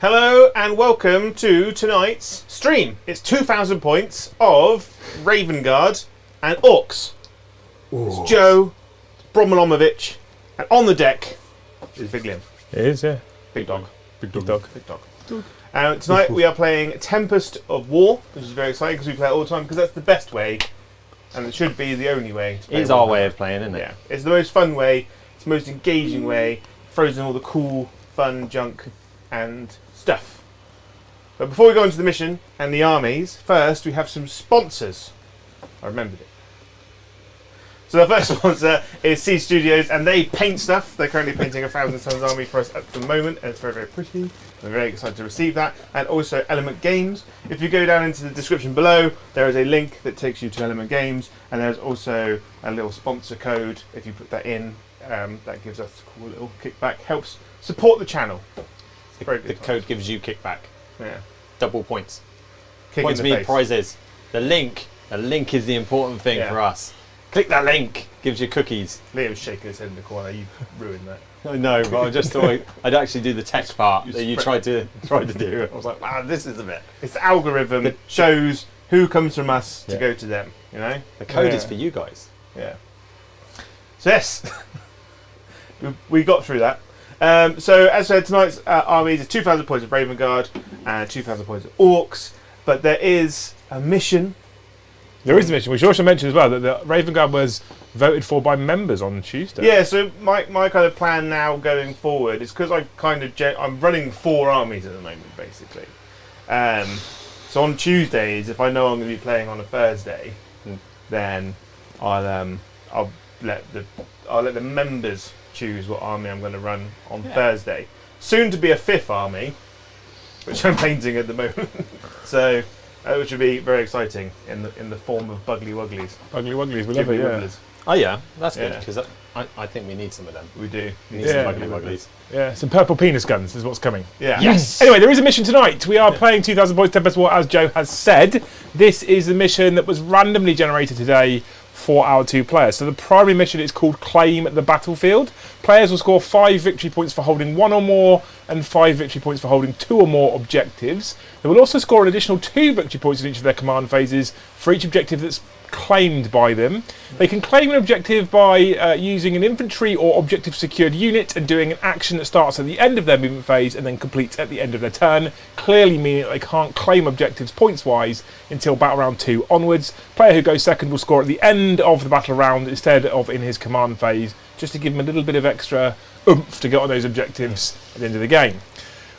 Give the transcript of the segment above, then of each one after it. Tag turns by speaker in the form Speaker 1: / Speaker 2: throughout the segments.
Speaker 1: Hello and welcome to tonight's stream. It's 2,000 points of Ravenguard and Orcs. It's Joe, Brom, and on the deck is Big Liam.
Speaker 2: It is, yeah.
Speaker 1: Big dog.
Speaker 2: Big dog.
Speaker 1: Big dog. Tonight we are playing Tempest of War, which is very exciting because we play it all the time because that's the best way, and it should be the only way to play.
Speaker 3: It is our way of playing, isn't it?
Speaker 1: Yeah, it's the most fun way, it's the most engaging way, throws in all the cool, fun junk and stuff. But before we go into the mission and the armies, first we have some sponsors. I remembered it. So the first sponsor is C Studios, and they paint stuff. They're currently painting a Thousand Suns army for us at the moment, and it's very, very pretty. We're very excited to receive that. And also Element Games. If you go down into the description below, there is a link that takes you to Element Games, and there's also a little sponsor code. If you put that in, that gives us a cool little kickback. Helps support the channel.
Speaker 3: The code gives you kickback.
Speaker 1: Yeah.
Speaker 3: Double points.
Speaker 1: Kick
Speaker 3: Points
Speaker 1: in the
Speaker 3: mean
Speaker 1: face.
Speaker 3: prizes. The link is the important thing for us. Click that link. Gives you cookies.
Speaker 1: Liam's shaking his head in the corner. You ruined that.
Speaker 3: I know, but I just thought I'd actually do the text part that you tried to do. I was like, wow, this is a bit.
Speaker 1: It's the algorithm that shows who comes from us to go to them. You know,
Speaker 3: the code is for you guys.
Speaker 1: Yeah. So yes, we got through that. So as I said, tonight's armies is 2,000 points of Ravenguard and 2,000 points of Orcs. But there is a mission.
Speaker 2: There is a mission. We should also mention as well that the Ravenguard was voted for by members on Tuesday.
Speaker 1: Yeah, so my kind of plan now going forward is because I'm running 4 armies at the moment, basically. So on Tuesdays, if I know I'm going to be playing on a Thursday, then I'll let the members choose what army I'm going to run on Thursday. Soon to be a 5th army, which I'm painting at the moment. So. Which would be very exciting in the form of Buggly Wugglies.
Speaker 2: Buggly Wugglies, we love it, yeah.
Speaker 3: Oh yeah, that's good, because I think we need some of them.
Speaker 1: We do.
Speaker 3: We need some Buggly Wugglies.
Speaker 2: Yeah, some purple penis guns is what's coming.
Speaker 1: Yeah.
Speaker 3: Yes!
Speaker 2: Anyway, there is a mission tonight. We are playing 2,000 points Tempest War, as Joe has said. This is the mission that was randomly generated today for our 2 players. So the primary mission is called Claim the Battlefield. Players will score 5 victory points for holding 1 or more and 5 victory points for holding 2 or more objectives. They will also score an additional 2 victory points in each of their command phases for each objective that's claimed by them. They can claim an objective by using an infantry or objective secured unit and doing an action that starts at the end of their movement phase and then completes at the end of their turn, clearly meaning that they can't claim objectives points wise until battle round 2 onwards. Player who goes second will score at the end of the battle round instead of in his command phase, just to give him a little bit of extra oomph to get on those objectives at the end of the game.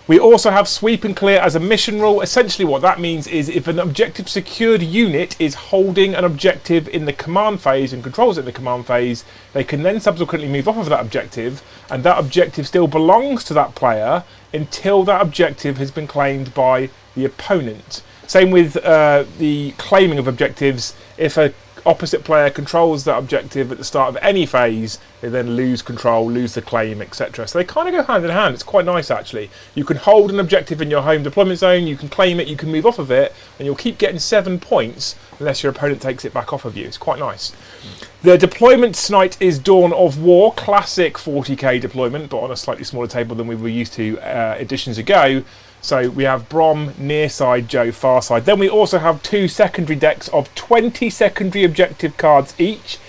Speaker 2: We also have sweep and clear as a mission rule. Essentially what that means is if an objective secured unit is holding an objective in the command phase and controls it in the command phase, they can then subsequently move off of that objective, and that objective still belongs to that player until that objective has been claimed by the opponent. Same with the claiming of objectives. If a opposite player controls that objective at the start of any phase, they then lose control, lose the claim, etc. So they kind of go hand in hand. It's quite nice, actually. You can hold an objective in your home deployment zone, you can claim it, you can move off of it, and you'll keep getting 7 points unless your opponent takes it back off of you. It's quite nice. The deployment tonight is Dawn of War, classic 40k deployment, but on a slightly smaller table than we were used to editions ago. So we have Brom near side, Joe far side. Then we also have 2 secondary decks of 20 secondary objective cards each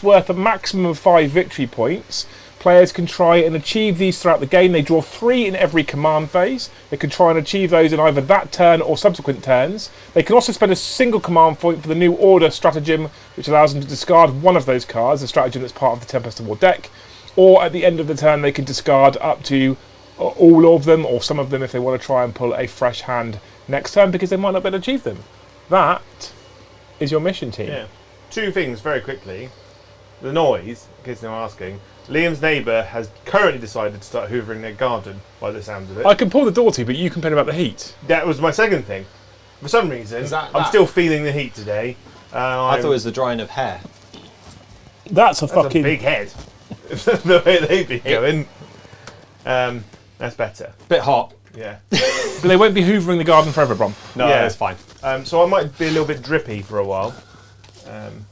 Speaker 2: worth a maximum of 5 victory points. Players can try and achieve these throughout the game. They draw 3 in every command phase. They can try and achieve those in either that turn or subsequent turns. They can also spend a single command point for the New Order stratagem, which allows them to discard one of those cards, a stratagem that's part of the Tempest of War deck. Or at the end of the turn, they can discard up to all of them or some of them if they want to try and pull a fresh hand next turn because they might not be able to achieve them. That is your mission, team.
Speaker 1: Yeah. 2 things very quickly. The noise, in case you're asking. Liam's neighbour has currently decided to start hoovering their garden, by the sounds of it.
Speaker 2: I can pull the door to, but you complain about the heat.
Speaker 1: That was my second thing. For some reason, I'm still feeling the heat today.
Speaker 3: I thought it was the drying of hair.
Speaker 2: That's a
Speaker 1: big head. The way they've been going. That's better.
Speaker 3: Bit hot.
Speaker 1: Yeah.
Speaker 2: But they won't be hoovering the garden forever, Brom.
Speaker 3: No,
Speaker 1: Yeah.
Speaker 3: that's fine.
Speaker 1: So I might be a little bit drippy for a while.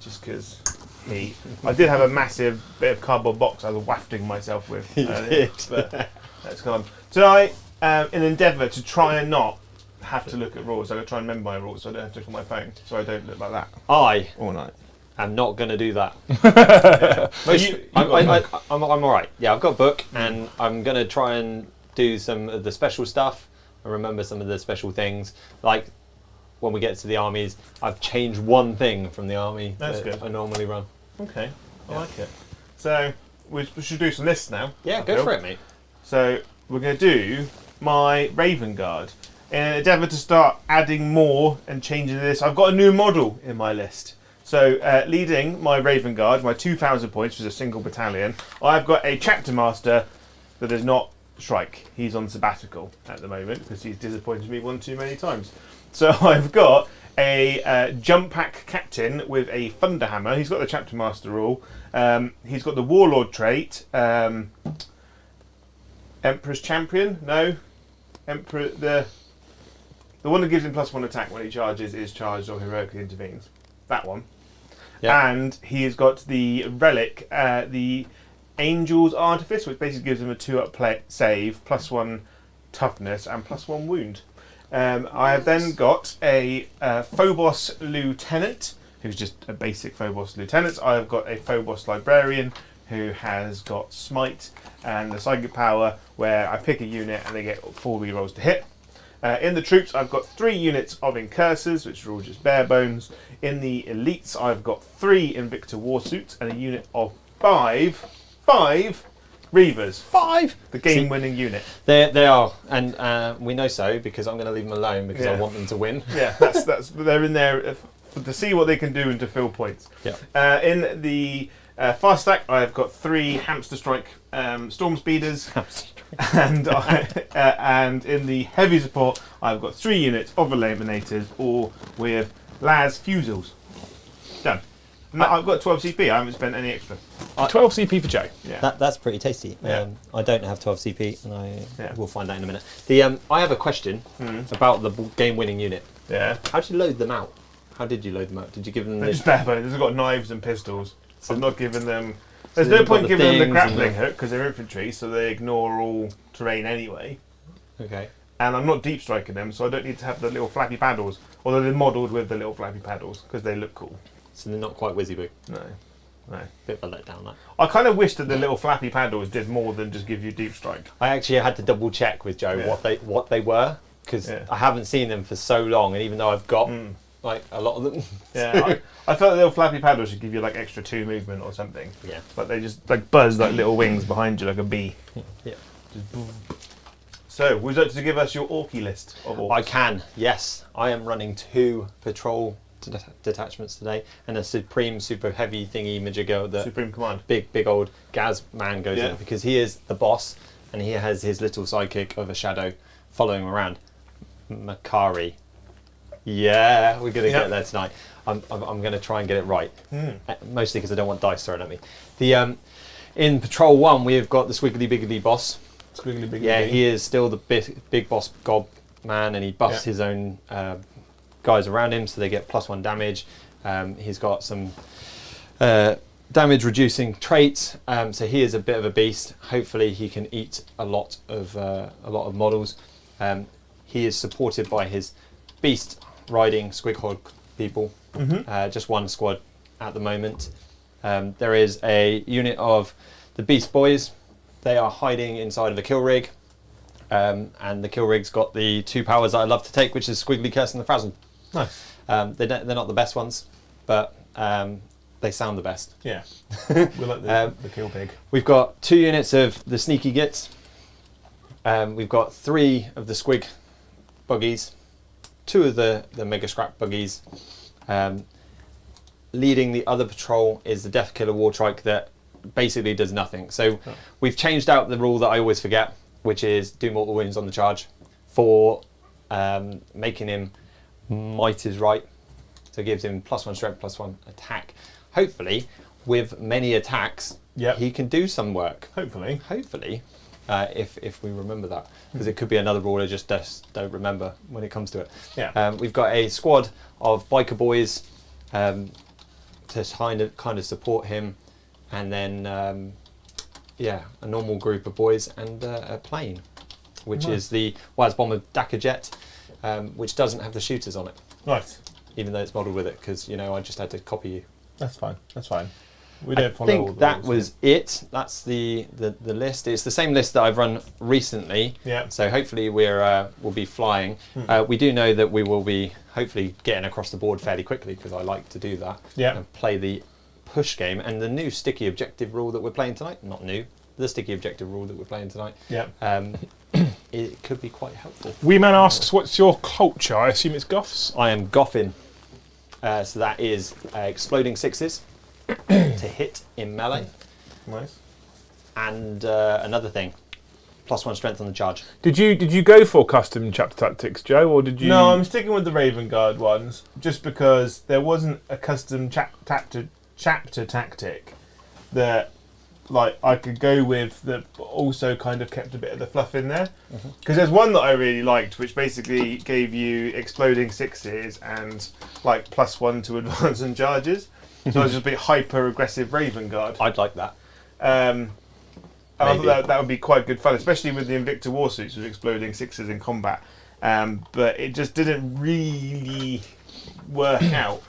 Speaker 1: Just because heat. I did have a massive bit of cardboard box I was wafting myself with.
Speaker 3: You did.
Speaker 1: But that's gone. Tonight, an endeavour to try and not have to look at rules. I'm going to try and remember my rules so I don't have to look at my phone, so I don't look like that
Speaker 3: I
Speaker 1: all night.
Speaker 3: am not going to do that.
Speaker 1: Yeah.
Speaker 3: I'm all right. Yeah, I've got a book, and I'm going to try and do some of the special stuff and remember some of the special things. Like when we get to the armies, I've changed one thing from the army
Speaker 1: That's
Speaker 3: that
Speaker 1: good.
Speaker 3: I normally run.
Speaker 1: Okay, I like it. So we should do some lists now.
Speaker 3: Yeah,
Speaker 1: I
Speaker 3: go
Speaker 1: feel.
Speaker 3: for it, mate.
Speaker 1: So we're going to do my Ravenguard. In an endeavour to start adding more and changing this, I've got a new model in my list. So leading my Ravenguard, my 2,000 points, which is a single battalion, I've got a chapter master that does not strike. He's on sabbatical at the moment because he's disappointed me one too many times. So I've got a jump pack captain with a thunderhammer. He's got the chapter master rule. He's got the warlord trait. Emperor's champion? No. Emperor the one that gives him +1 attack when he charges, is charged, or heroically intervenes. That one.
Speaker 3: Yep.
Speaker 1: And he's got the relic, the Angel's Artifice, which basically gives him a 2-up save, +1 toughness, and +1 wound. I have then got a Phobos Lieutenant, who's just a basic Phobos Lieutenant. I have got a Phobos Librarian, who has got Smite and the Psychic Power, where I pick a unit and they get 4 rerolls to hit. In the troops, I've got 3 units of Incursors, which are all just bare bones. In the elites, I've got 3 Invicta Warsuits and a unit of 5 Reavers.
Speaker 3: 5.
Speaker 1: The game-winning unit.
Speaker 3: They are, and we know so because I'm going to leave them alone because I
Speaker 1: Yeah.
Speaker 3: want them to win.
Speaker 1: Yeah, that's they're in there to see what they can do and to fill points.
Speaker 3: Yeah.
Speaker 1: In the fast stack, I've got 3 Hamster Strike Storm Speeders. And in the heavy support, I've got 3 units of Eliminators, all with Las Fusils. Done. No, I've got 12 CP. I haven't spent any extra.
Speaker 2: 12 CP for Joe.
Speaker 1: Yeah.
Speaker 3: That's pretty tasty.
Speaker 1: Yeah.
Speaker 3: I don't have 12 CP, and
Speaker 1: Yeah.
Speaker 3: we'll find out in a minute. I have a question about the game-winning unit.
Speaker 1: Yeah.
Speaker 3: How did you load them out? How did you load them out? Did you give them
Speaker 1: They're
Speaker 3: the...
Speaker 1: just bare bones. They've got knives and pistols. So I'm not giving them.
Speaker 3: So
Speaker 1: There's no
Speaker 3: they've got
Speaker 1: point
Speaker 3: the
Speaker 1: giving them the
Speaker 3: things and
Speaker 1: grappling
Speaker 3: the-
Speaker 1: hook because they're infantry, so they ignore all terrain anyway.
Speaker 3: Okay.
Speaker 1: And I'm not deep striking them, so I don't need to have the little flappy paddles. Although they're modelled with the little flappy paddles because they look cool.
Speaker 3: So they're not quite whizzy boo.
Speaker 1: No.
Speaker 3: Bit of a letdown, that.
Speaker 1: I kind of wish that the little flappy paddles did more than just give you deep strike.
Speaker 3: I actually had to double check with Joe
Speaker 1: Yeah.
Speaker 3: what they were, because
Speaker 1: Yeah.
Speaker 3: I haven't seen them for so long, and even though I've got like a lot of them.
Speaker 1: Yeah, I felt the little flappy paddles should give you like extra 2 movement or something.
Speaker 3: Yeah.
Speaker 1: But they just like buzz like little wings behind you like a bee.
Speaker 3: Yeah.
Speaker 1: Just boom. So, would you like to give us your Orky list of Orcs?
Speaker 3: I can, yes. I am running 2 patrol detachments today, and a Supreme super heavy thingy majigger that
Speaker 1: Supreme Command.
Speaker 3: big old Gaz man goes
Speaker 1: Yeah.
Speaker 3: in, because he is the boss, and he has his little sidekick of a shadow following him around. Makari. Yeah, we're going to get there tonight. I'm going to try and get it right. Mostly because I don't want dice thrown at me. In Patrol 1, we have got the Squiggly Biggly boss.
Speaker 1: Squiggly Biggly.
Speaker 3: Yeah, he is still the big boss gob man, and he buffs his own guys around him, so they get +1 damage. He's got some damage reducing traits, so he is a bit of a beast. Hopefully he can eat a lot of models. He is supported by his beast riding Squighog people. Just 1 squad at the moment. There is a unit of the Beast Boys. They are hiding inside of a kill rig, and the kill rig's got the 2 powers that I love to take, which is Squiggly Curse and the Frazzle.
Speaker 1: Nice.
Speaker 3: They're not the best ones, but they sound the best.
Speaker 1: Yeah. We like the kill pig.
Speaker 3: We've got 2 units of the Sneaky Gits. We've got 3 of the Squig buggies, 2 of the Mega Scrap buggies. Leading the other patrol is the Death Killer Wartrike that basically does nothing. So we've changed out the rule that I always forget, which is do mortal wounds on the charge, for making him might is right. So it gives him +1 strength, +1 attack. Hopefully, with many attacks, he can do some work.
Speaker 1: Hopefully.
Speaker 3: If we remember that, because it could be another rule I just don't remember when it comes to it.
Speaker 1: Yeah.
Speaker 3: We've got a squad of biker boys to kind of support him, and then a normal group of boys and a plane. which is the Wise Bomber Dakar jet, which doesn't have the shooters on it,
Speaker 1: Right.
Speaker 3: even though it's modelled with it, because, I just had to copy you.
Speaker 1: That's fine. That's fine. We
Speaker 3: I
Speaker 1: don't follow all
Speaker 3: think
Speaker 1: the
Speaker 3: that
Speaker 1: rules.
Speaker 3: was it. That's the list. It's the same list that I've run recently.
Speaker 1: Yeah.
Speaker 3: So hopefully we'll be flying. We do know that we will be hopefully getting across the board fairly quickly, because I like to do that.
Speaker 1: Yeah.
Speaker 3: And play the push game and the new sticky objective rule that we're playing tonight. Not new. The sticky objective rule that we're playing tonight.
Speaker 1: Yeah.
Speaker 3: It could be quite helpful.
Speaker 2: Weeman asks, what's your culture? I assume it's Goths.
Speaker 3: I am Goffin. So that is exploding sixes to hit in melee.
Speaker 1: Nice.
Speaker 3: And another thing, +1 strength on the charge.
Speaker 2: Did you go for custom chapter tactics, Joe, or did you?
Speaker 1: No, I'm sticking with the Ravenguard ones, just because there wasn't a custom chapter tactic that I could go with that also kind of kept a bit of the fluff in there. Because there's one that I really liked, which basically gave you exploding sixes and +1 to advance and charges. So I was just a bit hyper aggressive Ravenguard.
Speaker 3: I'd like that.
Speaker 1: And I thought that would be quite good fun, especially with the Invicta warsuits with exploding sixes in combat. But it just didn't really work out.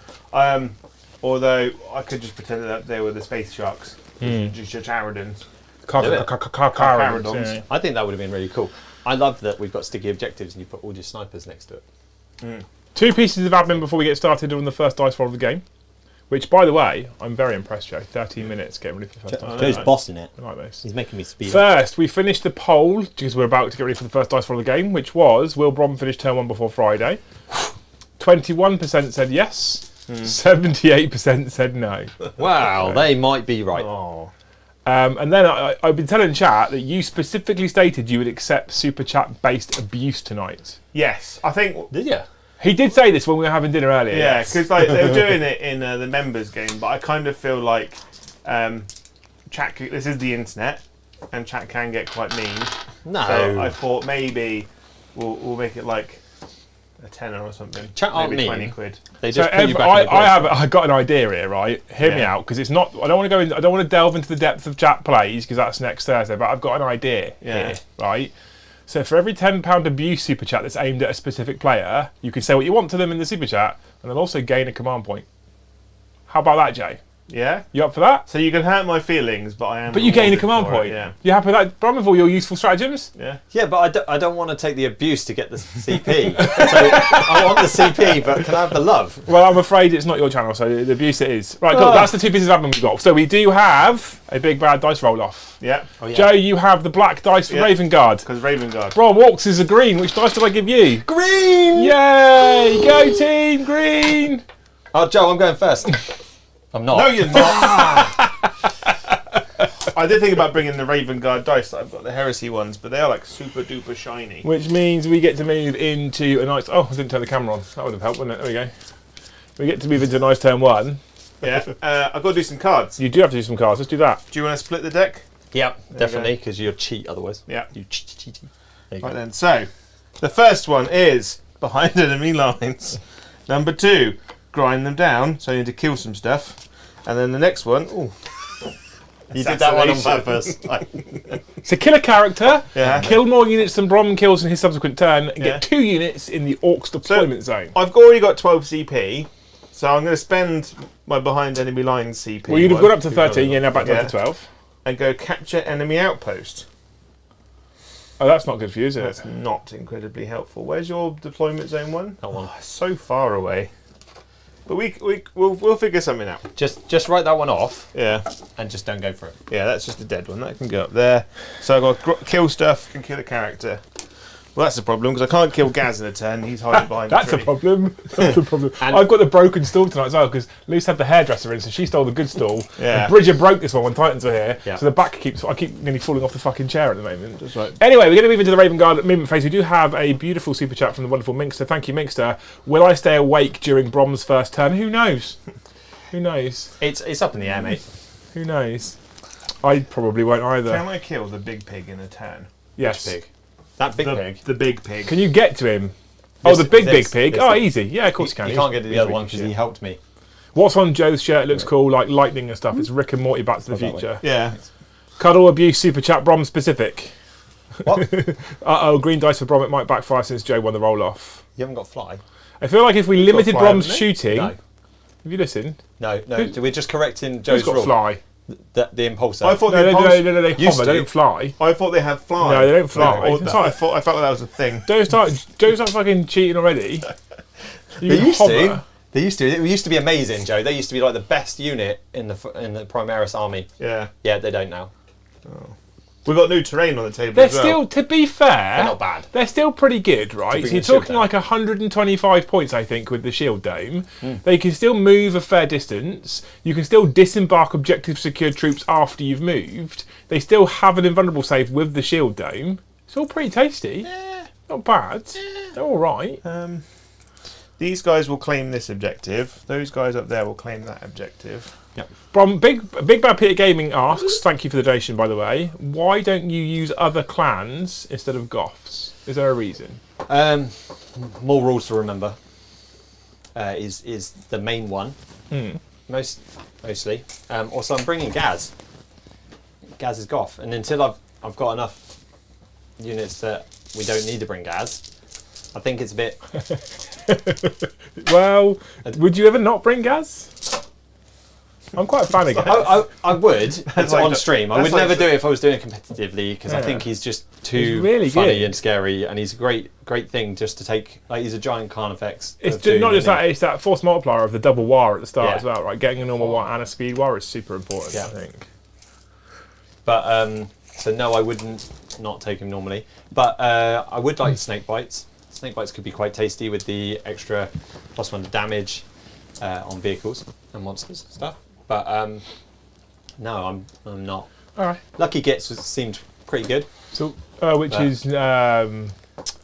Speaker 1: Although I could just pretend that they were the space sharks, just your Charadons.
Speaker 2: Caradons.
Speaker 3: I think that would have been really cool. I love that we've got sticky objectives and you put all your snipers next to it.
Speaker 2: 2 pieces of admin before we get started on the first dice roll of the game. Which, by the way, I'm very impressed, Joe. 13 minutes getting ready for the first dice.
Speaker 4: Joe's bossing it.
Speaker 2: I like this.
Speaker 4: He's making me speed up.
Speaker 2: First, we finished the poll, because we're about to get ready for the first dice roll of the game, which was, will Brom finish turn 1 before Friday? 21% said yes, 78% said no.
Speaker 3: Wow, they might be right.
Speaker 1: Oh.
Speaker 2: And then I've been telling chat that you specifically stated you would accept super chat based abuse tonight.
Speaker 1: Yes, I think.
Speaker 4: Did you?
Speaker 2: He did say this when we were having dinner earlier.
Speaker 1: Yeah,
Speaker 2: yes.
Speaker 1: because they were doing it in the members game, but I kind of feel like chat. This is the internet, and chat can get quite mean.
Speaker 3: No.
Speaker 1: So I thought maybe we'll make it like a tenner or something.
Speaker 3: Chat aren't
Speaker 1: maybe
Speaker 3: mean.
Speaker 1: 20 quid.
Speaker 3: They
Speaker 2: So
Speaker 3: just put you back in the
Speaker 2: I got an idea here, right? Hear me
Speaker 1: Yeah.
Speaker 2: out, because it's not. I don't want to go in. I don't want to delve into the depth of chat plays because that's next Thursday. But I've got an idea here, right? So for every £10 abuse super chat that's aimed at a specific player, you can say what you want to them in the super chat, and they'll also gain a command point. How about that, Jay?
Speaker 1: Yeah.
Speaker 2: You up for that?
Speaker 1: So you can hurt my feelings, but I am.
Speaker 2: But you gain a
Speaker 1: rewarded
Speaker 2: command
Speaker 1: for
Speaker 2: point.
Speaker 1: it, Yeah.
Speaker 2: You happy with that, Brom, with all your useful stratagems?
Speaker 1: Yeah.
Speaker 3: Yeah, but I don't want to take the abuse to get the CP. So I want the CP, but can I have the love?
Speaker 2: Well, I'm afraid it's not your channel, so the abuse it is. Right, cool. That's the 2 pieces of admin we've got. So we do have a big bad dice roll off.
Speaker 1: Yeah.
Speaker 3: Oh, yeah.
Speaker 2: Joe, you have the black dice for
Speaker 1: Yeah.
Speaker 2: Ravenguard.
Speaker 1: Because Ravenguard.
Speaker 2: Brom, Orks is a green. Which dice did I give you?
Speaker 3: Green!
Speaker 2: Yay! Go team green!
Speaker 3: Oh, Joe, I'm going first. I'm not.
Speaker 1: No, you're not. I did think about bringing the Ravenguard dice. I've got the Heresy ones, but they are like super duper shiny.
Speaker 2: Which means we get to move into a nice... Oh, I didn't turn the camera on. That would have helped, wouldn't it? There we go. We get to move into a nice turn 1.
Speaker 1: Yeah. I've got to do some cards.
Speaker 2: You do have to do some cards. Let's do that.
Speaker 1: Do you want to split the deck?
Speaker 3: Yep,
Speaker 1: you
Speaker 3: definitely, because you'll cheat otherwise.
Speaker 1: Yeah.
Speaker 3: You cheat. There you
Speaker 1: Right
Speaker 3: go.
Speaker 1: then. So, the first one is behind enemy lines. Number 2, grind them down. So I need to kill some stuff. And then the next one, ooh.
Speaker 3: You did that one on
Speaker 1: Assassination.
Speaker 3: purpose.
Speaker 2: So kill a character,
Speaker 1: Yeah.
Speaker 2: kill more units than Brom kills in his subsequent turn, and
Speaker 1: Yeah.
Speaker 2: get 2 units in the Orcs deployment zone.
Speaker 1: I've already got 12 CP, so I'm going to spend my behind enemy lines CP.
Speaker 2: Well, you'd have gone up to 13, yeah, now back down
Speaker 1: Yeah.
Speaker 2: to 12.
Speaker 1: And go capture enemy outpost.
Speaker 2: Oh, that's not good for you, is it?
Speaker 1: That's not incredibly helpful. Where's your deployment zone one?
Speaker 3: That one.
Speaker 1: Oh, so far away. But we'll figure something out.
Speaker 3: Just write that one off
Speaker 1: Yeah,
Speaker 3: and just don't go for it.
Speaker 1: yeah, that's just a dead one. That can go up there. So I've got to kill stuff, can kill a character. Well, that's the problem, because I can't kill Gaz in a turn. He's hiding behind
Speaker 2: That's
Speaker 1: a
Speaker 2: a
Speaker 1: tree.
Speaker 2: problem. That's a problem.
Speaker 3: And-
Speaker 2: I've got the broken stall tonight as well, because Luce had the hairdresser in, so she stole the good stall.
Speaker 1: Yeah.
Speaker 2: And Bridget broke this one when Titans were here,
Speaker 3: Yeah.
Speaker 2: so the back I keep nearly falling off the fucking chair at the moment.
Speaker 1: That's right.
Speaker 2: Anyway, we're going to move into the Ravenguard movement phase. We do have a beautiful super chat from the wonderful Minkster. Thank you, Minkster. Will I stay awake during Brom's first turn? Who knows? Who knows?
Speaker 3: It's up in the air, mate.
Speaker 2: Who knows? I probably won't either.
Speaker 1: Can I kill the big pig in a turn?
Speaker 2: Yes.
Speaker 3: Pig. That big pig.
Speaker 1: The big pig.
Speaker 2: Can you get to him? Oh,
Speaker 3: This-
Speaker 2: the big
Speaker 3: this-
Speaker 2: pig.
Speaker 3: this
Speaker 2: Oh,
Speaker 3: thing.
Speaker 2: easy. Yeah, of course you can.
Speaker 3: You can't get to the
Speaker 2: He's
Speaker 3: other one
Speaker 2: big
Speaker 3: because
Speaker 2: shit.
Speaker 3: he helped me.
Speaker 2: What's on Joe's shirt? It looks cool, like lightning and stuff. It's Rick and Morty Back to the
Speaker 4: that way.
Speaker 2: Future.
Speaker 1: Yeah.
Speaker 2: Cuddle abuse super chat Brom specific.
Speaker 3: What?
Speaker 2: Uh-oh, green dice for Brom. It might backfire since Joe won the roll-off.
Speaker 3: You haven't got fly?
Speaker 2: I feel like if we limited
Speaker 1: fly,
Speaker 2: Brom's
Speaker 1: haven't they?
Speaker 2: shooting...
Speaker 3: No.
Speaker 2: Have you listened?
Speaker 3: No. We're just correcting
Speaker 2: Who's
Speaker 3: Joe's
Speaker 2: got
Speaker 3: rule.
Speaker 2: fly?
Speaker 3: The impulsor.
Speaker 1: I thought
Speaker 2: No,
Speaker 1: the
Speaker 2: no,
Speaker 1: impulse-
Speaker 2: they
Speaker 3: Used
Speaker 2: hover,
Speaker 3: to.
Speaker 2: they don't fly.
Speaker 1: I thought they had fly.
Speaker 2: No, they don't fly.
Speaker 1: Or
Speaker 2: It's
Speaker 1: that-
Speaker 2: like-
Speaker 1: I felt like that was a thing.
Speaker 2: Joe's not fucking cheating already. You
Speaker 3: They
Speaker 2: can
Speaker 3: used
Speaker 2: hover.
Speaker 3: to. They used to. It used to be amazing, Joe. They used to be like the best unit in the Primaris army.
Speaker 1: Yeah.
Speaker 3: Yeah, they don't now.
Speaker 1: We've got new terrain on the table
Speaker 2: They're
Speaker 1: as well.
Speaker 2: still, to be fair,
Speaker 3: They're not bad.
Speaker 2: they're still pretty good, right?
Speaker 3: bring
Speaker 2: So you're
Speaker 3: the shield
Speaker 2: talking
Speaker 3: down.
Speaker 2: like 125 points, I think, with the shield dome. They can still move a fair distance. You can still disembark objective secured troops after you've moved. They still have an invulnerable save with the shield dome. It's all pretty tasty. Not bad. They're all right.
Speaker 1: These guys will claim this objective. Those guys up there will claim that objective.
Speaker 2: Brom, Big Bad Peter Gaming asks, thank you for the donation, by the way, why don't you use other clans instead of Goths? Is there a reason?
Speaker 3: More rules to remember is the main one. Mostly. Also, I'm bringing Gaz. Gaz is Goth, and until I've got enough units that we don't need to bring Gaz, I think it's a bit.
Speaker 2: Well, would you ever not bring Gaz? I'm quite a fan of Gaz.
Speaker 3: I would. It's
Speaker 1: like
Speaker 3: on
Speaker 1: the-
Speaker 3: stream. I
Speaker 1: that's
Speaker 3: would
Speaker 1: like
Speaker 3: never
Speaker 1: the-
Speaker 3: do it if I was doing it competitively because I
Speaker 2: Yeah.
Speaker 3: think he's just
Speaker 2: He's
Speaker 3: too
Speaker 2: really
Speaker 3: funny
Speaker 2: good.
Speaker 3: and scary, and he's a great thing just to take. Like he's a giant clan effects.
Speaker 2: It's
Speaker 3: of doom,
Speaker 2: not just
Speaker 3: isn't
Speaker 2: that, it's that force multiplier of the double wire at the start
Speaker 3: Yeah.
Speaker 2: as well, right? Getting a normal wire and a speed wire is super important,
Speaker 3: Yeah.
Speaker 2: I think.
Speaker 3: But so no, I wouldn't not take him normally. But I would like snake bites. Snake bites could be quite tasty with the extra +1 to damage on vehicles and monsters and stuff. But no, I'm not.
Speaker 2: All right.
Speaker 3: Lucky Gets seemed pretty good.
Speaker 2: So, which
Speaker 3: But-
Speaker 2: is,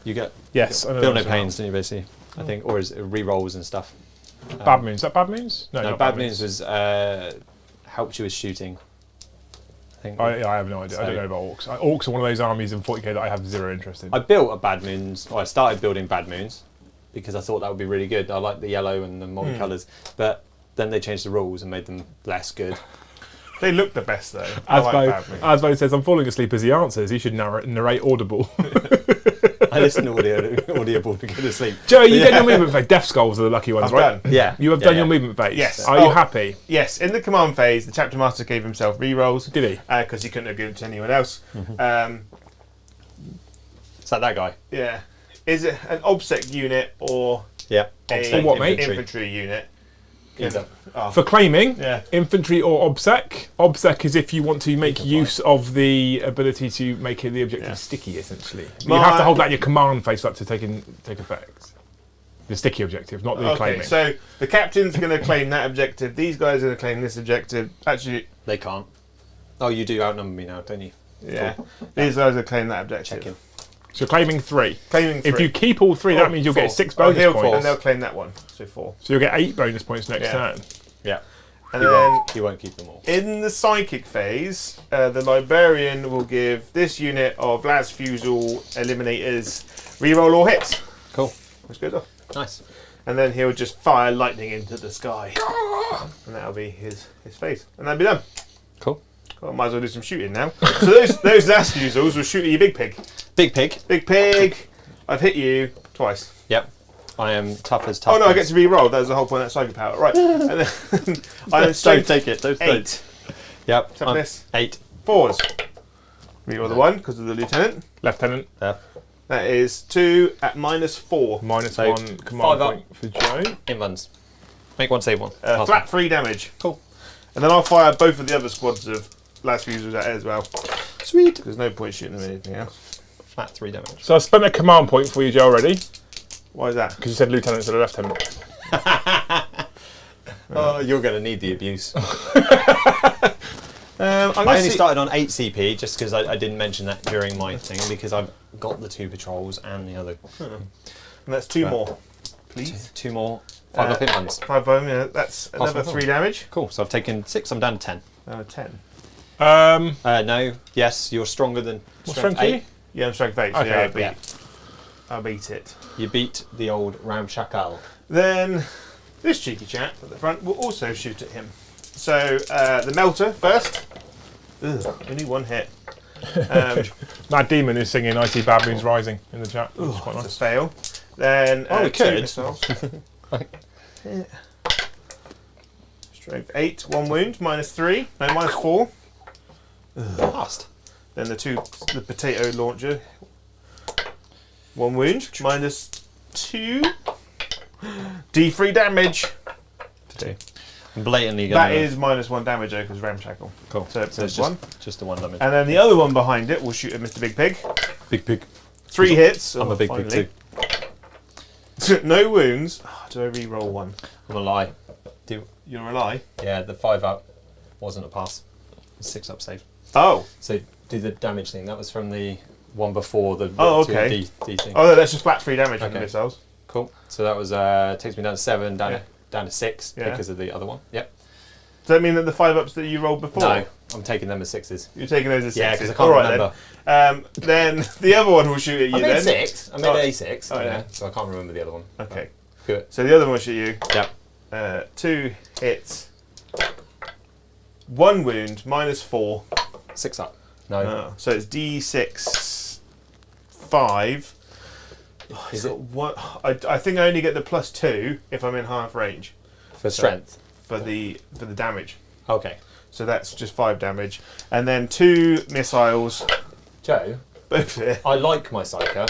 Speaker 3: You get
Speaker 2: yes, I know
Speaker 3: feel
Speaker 2: that
Speaker 3: no
Speaker 2: as
Speaker 3: pains, don't you? Basically, I think, or is it re-rolls and stuff.
Speaker 2: well. Bad Moons. Is that Bad Moons?
Speaker 3: No,
Speaker 2: not
Speaker 3: Bad Moons was helped you with shooting. I think.
Speaker 2: I have no idea. I don't know about Orcs. Orcs are one of those armies in 40k that I have zero interest in.
Speaker 3: I built a Bad Moons. Well, I started building Bad Moons because I thought that would be really good. I like the yellow and the multicolours, but then they changed the rules and made them less good.
Speaker 1: They look the best though. I like Bad Moons.
Speaker 2: Asbo says, I'm falling asleep as he answers. He should narrate audible.
Speaker 3: I listen to audible to go to sleep.
Speaker 2: Joe, you get your movement phase. Death Skulls are the lucky ones,
Speaker 1: I've
Speaker 2: right?
Speaker 1: done.
Speaker 3: Yeah,
Speaker 2: You have done your movement phase.
Speaker 1: Yes.
Speaker 2: Are you
Speaker 1: Oh.
Speaker 2: happy?
Speaker 1: Yes, in the command phase, the chapter master gave himself re-rolls.
Speaker 2: Did he?
Speaker 1: Because he couldn't have given it to anyone else.
Speaker 3: Is that guy?
Speaker 1: Yeah. Is it an OBSEC unit or
Speaker 3: Yeah.
Speaker 1: a
Speaker 2: what, mate?
Speaker 1: infantry unit?
Speaker 3: Either.
Speaker 1: Oh.
Speaker 2: For claiming,
Speaker 1: Yeah.
Speaker 2: infantry or obsec. Obsec is if you want to make use of the ability to make the objective sticky, essentially. You have to hold that in your command face up to take effect. The sticky objective, not the
Speaker 1: Okay,
Speaker 2: claiming.
Speaker 1: so the captain's going to claim that objective. These guys are going to claim this objective. Actually,
Speaker 3: They can't. Oh, you do outnumber me now, don't you?
Speaker 1: yeah. These guys are claiming that objective.
Speaker 3: Check him.
Speaker 2: So claiming 3.
Speaker 1: Claiming 3.
Speaker 2: If you keep all 3, that means you'll get 6
Speaker 1: Oh,
Speaker 2: bonus
Speaker 1: he'll
Speaker 2: points.
Speaker 1: and they'll claim that one. So 4.
Speaker 2: So you'll get 8 bonus points next
Speaker 1: Yeah.
Speaker 2: turn.
Speaker 3: Yeah.
Speaker 1: And then
Speaker 3: He won't keep them all.
Speaker 1: in the psychic phase, the librarian will give this unit of Las Fusel eliminators reroll all hits,
Speaker 3: Cool.
Speaker 1: which goes off.
Speaker 3: Nice.
Speaker 1: And then he'll just fire lightning into the sky. And that'll be his phase. And that'll be done.
Speaker 3: Cool.
Speaker 1: Well, I might as well do some shooting now. So those Las Fusels will shoot at you, big pig.
Speaker 3: Big pig.
Speaker 1: Big pig, I've hit you twice.
Speaker 3: Yep. I am tough as tough.
Speaker 1: Oh no, I get to re-roll. That was the whole point of that psychic power. Right. And then I am
Speaker 3: Don't take it. Don't.
Speaker 1: 8.
Speaker 3: Yep.
Speaker 1: Except this.
Speaker 3: 8.
Speaker 1: 4s. Re-roll the 1 because of the lieutenant.
Speaker 2: Lieutenant,
Speaker 3: Yeah.
Speaker 1: That is 2 at -4.
Speaker 2: minus
Speaker 3: So,
Speaker 2: 1 command
Speaker 3: 5 up.
Speaker 2: point for Joe.
Speaker 3: In runs. Make one, save one.
Speaker 1: Flat 3 damage.
Speaker 3: Cool.
Speaker 1: And then I'll fire both of the other squads of Last Fusels at it as well.
Speaker 3: Sweet.
Speaker 1: There's no point shooting them anything else.
Speaker 3: Flat 3 damage.
Speaker 2: So I spent a command point for you, Joe, already.
Speaker 1: Why is that?
Speaker 2: Because you said lieutenant instead of lieutenant.
Speaker 3: Oh, you're going to need the abuse.
Speaker 1: I'm
Speaker 3: I
Speaker 1: gonna
Speaker 3: only
Speaker 1: see-
Speaker 3: started on 8 CP just because I didn't mention that during my thing because I've got the 2 patrols and the other
Speaker 1: And that's 2 more. Please.
Speaker 3: 2 more 5 up in runs.
Speaker 1: 5 home, yeah, that's another
Speaker 3: my
Speaker 1: 3 damage.
Speaker 3: Cool. So I've taken 6. I'm down to 10.
Speaker 1: 10.
Speaker 3: No. Yes, you're stronger than
Speaker 2: What strength are you?
Speaker 3: 8.
Speaker 1: Yeah, I'm strength 8, so
Speaker 2: Okay,
Speaker 1: yeah,
Speaker 3: Yeah.
Speaker 1: I'll beat it.
Speaker 3: You beat the old Ramshakal.
Speaker 1: Then this cheeky chap at the front will also shoot at him. So the melter first. Ugh, only 1 hit.
Speaker 2: Mad Demon is singing "I See Bad Moons Rising" in the chat. Which is quite
Speaker 1: That's a
Speaker 2: nice.
Speaker 1: fail. Then
Speaker 3: Oh, we
Speaker 1: two
Speaker 3: could.
Speaker 1: missiles. Strength 8, 1 wound, -3, no, -4.
Speaker 3: Blast.
Speaker 1: Then the potato launcher, 1 wound, -2. D3 damage.
Speaker 3: 2. I'm blatantly
Speaker 1: That
Speaker 3: going
Speaker 1: is -1 damage though, because ramshackle.
Speaker 3: cool.
Speaker 1: So
Speaker 3: So
Speaker 1: it's
Speaker 3: it's
Speaker 1: one.
Speaker 3: just the 1 damage.
Speaker 1: And then the other one behind it will shoot at Mr. Big Pig.
Speaker 3: Big pig.
Speaker 1: 3 hits.
Speaker 3: I'm a big pig
Speaker 1: finally.
Speaker 3: too.
Speaker 1: No wounds. Oh, do I re-roll 1?
Speaker 3: I'm a lie.
Speaker 1: You're a lie.
Speaker 3: Yeah, the 5 up wasn't a pass. 6 up save.
Speaker 1: Oh.
Speaker 3: So do the damage thing. That was from the one before the
Speaker 1: Oh, okay.
Speaker 3: D thing.
Speaker 1: Oh, that's just flat 3 damage on the
Speaker 3: Okay.
Speaker 1: missiles.
Speaker 3: Cool. So that was takes me down to 7, down to 6
Speaker 1: Yeah.
Speaker 3: because of the other one. Yep.
Speaker 1: Does that mean that the 5-ups that you rolled before?
Speaker 3: No, I'm taking them as 6s.
Speaker 1: You're taking those as 6s?
Speaker 3: Yeah, because I can't
Speaker 1: All right,
Speaker 3: remember.
Speaker 1: Then the other one will shoot at you
Speaker 3: I made
Speaker 1: then.
Speaker 3: 6. I made
Speaker 1: Oh.
Speaker 3: A6.
Speaker 1: Oh, yeah.
Speaker 3: So I can't remember the other one.
Speaker 1: Okay.
Speaker 3: Good.
Speaker 1: So the other one will shoot you.
Speaker 3: Yep.
Speaker 1: 2 hits. 1 wound, -4.
Speaker 3: 6 up. No.
Speaker 1: Oh, so it's D6 5.
Speaker 3: Is it
Speaker 1: What? I think I only get the +2 if I'm in half range
Speaker 3: for strength?
Speaker 1: for the damage.
Speaker 3: Okay.
Speaker 1: So that's just 5 damage, and then 2 missiles.
Speaker 3: Joe,
Speaker 1: Both hit.
Speaker 3: I like my psycho.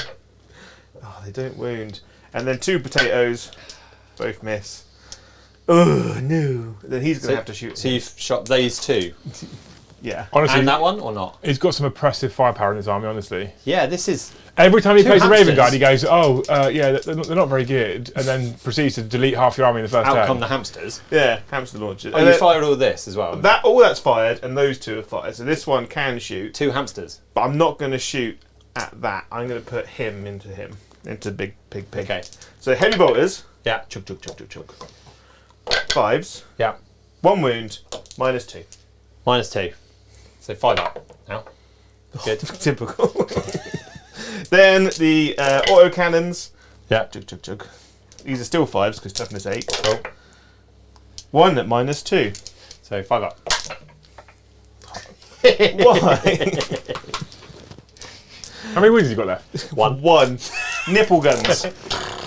Speaker 1: Oh, they don't wound, and then 2 potatoes. Both miss. Oh no! Then he's gonna have to shoot.
Speaker 3: So you've shot these 2
Speaker 1: Yeah.
Speaker 2: Honestly,
Speaker 3: and that one or not?
Speaker 2: he's got some oppressive firepower in his army. Honestly,
Speaker 3: Yeah, this is.
Speaker 2: every time he
Speaker 3: 2
Speaker 2: plays a
Speaker 3: hamsters.
Speaker 2: Ravenguard, he goes, "Oh, yeah, they're not very good," and then proceeds to delete half your army in the first
Speaker 3: Out
Speaker 2: turn.
Speaker 3: come the hamsters.
Speaker 1: Yeah. Hamster launchers.
Speaker 3: Oh,
Speaker 1: And
Speaker 3: you
Speaker 1: then-
Speaker 3: fired all this as well.
Speaker 1: That all that's fired, and those 2 are fired. So this one can shoot,
Speaker 3: 2 hamsters.
Speaker 1: but I'm not going to shoot at that. I'm going to put him into big pig.
Speaker 3: Okay.
Speaker 1: So heavy bolters,
Speaker 3: Yeah.
Speaker 1: chug. 5s,
Speaker 3: Yeah.
Speaker 1: 1 wound, -2.
Speaker 3: -2. So 5 up now. Good.
Speaker 1: Typical. Then the auto cannons,
Speaker 3: Yeah.
Speaker 1: chug. These are still 5s because toughness 8.
Speaker 3: Cool.
Speaker 1: 1 at -2.
Speaker 3: So 5 up.
Speaker 1: Why?
Speaker 2: How many wounds has he got left?
Speaker 3: 1.
Speaker 1: 1. Nipple guns.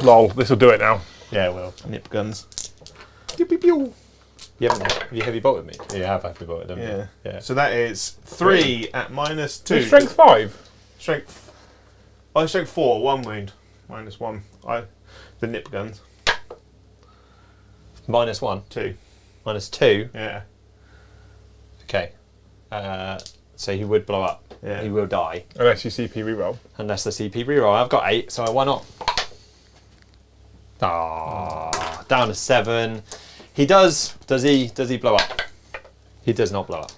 Speaker 2: Lol, this will do it now.
Speaker 3: Yeah, well.
Speaker 1: Nip guns.
Speaker 3: You haven't have you heavy bolted me? Yeah, you have heavy bolted, haven't
Speaker 1: Yeah.
Speaker 3: you? Yeah.
Speaker 1: So that is 3 at -2.
Speaker 2: His strength 5.
Speaker 1: Strength. Oh, strength 4, 1 wound. -1. The nip guns.
Speaker 3: -1.
Speaker 1: 2.
Speaker 3: -2.
Speaker 1: Yeah.
Speaker 3: Okay. So he would blow up.
Speaker 1: Yeah.
Speaker 3: He will die.
Speaker 2: Unless you CP reroll.
Speaker 3: Unless the CP reroll. I've got 8, so why not? Ah, down to 7. He does he blow up? He does not blow up.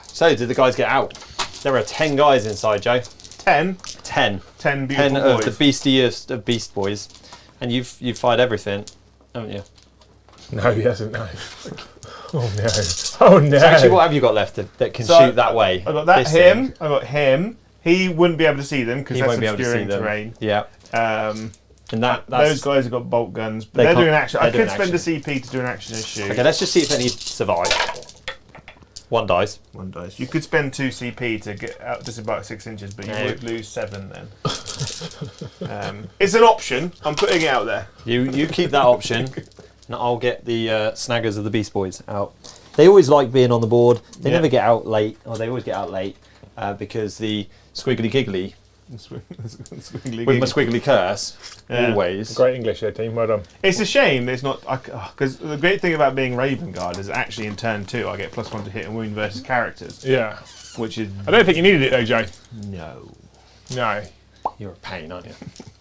Speaker 3: So did the guys get out? There are 10 guys inside, Joe.
Speaker 1: 10.
Speaker 3: 10.
Speaker 1: 10 beautiful
Speaker 3: 10 of
Speaker 1: boys.
Speaker 3: the beastiest of beast boys. And you've fired everything, haven't you?
Speaker 2: No, he hasn't. No. Oh no. Oh no.
Speaker 3: So actually, what have you got left that can
Speaker 1: So
Speaker 3: shoot that way?
Speaker 1: I got that
Speaker 3: This
Speaker 1: him.
Speaker 3: thing.
Speaker 1: I got him. He wouldn't be able to see them because
Speaker 3: He
Speaker 1: that's
Speaker 3: won't be able to see
Speaker 1: obscuring
Speaker 3: them.
Speaker 1: terrain.
Speaker 3: Yeah. And that's
Speaker 1: Those guys have got bolt guns. But
Speaker 3: They
Speaker 1: they're
Speaker 3: can't-
Speaker 1: doing action. I
Speaker 3: they're doing
Speaker 1: could spend a
Speaker 3: action.
Speaker 1: CP to do an action and shoot.
Speaker 3: Okay, let's just see if any survive. 1 dies.
Speaker 1: 1 dice. You could spend 2 CP to get out just about 6 inches, but you
Speaker 3: No.
Speaker 1: would lose 7 then. It's an option. I'm putting it out there.
Speaker 3: You keep that option, and I'll get the snaggers of the Beast Boys out. They always like being on the board. They
Speaker 1: Yeah.
Speaker 3: never get out late, or they always get out late because the squiggly giggly with my squiggly curse
Speaker 1: Yeah.
Speaker 3: always.
Speaker 2: Great English there, team. Well done.
Speaker 1: It's a shame it's not because the great thing about being Ravenguard is actually in turn 2 I get +1 to hit and wound versus characters,
Speaker 2: Yeah.
Speaker 1: which is
Speaker 2: I don't think you needed it though, Joe.
Speaker 1: no.
Speaker 2: No.
Speaker 3: You're a pain, aren't you?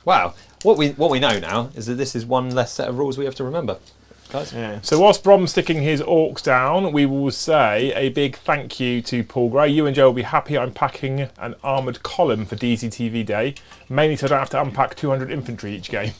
Speaker 3: Wow. What we know now is that this is one less set of rules we have to remember, guys.
Speaker 1: Yeah.
Speaker 2: So whilst Brom's sticking his orcs down, we will say a big thank you to Paul Gray. You and Joe will be happy I'm packing an armoured column for DCTV Day, mainly so I don't have to unpack 200 infantry each game.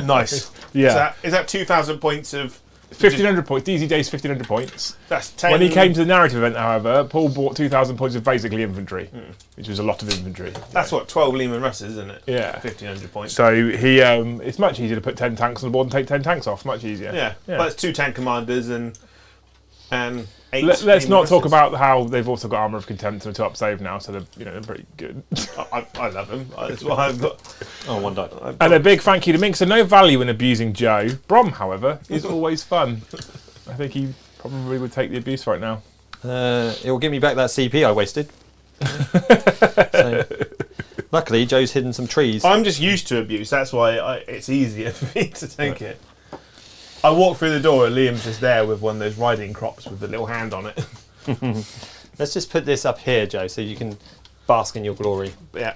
Speaker 1: Nice.
Speaker 2: Yeah.
Speaker 1: Is that 2,000 points of?
Speaker 2: 1,500 points. DZ Day's 1,500 points.
Speaker 1: That's 10.
Speaker 2: When he came to the narrative event, however, Paul bought 2,000 points of basically infantry, which was a lot of infantry.
Speaker 1: That's what 12 Lehman Russes, isn't it?
Speaker 2: Yeah.
Speaker 1: 1,500 points.
Speaker 2: So he, it's much easier to put 10 tanks on the board and take 10 tanks off. Much easier.
Speaker 1: Yeah.
Speaker 2: Yeah.
Speaker 1: Well, it's 2 tank commanders and 8.
Speaker 2: Let's not talk
Speaker 1: versus.
Speaker 2: about how they've also got Armour of Contempt and a top save now, so they're pretty good.
Speaker 1: I love them. That's why I've got.
Speaker 3: Oh, one died.
Speaker 2: And a big thank you to Mink. So no value in abusing Joe. Brom, however, is always fun. I think he probably would take the abuse right now.
Speaker 3: It will give me back that CP I wasted. So, luckily, Joe's hidden some trees.
Speaker 1: I'm just used to abuse. That's why it's easier for me to take it. I walk through the door and Liam's just there with one of those riding crops with the little hand on it.
Speaker 3: Let's just put this up here, Joe, so you can bask in your glory.
Speaker 1: Yeah.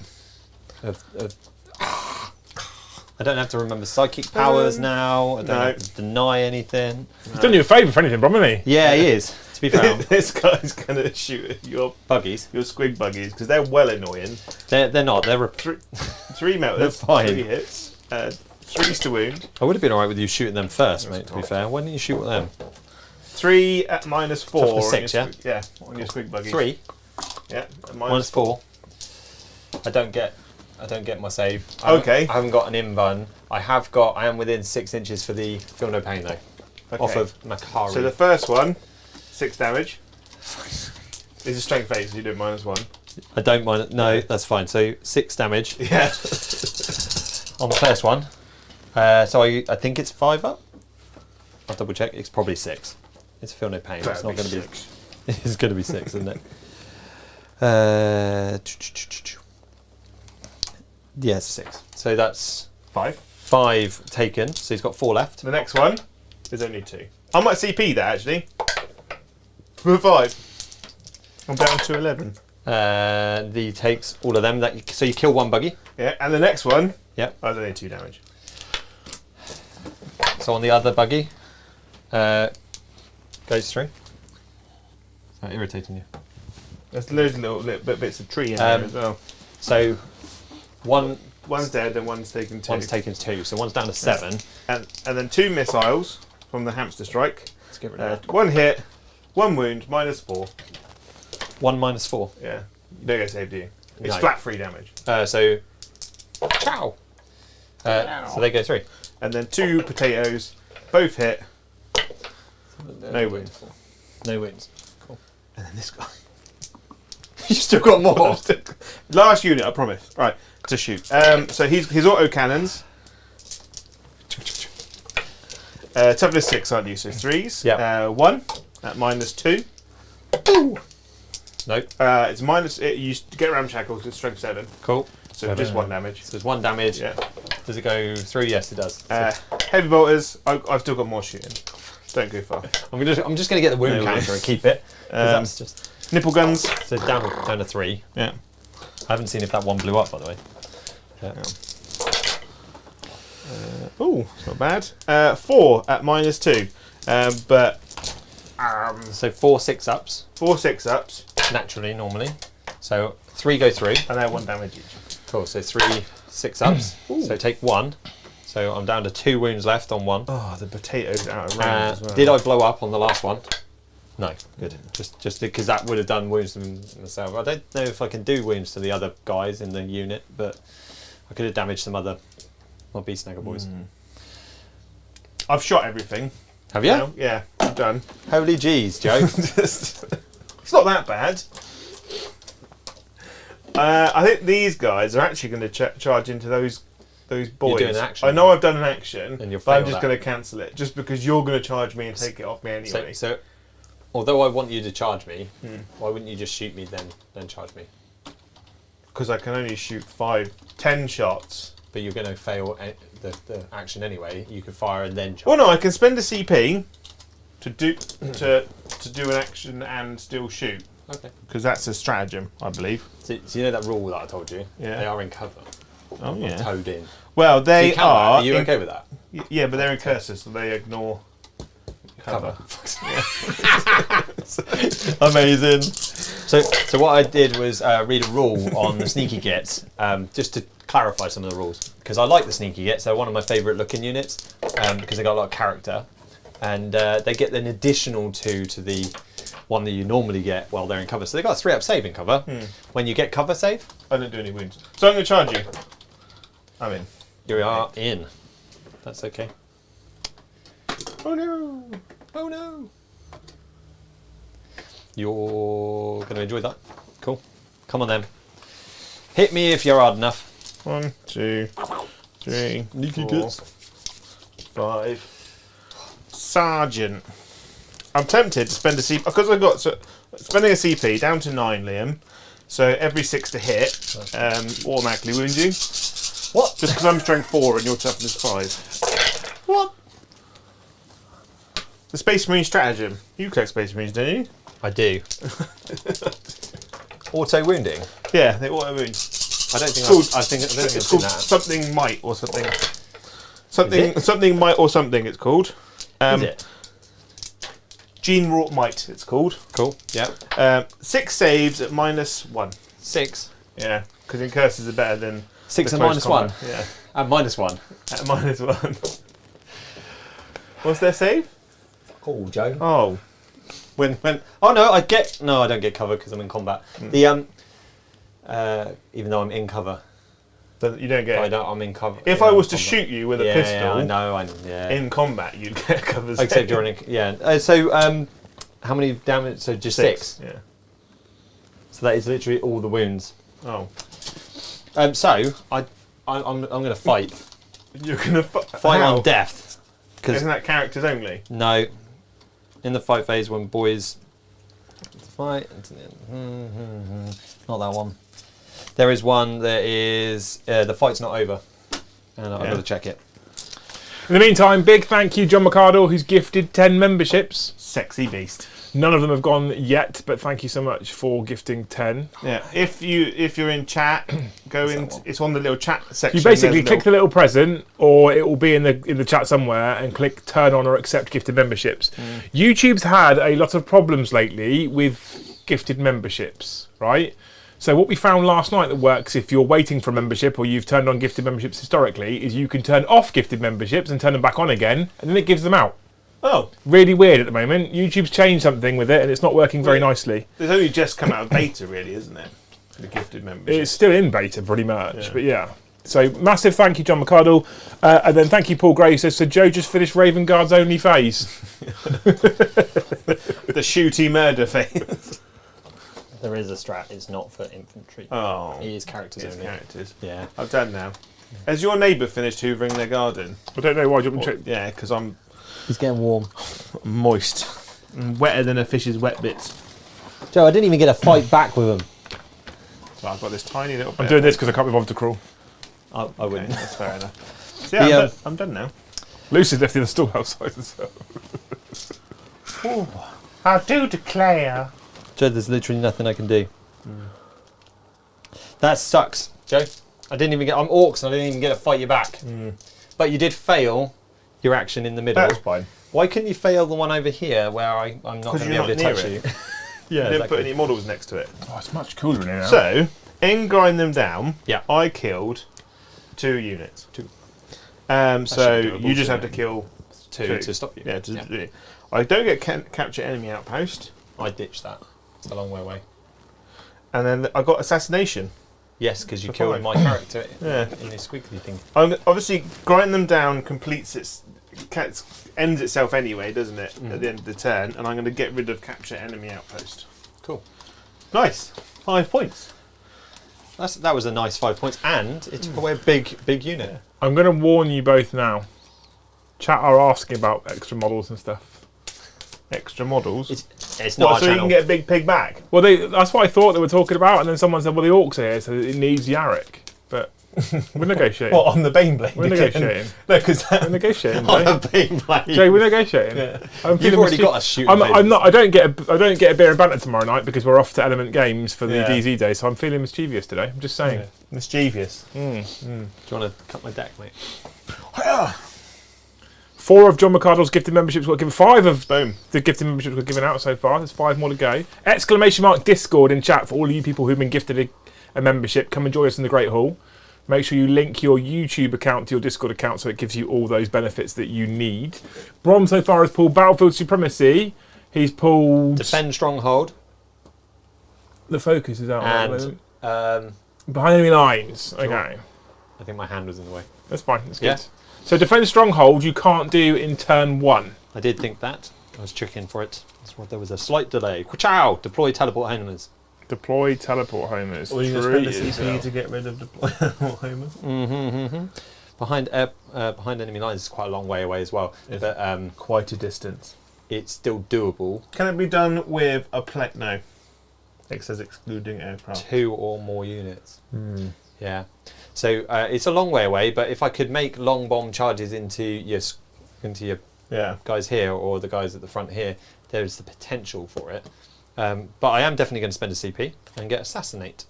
Speaker 3: I don't have to remember psychic powers now. I don't have to deny anything.
Speaker 2: He's done you a favour for anything, Brom, hasn't he?
Speaker 3: Yeah, he is. To be fair,
Speaker 1: This guy's going to shoot at your
Speaker 3: buggies.
Speaker 1: squig buggies because they're well annoying.
Speaker 3: They're not. They're
Speaker 1: 3 melters,
Speaker 3: They're fine.
Speaker 1: 3 hits, 3's to wound.
Speaker 3: I would have been alright with you shooting them first, mate, to be fair. Why didn't you shoot them?
Speaker 1: 3 at -4.
Speaker 3: Tough for
Speaker 1: on
Speaker 3: 6,
Speaker 1: your
Speaker 3: yeah?
Speaker 1: Yeah, on your squig buggies.
Speaker 3: 3,
Speaker 1: Yeah, at
Speaker 3: -4. I don't get my save.
Speaker 1: Okay.
Speaker 3: I haven't got an invuln. I am within 6 inches for the feel no pain though.
Speaker 1: Okay.
Speaker 3: Off of Makari.
Speaker 1: So the first one, 6 damage. Is a strength 8, so you do -1.
Speaker 3: I don't mind it. No, that's fine. So 6 damage
Speaker 1: Yeah.
Speaker 3: on the first one. So I think it's 5 up. I'll double check. It's probably 6. It's feel no pain. It's not going to be. It's going to be 6, isn't it? Yes, 6. So that's 5 taken. So he's got 4 left.
Speaker 1: The next one is only 2. I might CP that actually. For 5. I'm down to 11.
Speaker 3: He takes all of them. So you kill 1 buggy.
Speaker 1: Yeah, and the next one,
Speaker 3: Yep.
Speaker 1: I was only 2 damage.
Speaker 3: So on the other buggy, goes through. Is that irritating you?
Speaker 1: There's loads of little bits of tree in there as well.
Speaker 3: So
Speaker 1: One's dead and one's taken 2.
Speaker 3: one's taken 2. So one's down to 7.
Speaker 1: And then 2 missiles from the hamster strike.
Speaker 3: Let's get rid of that.
Speaker 1: 1 hit, 1 wound, -4.
Speaker 3: 1 -4.
Speaker 1: Yeah. You don't get saved, do you? It's
Speaker 3: No.
Speaker 1: flat 3 damage.
Speaker 3: So, ciao. So they go through.
Speaker 1: And then 2 potatoes, both hit, no wound.
Speaker 3: No wounds. Cool.
Speaker 1: And then this guy.
Speaker 3: You still got more.
Speaker 1: Last unit, I promise. Right, to shoot. So his auto cannons. Toughness 6, aren't you? So 3s.
Speaker 3: Yeah.
Speaker 1: 1 at -2.
Speaker 3: Nope.
Speaker 1: It's minus. You get ramshackles. It's strength 7.
Speaker 3: Cool.
Speaker 1: So just 1 damage.
Speaker 3: So there's 1 damage.
Speaker 1: Yeah.
Speaker 3: Does it go through? Yes, it does.
Speaker 1: Heavy bolters. I've still got more shooting. Don't go far.
Speaker 3: I'm just gonna get the wound
Speaker 1: No
Speaker 3: counter
Speaker 1: worries.
Speaker 3: and keep it. 'Cause that's just
Speaker 1: Nipple guns.
Speaker 3: so down to 3.
Speaker 1: Yeah.
Speaker 3: I haven't seen if that one blew up, by the way. Yeah.
Speaker 1: Oh, it's not bad. 4 at -2. But
Speaker 3: So 4 6-ups
Speaker 1: 4 6-ups,
Speaker 3: naturally normally. So 3 go through.
Speaker 1: and they're 1 damage each.
Speaker 3: Cool. So 3 6-ups. So take 1. So I'm down to 2 wounds left on 1.
Speaker 1: Oh, the potatoes out of range as well.
Speaker 3: Did I blow up on the last one? No. Good. Just because that would have done wounds to myself. I don't know if I can do wounds to the other guys in the unit, but I could have damaged some other my beast snagger boys.
Speaker 1: I've shot everything.
Speaker 3: Have you?
Speaker 1: Now. Yeah, I'm done.
Speaker 3: Holy jeez, Joe.
Speaker 1: It's not that bad. I think these guys are actually going to charge into those boys.
Speaker 3: doing an action.
Speaker 1: I know I've done an action,
Speaker 3: And you'll
Speaker 1: but I'm
Speaker 3: fail
Speaker 1: just
Speaker 3: that.
Speaker 1: going to cancel it, just because you're going to charge me and take it off me anyway.
Speaker 3: So, although I want you to charge me, why wouldn't you just shoot me then charge me?
Speaker 1: Because I can only shoot 10 shots.
Speaker 3: But you're going to fail the action anyway. You could fire and then charge.
Speaker 1: Well, no, I can spend a CP to do an action and still shoot,
Speaker 3: Okay.
Speaker 1: because that's a stratagem, I believe.
Speaker 3: So you know that rule that I told you?
Speaker 1: Yeah.
Speaker 3: They are in cover.
Speaker 1: Oh
Speaker 3: Not
Speaker 1: yeah.
Speaker 3: towed in.
Speaker 1: Well, they
Speaker 3: You can
Speaker 1: are.
Speaker 3: Are you okay with that?
Speaker 1: Yeah, but they're in curses, so they ignore cover.
Speaker 3: Amazing. So what I did was read a rule on the sneaky gets, just to clarify some of the rules, because I like the sneaky gets. They're one of my favourite looking units because they got a lot of character, and they get an additional 2 to the one that you normally get while they're in cover. So they got a 3-up save in cover. When you get cover save,
Speaker 1: I don't do any wounds, so I'm going to charge you. I'm in.
Speaker 3: you are in. That's okay.
Speaker 1: Oh no!
Speaker 3: Oh no! You're going to enjoy that. Cool. Come on then. Hit me if you're hard enough.
Speaker 1: 1, 2, 3, 4, 5. Sergeant. I'm tempted to spend a CP because I got spending a CP down to 9, Liam. So every 6 to hit automatically wound you.
Speaker 3: What?
Speaker 1: Just because I'm strength 4 and your toughness 5.
Speaker 3: What?
Speaker 1: The Space Marine stratagem. You collect Space Marines, don't you?
Speaker 3: I do. Auto wounding.
Speaker 1: Yeah, they auto wound.
Speaker 3: I don't think
Speaker 1: I
Speaker 3: think
Speaker 1: it's
Speaker 3: I've
Speaker 1: called
Speaker 3: seen that.
Speaker 1: something might or something.
Speaker 3: it?
Speaker 1: Something might or something. It's called.
Speaker 3: Is it?
Speaker 1: Gene wrought might. It's called.
Speaker 3: Cool. Yeah.
Speaker 1: 6 saves at -1.
Speaker 3: 6.
Speaker 1: Yeah, because in curses are better than
Speaker 3: 6
Speaker 1: the
Speaker 3: and
Speaker 1: close
Speaker 3: -1.
Speaker 1: combat. Yeah,
Speaker 3: And -1.
Speaker 1: at -1. What's their save?
Speaker 3: Oh, Joe.
Speaker 1: Oh,
Speaker 3: When oh no, I don't get cover because I'm in combat. The even though I'm in cover,
Speaker 1: but you don't get.
Speaker 3: I'm in cover.
Speaker 1: If I was to shoot you with a pistol,
Speaker 3: yeah, I know,
Speaker 1: in combat, you'd get cover.
Speaker 3: Except you're in. How many damage? So just 6.
Speaker 1: Yeah.
Speaker 3: So that is literally all the wounds.
Speaker 1: Oh.
Speaker 3: So I'm going to fight.
Speaker 1: You're gonna
Speaker 3: Fight
Speaker 1: How?
Speaker 3: on death.
Speaker 1: Isn't that characters only?
Speaker 3: No, in the fight phase when boys fight. Not that one. There is one that is the fight's not over, and I've got to check it.
Speaker 2: In the meantime, big thank you, John McArdle, who's gifted 10 memberships.
Speaker 1: Sexy beast.
Speaker 2: None of them have gone yet, but thank you so much for gifting 10.
Speaker 1: Yeah. If you're in chat, go in. It's on the little chat section.
Speaker 2: You basically click the little present, or it will be in the chat somewhere, and click turn on or accept gifted memberships. YouTube's had a lot of problems lately with gifted memberships, right? So what we found last night that works if you're waiting for a membership or you've turned on gifted memberships historically is you can turn off gifted memberships and turn them back on again, and then it gives them out.
Speaker 1: Oh,
Speaker 2: Really weird at the moment. YouTube's changed something with it, and it's not working very nicely.
Speaker 1: it's only just come out of beta, really, isn't it? The gifted membership.
Speaker 2: It's still in beta pretty much,
Speaker 1: Yeah.
Speaker 2: but yeah. So massive thank you, John McArdle, and then thank you, Paul Gray, who says, so Joe just finished Ravenguard's only phase.
Speaker 1: The shooty murder phase.
Speaker 3: There is a strat. It's not for infantry.
Speaker 1: Oh,
Speaker 3: It is characters
Speaker 1: it's
Speaker 3: only.
Speaker 1: characters.
Speaker 3: Yeah.
Speaker 1: I've done now. Has your neighbour finished hoovering their garden?
Speaker 2: I don't know why. Do you want me to check?
Speaker 1: Yeah, because I'm
Speaker 3: He's getting warm.
Speaker 1: moist. I'm wetter than a fish's wet bits.
Speaker 3: Joe, I didn't even get a fight back with him.
Speaker 1: So I've got this tiny little bit.
Speaker 2: I'm doing this because I can't be bothered to crawl.
Speaker 3: I
Speaker 1: Okay,
Speaker 3: wouldn't.
Speaker 1: that's fair enough. So yeah, I'm done now.
Speaker 2: Lucy's left in the stall outside as well.
Speaker 1: I do declare.
Speaker 3: Joe, there's literally nothing I can do. That sucks, Joe. I didn't even get. I'm Orcs and I didn't even get to fight you back. But you did fail your action in the middle.
Speaker 1: That's fine.
Speaker 3: Why couldn't you fail the one over here where I'm not going to be
Speaker 1: you're
Speaker 3: able to
Speaker 1: not
Speaker 3: touch
Speaker 1: near
Speaker 3: you?
Speaker 1: You
Speaker 3: yeah,
Speaker 1: didn't put any models next to it.
Speaker 2: Oh, it's much cooler in here now.
Speaker 1: So, in grind them down,
Speaker 3: Yeah.
Speaker 1: I killed 2 units.
Speaker 3: 2.
Speaker 1: So
Speaker 3: should do a
Speaker 1: you just
Speaker 3: bullshit.
Speaker 1: have to kill
Speaker 3: to stop you.
Speaker 1: Yeah, I don't get capture enemy outpost,
Speaker 3: I ditched that. It's a long way away.
Speaker 1: and then I got assassination.
Speaker 3: Yes, because you
Speaker 1: For
Speaker 3: killed
Speaker 1: 5.
Speaker 3: my character
Speaker 1: Yeah.
Speaker 3: in this squiggly thing.
Speaker 1: Obviously, grind them down completes ends itself anyway, doesn't it? At the end of the turn, and I'm going to get rid of capture enemy outpost.
Speaker 3: Cool.
Speaker 1: Nice, 5 points.
Speaker 3: That was a nice 5 points, and it took away a big unit.
Speaker 2: I'm going to warn you both now. Chat are asking about extra models and stuff.
Speaker 1: Extra models.
Speaker 3: It's not our
Speaker 1: So you
Speaker 3: channel.
Speaker 1: can get a big pig back.
Speaker 2: Well, that's what I thought they were talking about, and then someone said, well, the Orcs are here, so it needs Yarrick. But we're negotiating.
Speaker 1: What, on the Baneblade?
Speaker 2: We're negotiating.
Speaker 1: No, because
Speaker 2: We're negotiating,
Speaker 3: On
Speaker 2: Jay.
Speaker 3: a Beyblade.
Speaker 2: Jay, we're negotiating.
Speaker 1: Yeah.
Speaker 2: I'm
Speaker 3: You've
Speaker 2: feeling
Speaker 3: already
Speaker 2: mischief-
Speaker 3: got a shooting.
Speaker 2: I'm not. I don't get a beer and banter tomorrow night because we're off to Element Games for the
Speaker 1: Yeah.
Speaker 2: DZ day. So I'm feeling mischievous today. I'm just saying.
Speaker 1: mischievous.
Speaker 3: Do you want to cut my deck, mate?
Speaker 2: 4 of John McArdle's gifted memberships got given. 5 of
Speaker 1: Boom.
Speaker 2: the gifted memberships were given out so far. There's 5 more to go. Exclamation mark Discord in chat for all of you people who've been gifted a membership. Come and join us in the Great Hall. Make sure you link your YouTube account to your Discord account so it gives you all those benefits that you need. Brom so far has pulled Battlefield Supremacy. He's pulled
Speaker 3: Defend stronghold
Speaker 2: the focus is out at the
Speaker 3: and
Speaker 2: moment. Behind enemy lines.
Speaker 3: Sure.
Speaker 2: Okay,
Speaker 3: I think my hand was in the way.
Speaker 2: that's fine. That's good.
Speaker 3: Yeah.
Speaker 2: So defend stronghold you can't do in turn 1.
Speaker 3: I did think that. I was checking for it. There was a slight delay. Chow! Deploy teleport homers.
Speaker 2: Deploy teleport homers.
Speaker 1: Or you can spend a CP to get rid of deploy teleport homers.
Speaker 3: Behind enemy lines is quite a long way away as well.
Speaker 1: It's
Speaker 3: but
Speaker 1: quite a distance.
Speaker 3: It's still doable.
Speaker 1: Can it be done with a No. It says excluding aircraft.
Speaker 3: 2 or more units. Yeah. So it's a long way away, but if I could make long bomb charges into your guys here or the guys at the front here, there's the potential for it. But I am definitely going to spend a CP and get assassinate.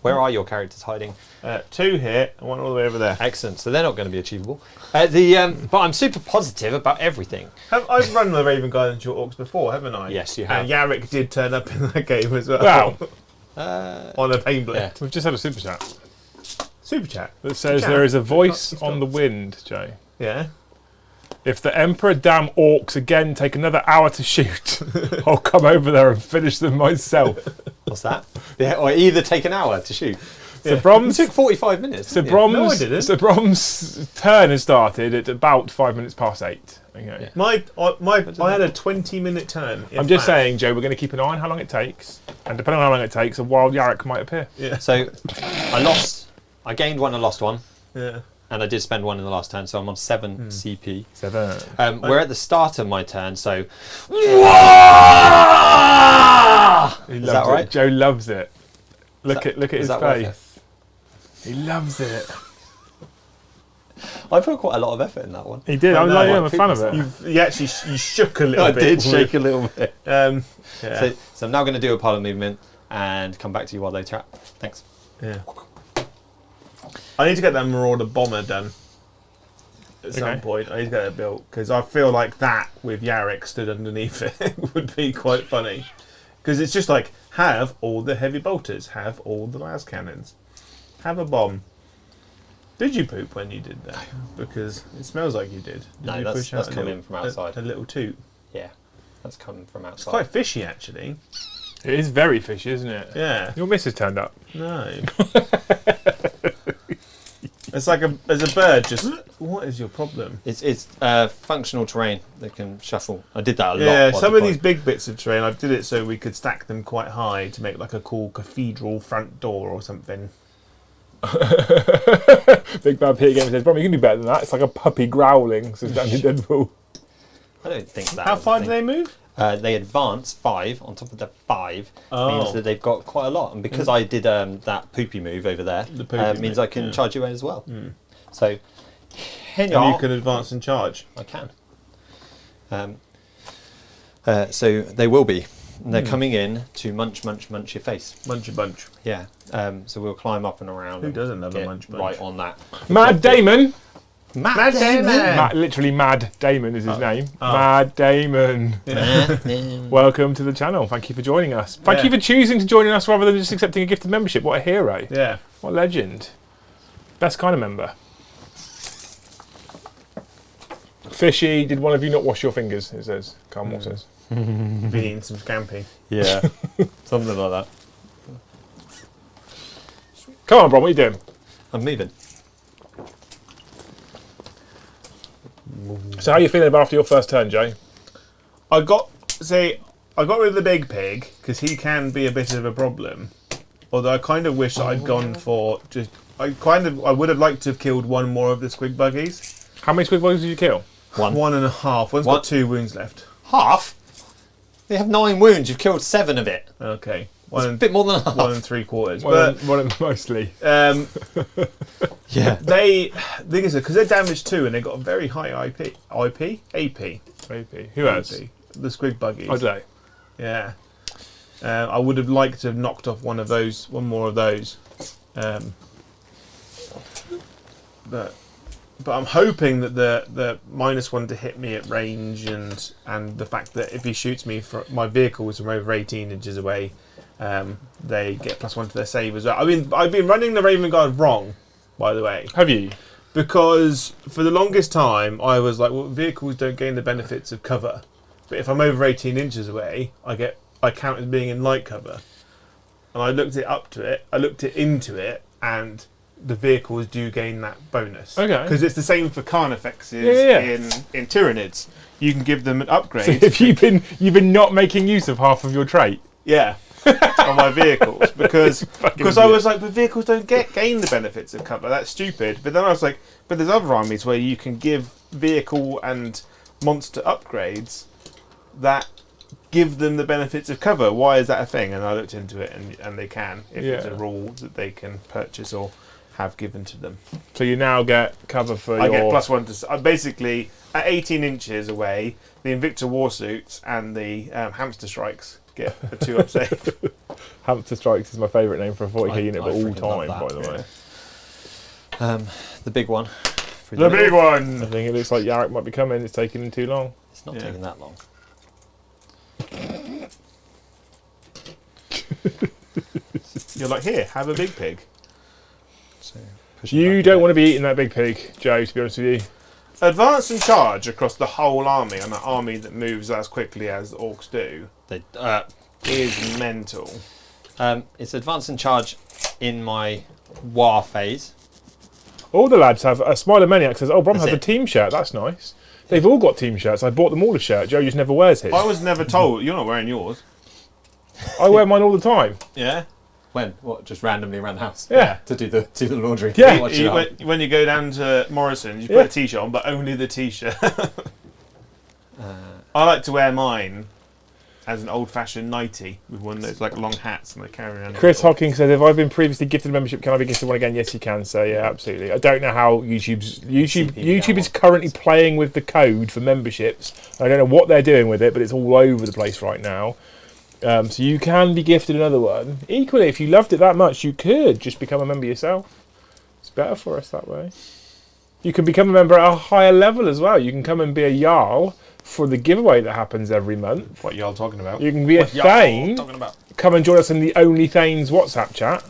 Speaker 3: Where are your characters hiding?
Speaker 1: 2 here and 1 all the way over there.
Speaker 3: Excellent. So they're not going to be achievable. But I'm super positive about everything.
Speaker 1: I've run the Ravenguard into your Orcs before, haven't I?
Speaker 3: Yes, you have.
Speaker 1: And Yarrick did turn up in that game as well.
Speaker 2: Wow.
Speaker 1: On a pain blade.
Speaker 3: Yeah.
Speaker 2: We've just had a super chat
Speaker 1: Super chat.
Speaker 2: that says there is a voice on the wind, Joe.
Speaker 1: Yeah.
Speaker 2: If the Emperor damn Orcs again take another hour to shoot, I'll come over there and finish them myself.
Speaker 3: What's that? Yeah, or either take an hour to shoot.
Speaker 2: So
Speaker 3: It
Speaker 2: Brom's
Speaker 3: took 45 minutes.
Speaker 2: So
Speaker 3: didn't it?
Speaker 1: No, I didn't.
Speaker 2: So Brom's turn has started at about 5 minutes past 8. Okay.
Speaker 3: Yeah.
Speaker 1: I had a 20-minute turn.
Speaker 2: I'm just saying, Joe, we're going to keep an eye on how long it takes, and depending on how long it takes, a wild Yarrick might appear.
Speaker 1: Yeah.
Speaker 3: So I gained 1 and lost 1.
Speaker 1: Yeah.
Speaker 3: And I did spend 1 in the last turn, so I'm on 7 CP.
Speaker 2: 7.
Speaker 3: We're at the start of my turn, so... Is that right?
Speaker 2: Joe loves it. Look at his
Speaker 3: that worth
Speaker 2: face. He loves it.
Speaker 3: I put quite a lot of effort in that one.
Speaker 2: He did. I'm a fan of it.
Speaker 1: You shook a little
Speaker 3: I
Speaker 1: bit.
Speaker 3: did shake a little bit.
Speaker 1: Yeah.
Speaker 3: So I'm now going to do a pile movement and come back to you while they chat. Thanks.
Speaker 1: Yeah. I need to get that Marauder bomber done at some point. I need to get that built because I feel like that with Yarrick stood underneath it would be quite funny. Because it's just like, have all the heavy bolters, have all the las cannons, have a bomb. Did you poop when you did that? Because it smells like you did.
Speaker 3: No,
Speaker 1: you
Speaker 3: that's
Speaker 1: out
Speaker 3: coming from outside.
Speaker 1: A little toot.
Speaker 3: Yeah, that's coming from outside.
Speaker 1: It's quite fishy, actually.
Speaker 2: It is very fishy, isn't it?
Speaker 1: Yeah.
Speaker 2: Your missus turned up.
Speaker 1: No. It's like as a bird, just, what is your problem?
Speaker 3: It's functional terrain that can shuffle. I did that a lot.
Speaker 1: Yeah, some of these big bits of terrain, I did it so we could stack them quite high to make like a cool cathedral front door or something.
Speaker 2: Big Bad Peter Gamer says, Brom, you can do better than that. It's like a puppy growling, says Danny Deadpool.
Speaker 3: I don't think that.
Speaker 1: How far do they move?
Speaker 3: They advance 5 on top of the 5 means that they've got quite a lot, and because I did that poopy move over there, means I can charge you in as well. So,
Speaker 1: And you can advance and charge.
Speaker 3: I can. So they will be. And they're coming in to munch your face.
Speaker 1: Munch a bunch.
Speaker 3: Yeah. So we'll climb up and around.
Speaker 1: Who
Speaker 3: and
Speaker 1: doesn't love a
Speaker 3: get
Speaker 1: munch bunch?
Speaker 3: right on that.
Speaker 2: Mad Damon!
Speaker 3: Matt Damon!
Speaker 2: Literally Mad Damon is his name.
Speaker 1: Oh.
Speaker 2: Mad Damon. Welcome to the channel. Thank you for joining us. Thank you for choosing to join us rather than just accepting a gifted membership. What a hero.
Speaker 1: Yeah.
Speaker 2: What a legend. Best kind of member. Fishy, did one of you not wash your fingers? It says. Carmel says.
Speaker 1: Be eating some scampi.
Speaker 3: Yeah. Something like that.
Speaker 2: Come on, Brom, what are you doing?
Speaker 3: I'm moving.
Speaker 2: So how are you feeling about after your first turn, Jay?
Speaker 1: I got rid of the big pig because he can be a bit of a problem. Although I kind of wish that I'd gone for just. I would have liked to have killed 1 more of the squig buggies.
Speaker 2: How many squig bugs did you kill?
Speaker 1: 1.5. One's got 2 wounds left.
Speaker 3: Half? They have 9 wounds. You've killed 7 of it.
Speaker 1: Okay.
Speaker 3: It's a bit more than half.
Speaker 1: 1 3/4.
Speaker 2: One mostly.
Speaker 3: Yeah.
Speaker 1: The thing is, because they're damaged too, and they got a very high AP.
Speaker 2: Maybe. Who has?
Speaker 1: The squig buggies.
Speaker 2: I don't know.
Speaker 1: Yeah. I would have liked to have knocked off one more of those. But I'm hoping that the -1 to hit me at range and the fact that if he shoots me, my vehicle is from over 18 inches away, they get +1 to their save as well. I mean, I've been running the Ravenguard wrong, by the way.
Speaker 2: Have you?
Speaker 1: Because for the longest time, I was like, well, vehicles don't gain the benefits of cover. But if I'm over 18 inches away, I count as being in light cover. And I looked into it, and the vehicles do gain that bonus.
Speaker 2: Okay.
Speaker 1: Because it's the same for Carnifexes in Tyranids. You can give them an upgrade.
Speaker 2: So if you've been not making use of half of your trait.
Speaker 1: Yeah. On my vehicles because I was like, but vehicles don't gain the benefits of cover. That's stupid. But then I was like, but there's other armies where you can give vehicle and monster upgrades that give them the benefits of cover. Why is that a thing? And I looked into it, and they can if it's a rule that they can purchase or have given to them.
Speaker 2: So you now get cover for
Speaker 1: I get +1 to basically at 18 inches away. The Invicta Warsuits and the Hamster Strikes get a 2-up save.
Speaker 2: Hamster Strikes is my favourite name for a 40k unit of all
Speaker 3: freaking
Speaker 2: time,
Speaker 3: love
Speaker 2: by
Speaker 3: that,
Speaker 2: the way.
Speaker 3: The big one.
Speaker 1: The big one!
Speaker 2: I think it looks like Yarrick might be coming. It's taking him too long.
Speaker 3: It's not taking that long.
Speaker 1: You're like, here, have a big pig.
Speaker 3: So
Speaker 2: You don't want to be eating that big pig, Joe, to be honest with you.
Speaker 1: Advance and charge across the whole army on an army that moves as quickly as the Orcs do is mental.
Speaker 3: It's advance and charge in my war phase.
Speaker 2: All the lads have a Smiler Maniac says, oh, Brom
Speaker 3: That's
Speaker 2: has a
Speaker 3: it.
Speaker 2: team shirt. That's nice. They've all got team shirts. I bought them all a shirt. Joe just never wears his.
Speaker 1: I was never told. You're not wearing yours.
Speaker 2: I wear mine all the time.
Speaker 1: Yeah.
Speaker 3: When? What? Just randomly around the house?
Speaker 2: Yeah.
Speaker 3: To do the laundry.
Speaker 2: Yeah.
Speaker 3: Watch it up.
Speaker 1: When you go down to Morrison's, you put a t-shirt on, but only the t-shirt. I like to wear mine as an old-fashioned nightie with one of those like long hats, and I carry around.
Speaker 2: Chris Hocking says, if I've been previously gifted a membership, can I be gifted one again? Yes, you can. So yeah, absolutely. I don't know how YouTube is currently playing with the code for memberships. I don't know what they're doing with it, but it's all over the place right now. So you can be gifted another one. Equally, if you loved it that much, you could just become a member yourself. It's better for us that way. You can become a member at a higher level as well. You can come and be a Jarl for the giveaway that happens every month.
Speaker 1: What y'all talking about?
Speaker 2: You can be a Thane. Come and join us in the Only Thanes WhatsApp chat.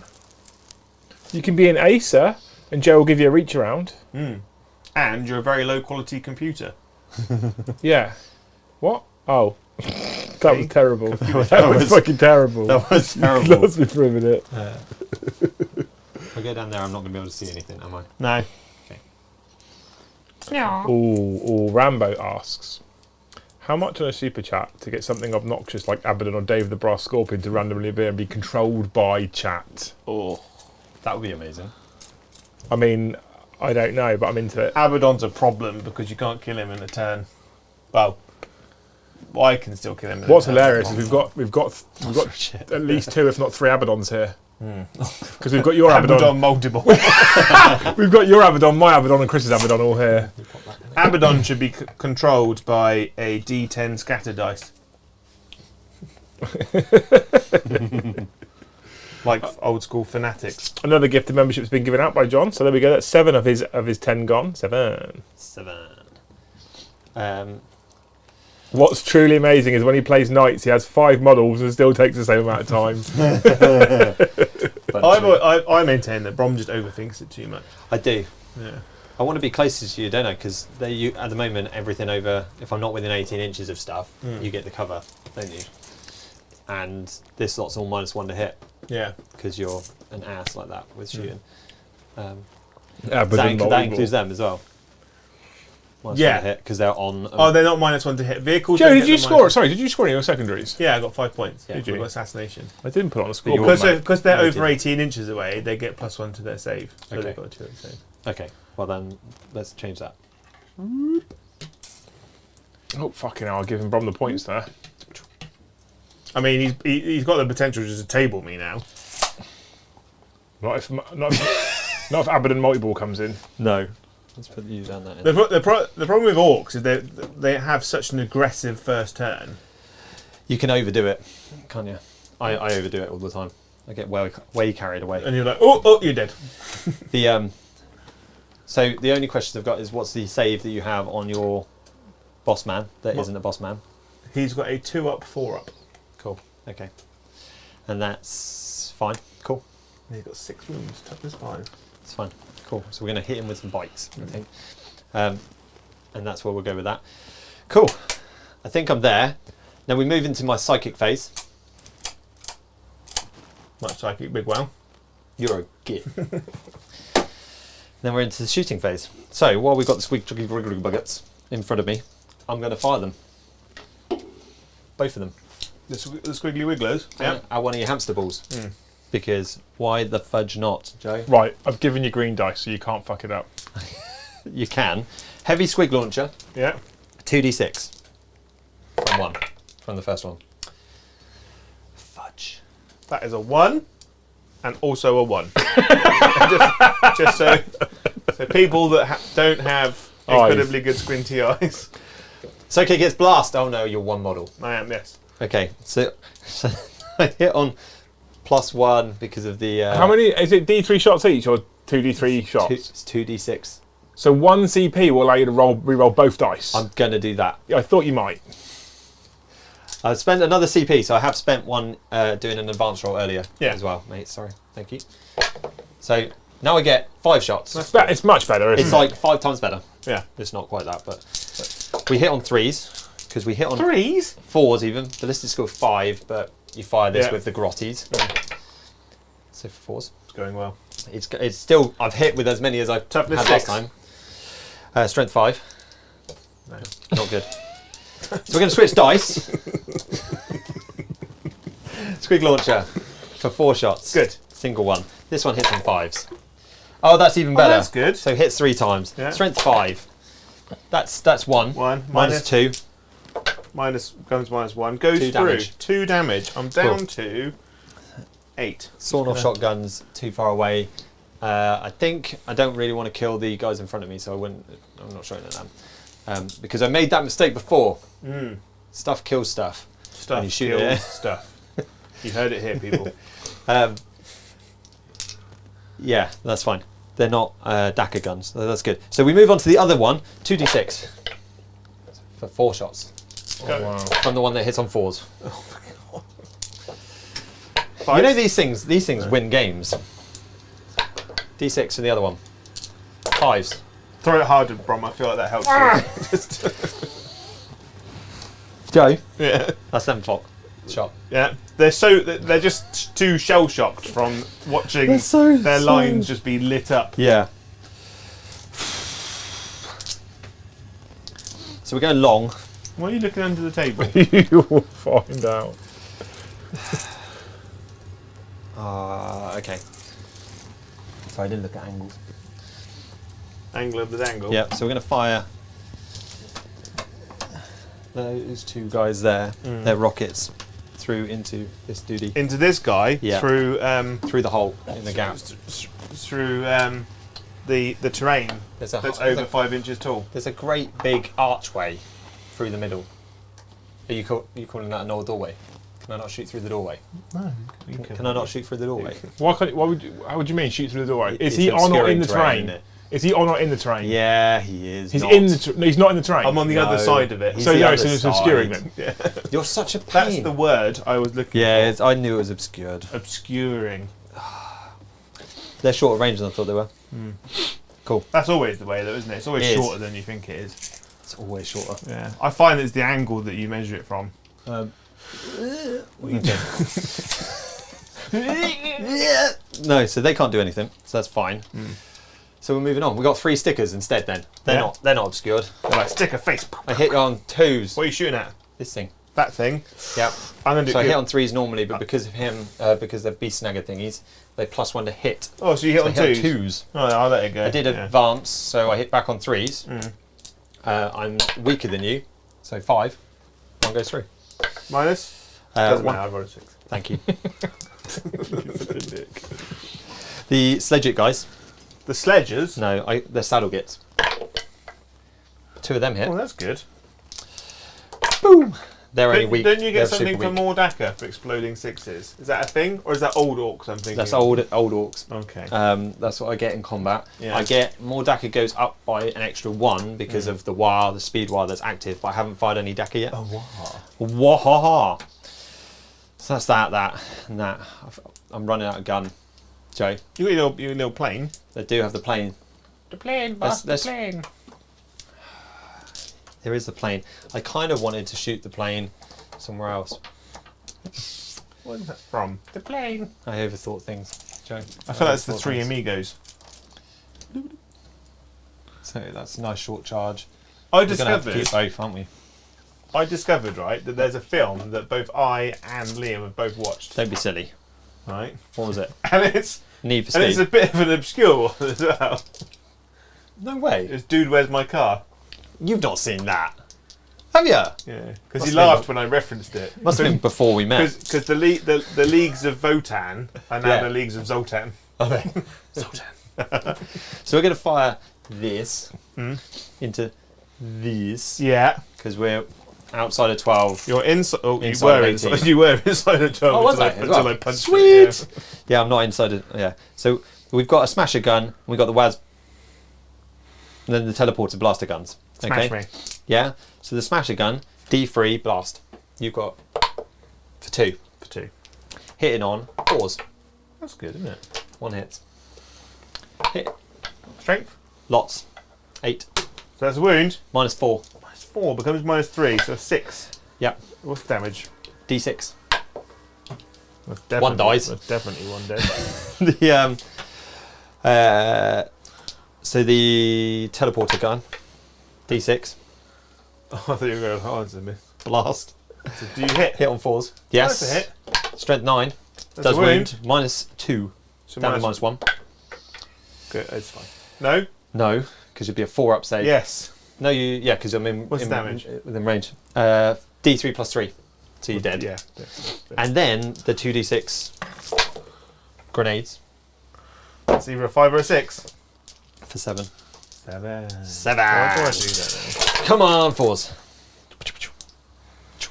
Speaker 2: You can be an Acer, and Joe will give you a reach around.
Speaker 1: And you're a very low quality computer.
Speaker 2: Yeah. What? Oh. That was terrible. That was fucking terrible.
Speaker 3: That was terrible.
Speaker 2: Lost me for a minute.
Speaker 3: If I go down there, I'm not going to be able to see anything, am I?
Speaker 1: No.
Speaker 3: Okay.
Speaker 2: Ooh, Rambo asks, how much on a super chat to get something obnoxious like Abaddon or Dave the Brass Scorpion to randomly appear and be controlled by chat?
Speaker 3: Oh, that would be amazing.
Speaker 2: I mean, I don't know, but I'm into it.
Speaker 1: Abaddon's a problem because you can't kill him in a turn. Well, I can still kill him.
Speaker 2: What's hilarious is we've got
Speaker 3: Shit.
Speaker 2: at least 2, if not 3 Abaddons here. Because we've got your Abaddon.
Speaker 1: multiple.
Speaker 2: We've got your Abaddon, my Abaddon, and Chris's Abaddon all here.
Speaker 1: Abaddon should be controlled by a D10 scatter dice. Like old school fanatics.
Speaker 2: Another gift of membership has been given out by John, so there we go. That's 7 of his 10 gone. 7. What's truly amazing is when he plays knights, he has 5 models and still takes the same amount of time.
Speaker 1: I maintain that Brom just overthinks it too much.
Speaker 3: I do.
Speaker 1: Yeah.
Speaker 3: I want to be closer to you, don't I? Because at the moment, everything over, if I'm not within 18 inches of stuff, you get the cover, don't you? And this lot's all -1 to hit.
Speaker 1: Yeah.
Speaker 3: Because you're an ass like that with shooting.
Speaker 2: Abaddon
Speaker 3: that includes them as well. -1 to hit because they're on.
Speaker 1: Oh, they're not -1 to hit. Vehicles.
Speaker 2: Joe, did you score? Sorry, did you score in your secondaries?
Speaker 1: Yeah, I got 5 points.
Speaker 3: Yeah.
Speaker 1: Did you? I got assassination.
Speaker 2: I didn't put on a score.
Speaker 1: Because they're over 18 inches away, they get +1 to their save. So
Speaker 3: Okay.
Speaker 1: they've got a 2 save.
Speaker 3: Okay, well then, let's change that.
Speaker 2: Oh, fucking hell, I'll give him Brom the points there.
Speaker 1: I mean, he's got the potential just to table me now.
Speaker 2: Not if Abaddon multi-ball comes in.
Speaker 3: No. Let's put you down that.
Speaker 1: The problem with Orcs is they have such an aggressive first turn.
Speaker 3: You can overdo it, can't you? I overdo it all the time. I get way carried away.
Speaker 1: And you're like, oh, you're dead.
Speaker 3: So the only question I've got is what's the save that you have on your boss man that isn't a boss man?
Speaker 1: He's got a 2-up, 4-up.
Speaker 3: Cool. Okay. And that's fine. Cool.
Speaker 1: He's got 6 wounds, toughness 5.
Speaker 3: It's fine. Cool. So we're going to hit him with some bites, I think. And that's where we'll go with that. Cool. I think I'm there. Now we move into my psychic phase.
Speaker 1: Much psychic, big wow.
Speaker 3: You're a git. Then we're into the shooting phase. So while we've got the squiggy wriggly buggets in front of me, I'm going to fire them. Both of them.
Speaker 1: The squiggly wigglers. Yeah.
Speaker 3: At one of your hamster balls. Because why the fudge not, Joe?
Speaker 2: Right, I've given you green dice, so you can't fuck it up.
Speaker 3: You can. Heavy squig launcher,
Speaker 1: Yeah.
Speaker 3: 2d6. From 1. From the first one. Fudge.
Speaker 1: That is a 1, and also a 1. just so people that don't have incredibly good squinty eyes.
Speaker 3: So okay, gets blast. Oh no, you're one model.
Speaker 1: I am, yes.
Speaker 3: Okay, so I hit on +1 because of the.
Speaker 2: How many? Is it D3 shots each or 2D3 shots?
Speaker 3: It's 2d6.
Speaker 2: So 1 CP will allow you to re-roll both dice.
Speaker 3: I'm gonna do that.
Speaker 2: I thought you might.
Speaker 3: I've spent another CP, so I have spent one doing an advanced roll earlier as well, mate. Sorry, thank you. So now I get 5 shots.
Speaker 2: It's much better, isn't
Speaker 3: It's
Speaker 2: it?
Speaker 3: like 5 times better.
Speaker 1: Yeah.
Speaker 3: It's not quite that, but we hit on 3s because we hit on
Speaker 1: 3s?
Speaker 3: 4s even. The listed score 5, but you fire this with the grotties. So for 4s,
Speaker 1: It's going well.
Speaker 3: it's still I've hit with as many as I've
Speaker 1: Toughness
Speaker 3: had
Speaker 1: 6.
Speaker 3: last time. Strength 5.
Speaker 1: No.
Speaker 3: Not good. So we're going to switch dice. Squig launcher for 4 shots.
Speaker 1: Good.
Speaker 3: Single one. This one hits on 5s. Oh, that's even better.
Speaker 1: That's good.
Speaker 3: So hits 3 times.
Speaker 1: Yeah.
Speaker 3: Strength 5. That's 1.
Speaker 1: 1.
Speaker 3: Minus 2.
Speaker 1: Comes -1. Goes
Speaker 3: 2
Speaker 1: through.
Speaker 3: damage.
Speaker 1: 2 damage. I'm down to 8.
Speaker 3: Sawn off shotguns too far away. I think I don't really want to kill the guys in front of me, so I'm not showing it them. Because I made that mistake before. Stuff kills stuff.
Speaker 1: Stuff
Speaker 3: you shoot
Speaker 1: kills
Speaker 3: it.
Speaker 1: stuff. You heard it here, people.
Speaker 3: Yeah, that's fine. They're not Daka guns. So that's good. So we move on to the other one, 2d6 for 4 shots.
Speaker 2: Oh, wow.
Speaker 3: From the one that hits on 4s.
Speaker 1: Fives?
Speaker 3: You know these things win games. D6 for the other one. 5s.
Speaker 1: Throw it harder, Brom. I feel like that helps you.
Speaker 3: Joe.
Speaker 1: Yeah.
Speaker 3: That's 7 o'clock shot.
Speaker 1: Yeah. They're just too shell shocked from watching their lines just be lit up.
Speaker 3: Yeah. So we're going long.
Speaker 1: Why are you looking under the table?
Speaker 2: You will find out.
Speaker 3: Okay. Sorry, I didn't look at angles.
Speaker 1: Angle of the dangle.
Speaker 3: Yeah, so we're going to fire those 2 guys there. They're rockets through into this duty.
Speaker 1: Into this guy through
Speaker 3: Through the hole in the gap.
Speaker 1: through the terrain
Speaker 3: There's a
Speaker 1: that's over 5 inches tall.
Speaker 3: There's a great big archway through the middle. Are you calling that an old doorway? Can I not shoot through the doorway?
Speaker 1: No,
Speaker 3: Can I not shoot through the doorway?
Speaker 2: How would you mean shoot through the doorway? Is
Speaker 3: It's
Speaker 2: he on or in the
Speaker 3: obscuring
Speaker 2: terrain? Is he on or in the terrain?
Speaker 3: Yeah, he is.
Speaker 2: He's
Speaker 3: not.
Speaker 2: in the. No, he's not in the terrain.
Speaker 1: I'm on the other side of it.
Speaker 3: He's
Speaker 2: so
Speaker 3: the
Speaker 2: no,
Speaker 3: other
Speaker 2: so it's
Speaker 3: side.
Speaker 2: obscuring then.
Speaker 1: Yeah.
Speaker 3: You're such a pain.
Speaker 1: That's the word I was looking
Speaker 3: Yeah,
Speaker 1: for.
Speaker 3: I knew it was obscured.
Speaker 1: Obscuring.
Speaker 3: They're shorter range than I thought they were. Cool.
Speaker 1: That's always the way though, isn't it? It's always
Speaker 3: It is.
Speaker 1: shorter than you think it is.
Speaker 3: It's always shorter.
Speaker 1: Yeah. I find it's the angle that you measure it from.
Speaker 3: No, so they can't do anything, so that's fine. So we're moving on. We've got 3 stickers instead then. They're not obscured.
Speaker 1: They're like, stick a face.
Speaker 3: I hit on 2s.
Speaker 1: What are you shooting at?
Speaker 3: This thing.
Speaker 1: That thing.
Speaker 3: Yeah.
Speaker 1: I'm gonna do
Speaker 3: So I hit on 3s normally, but because of him, because they're beast snagger thingies, they +1 to hit.
Speaker 1: Oh, so you hit
Speaker 3: So I
Speaker 1: on
Speaker 3: hit
Speaker 1: twos?
Speaker 3: on 2s.
Speaker 1: Oh, I'll let it go.
Speaker 3: I did
Speaker 1: yeah.
Speaker 3: advance, so I hit back on 3s. I'm weaker than you, so 5. 1 goes through.
Speaker 1: Minus? Doesn't
Speaker 3: 1.
Speaker 1: matter, I've got a 6.
Speaker 3: Thank you. The Sledgeit guys.
Speaker 1: The sledges?
Speaker 3: No, they're saddle gits. 2 of them hit.
Speaker 1: Oh, that's good.
Speaker 3: Boom! They're only weak.
Speaker 1: Don't you get
Speaker 3: They're
Speaker 1: something
Speaker 3: super
Speaker 1: for
Speaker 3: weak.
Speaker 1: more Daka for exploding 6s? Is that a thing? Or is that old Orcs I'm thinking
Speaker 3: That's
Speaker 1: of?
Speaker 3: old Orcs.
Speaker 1: Okay.
Speaker 3: That's what I get in combat.
Speaker 1: Yeah.
Speaker 3: I get more Daka goes up by an extra 1 because of the speed wire that's active, but I haven't fired any Daka yet.
Speaker 1: Oh, wow.
Speaker 3: Wahaha! So that's that, and that. I'm running out of gun. Joe,
Speaker 1: You got your little plane.
Speaker 3: they do have the plane.
Speaker 1: The plane,
Speaker 3: boss,
Speaker 1: the plane.
Speaker 3: There is the plane. I kind of wanted to shoot the plane somewhere else.
Speaker 1: Where's that from? The plane.
Speaker 3: I overthought things, Joe.
Speaker 1: I feel that's the 3 amigos.
Speaker 3: So that's a nice short charge.
Speaker 1: I
Speaker 3: We're going to have to keep
Speaker 1: discovered,
Speaker 3: both, aren't we?
Speaker 1: right, that there's a film that both I and Liam have both watched,
Speaker 3: Don't be silly.
Speaker 1: right?
Speaker 3: What was it?
Speaker 1: And it's
Speaker 3: Need for
Speaker 1: and it's
Speaker 3: Speed.
Speaker 1: a bit of an obscure one as well.
Speaker 3: No way.
Speaker 1: It's Dude, Where's My Car?
Speaker 3: You've not seen that. Have you?
Speaker 1: Yeah, because
Speaker 3: Must
Speaker 1: he
Speaker 3: have
Speaker 1: laughed
Speaker 3: been-
Speaker 1: when I referenced it.
Speaker 3: Must have been before we met.
Speaker 1: Because the leagues of Votan are now
Speaker 3: Yeah.
Speaker 1: the leagues of Zoltan.
Speaker 3: Are they? So we're going to fire this into this
Speaker 1: Yeah.
Speaker 3: because we're outside of 12.
Speaker 1: You're inside. Oh,
Speaker 3: Inside of 18.
Speaker 1: you were inside of 12
Speaker 3: Oh, was
Speaker 1: until,
Speaker 3: I? As
Speaker 1: until
Speaker 3: well?
Speaker 1: I punched
Speaker 3: Sweet.
Speaker 1: it.
Speaker 3: Yeah, I'm not inside it. Yeah. So we've got a smasher gun. And we've got the WAS. And then the teleporter blaster guns.
Speaker 1: Smash
Speaker 3: Okay.
Speaker 1: me.
Speaker 3: Yeah. So the smasher gun, D3 blast. You've got for 2.
Speaker 1: For 2.
Speaker 3: Hitting on 4s.
Speaker 1: That's good, isn't it?
Speaker 3: 1 hit. Hit.
Speaker 1: Strength.
Speaker 3: Lots. 8.
Speaker 1: So that's a wound.
Speaker 3: -4.
Speaker 1: -4 becomes -3, so 6.
Speaker 3: Yep.
Speaker 1: What's the damage?
Speaker 3: D6.
Speaker 1: That's
Speaker 3: One dies.
Speaker 1: That's definitely one dead.
Speaker 3: So the teleporter gun, D6
Speaker 1: Oh, I thought you were going hard to miss.
Speaker 3: blast.
Speaker 1: So do you hit?
Speaker 3: Hit on 4s. Yes.
Speaker 1: That's a hit.
Speaker 3: Strength 9.
Speaker 1: That's
Speaker 3: Does
Speaker 1: a wound.
Speaker 3: wound. -2.
Speaker 1: So
Speaker 3: Down to -1.
Speaker 1: Good, it's fine. No?
Speaker 3: No, because you'd be a 4 up save.
Speaker 1: Yes.
Speaker 3: No, yeah, because I'm in.
Speaker 1: What's
Speaker 3: in,
Speaker 1: the damage?
Speaker 3: Within range. D3 +3. So you're dead.
Speaker 1: Yeah.
Speaker 3: And then the 2d6 grenades
Speaker 1: It's either a 5 or a 6.
Speaker 3: for 7.
Speaker 1: 7.
Speaker 3: 7.
Speaker 1: Why do I do that then?
Speaker 3: Come on, 4s.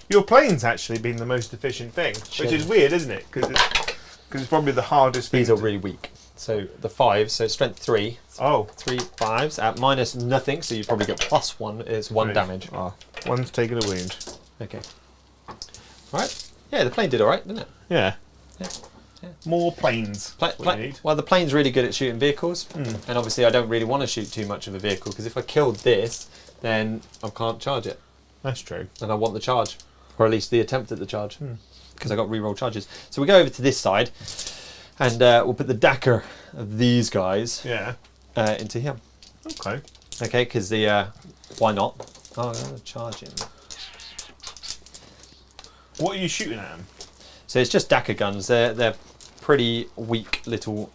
Speaker 1: Your plane's actually been the most efficient thing, which is weird, isn't it? Because it's probably the hardest thing.
Speaker 3: These are really weak. So the 5s, so strength 3.
Speaker 1: Oh,
Speaker 3: 3 5s at minus nothing, so you probably get +1 is 1
Speaker 1: Right.
Speaker 3: damage.
Speaker 1: one's taken a wound.
Speaker 3: Okay. Alright. Yeah, the plane did alright, didn't it?
Speaker 1: Yeah.
Speaker 3: Yeah. Yeah.
Speaker 1: More planes. What you need.
Speaker 3: Well, the plane's really good at shooting vehicles, and obviously I don't really want to shoot too much of a vehicle, because if I killed this, then I can't charge it,
Speaker 1: That's true.
Speaker 3: and I want the charge, or at least the attempt at the charge, because I got reroll charges. So we go over to this side, and we'll put the Dakar of these guys
Speaker 1: Yeah.
Speaker 3: into here.
Speaker 1: Okay.
Speaker 3: Okay, because the why not? Oh, I'm gonna charge him.
Speaker 1: What are you shooting at him?
Speaker 3: So it's just Dakar guns. They're pretty weak little.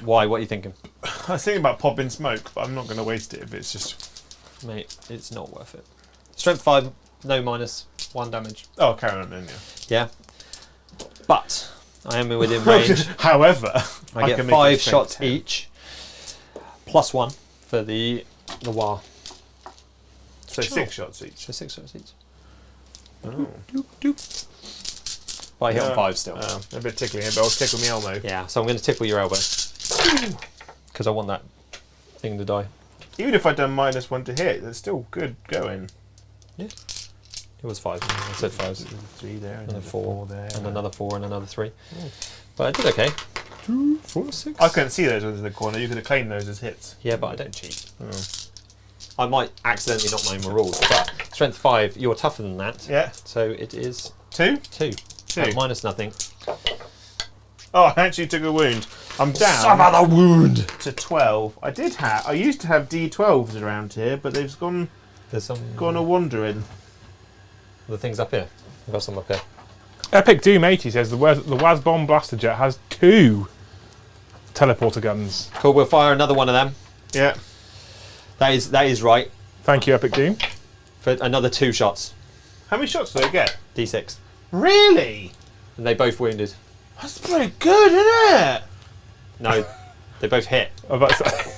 Speaker 3: Why? What are you thinking,
Speaker 1: I was thinking about popping smoke, but I'm not going to waste it if it's just.
Speaker 3: mate? It's not worth it. Strength 5, no -1 damage.
Speaker 1: Oh, carry on then, yeah.
Speaker 3: Yeah, but I am within range.
Speaker 1: However,
Speaker 3: I get
Speaker 1: can make it
Speaker 3: 5
Speaker 1: strength
Speaker 3: shots
Speaker 1: 10.
Speaker 3: each, +1 for the WAR.
Speaker 1: So 6 shots each.
Speaker 3: So 6 shots each.
Speaker 1: Oh.
Speaker 3: But I hit on 5 still.
Speaker 1: Oh, a bit tickling here, but I'll tickle me elbow.
Speaker 3: Yeah, so I'm going to tickle your elbow because I want that thing to die.
Speaker 1: Even if I'd done -1 to hit, that's still good going.
Speaker 3: Yeah, it was 5. I said 5s.
Speaker 1: 3 there,
Speaker 3: Another 4
Speaker 1: there.
Speaker 3: and another 4 and another 3. But I did okay. 2, 4, 6.
Speaker 1: I couldn't see those ones in the corner. You could have claimed those as hits.
Speaker 3: Yeah, but I don't cheat.
Speaker 1: Oh.
Speaker 3: I might accidentally not know my rules, but strength 5, you're tougher than that.
Speaker 1: Yeah.
Speaker 3: So it is
Speaker 1: 2?
Speaker 3: 2.
Speaker 1: 2.
Speaker 3: At minus nothing.
Speaker 1: Oh, I actually took a wound. I'm down
Speaker 3: Suffer the wound.
Speaker 1: to 12. I used to have D12s around here, but they've gone
Speaker 3: There's some
Speaker 1: a wandering.
Speaker 3: the things up here. I've got some up here.
Speaker 2: Epic Doom 80 says the WAS bomb blaster jet has 2 teleporter guns.
Speaker 3: Cool. We'll fire another one of them.
Speaker 1: Yeah.
Speaker 3: That is right
Speaker 2: Thank you, Epic Doom.
Speaker 3: for another 2 shots.
Speaker 1: How many shots do they get?
Speaker 3: D6,
Speaker 1: Really?
Speaker 3: and they both wounded.
Speaker 1: That's pretty good, isn't it?
Speaker 3: No, they both hit.
Speaker 2: I was about to say-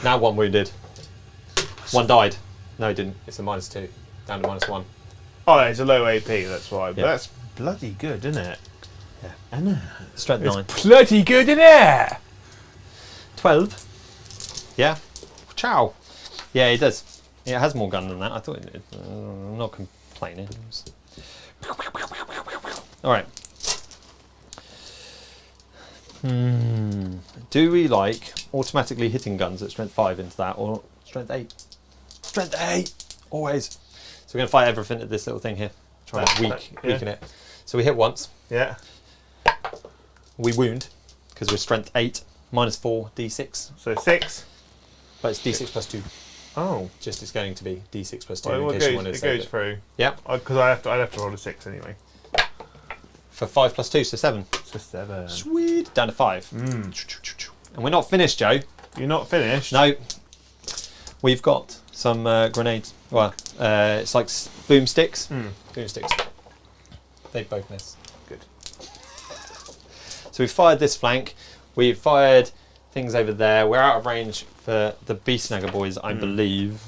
Speaker 3: Now 1 wounded. 1 died. No, it didn't. It's a -2. Down to -1.
Speaker 1: Oh, it's a low AP, that's why. But
Speaker 3: Yeah.
Speaker 1: that's bloody good, isn't it?
Speaker 3: Yeah.
Speaker 1: Isn't it?
Speaker 3: Strength 9.
Speaker 2: Bloody good in it.
Speaker 3: 12. Yeah. Ciao. Yeah, it does. Yeah, it has more gun than that. I thought I'm not complaining. Alright. Do we like automatically hitting guns at strength 5 into that, or strength 8? Strength 8! Always. So we're going to fight everything at this little thing here. Try and weaken it. So we hit once.
Speaker 1: Yeah.
Speaker 3: We wound, because we're strength 8, -4 d6.
Speaker 1: So 6.
Speaker 3: But it's d6 plus 2.
Speaker 1: Oh.
Speaker 3: Just it's going to be d6 plus 2
Speaker 1: Well,
Speaker 3: in
Speaker 1: it
Speaker 3: case you want to
Speaker 1: goes,
Speaker 3: save
Speaker 1: it goes
Speaker 3: it.
Speaker 1: through.
Speaker 3: Yeah.
Speaker 1: Because I'd have to roll a 6 anyway.
Speaker 3: For 5 plus 2, so 7.
Speaker 1: So 7.
Speaker 3: Sweet. Down to 5.
Speaker 1: Mm.
Speaker 3: And we're not finished, Joe.
Speaker 1: You're not finished?
Speaker 3: No. We've got some grenades. Well, it's like boomsticks. Boomsticks. They both miss.
Speaker 1: Good.
Speaker 3: So we've fired this flank. We've fired things over there. We're out of range for the beast snagger boys, I believe,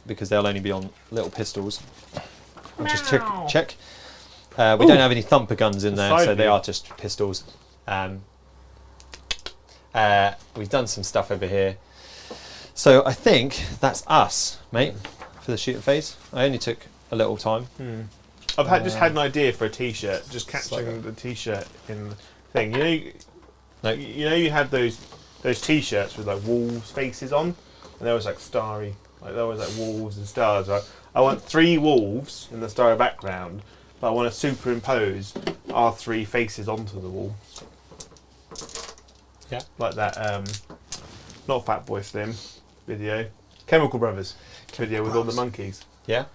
Speaker 3: because they'll only be on little pistols. I'll just check. We don't have any thumper guns in there, so they are just pistols. We've done some stuff over here. So I think that's us, mate, for the shooting phase. I only took a little time.
Speaker 1: I've just had an idea for a t-shirt. Just catching the t-shirt in the thing. You had those t-shirts with like wolves faces on, and there was like starry, like there was like wolves and stars. Right? I want 3 wolves in the starry background, but I want to superimpose our 3 faces onto the wall.
Speaker 3: Yeah,
Speaker 1: like that. Not Fatboy Slim video, Chemical Brothers video with all the monkeys.
Speaker 3: Yeah.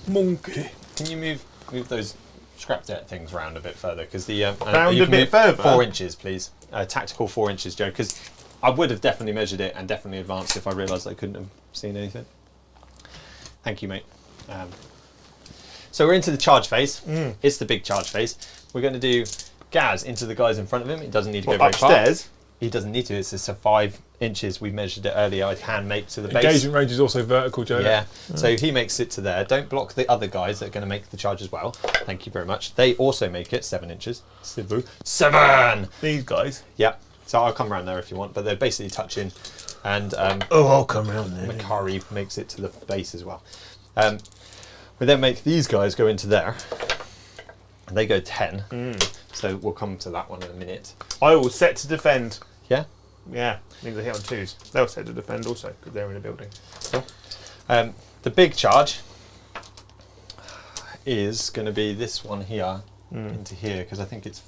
Speaker 1: Monkey.
Speaker 3: Can you move those scrap deck things round a bit further? Because the
Speaker 1: round a bit further.
Speaker 3: 4 inches, please. Tactical 4 inches, Joe. Because I would have definitely measured it and definitely advanced if I realised I couldn't have seen anything. Thank you, mate. So we're into the charge phase. It's the big charge phase. We're going to do Gaz into the guys in front of him. It doesn't need to go very
Speaker 1: upstairs?
Speaker 3: far. He doesn't need to. It's just a 5 inches. We measured it earlier. I can make to the base.
Speaker 2: Engagement range is also vertical, Joe.
Speaker 3: Yeah. So he makes it to there. Don't block the other guys that are going to make the charge as well. Thank you very much. They also make it 7 inches. 7.
Speaker 1: These guys.
Speaker 3: Yeah. So I'll come around there if you want, but they're basically touching. And
Speaker 1: I'll come around there.
Speaker 3: Makari makes it to the base as well. We then make these guys go into there, and they go 10. So we'll come to that one in a minute.
Speaker 1: I will set to defend.
Speaker 3: Yeah?
Speaker 1: Yeah. Means I hit on 2s. They'll set to defend also because they're in a building.
Speaker 3: Cool. The big charge is going to be this one here into here, because I think it's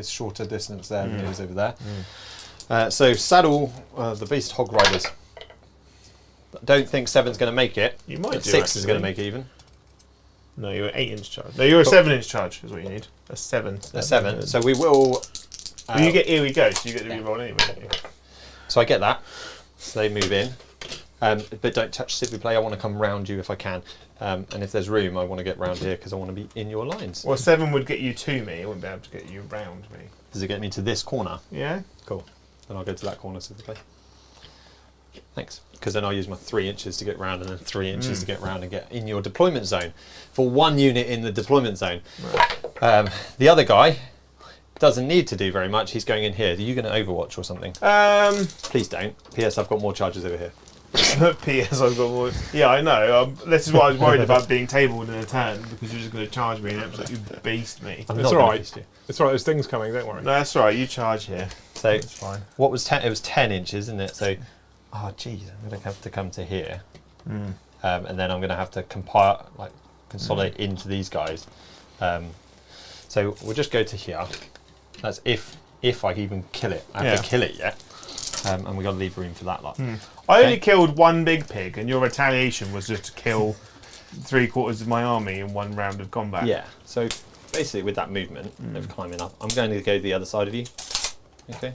Speaker 3: shorter distance there than it is over there. So saddle the beast hog riders. Don't think 7's going to make it.
Speaker 1: You might do,
Speaker 3: 6 is
Speaker 1: actually.
Speaker 3: going to make it even.
Speaker 1: No, you're an 8-inch charge. No, you're a 7-inch charge is what you need. A 7.
Speaker 3: A 7. So we will...
Speaker 1: Well, you get here we go, so you get to re-roll anyway, don't you?
Speaker 3: So I get that. So they move in. But don't touch Civ Play. I want to come round you if I can. And if there's room, I want to get round here because I want to be in your lines.
Speaker 1: Well, 7 would get you to me. It wouldn't be able to get you round me.
Speaker 3: Does it get me to this corner?
Speaker 1: Yeah?
Speaker 3: Cool. Then I'll go to that corner Civ Play. Thanks. Because then I'll use my 3 inches to get round and then 3 inches to get round and get in your deployment zone. For 1 unit in the deployment zone.
Speaker 1: Right.
Speaker 3: The other guy doesn't need to do very much. He's going in here. Are you going to Overwatch or something? Please don't. P.S. I've got more charges over here.
Speaker 1: P.S. I've got more. Yeah, I know. This is what I was worried about being tabled in a turn because you're just going to charge me and absolutely beast me.
Speaker 3: I'm
Speaker 2: It's
Speaker 3: not
Speaker 2: all
Speaker 3: gonna
Speaker 2: right.
Speaker 3: beast you.
Speaker 2: It's all right. There's things coming. Don't worry.
Speaker 1: No, that's right. You charge here.
Speaker 3: So
Speaker 1: That's fine.
Speaker 3: what was 10? It was 10 inches, isn't it? So, oh geez, I'm going to have to come to here, and then I'm going to have to consolidate into these guys. So we'll just go to here. That's if I even kill it. I have to kill it yet, and we got to leave room for that lot.
Speaker 1: I only killed 1 big pig, and your retaliation was just to kill 3/4 of my army in 1 round of combat.
Speaker 3: Yeah. So basically, with that movement of climbing up, I'm going to go the other side of you. Okay.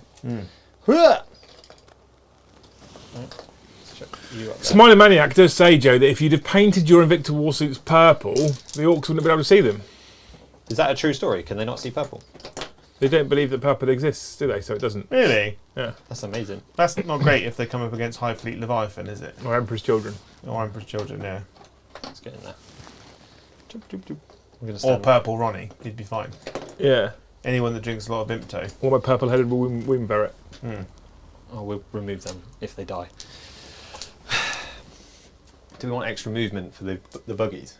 Speaker 3: Right. Let's check you up there.
Speaker 2: Smiley Maniac does say, Joe, that if you'd have painted your Invicta warsuits purple, the Orcs wouldn't have been able to see them.
Speaker 3: Is that a true story? Can they not see purple?
Speaker 2: They don't believe that purple exists, do they? So it doesn't.
Speaker 1: Really?
Speaker 2: Yeah.
Speaker 3: That's amazing.
Speaker 1: That's not great if they come up against High Fleet Leviathan, is it?
Speaker 2: Or Emperor's Children.
Speaker 1: Or Emperor's Children, yeah.
Speaker 3: Let's get in there. Doop, doop, doop. I'm gonna
Speaker 1: Or
Speaker 3: stand
Speaker 1: Purple Ronnie. He'd be fine.
Speaker 2: Yeah.
Speaker 1: Anyone that drinks a lot of Impto.
Speaker 2: Or my purple-headed Wimverret.
Speaker 3: Oh, we'll remove them if they die. Do we want extra movement for the buggies?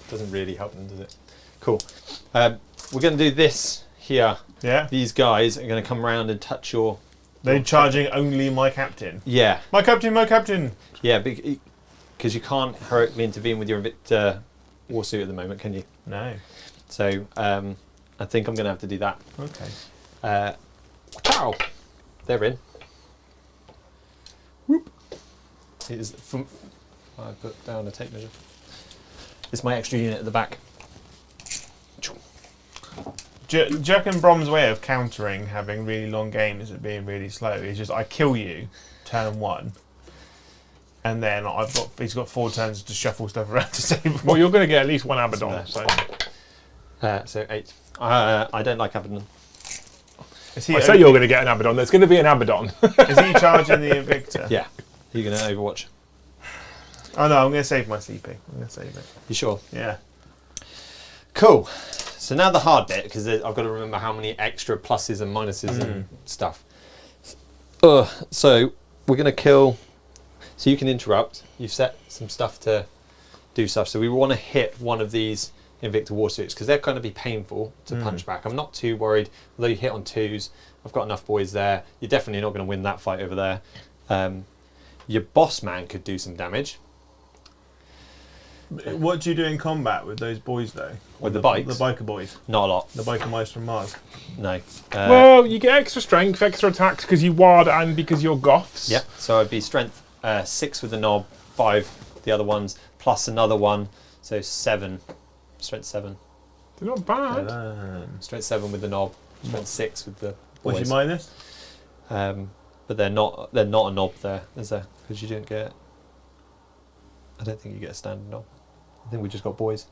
Speaker 3: Doesn't really help them, does it? Cool. We're going to do this here.
Speaker 1: Yeah?
Speaker 3: These guys are going to come around and touch your...
Speaker 1: They're charging only my captain.
Speaker 3: Yeah.
Speaker 1: My captain, my captain!
Speaker 3: Yeah, because you can't heroically intervene with your Invicta warsuit at the moment, can you?
Speaker 1: No.
Speaker 3: So I think I'm going to have to do that.
Speaker 1: Okay.
Speaker 3: Ciao! They're in. is I put down a tape measure. It's my extra unit at the back.
Speaker 1: Do you reckon Brom's way of countering having really long games and being really slow is just I kill you, turn 1, and then he's got 4 turns to shuffle stuff around to save him.
Speaker 2: Well, you're going to get at least one Abaddon.
Speaker 3: So 8. I don't like Abaddon.
Speaker 2: I say you're going to get an Abaddon. There's going to be an Abaddon.
Speaker 1: Is he charging the Invictor?
Speaker 3: Yeah. You're going to Overwatch.
Speaker 1: Oh no, I'm going to save my CP. I'm going to save it.
Speaker 3: You sure?
Speaker 1: Yeah.
Speaker 3: Cool. So now the hard bit, because I've got to remember how many extra pluses and minuses and stuff. So we're going to kill... So you can interrupt. You've set some stuff to do stuff. So we want to hit one of these Invictor Warsuits, because they're going to be painful to punch back. I'm not too worried. Although you hit on 2s, I've got enough boys there. You're definitely not going to win that fight over there. Your boss man could do some damage.
Speaker 1: What do you do in combat with those boys, though?
Speaker 3: With the bikes?
Speaker 1: The biker boys.
Speaker 3: Not a lot.
Speaker 1: The biker mice from Mars.
Speaker 3: No.
Speaker 2: Well, you get extra strength, extra attacks because you ward and because you're goths.
Speaker 3: Yeah, so I'd be strength 6 with the knob, 5 the other ones, plus another one, so 7. Strength 7.
Speaker 2: They're not bad.
Speaker 3: Strength 7 with the knob, strength 6 with the boys.
Speaker 1: What's your minus?
Speaker 3: But they're not a knob there, is there? Because you don't get... I don't think you get a standard knob. I think we just got boys.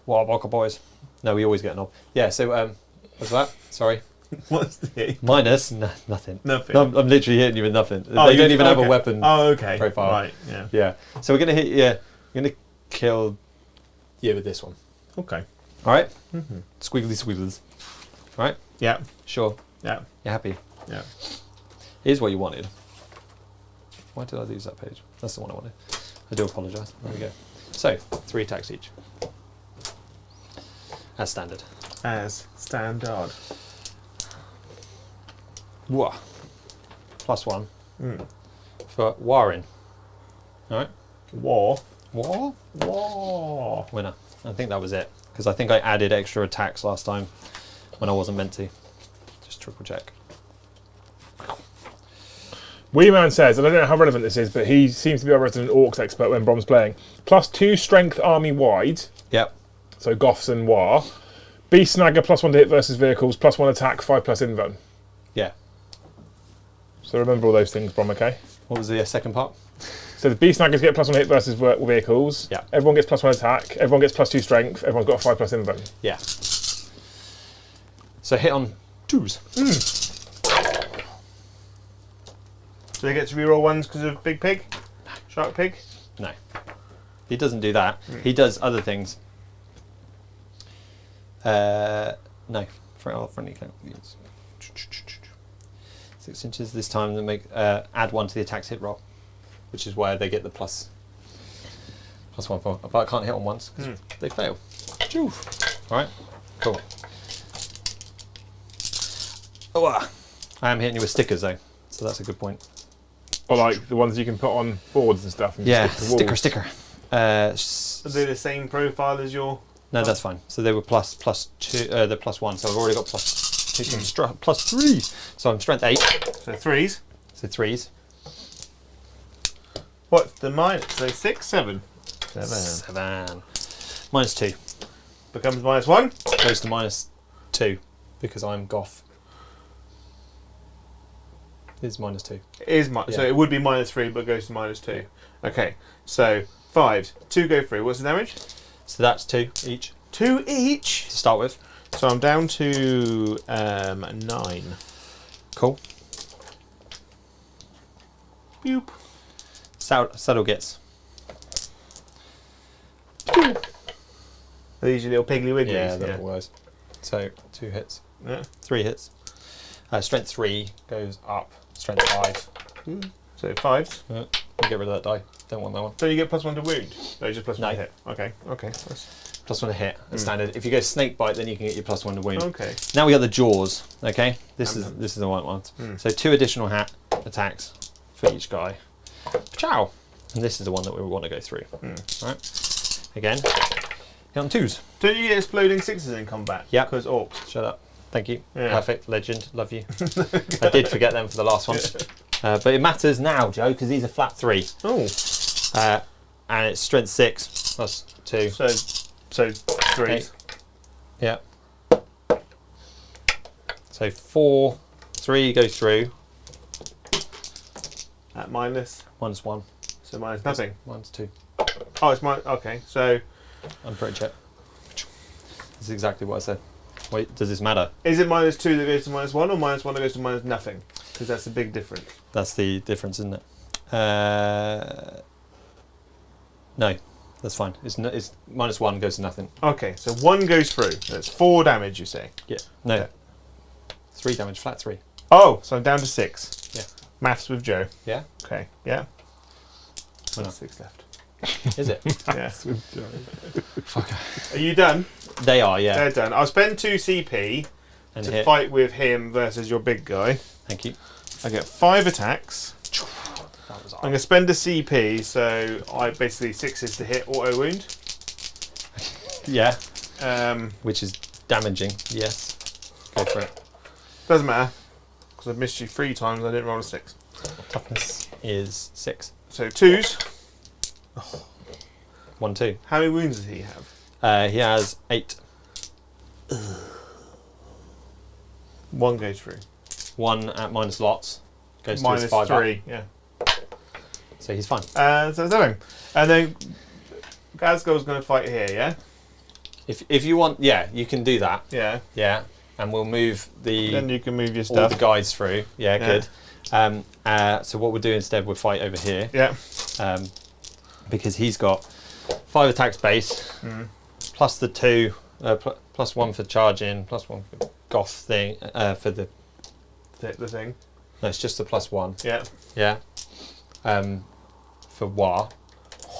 Speaker 3: What boys? No, we always get a knob. Yeah, so what's that? Sorry.
Speaker 1: What's the
Speaker 3: Minus? Nothing.
Speaker 1: Nothing.
Speaker 3: No, I'm literally hitting you with nothing.
Speaker 1: Oh,
Speaker 3: they don't even have a weapon
Speaker 1: profile.
Speaker 3: profile.
Speaker 1: Right, yeah.
Speaker 3: Yeah. So we're going to hit you. We're going to kill you with this one.
Speaker 1: Okay.
Speaker 3: All right? Squiggly squigglers. All right?
Speaker 1: Yeah.
Speaker 3: Sure.
Speaker 1: Yeah.
Speaker 3: You're happy?
Speaker 1: Yeah.
Speaker 3: Here's what you wanted. Why did I lose that page? That's the one I wanted. I do apologise. There we go. So, 3 attacks each. As standard.
Speaker 1: As standard.
Speaker 3: Whoa. +1 for warring. All right?
Speaker 1: War.
Speaker 3: War. Winner. I think that was it. Because I think I added extra attacks last time when I wasn't meant to. Just triple check.
Speaker 2: Weeman says, and I don't know how relevant this is, but he seems to be our resident Orcs expert when Brom's playing. +2 strength army wide.
Speaker 3: Yep.
Speaker 2: So Goths and War. Beast Snagger +1 to hit versus vehicles, +1 attack, 5+ invo.
Speaker 3: Yeah.
Speaker 2: So remember all those things, Brom, okay?
Speaker 3: What was the second part?
Speaker 2: So the Beast Snaggers get +1 hit versus vehicles.
Speaker 3: Yeah.
Speaker 2: Everyone gets +1 attack. Everyone gets +2 strength. Everyone's got a 5+ invo.
Speaker 3: Yeah. So hit on 2s.
Speaker 1: Do they get to reroll 1s because of Big Pig? Shark Pig?
Speaker 3: No. He doesn't do that. He does other things. No. Friendly count. 6 inches this time. They make add 1 to the attack's hit roll, which is where they get the +1 for. But I can't hit on once because they fail. All right. Cool. Oh, I am hitting you with stickers though, so that's a good point.
Speaker 2: Or like the ones you can put on boards and stuff. And
Speaker 3: Yeah,
Speaker 2: stick to walls.
Speaker 3: sticker.
Speaker 1: Are they the same profile as your...
Speaker 3: No, that's fine. So they were +2, the +1. So I've already got +2, +3. So I'm strength 8.
Speaker 1: So 3s.
Speaker 3: So 3s.
Speaker 1: What's the minus? So 6, 7.
Speaker 3: 7. -2.
Speaker 1: Becomes -1.
Speaker 3: Goes to -2 because I'm goth. It's -2.
Speaker 1: It is so it would be -3, but goes to -2. Okay, so 5s. 2 go through. What's the damage?
Speaker 3: So that's 2 each
Speaker 1: 2 each.
Speaker 3: to start with.
Speaker 1: So I'm down to 9.
Speaker 3: Cool.
Speaker 1: Boop.
Speaker 3: Saddle gets.
Speaker 1: Are these your little piggly wigglies?
Speaker 3: Yeah, that was. So 2 hits.
Speaker 1: Yeah.
Speaker 3: 3 hits. Strength 3 goes up. Strength 5.
Speaker 1: So 5s.
Speaker 3: We'll get rid of that die. Don't want that one.
Speaker 1: So you get +1 to wound. No, just +1
Speaker 3: No.
Speaker 1: to hit. Okay. Okay. That's
Speaker 3: +1 to hit. That's standard. If you go snake bite, then you can get your +1 to wound.
Speaker 1: okay.
Speaker 3: Now we got the jaws. Okay, this is the white ones. So 2 additional attacks for each guy. Ciao. And this is the one that we want to go through. Right. Again. Hit on 2s.
Speaker 1: Don't you get exploding 6s in combat?
Speaker 3: Yeah.
Speaker 1: Because Orcs.
Speaker 3: Shut up. Thank you.
Speaker 1: Yeah.
Speaker 3: Perfect. Legend. Love you. I did forget them for the last one. But it matters now, Joe, because these are flat 3.
Speaker 1: Oh.
Speaker 3: And it's strength 6 plus 2.
Speaker 1: So 3.
Speaker 3: Yeah. So 4, 3 goes through.
Speaker 1: At minus.
Speaker 3: -1.
Speaker 1: So minus nothing.
Speaker 3: -2.
Speaker 1: Oh, it's minus. Okay, so
Speaker 3: I'm pretty check. That's exactly what I said. Wait, does this matter?
Speaker 1: is it -2 that goes to -1, or -1 that goes to minus nothing? Because that's a big difference.
Speaker 3: That's the difference, isn't it? No, that's fine. It's -1 goes to nothing.
Speaker 1: Okay, so 1 goes through. That's 4 damage, you say?
Speaker 3: Yeah. No.
Speaker 1: Yeah.
Speaker 3: 3 damage, flat 3.
Speaker 1: Oh, so I'm down to 6.
Speaker 3: Yeah.
Speaker 1: Maths with Joe.
Speaker 3: Yeah.
Speaker 1: Okay, yeah.
Speaker 3: Why not?
Speaker 1: 6 left.
Speaker 3: Is it?
Speaker 1: Yeah. Are you done?
Speaker 3: They are, yeah.
Speaker 1: They're done. I'll spend 2 CP
Speaker 3: And
Speaker 1: to
Speaker 3: hit.
Speaker 1: fight with him versus your big guy.
Speaker 3: Thank you.
Speaker 1: I get 5 attacks.
Speaker 3: That was
Speaker 1: I'm going to spend a CP, so I basically 6s to hit auto wound.
Speaker 3: Yeah.
Speaker 1: Um,
Speaker 3: Which is damaging. Yes. Go for it.
Speaker 1: doesn't matter, because I've missed you 3 times. I didn't roll a 6.
Speaker 3: Toughness is 6.
Speaker 1: So 2s.
Speaker 3: 1, 2.
Speaker 1: How many wounds does he have?
Speaker 3: He has 8.
Speaker 1: 1 goes through.
Speaker 3: 1 at minus lots. Goes to
Speaker 1: Minus
Speaker 3: his 5
Speaker 1: 3.
Speaker 3: up.
Speaker 1: Yeah.
Speaker 3: So he's fine.
Speaker 1: So that's everything. And then Gazgo's going to fight here, yeah?
Speaker 3: If you want, yeah, you can do that.
Speaker 1: Yeah.
Speaker 3: Yeah. And we'll move
Speaker 1: Then you can move your
Speaker 3: all the
Speaker 1: stuff.
Speaker 3: guys through. Yeah,
Speaker 1: Yeah.
Speaker 3: good. So what we'll do instead, we'll fight over here.
Speaker 1: Yeah.
Speaker 3: Because he's got 5 attacks base, plus the 2, plus 1 for charging, plus 1 for goth thing, for the...
Speaker 1: The thing.
Speaker 3: No, it's just the plus 1.
Speaker 1: Yeah.
Speaker 3: Yeah. For War.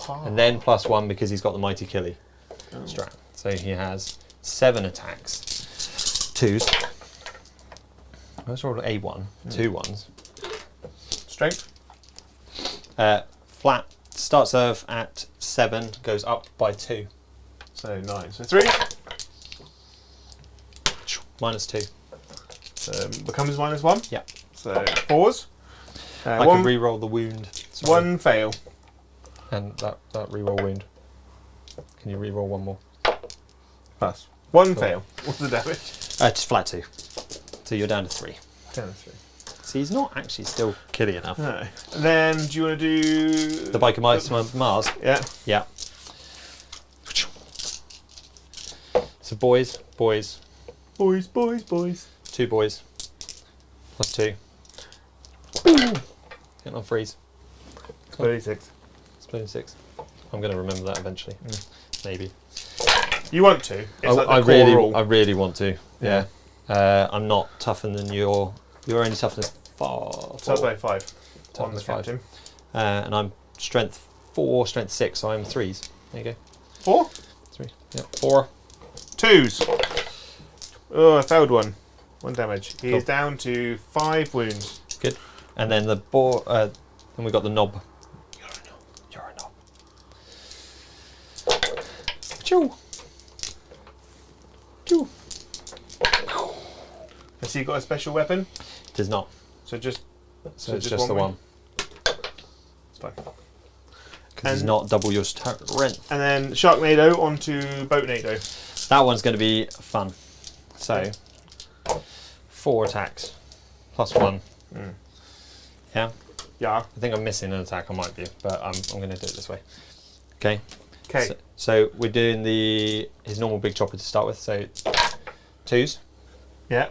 Speaker 3: And then plus 1 because he's got the Mighty Killy strat. So he has 7 attacks. 2s. Let's roll an A1. 2 1s.
Speaker 1: Strength.
Speaker 3: Flat starts off at 7, goes up by 2.
Speaker 1: So 9. So 3.
Speaker 3: Minus 2.
Speaker 1: Becomes -1.
Speaker 3: Yeah.
Speaker 1: So 4s.
Speaker 3: I can re-roll the wound. Sorry.
Speaker 1: 1 fail.
Speaker 3: And that re-roll wound. Can you re-roll one more?
Speaker 1: Pass. 1
Speaker 3: Cool.
Speaker 1: fail. What's the damage?
Speaker 3: Just flat 2. So you're down to 3.
Speaker 1: Down to 3.
Speaker 3: So he's not actually still killy enough.
Speaker 1: No. And then do you want to do
Speaker 3: The Biker Mice Mars.
Speaker 1: Yeah.
Speaker 3: Yeah. So boys.
Speaker 1: 'Boys.
Speaker 3: 2 boys. Plus 2. Getting on freeze.
Speaker 1: 36.
Speaker 3: Splitting 6. I'm going to remember that eventually. Maybe.
Speaker 1: You want to? It's like the
Speaker 3: I
Speaker 1: core rule.
Speaker 3: really want to. Yeah. I'm not tougher than your only toughness 4.
Speaker 1: Tough by 5. On the
Speaker 3: Toughness 5.
Speaker 1: captain.
Speaker 3: And I'm strength 4, strength 6, so I'm 3s. There you go.
Speaker 1: 4.
Speaker 3: 3. Yeah. 4.
Speaker 1: 2s. Oh, I failed 1. 1 damage. He
Speaker 3: Cool.
Speaker 1: is down to 5 wounds.
Speaker 3: Good. And then the then we got the knob. You're a knob. Choo. Choo.
Speaker 1: Has he got a special weapon?
Speaker 3: It is not.
Speaker 1: So just
Speaker 3: So it's just the
Speaker 1: wound?
Speaker 3: one.
Speaker 1: It's fine.
Speaker 3: Because it's
Speaker 1: And-
Speaker 3: not double your strength.
Speaker 1: And then Sharknado onto Boatnado.
Speaker 3: That one's going to be fun. So 4 attacks plus 1. Yeah.
Speaker 1: Yeah.
Speaker 3: I think I'm missing an attack. I might be, but I'm going to do it this way. Okay.
Speaker 1: Okay.
Speaker 3: So we're doing his normal big chopper to start with. So 2s
Speaker 1: Yeah.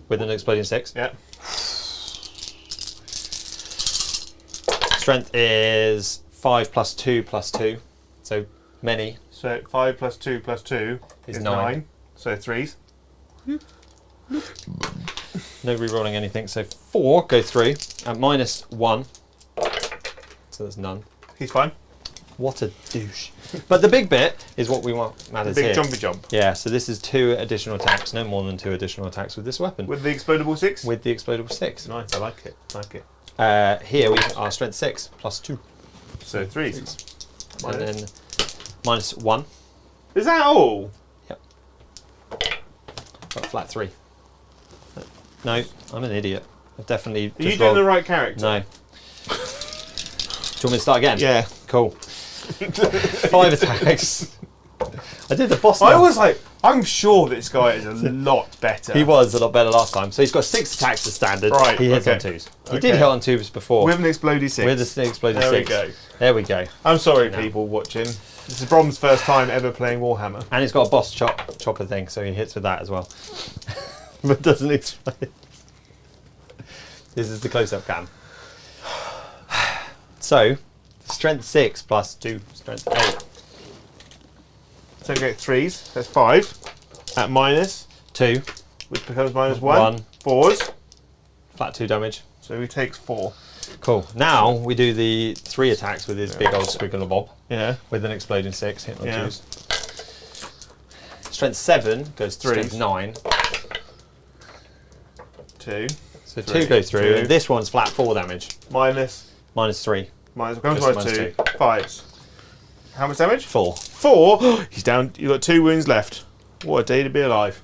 Speaker 3: with an exploding 6.
Speaker 1: Yeah.
Speaker 3: Strength is 5 plus 2 plus 2. So many.
Speaker 1: So 5 plus 2 plus 2
Speaker 3: Is
Speaker 1: is
Speaker 3: 9.
Speaker 1: 9. So 3s.
Speaker 3: No re-rolling anything. So 4 go through at minus 1. So there's none.
Speaker 1: He's fine.
Speaker 3: What a douche. But the big bit is what we want
Speaker 1: The
Speaker 3: matters
Speaker 1: big
Speaker 3: here.
Speaker 1: jumpy jump.
Speaker 3: Yeah, so this is 2 additional attacks. No more than 2 additional attacks with this weapon.
Speaker 1: With the explodable 6?
Speaker 3: With the explodable 6.
Speaker 1: Nice, I like it. Like it.
Speaker 3: Here we are strength 6 plus 2.
Speaker 1: So 3s.
Speaker 3: And then minus 1.
Speaker 1: Is that all?
Speaker 3: Got flat 3. No, I'm an idiot. I've definitely.
Speaker 1: Are you doing the right character?
Speaker 3: No. Do you want me to start again?
Speaker 1: Yeah.
Speaker 3: Cool. 5 attacks. I did the boss.
Speaker 1: I
Speaker 3: now.
Speaker 1: was like, I'm sure this guy is a lot better.
Speaker 3: He was a lot better last time. So he's got 6 attacks as standard.
Speaker 1: Right,
Speaker 3: He hits
Speaker 1: okay.
Speaker 3: on 2s. He did hit on 2s before.
Speaker 1: With an explodey 6.
Speaker 3: With an exploded
Speaker 1: There
Speaker 3: 6.
Speaker 1: we go.
Speaker 3: There we go.
Speaker 1: I'm sorry, people watching. This is Brom's first time ever playing Warhammer.
Speaker 3: And he's got a boss chopper thing, so he hits with that as well. But doesn't explode. This is the close-up cam. So, strength 6 plus 2, strength 8.
Speaker 1: So we get 3s. That's 5. At minus,
Speaker 3: 2.
Speaker 1: which becomes minus
Speaker 3: 1.
Speaker 1: 4s.
Speaker 3: Flat 2 damage.
Speaker 1: So he takes 4.
Speaker 3: Cool. Now we do the 3 attacks with his big old squiggle and bob.
Speaker 1: Yeah.
Speaker 3: With an exploding 6, hitting on
Speaker 1: Yeah.
Speaker 3: 2s. Strength 7 goes to
Speaker 1: 3s.
Speaker 3: strength 9.
Speaker 1: 2.
Speaker 3: So
Speaker 1: 3,
Speaker 3: 2 goes through,
Speaker 1: 2.
Speaker 3: and this one's flat 4 damage.
Speaker 1: Minus.
Speaker 3: Minus 3.
Speaker 1: Minus. Becomes
Speaker 3: Just
Speaker 1: minus 2.
Speaker 3: minus
Speaker 1: 5s. How much damage?
Speaker 3: 4.
Speaker 1: 4. He's down. You've got 2 wounds left. What a day to be alive.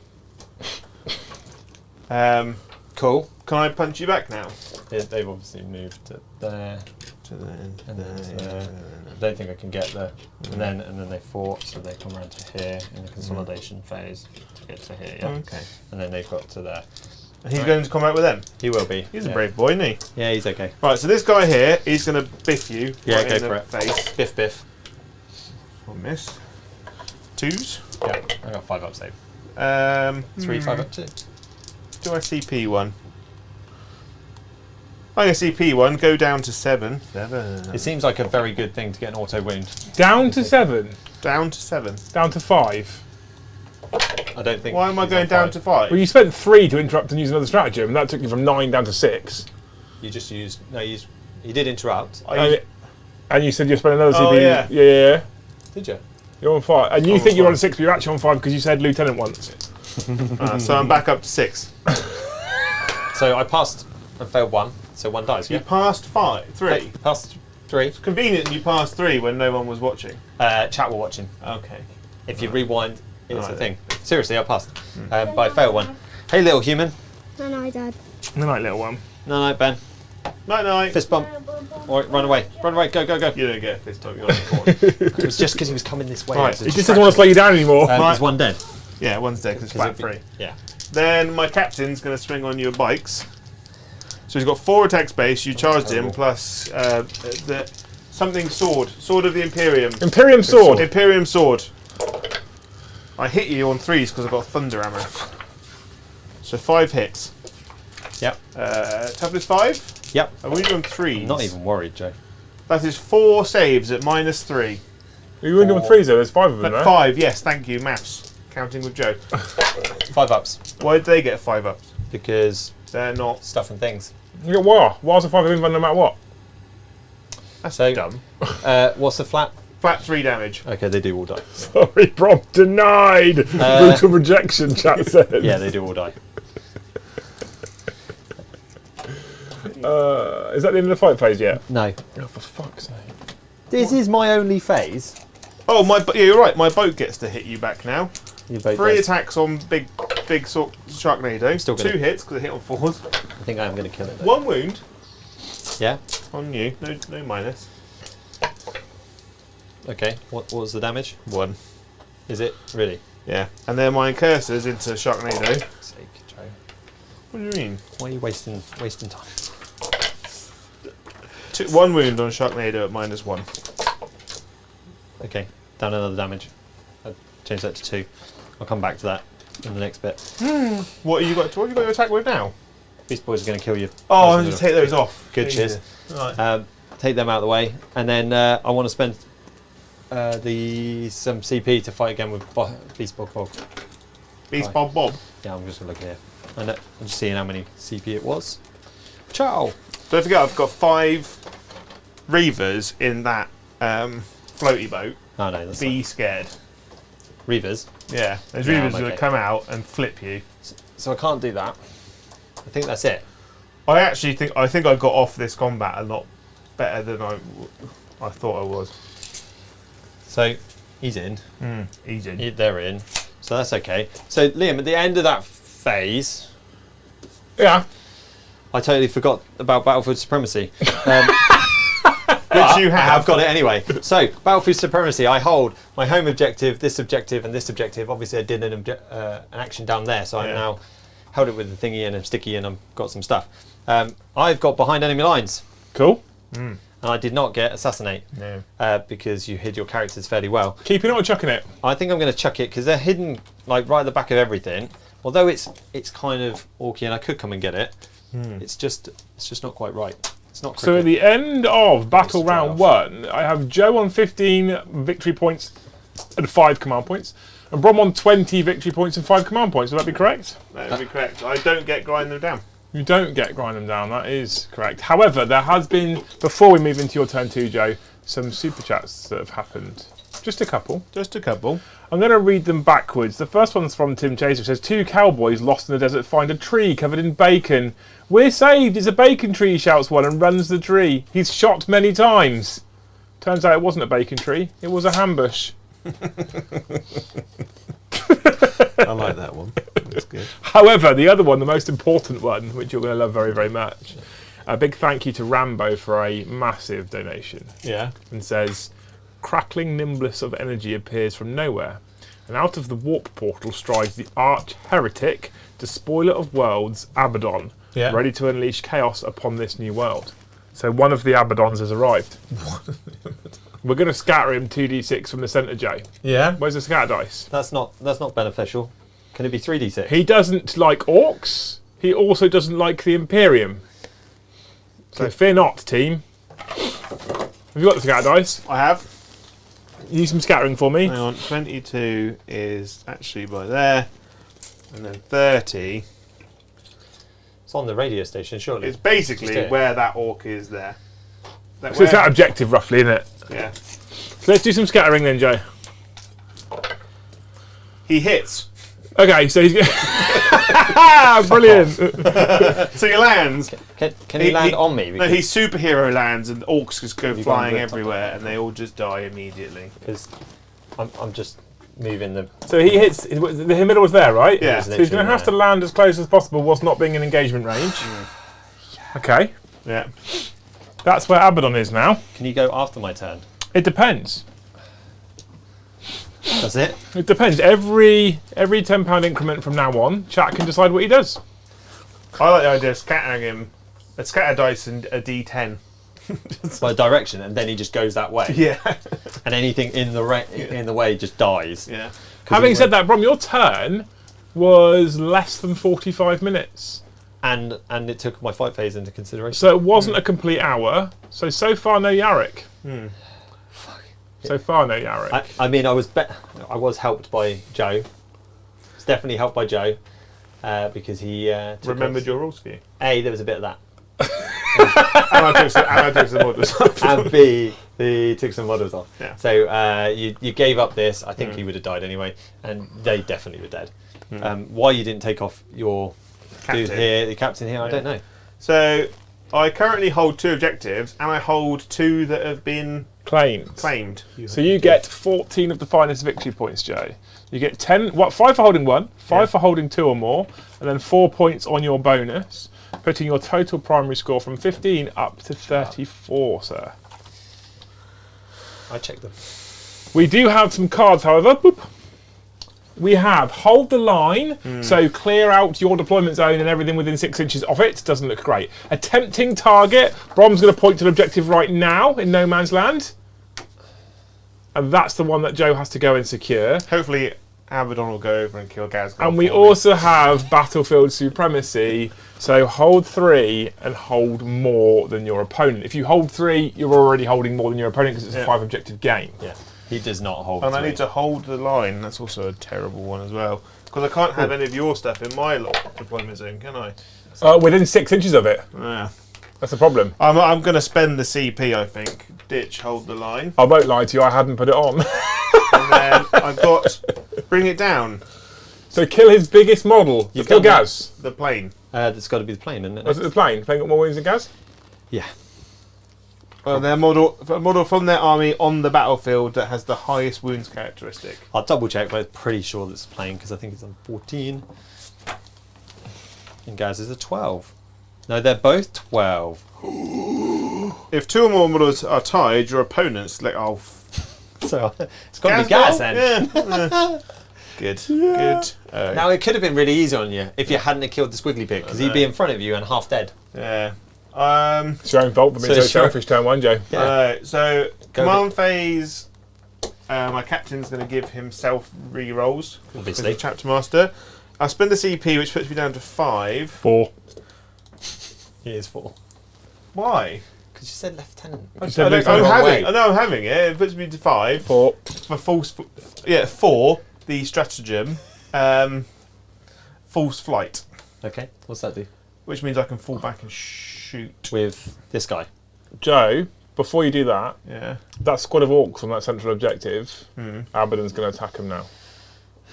Speaker 3: Cool.
Speaker 1: Can I punch you back now?
Speaker 3: They've obviously moved to there,
Speaker 1: To the end.
Speaker 3: and then to there. I don't think I can get there. And then they fought, so they come around to here in the consolidation phase to get to here, yeah?
Speaker 1: Okay.
Speaker 3: And then they've got to there.
Speaker 1: He's going to combat with them.
Speaker 3: He will be.
Speaker 1: He's a brave boy, isn't he?
Speaker 3: Yeah, he's okay.
Speaker 1: Right, so this guy here, he's going to biff you.
Speaker 3: Yeah,
Speaker 1: right
Speaker 3: go
Speaker 1: in
Speaker 3: for
Speaker 1: the
Speaker 3: it.
Speaker 1: Face.
Speaker 3: Biff, biff.
Speaker 1: One miss. 2s.
Speaker 3: Yeah, I got 5 up save. 3, 5 up 2.
Speaker 1: Do I CP one? I'm going to CP one, go down to 7. 7.
Speaker 3: It seems like a very good thing to get an auto wound.
Speaker 2: Down to 7.
Speaker 1: Down to 7.
Speaker 2: Down to 5.
Speaker 3: I don't think.
Speaker 1: Why am I
Speaker 3: he's
Speaker 1: going
Speaker 3: on
Speaker 1: down
Speaker 3: 5.
Speaker 1: to 5?
Speaker 2: Well, you spent 3 to interrupt and use another stratagem, and that took you from 9 down to 6.
Speaker 3: You just used. No, he did interrupt.
Speaker 2: And you said you spent another
Speaker 1: Oh,
Speaker 2: CP.
Speaker 1: yeah.
Speaker 2: Yeah.
Speaker 3: Did you?
Speaker 2: You're on 5. And you
Speaker 1: I'm
Speaker 2: think
Speaker 1: on
Speaker 2: you're on
Speaker 1: 5.
Speaker 2: 6, but you're actually on 5 because you said lieutenant once.
Speaker 1: So I'm back up to 6.
Speaker 3: So I passed and failed 1, so 1 dies.
Speaker 1: You
Speaker 3: Yeah.
Speaker 1: passed 3.
Speaker 3: Passed 3.
Speaker 1: Convenient you passed 3 when no one was watching.
Speaker 3: Chat were watching.
Speaker 1: Okay.
Speaker 3: If you rewind, it's
Speaker 1: Alright
Speaker 3: a thing. Seriously, I passed. But I failed 1. Hey, little human.
Speaker 4: No, Dad.
Speaker 2: Good night, little one.
Speaker 3: No, Ben.
Speaker 1: Night night.
Speaker 3: Fist bump. All right, run away. Run away. Go, go, go.
Speaker 1: You don't get a fist bump, you're on the corner.
Speaker 3: It was just because he was coming this way.
Speaker 1: Right,
Speaker 3: It was a
Speaker 2: He just doesn't want to slow you down anymore.
Speaker 1: Right.
Speaker 3: There's 1 dead.
Speaker 1: Yeah, one's dead because it's flat 3.
Speaker 3: Yeah.
Speaker 1: Then my captain's going to swing on your bikes. So he's got 4 attacks base, you charged him,
Speaker 3: terrible.
Speaker 1: plus the something sword. Sword of the Imperium.
Speaker 2: Imperium sword.
Speaker 1: Imperium sword. I hit you on 3s because I've got thunder hammer. So 5 hits.
Speaker 3: Yep.
Speaker 1: Toughness 5?
Speaker 3: Yep.
Speaker 1: I wounded on 3s.
Speaker 3: I'm not even worried, Joe.
Speaker 1: That is 4 saves at minus 3.
Speaker 2: You were on 3, so there's 5 of them,
Speaker 1: At
Speaker 2: right?
Speaker 1: 5, yes, thank you, maths. Counting with Joe.
Speaker 3: 5 ups.
Speaker 1: Why did they get 5 ups?
Speaker 3: Because
Speaker 1: They're not.
Speaker 3: stuff and things.
Speaker 2: You got war. War's a 5 of them no matter what.
Speaker 1: That's
Speaker 3: So-
Speaker 1: dumb.
Speaker 3: What's the flat?
Speaker 1: Flat 3 damage.
Speaker 3: Okay, they do all die.
Speaker 2: Sorry, Brom. Denied. Brutal rejection, chat said.
Speaker 3: Yeah, they do all die.
Speaker 2: Is that the end of the fight phase yet?
Speaker 3: No.
Speaker 2: Oh, for fuck's sake.
Speaker 3: This is my only phase.
Speaker 1: Oh, yeah, you're right. My boat gets to hit you back now.
Speaker 3: You both
Speaker 1: 3
Speaker 3: dead.
Speaker 1: attacks on big Sharknado.
Speaker 3: Still gonna-
Speaker 1: 2 hits because I hit on 4s.
Speaker 3: I think I am going to kill it. Though.
Speaker 1: 1 wound
Speaker 3: Yeah.
Speaker 1: on you. No minus.
Speaker 3: Okay. What was the damage?
Speaker 1: 1.
Speaker 3: Is it really?
Speaker 1: Yeah. And then my cursors into Sharknado.
Speaker 3: Sake, Joe.
Speaker 1: What do you mean?
Speaker 3: Why are you wasting time?
Speaker 1: 1 wound on Sharknado at minus 1.
Speaker 3: Okay. Down another damage. I'll change that to 2. I'll come back to that in the next bit.
Speaker 1: What have you got your attack with now?
Speaker 3: Beast Boys are going to kill you.
Speaker 1: Oh, I'm going to take those off.
Speaker 3: Good, cheers.
Speaker 1: Right.
Speaker 3: Take them out of the way, and then I want to spend some CP to fight again with Beast Bob.
Speaker 1: Beast Bob Bob.
Speaker 3: Yeah, I'm just going to look here. And I'm just seeing how many CP it was. Ciao!
Speaker 1: Don't forget, I've got 5 Reavers in that floaty boat.
Speaker 3: Oh no, that's
Speaker 1: Be scared.
Speaker 3: Reavers.
Speaker 1: Yeah, those
Speaker 3: Yeah,
Speaker 1: Reavers
Speaker 3: I'm
Speaker 1: are going
Speaker 3: okay.
Speaker 1: to come out and flip you.
Speaker 3: So I can't do that. I think that's it.
Speaker 1: I actually think I got off this combat a lot better than I thought I was.
Speaker 3: So he's in.
Speaker 1: Easy.
Speaker 3: They're in. So that's okay. So Liam, at the end of that phase,
Speaker 2: Yeah.
Speaker 3: I totally forgot about Battlefield Supremacy.
Speaker 1: Which you have.
Speaker 3: I've got it anyway. So, Battlefield Supremacy, I hold my home objective, this objective, and this objective. Obviously, I did an action down there, so I've now held it with the thingy and a sticky, and I've got some stuff. I've got behind enemy lines.
Speaker 2: Cool.
Speaker 3: And I did not get assassinate.
Speaker 1: No.
Speaker 3: Because you hid your characters fairly well.
Speaker 2: Keeping it or chucking it?
Speaker 3: I think I'm going to chuck it because they're hidden like right at the back of everything. Although it's kind of orky and I could come and get it. It's just not quite right. It's not.
Speaker 2: So at the end of battle round 1, I have Joe on 15 victory points and 5 command points, and Brom on 20 victory points and 5 command points. Would that be correct?
Speaker 1: That would be correct. I don't get grind them down.
Speaker 2: You don't get grind them down. That is correct. However, there has been, before we move into your turn 2, Joe, some super chats that have happened. Just a couple.
Speaker 1: Just a couple.
Speaker 2: I'm going to read them backwards. The first one's from Tim Chaser. It says, 2 cowboys lost in the desert find a tree covered in bacon. We're saved. It's a bacon tree, shouts one and runs the tree. He's shot many times. Turns out it wasn't a bacon tree. It was a hambush.
Speaker 4: I like that one. That's good.
Speaker 2: However, the other one, the most important one, which you're going to love very, very much, a big thank you to Rambo for a massive donation.
Speaker 4: Yeah.
Speaker 2: And says, crackling nimbus of energy appears from nowhere, and out of the warp portal strides the arch heretic, despoiler of worlds, Abaddon, ready to unleash chaos upon this new world. So one of the Abaddons has arrived. We're going to scatter him 2d6 from the centre, Jay.
Speaker 4: Yeah.
Speaker 2: Where's the scatter dice?
Speaker 3: That's not beneficial. Can it be 3d6?
Speaker 2: He doesn't like orcs. He also doesn't like the Imperium. So fear not, team. Have you got the scatter dice?
Speaker 1: I have.
Speaker 2: Use some scattering for me.
Speaker 1: Hang on. 22 is actually by there, and then 30.
Speaker 3: It's on the radio station, surely.
Speaker 1: It's basically where that orc is there.
Speaker 2: So it's that objective, roughly, isn't it?
Speaker 1: Yeah.
Speaker 2: So let's do some scattering then, Joe.
Speaker 1: He hits.
Speaker 2: Okay, so he's brilliant.
Speaker 1: So he lands.
Speaker 3: Can he land on me?
Speaker 1: No, he superhero lands, and orcs just go
Speaker 3: You
Speaker 1: flying
Speaker 3: can't lift
Speaker 1: everywhere, and they all just die immediately.
Speaker 3: Because I'm just moving the...
Speaker 2: So he hits. The middle was there, right?
Speaker 1: Yeah.
Speaker 2: So he's going to have to land as close as possible whilst not being in engagement range. Okay.
Speaker 1: Yeah.
Speaker 2: That's where Abaddon is now.
Speaker 3: Can you go after my turn?
Speaker 2: It depends.
Speaker 3: That's it?
Speaker 2: It depends. Every £10 increment from now on, chat can decide what he does.
Speaker 1: I like the idea of scattering him. A scatter dice and a D10.
Speaker 3: By direction, and then he just goes that way.
Speaker 1: Yeah.
Speaker 3: And anything in the way just dies.
Speaker 1: Yeah.
Speaker 2: Having said that, Brom, your turn was less than 45 minutes.
Speaker 3: And it took my fight phase into consideration.
Speaker 2: So it wasn't a complete hour. So far, no Yarrick. So far, no Yarrick.
Speaker 3: I mean, I was helped by Joe. It's definitely helped by Joe because he
Speaker 1: Remembered your rules for you.
Speaker 3: A, there was a bit of that.
Speaker 1: And I took some orders.
Speaker 3: And B, he took some models off.
Speaker 1: Yeah.
Speaker 3: So you gave up this. I think he would have died anyway, and they definitely were dead. Why you didn't take off your dude here, the captain here, I don't know.
Speaker 1: So I currently hold 2 objectives, and I hold 2 that have been
Speaker 2: claimed. So you get 14 of the finest victory points, Joe. You get 10. 5 for holding 1, 5 for holding 2 or more, and then 4 points on your bonus, putting your total primary score from 15 up to 34, sir.
Speaker 3: I checked them.
Speaker 2: We do have some cards, however. Boop. We have hold the line, so clear out your deployment zone and everything within 6 inches of it. Doesn't look great. Attempting target. Brom's going to point to an objective right now in no man's land. And that's the one that Joe has to go and secure.
Speaker 1: Hopefully Abaddon will go over and kill Gazgul.
Speaker 2: And we also have battlefield supremacy. So hold 3 and hold more than your opponent. If you hold 3, you're already holding more than your opponent because it's a 5 objective game.
Speaker 3: Yeah. He does not hold.
Speaker 1: And I need to hold the line. That's also a terrible one as well. Because I can't have any of your stuff in my deployment zone, can I?
Speaker 2: Within 6 inches of it.
Speaker 1: Yeah.
Speaker 2: That's the problem.
Speaker 1: I'm going to spend the CP, I think. Ditch, hold the line.
Speaker 2: I won't lie to you, I hadn't put it on.
Speaker 1: And then I've got bring it down.
Speaker 2: So kill his biggest model.
Speaker 3: You've
Speaker 2: Kill
Speaker 3: done
Speaker 1: The
Speaker 2: Gaz.
Speaker 1: plane.
Speaker 3: That's got to be the plane, isn't it?
Speaker 2: Was it the plane? Plane got more wings than Gaz?
Speaker 3: Yeah.
Speaker 1: Their model from their army on the battlefield that has the highest wounds characteristic.
Speaker 3: I'll double check, but I'm pretty sure that's a plane because I think it's on 14. And Gaz is a 12. No, they're both 12.
Speaker 1: If 2 or more models are tied, your opponents select. Oh,
Speaker 3: So it's got to be Gaz then.
Speaker 1: Yeah. Good. Good.
Speaker 3: Now it could have been really easy on you if you hadn't have killed the squiggly pig, because he'd be in front of you and half dead.
Speaker 1: Yeah.
Speaker 2: It's your own fault for being so selfish turn 1, Joe.
Speaker 3: Yeah.
Speaker 1: So command phase. My captain's going to give himself re-rolls.
Speaker 3: Obviously.
Speaker 1: Chapter master. I'll spend the CP, which puts me down to 5.
Speaker 2: 4.
Speaker 3: He is 4.
Speaker 1: Why?
Speaker 3: Because you said lieutenant.
Speaker 2: You said lieutenant.
Speaker 1: I know I'm having it. It puts me to 5.
Speaker 2: 4.
Speaker 1: For false. 4. The stratagem. False flight,
Speaker 3: Okay, what's that do?
Speaker 1: which means I can fall back and shoot.
Speaker 3: With this guy.
Speaker 2: Joe, before you do that,
Speaker 1: Yeah.
Speaker 2: that squad of orcs on that central objective, Abaddon's going to attack him now.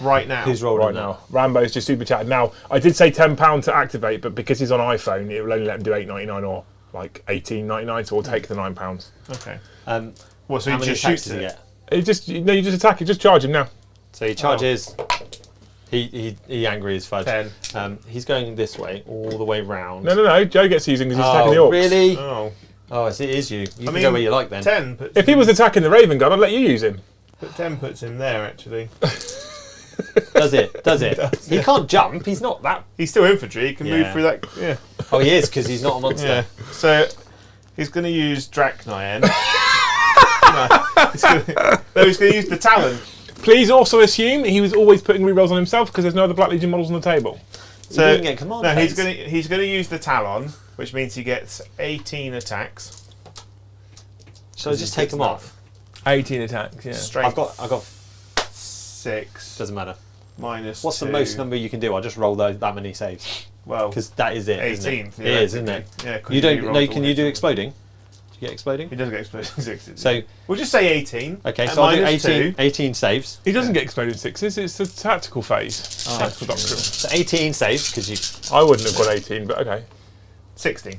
Speaker 1: Right now.
Speaker 3: Who's rolling
Speaker 2: Right now. Rambo's just super chatted. Now, I did say £10 to activate, but because he's on iPhone, it will only let him do $8.99 or like $18.99, so we'll take the £9.
Speaker 1: Okay.
Speaker 3: What,
Speaker 1: so
Speaker 3: how
Speaker 1: he
Speaker 3: many
Speaker 1: just
Speaker 3: attacks
Speaker 1: shoots
Speaker 3: does he
Speaker 1: it?
Speaker 3: get?
Speaker 2: You just attack it, just charge him now.
Speaker 3: So he charges. He angry as fudge.
Speaker 1: 10.
Speaker 3: He's going this way, all the way round.
Speaker 2: No, Joe gets using because he's attacking the orcs.
Speaker 3: Really?
Speaker 1: Oh.
Speaker 3: Oh, it is you. You can go where you like then.
Speaker 1: 10 puts
Speaker 2: If he was attacking the Ravenguard, I'd let you use him.
Speaker 1: But 10 puts him there, actually.
Speaker 3: Does it? Does it? He can't jump. He's not that.
Speaker 1: He's still infantry. He can move
Speaker 3: Yeah.
Speaker 1: through that. Yeah.
Speaker 3: Oh, he is, because he's not a monster.
Speaker 1: Yeah. So he's going to use Drachnyan. He's going to use the Talon.
Speaker 2: Please also assume he was always putting rerolls on himself because there's no other Black Legion models on the table.
Speaker 3: So he didn't get command
Speaker 1: no,
Speaker 3: phase.
Speaker 1: he's going to use the Talon, which means he gets 18 attacks.
Speaker 3: So just take him off.
Speaker 2: 18 attacks, yeah.
Speaker 1: Straight.
Speaker 3: I've got
Speaker 1: 6
Speaker 3: Doesn't matter.
Speaker 1: minus.
Speaker 3: What's
Speaker 1: 2.
Speaker 3: the most number you can do? I'll just roll that many saves.
Speaker 1: Well,
Speaker 3: Because that is it.
Speaker 1: 18.
Speaker 3: Isn't it? It is, isn't it?
Speaker 1: Yeah. 'cause
Speaker 3: You don't.
Speaker 1: roll
Speaker 3: No,
Speaker 1: all
Speaker 3: can you do
Speaker 1: hits.
Speaker 3: exploding? Do you get exploding?
Speaker 1: He doesn't get exploding sixes.
Speaker 3: So
Speaker 1: we'll just say 18.
Speaker 3: okay,
Speaker 1: and
Speaker 3: so I'll do
Speaker 1: minus
Speaker 3: 18.
Speaker 1: 2.
Speaker 3: 18 saves.
Speaker 2: He doesn't get exploded sixes, it's the tactical phase. Tactical doctrine.
Speaker 3: So 18 saves because you.
Speaker 2: I wouldn't have got 18, but okay.
Speaker 1: 16.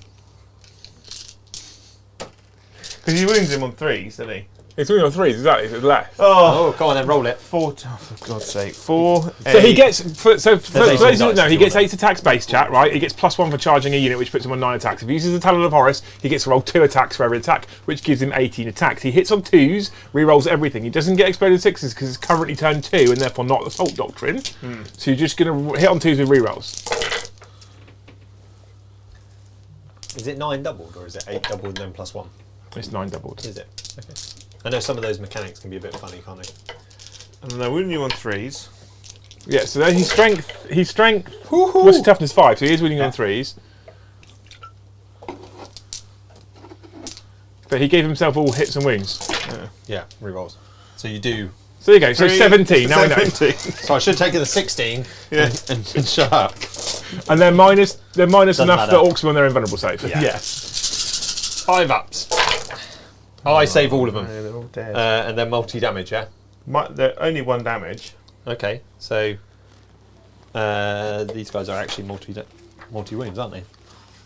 Speaker 1: Because he wounds him on 3s, doesn't he?
Speaker 2: It's only on 3s, exactly, so it's less.
Speaker 3: Oh, go on then, roll it.
Speaker 1: 4. Oh, for God's sake. 4.
Speaker 2: So he gets, for those who
Speaker 3: 18
Speaker 2: don't know,
Speaker 3: dice,
Speaker 2: he
Speaker 3: if
Speaker 2: gets
Speaker 3: you
Speaker 2: 8 attacks base chat, right? He gets +1 for charging a unit, which puts him on 9 attacks. If he uses the Talon of Horus, he gets to roll 2 attacks for every attack, which gives him 18 attacks. He hits on 2s, re-rolls everything. He doesn't get exploded 6s because it's currently turn 2 and therefore not Assault Doctrine. So you're just going to hit on 2s with re-rolls.
Speaker 3: Is it 9 doubled or is it 8 doubled and then +1?
Speaker 2: It's 9 doubled.
Speaker 3: Is it? Okay. I know some of those mechanics can be a bit funny, can't they?
Speaker 1: And then I wound you on 3s.
Speaker 2: Yeah, so then he's strength. What's his toughness 5? So he is winning on 3s. But he gave himself all hits and wounds.
Speaker 3: Yeah, rerolls. So you do.
Speaker 2: So there you go. So 17. Now we know.
Speaker 1: 17.
Speaker 3: So I should take the 16
Speaker 1: Yeah.
Speaker 3: and shut up.
Speaker 2: And they're minus
Speaker 3: Doesn't
Speaker 2: enough
Speaker 3: matter.
Speaker 2: that Orcs are on their invulnerable save.
Speaker 3: Yeah.
Speaker 1: Yes.
Speaker 3: 5 ups. Oh, I save all of them.
Speaker 1: They're all dead.
Speaker 3: And then multi-damage, yeah?
Speaker 1: They're only 1 damage.
Speaker 3: Okay, so these guys are actually multi-wounds, aren't they?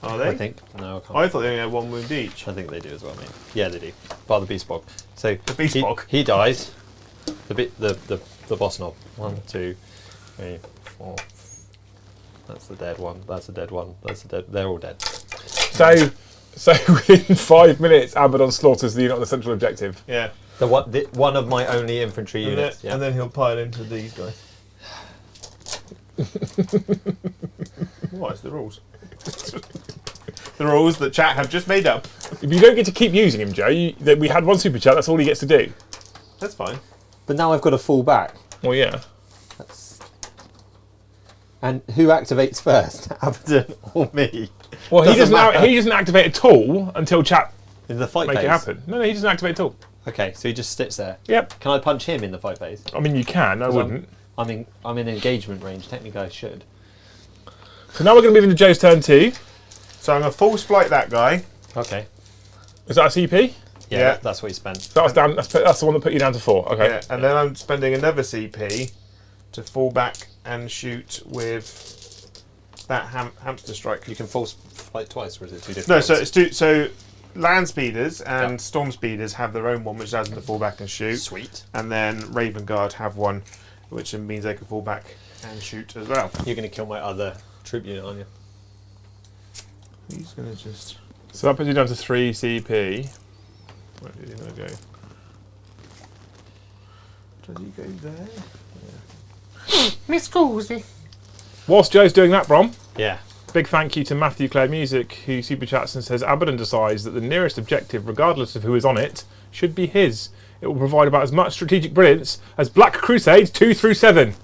Speaker 1: Are they?
Speaker 3: I think. No, I can't.
Speaker 1: I thought they only had 1 wound each.
Speaker 3: I think they do as well, mate. Yeah, they do. By the beast bog. So
Speaker 1: The beast bog?
Speaker 3: He dies. The boss knob. 1, 2, 3, 4. That's the dead one. That's the dead one. That's the dead. They're all dead.
Speaker 2: So within 5 minutes, Abaddon slaughters the unit on the central objective.
Speaker 1: Yeah.
Speaker 3: One of my only infantry
Speaker 1: And
Speaker 3: units.
Speaker 1: then he'll pile into these guys. What? It's the rules. The rules that chat have just made up.
Speaker 2: If you don't get to keep using him, Joe, we had 1 super chat. That's all he gets to do.
Speaker 1: That's fine.
Speaker 3: But now I've got to fall back.
Speaker 2: Well, yeah.
Speaker 3: And who activates first, Abaddon or me?
Speaker 2: Well, he
Speaker 3: Doesn't matter.
Speaker 2: doesn't activate at all until chat
Speaker 3: In the fight
Speaker 2: make
Speaker 3: phase.
Speaker 2: it happen. No, he doesn't activate at all.
Speaker 3: Okay, so he just sits there.
Speaker 2: Yep.
Speaker 3: Can I punch him in the fight phase?
Speaker 2: I mean, you can. I wouldn't.
Speaker 3: I'm in engagement range. Technically, I should.
Speaker 2: So now we're going to move into Joe's turn 2.
Speaker 1: So I'm going to false flight that guy.
Speaker 3: Okay.
Speaker 2: Is that a CP?
Speaker 1: Yeah.
Speaker 3: That's what he spent.
Speaker 2: That was down. That's the one that put you down to 4. Okay.
Speaker 1: Yeah. And then I'm spending another CP to fall back and shoot with that hamster strike.
Speaker 3: You can force flight twice, or is it 2 different?
Speaker 1: No, so
Speaker 3: ones?
Speaker 1: it's so land speeders and storm speeders have their own one, which allows them to fall back and shoot.
Speaker 3: Sweet.
Speaker 1: And then Ravenguard have one, which means they can fall back and shoot as well.
Speaker 3: You're going to kill my other troop unit, aren't you?
Speaker 1: He's going to just...
Speaker 2: So that puts you down to 3 CP.
Speaker 1: Where did he going to go? Does he go there? Yeah. Miss Gorsey.
Speaker 2: Whilst Joe's doing that, Brom,
Speaker 3: Yeah.
Speaker 2: big thank you to Matthew Clare Music, who super chats and says Abaddon decides that the nearest objective, regardless of who is on it, should be his. It will provide about as much strategic brilliance as Black Crusades 2 through 7.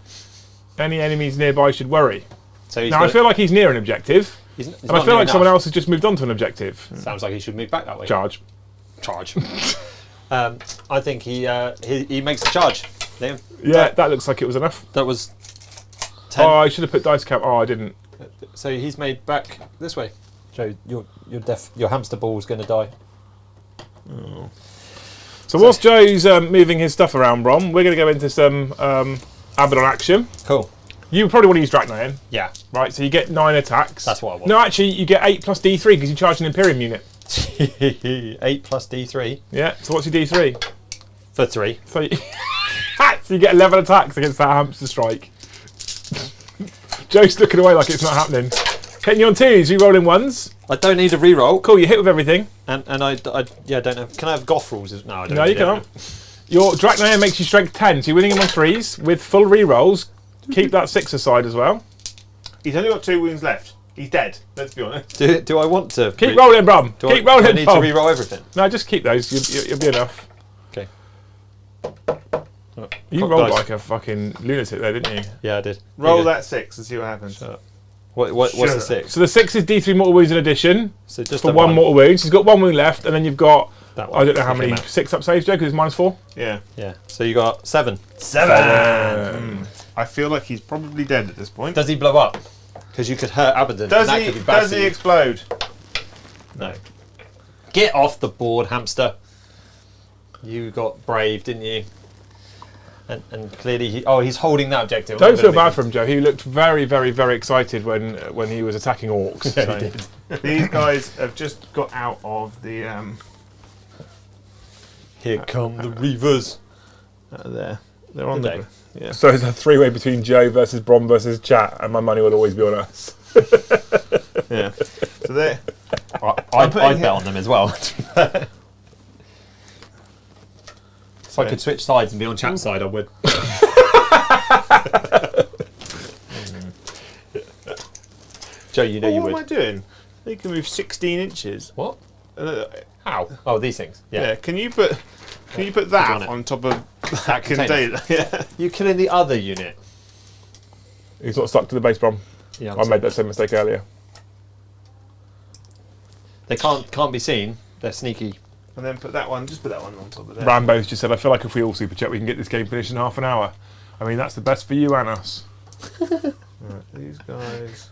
Speaker 2: Any enemies nearby should worry.
Speaker 3: So he's
Speaker 2: Now, I feel like he's near an objective,
Speaker 3: he's
Speaker 2: and I feel like someone else has just moved on to an objective.
Speaker 3: Sounds like he should move back that way.
Speaker 2: Charge.
Speaker 3: Charge. I think he makes the charge. Liam.
Speaker 2: Yeah, that looks like it was enough.
Speaker 3: That was 10.
Speaker 2: Oh, I should have put dice cap. Oh, I didn't.
Speaker 3: So he's made back this way. Joe, your hamster ball's going to die.
Speaker 1: Oh.
Speaker 2: So whilst Joe's moving his stuff around, Brom, we're going to go into some Abaddon action.
Speaker 3: Cool.
Speaker 2: You probably want to use Dracnayan,
Speaker 3: Yeah.
Speaker 2: right? So you get 9 attacks.
Speaker 3: That's what I want.
Speaker 2: No, actually, you get 8 plus D3 because you charge an Imperium unit.
Speaker 3: 8 plus D3
Speaker 2: Yeah. So what's your D3?
Speaker 3: for 3.
Speaker 2: So you get 11 attacks against that hamster strike. Joe's looking away like it's not happening. Hitting you on 2s, you rolling 1s.
Speaker 3: I don't need a reroll.
Speaker 2: Cool, you hit with everything.
Speaker 3: And I don't know. Can I have Goth rules? No, I don't.
Speaker 2: No, you can't. Your Dracnayan makes you strength 10, so you're winning him on 3s with full rerolls. Keep that 6 aside as well.
Speaker 1: He's only got 2 wounds left. He's dead, let's be honest.
Speaker 3: Do I want to?
Speaker 2: Keep rolling, Brom. Keep rolling,
Speaker 3: Do I need
Speaker 2: Brom.
Speaker 3: to reroll everything?
Speaker 2: No, just keep those. You'll be enough.
Speaker 3: Okay.
Speaker 2: You
Speaker 3: Cock
Speaker 2: rolled
Speaker 3: dice.
Speaker 2: like a fucking lunatic there, didn't you?
Speaker 3: Yeah, I did.
Speaker 1: Roll
Speaker 3: Here you go.
Speaker 1: that 6 and see what happens.
Speaker 3: What's
Speaker 1: Shut
Speaker 3: the
Speaker 1: up.
Speaker 3: 6?
Speaker 2: So the 6 is D3 mortal wounds in addition
Speaker 3: So just
Speaker 2: for
Speaker 3: a
Speaker 2: 1 mortal wound. So he's got 1 wound left, and then you've got,
Speaker 3: That one.
Speaker 2: I don't know how
Speaker 3: Okay,
Speaker 2: many,
Speaker 3: Matt.
Speaker 2: 6 up saves, Joe, because it's -4.
Speaker 1: Yeah.
Speaker 3: Yeah. So you got 7.
Speaker 1: I feel like he's probably dead at this point.
Speaker 3: Does he blow up? Because you could hurt Abaddon.
Speaker 1: Does
Speaker 3: and that
Speaker 1: he?
Speaker 3: could be bad
Speaker 1: Does
Speaker 3: for
Speaker 1: he
Speaker 3: you.
Speaker 1: explode?
Speaker 3: No. Get off the board, hamster. You got brave, didn't you? And clearly, he's holding that objective.
Speaker 2: Don't feel bad for him, Joe. He looked very, very, very excited when he was attacking orcs.
Speaker 3: Yeah,
Speaker 2: so.
Speaker 3: he did.
Speaker 1: These guys have just got out of the
Speaker 3: Here come the Reavers.
Speaker 1: there. They're on
Speaker 3: Did
Speaker 1: the yeah.
Speaker 2: So it's a 3-way between Joe versus Brom versus chat, and my money will always be on us.
Speaker 1: Yeah. So they
Speaker 3: I'd
Speaker 1: putting
Speaker 3: bet on them as well. If I could switch sides and be on chat side, I would. Joe, you know you
Speaker 1: what am I
Speaker 3: would.
Speaker 1: doing? They can move 16 inches.
Speaker 3: What?
Speaker 1: Uh,
Speaker 3: How? Oh, these things.
Speaker 1: yeah.
Speaker 3: Yeah.
Speaker 1: Can you put
Speaker 3: on
Speaker 1: that
Speaker 3: it.
Speaker 1: on top of
Speaker 3: That
Speaker 1: container? Yeah.
Speaker 3: You killing the other unit.
Speaker 2: He's not stuck to the base, Brom.
Speaker 3: Yeah,
Speaker 2: I made that same mistake earlier.
Speaker 3: They can't be seen. They're sneaky.
Speaker 1: And then put that one. Just put that one on top of there.
Speaker 2: Rambo's just said, I feel like if we all super chat, we can get this game finished in half an hour. I mean, that's the best for you and us.
Speaker 1: Right, these guys.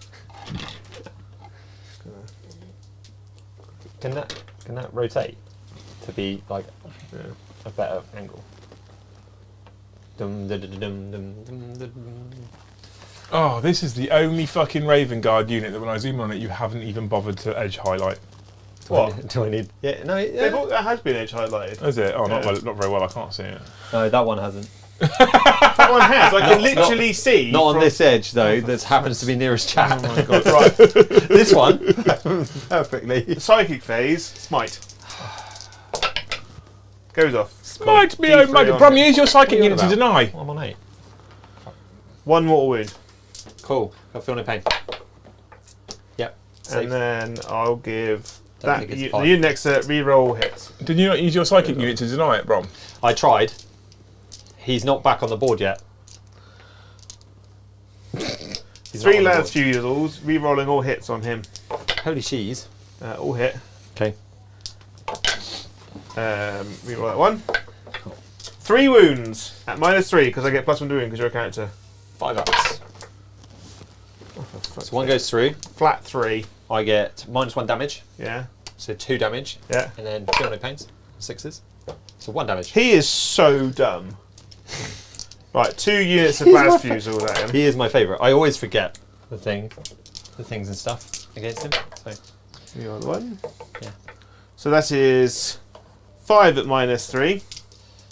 Speaker 3: Can that rotate to be like a better angle? Dum, dum, dum, dum, dum, dum, dum.
Speaker 2: Oh, this is the only fucking Ravenguard unit that when I zoom on it, you haven't even bothered to edge highlight.
Speaker 1: What?
Speaker 3: Do I need? Yeah, no,
Speaker 1: That has been edge highlighted.
Speaker 2: Is it? Oh, not,
Speaker 1: Yeah.
Speaker 2: not very well. I can't see it.
Speaker 3: no, that one hasn't.
Speaker 1: That one has. I can literally see.
Speaker 3: Not on
Speaker 1: from-
Speaker 3: this edge though. That happens to be nearest chat.
Speaker 1: Oh my god! Right.
Speaker 3: This one, perfectly.
Speaker 1: Psychic phase. Smite. Goes off.
Speaker 2: Smite me,
Speaker 1: D3
Speaker 2: oh my
Speaker 1: on
Speaker 2: Brom,
Speaker 1: him.
Speaker 2: use your psychic
Speaker 3: What are you
Speaker 2: unit to
Speaker 3: on
Speaker 2: deny.
Speaker 3: I'm on 8.
Speaker 1: 1 mortal wound.
Speaker 3: Cool. I feel no pain. Yep. Safe.
Speaker 1: And then I'll give
Speaker 3: Don't
Speaker 1: that
Speaker 3: think it's
Speaker 1: the
Speaker 3: fine.
Speaker 1: unit next to re-roll hits.
Speaker 2: Did you not use your psychic unit to deny it, Brom?
Speaker 3: I tried. He's not back on the board yet. He's
Speaker 1: 3
Speaker 3: not on the
Speaker 1: lads fusils, re-rolling all hits on him.
Speaker 3: board. Holy cheese.
Speaker 1: All hit.
Speaker 3: Okay.
Speaker 1: Re-roll that one. 3 wounds at -3 because I get +1 to wound because you're a character.
Speaker 3: 5 ups. So one goes through.
Speaker 1: Flat 3.
Speaker 3: I get -1 damage.
Speaker 1: Yeah.
Speaker 3: So 2 damage.
Speaker 1: Yeah.
Speaker 3: And then feel no pains. 6s. So 1 damage.
Speaker 1: He is so dumb. Right, 2 units of blast fusils at him.
Speaker 3: He is my favourite. I always forget the things and stuff against him. So
Speaker 1: You got one.
Speaker 3: Yeah.
Speaker 1: So that is 5 at -3.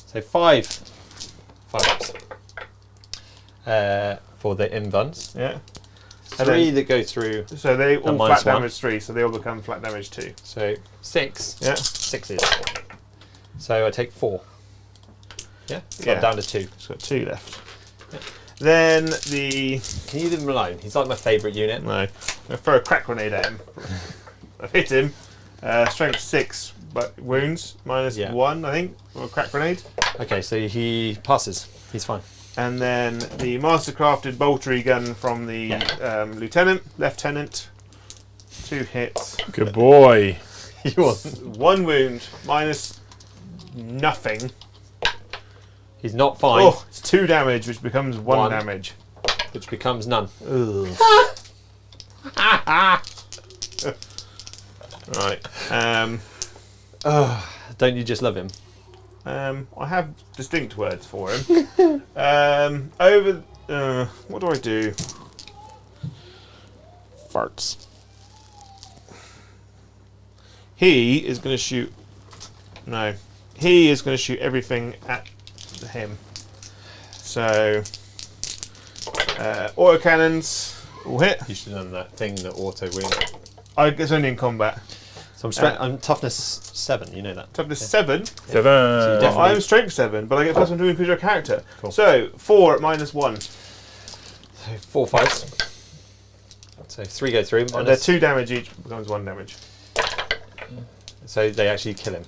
Speaker 3: so 5 ups. For the invuns.
Speaker 1: Yeah.
Speaker 3: 3 that go through.
Speaker 1: So they all
Speaker 3: minus
Speaker 1: flat
Speaker 3: one.
Speaker 1: damage 3, so they all become flat damage 2.
Speaker 3: So 6.
Speaker 1: Yeah.
Speaker 3: 6s. So I take 4. Yeah. So
Speaker 1: Yeah.
Speaker 3: I'm down to 2.
Speaker 1: It's got 2 left. Then the...
Speaker 3: Can you leave him alone? He's like my favourite unit.
Speaker 1: No. I'm going to throw a crack grenade at him. I've hit him. Strength 6, but wounds minus 1, I think, from a crack grenade.
Speaker 3: Okay, so he passes. He's fine.
Speaker 1: And then the mastercrafted boltery gun from the lieutenant. 2 hits.
Speaker 2: Good boy.
Speaker 3: You want?
Speaker 1: 1 wound minus nothing.
Speaker 3: He's not fine.
Speaker 1: Oh, it's 2 damage, which becomes 1
Speaker 3: 1.
Speaker 1: damage.
Speaker 3: Which becomes none.
Speaker 1: Right.
Speaker 3: Don't you just love him?
Speaker 1: I have distinct words for him. What do I do?
Speaker 2: Farts.
Speaker 1: He is going to shoot. No, he is going to shoot everything at him. So, autocannons will hit.
Speaker 3: You should have done that thing that auto win.
Speaker 1: It's only in combat.
Speaker 3: So I'm toughness 7. You know that.
Speaker 1: Toughness 7.
Speaker 2: 7.
Speaker 3: definitely-
Speaker 1: I'm strength 7, but I get +1 to improve your character.
Speaker 3: Cool.
Speaker 1: So 4 at -1.
Speaker 3: So 4 fights. So 3 go through.
Speaker 1: And they're 2 damage each, becomes 1 damage.
Speaker 3: So they actually kill him.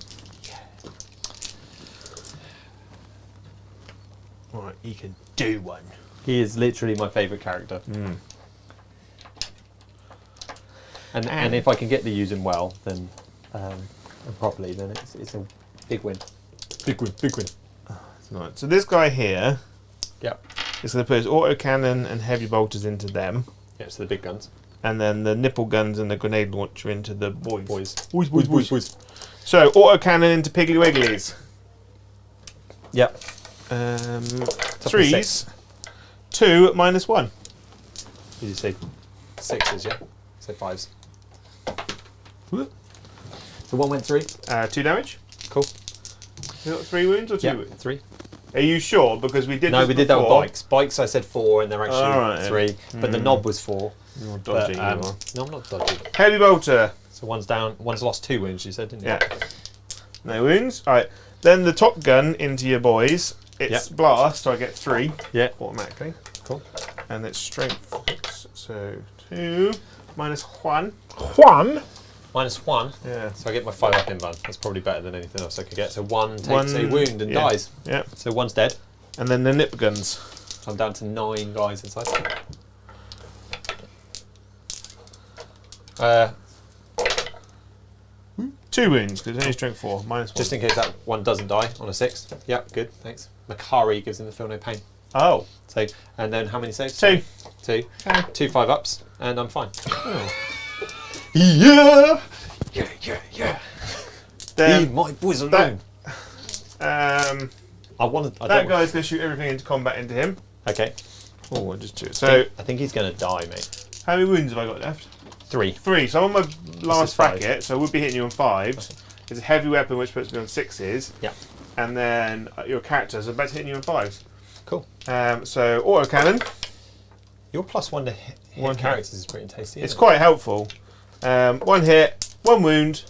Speaker 1: Right, you can do 1.
Speaker 3: He is literally my favourite character. And if I can get to use him well, then and properly, then it's a big win. Big win.
Speaker 1: Right, so this guy here
Speaker 3: Yep.
Speaker 1: is going to put his autocannon and heavy bolters into them,
Speaker 3: Yeah, so the big guns.
Speaker 1: and then the nipple guns and the grenade launcher into the boys.
Speaker 3: Boys.
Speaker 1: So autocannon into Piggly Wigglies.
Speaker 3: Yep.
Speaker 1: Threes.
Speaker 3: 6.
Speaker 1: 2 at -1.
Speaker 3: Did you say 6s, yeah? So 5s. So 1 went 3.
Speaker 1: 2 damage.
Speaker 3: Cool.
Speaker 1: You got 3 wounds or 2
Speaker 3: Yeah,
Speaker 1: wounds?
Speaker 3: 3.
Speaker 1: Are you sure? Because we did
Speaker 3: No,
Speaker 1: this
Speaker 3: we did that with
Speaker 1: before.
Speaker 3: bikes. Bikes I said 4 and they're actually
Speaker 1: Alright,
Speaker 3: 3. But the knob was 4.
Speaker 1: You're
Speaker 3: But,
Speaker 1: dodgy. you are.
Speaker 3: no, I'm not dodgy.
Speaker 1: Heavy bolter.
Speaker 3: So one's down. One's lost 2 wounds, you said, didn't you?
Speaker 1: Yeah. No wounds. Alright. Then the top gun into your boys. It's blast, so I get 3
Speaker 3: Yeah.
Speaker 1: automatically.
Speaker 3: Cool.
Speaker 1: And it's strength 6. So 2 -1.
Speaker 2: Juan.
Speaker 3: -1.
Speaker 1: Yeah.
Speaker 3: So I get my 5 up in van. That's probably better than anything else I could get. So 1 takes
Speaker 1: One-
Speaker 3: a wound and
Speaker 1: yeah.
Speaker 3: dies.
Speaker 1: Yeah.
Speaker 3: So 1's dead.
Speaker 1: And then the nip guns.
Speaker 3: So I'm down to 9 guys inside.
Speaker 1: 2 wounds, because only strength 4. -1.
Speaker 3: Just in case that one doesn't die on a 6. Yeah, good, thanks. Makari gives him the feel no pain.
Speaker 1: Oh.
Speaker 3: So, and then how many saves?
Speaker 1: 2.
Speaker 3: 2.
Speaker 1: Okay.
Speaker 3: 2 5-ups, and I'm fine.
Speaker 1: Oh.
Speaker 3: Yeah!
Speaker 1: Then
Speaker 3: Leave my boys alone.
Speaker 1: that
Speaker 3: I
Speaker 1: that guy's going to shoot everything into combat into him.
Speaker 3: Okay.
Speaker 1: Oh, I just do it. So,
Speaker 3: I think he's going to die, mate.
Speaker 1: how many wounds have I got left?
Speaker 3: 3.
Speaker 1: 3. So I'm on my last
Speaker 3: is 5.
Speaker 1: bracket, so I would be hitting you on 5s. It's a heavy weapon, which puts me on 6s.
Speaker 3: Yeah.
Speaker 1: And then your characters are about to hitting you on 5s.
Speaker 3: Cool.
Speaker 1: So autocannon.
Speaker 3: Your +1 to hit
Speaker 1: One
Speaker 3: characters is pretty tasty.
Speaker 1: It's
Speaker 3: isn't
Speaker 1: quite helpful. 1 hit, 1 wound,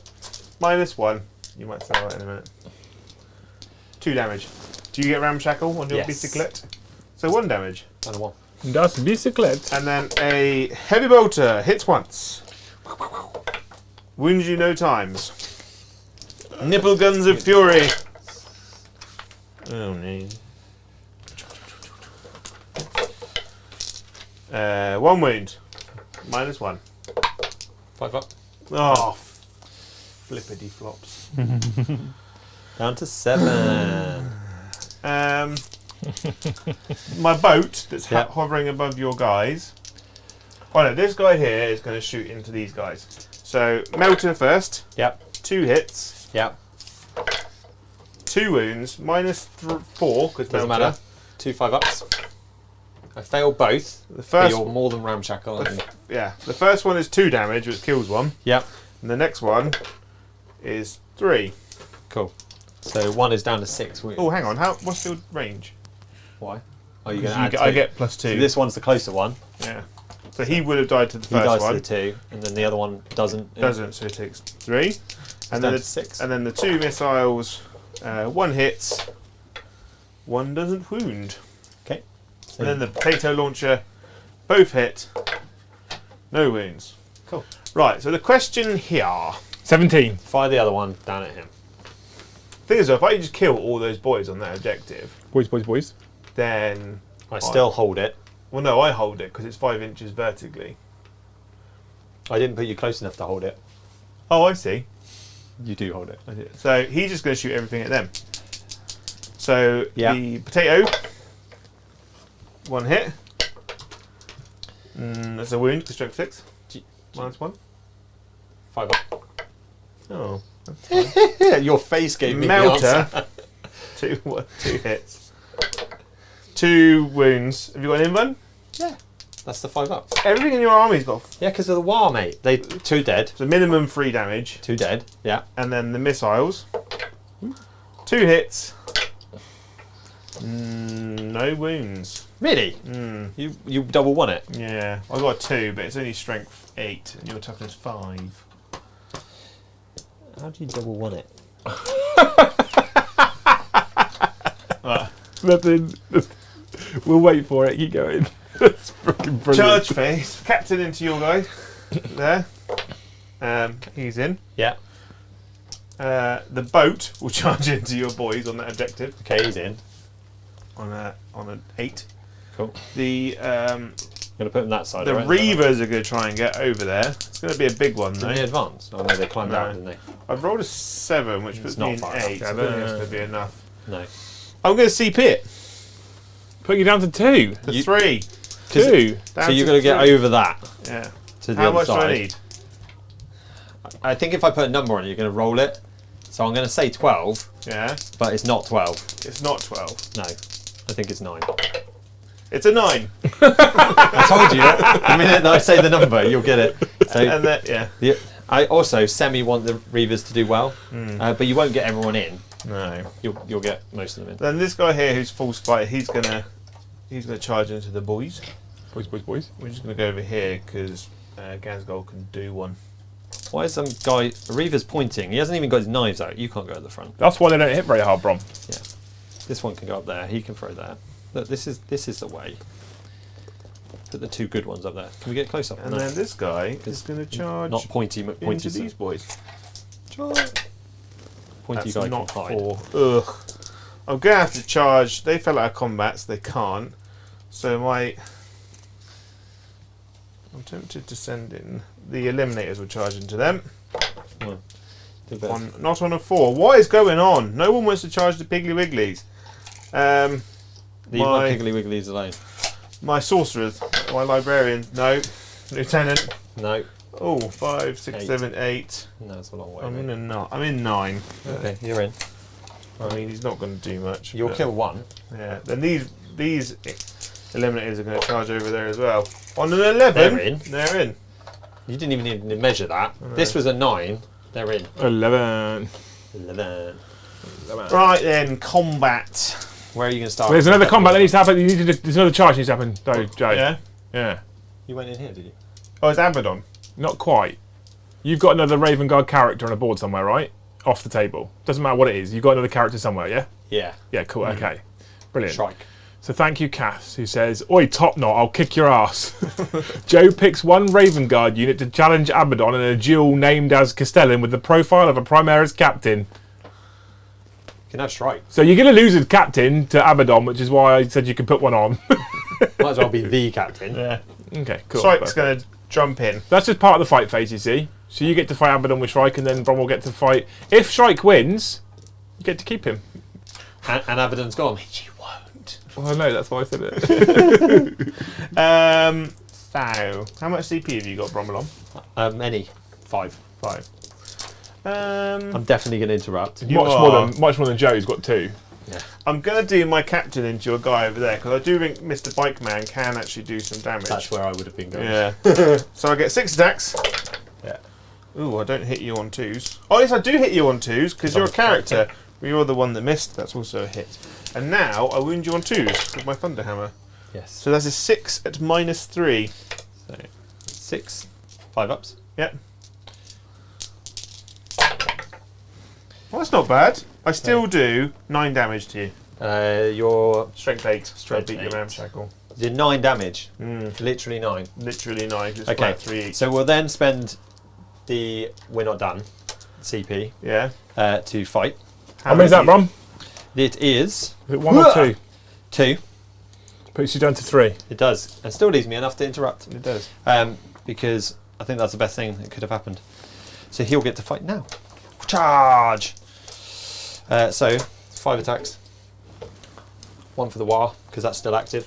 Speaker 1: -1. You might say that in a minute. 2 damage. Do you get ramshackle on your
Speaker 3: Yes.
Speaker 1: bicyclette? So 1 damage.
Speaker 3: it? And a 1.
Speaker 2: Das Bicyclette.
Speaker 1: And then a heavy bolter hits once. Wounds you no times. Nipple guns of fury. Oh no. 1 wound. -1.
Speaker 3: 5 up.
Speaker 1: Oh, flippity flops.
Speaker 3: Down to 7.
Speaker 1: My boat that's
Speaker 3: Yeah.
Speaker 1: hovering above your guys. Oh no, this guy here is going to shoot into these guys. So melter first.
Speaker 3: Yep.
Speaker 1: 2 hits.
Speaker 3: Yep.
Speaker 1: 2 wounds. -4 because
Speaker 3: Doesn't matter. 2 5-ups. I fail both.
Speaker 1: The
Speaker 3: But
Speaker 1: first,
Speaker 3: you're more than ramshackle. aren't you?
Speaker 1: yeah, the first one is 2 damage, which kills 1,
Speaker 3: Yep.
Speaker 1: and the next one is 3.
Speaker 3: Cool. So 1 is down to 6.
Speaker 1: Oh, hang on. What's the range?
Speaker 3: Why? Oh, you're going to add 2.
Speaker 1: I get +2.
Speaker 3: So this one's the closer one.
Speaker 1: Yeah. So he would have died to the
Speaker 3: He
Speaker 1: first
Speaker 3: dies
Speaker 1: one.
Speaker 3: to the 2, and then the other one doesn't.
Speaker 1: Doesn't, so he takes 3. And then,
Speaker 3: down to 6.
Speaker 1: and then the 2 missiles, 1 hits, 1 doesn't wound.
Speaker 3: Okay.
Speaker 1: And then the potato launcher, both hit, no wounds.
Speaker 3: Cool.
Speaker 1: Right, so the question here.
Speaker 2: 17.
Speaker 3: Fire the other one down at him.
Speaker 1: Thing is, though, if I just kill all those boys on that objective,
Speaker 2: Boys.
Speaker 1: then...
Speaker 3: I still hold it.
Speaker 1: Well, no, I hold it because it's 5 inches vertically.
Speaker 3: I didn't put you close enough to hold it.
Speaker 1: Oh, I see.
Speaker 3: You do hold it.
Speaker 1: I did. So he's just going to shoot everything at them. So
Speaker 3: Yeah.
Speaker 1: the potato, 1 hit. That's a wound, because stroke 6. -1.
Speaker 3: 5 up.
Speaker 1: Oh.
Speaker 3: Your face gave me the
Speaker 1: Melter.
Speaker 3: answer.
Speaker 1: 2 hits. 2 wounds. Have you got an invuln?
Speaker 3: Yeah. That's the 5 up.
Speaker 1: Everything in your army's got
Speaker 3: Yeah, because of the war, mate. 2 dead.
Speaker 1: so minimum 3 damage.
Speaker 3: 2 dead. Yeah.
Speaker 1: And then the missiles. 2 hits. No wounds.
Speaker 3: Really? You double won it.
Speaker 1: Yeah. I got 2, but it's only strength 8 and your toughness 5.
Speaker 3: How do you double won it?
Speaker 2: Nothing. We'll wait for it. Keep going. That's fucking brilliant.
Speaker 1: Charge phase. Captain into your guy. There. He's in.
Speaker 3: Yeah.
Speaker 1: The boat will charge into your boys on that objective
Speaker 3: Okay, he's in.
Speaker 1: on an 8.
Speaker 3: Cool.
Speaker 1: The
Speaker 3: Gonna put him that side.
Speaker 1: the
Speaker 3: right?
Speaker 1: Reavers are going to try and get over there. It's going to be a big one though.
Speaker 3: Didn't they advance? Oh no, they climbed
Speaker 1: No.
Speaker 3: out, didn't they?
Speaker 1: I've rolled a 7, which puts
Speaker 3: not
Speaker 1: me in
Speaker 3: far
Speaker 1: 8.
Speaker 3: enough.
Speaker 1: I don't think it's going to be enough.
Speaker 3: No.
Speaker 1: I'm going to CP it
Speaker 2: Put you down to 2.
Speaker 1: to 3.
Speaker 2: 2.
Speaker 3: So you're gonna get over that
Speaker 1: Yeah.
Speaker 3: to the
Speaker 1: How
Speaker 3: other
Speaker 1: much
Speaker 3: side.
Speaker 1: do I need?
Speaker 3: I think if I put a number on it, you're gonna roll it. So I'm gonna say 12,
Speaker 1: Yeah.
Speaker 3: but it's not 12.
Speaker 1: It's not 12.
Speaker 3: No, I think it's 9.
Speaker 1: It's a 9.
Speaker 3: I told you that. The minute that I say the number, you'll get it. So
Speaker 1: And that, yeah.
Speaker 3: I also semi want the Reavers to do well, but you won't get everyone in.
Speaker 1: No.
Speaker 3: You'll get most of them in.
Speaker 1: Then this guy here, who's false fighter, he's gonna charge into the boys.
Speaker 2: Boys.
Speaker 1: We're just gonna go over here because Gansgold can do one.
Speaker 3: Why is some guy Reaver's pointing? He hasn't even got his knives out. You can't go at the front.
Speaker 2: That's why they don't hit very hard, Brom.
Speaker 3: Yeah, this one can go up there. He can throw there. Look, this is the way. Put the 2 good ones up there. Can we get close up?
Speaker 1: And
Speaker 3: No.
Speaker 1: then this guy is gonna charge
Speaker 3: Not pointy,
Speaker 1: into
Speaker 3: pointy.
Speaker 1: these boys.
Speaker 3: Pointy
Speaker 1: That's
Speaker 3: guy
Speaker 1: not
Speaker 3: can hide.
Speaker 1: 4. Ugh. I'm gonna have to charge. They fell out of combat, so they can't. So I'm tempted to send in the eliminators will charge into them.
Speaker 3: Well, do better.
Speaker 1: Not on a 4. What is going on? No one wants to charge the Piggly Wigglies.
Speaker 3: Leave my Piggly Wigglies alone.
Speaker 1: My sorcerers, my librarian. No, lieutenant.
Speaker 3: No,
Speaker 1: Oh, 5, 6,
Speaker 3: 8.
Speaker 1: 7, 8.
Speaker 3: no, it's a long way.
Speaker 1: I'm
Speaker 3: mate.
Speaker 1: in 9.
Speaker 3: Okay, you're in.
Speaker 1: I mean, he's not going to do much.
Speaker 3: You'll
Speaker 1: but-
Speaker 3: kill 1.
Speaker 1: Yeah. Then these eliminators are going to charge over there as well. On an 11,
Speaker 3: They're in.
Speaker 1: They're in.
Speaker 3: You didn't even need to measure that. This was a 9. They're in.
Speaker 2: 11.
Speaker 3: 11.
Speaker 1: Right then, combat.
Speaker 3: Where are you going to start?
Speaker 2: There's another combat that needs to happen. There's another charge that needs to happen, though, Joe.
Speaker 1: Yeah.
Speaker 2: Yeah.
Speaker 3: You went in here, did you?
Speaker 1: Oh, it's Abaddon.
Speaker 2: Not quite. You've got another Ravenguard character on a board somewhere, right? Off the table. Doesn't matter what it is. You've got another character somewhere, yeah?
Speaker 3: Yeah.
Speaker 2: Yeah, cool. Okay. Brilliant.
Speaker 3: Shrike.
Speaker 2: So thank you, Cass, who says, "Oi, top knot, I'll kick your ass." Joe picks 1 Ravenguard unit to challenge Abaddon in a duel named as Castellan with the profile of a Primaris captain.
Speaker 3: You can have Shrike.
Speaker 2: So you're going to lose a captain to Abaddon, which is why I said you can put one on.
Speaker 3: Might as well be the captain.
Speaker 1: Yeah.
Speaker 2: Okay, cool.
Speaker 1: Shrike's going to jump in.
Speaker 2: That's just part of the fight phase, you see. So you get to fight Abaddon with Shrike, and then Brom will get to fight. If Shrike wins, you get to keep him.
Speaker 3: And Abaddon's gone.
Speaker 1: You won't.
Speaker 2: Well, no, that's why I said it.
Speaker 1: So, how much CP have you got, Brommelon?
Speaker 3: Any. 5.
Speaker 1: 5.
Speaker 3: I'm definitely going to interrupt.
Speaker 1: You
Speaker 2: much more than Joe's got 2.
Speaker 3: Yeah.
Speaker 1: I'm going to do my captain into a guy over there because I do think Mr. Bike Man can actually do some damage.
Speaker 3: That's where I would have been going.
Speaker 1: Yeah. So I get 6 attacks.
Speaker 3: Yeah.
Speaker 1: Ooh, I don't hit you on 2s. Oh, yes, I do hit you on 2s because you're a character. You're the one that missed. That's also a hit. And now I wound you on 2s with my Thunder Hammer.
Speaker 3: Yes.
Speaker 1: So that's a 6 at -3.
Speaker 3: So 6, 5 ups.
Speaker 1: Yep. Well, that's not bad. I still do 9 damage to you.
Speaker 3: Your
Speaker 1: Strength 8.
Speaker 3: Strength
Speaker 1: Beat your
Speaker 3: 8.
Speaker 1: ramshackle.
Speaker 3: did 9 damage.
Speaker 1: Mm.
Speaker 3: Literally 9.
Speaker 1: Literally 9. It's
Speaker 3: Okay.
Speaker 1: flat 3 each.
Speaker 3: So we'll then spend the we're not done CP
Speaker 1: Yeah.
Speaker 3: to fight.
Speaker 2: How many is that, Brom?
Speaker 3: It is
Speaker 2: Is it 1 or 2?
Speaker 3: 2.
Speaker 2: Puts you down to 3.
Speaker 3: It does, and still leaves me enough to interrupt.
Speaker 1: It does.
Speaker 3: Because I think that's the best thing that could have happened. So he'll get to fight now. Charge! So, 5 attacks. 1 for the war, because that's still active.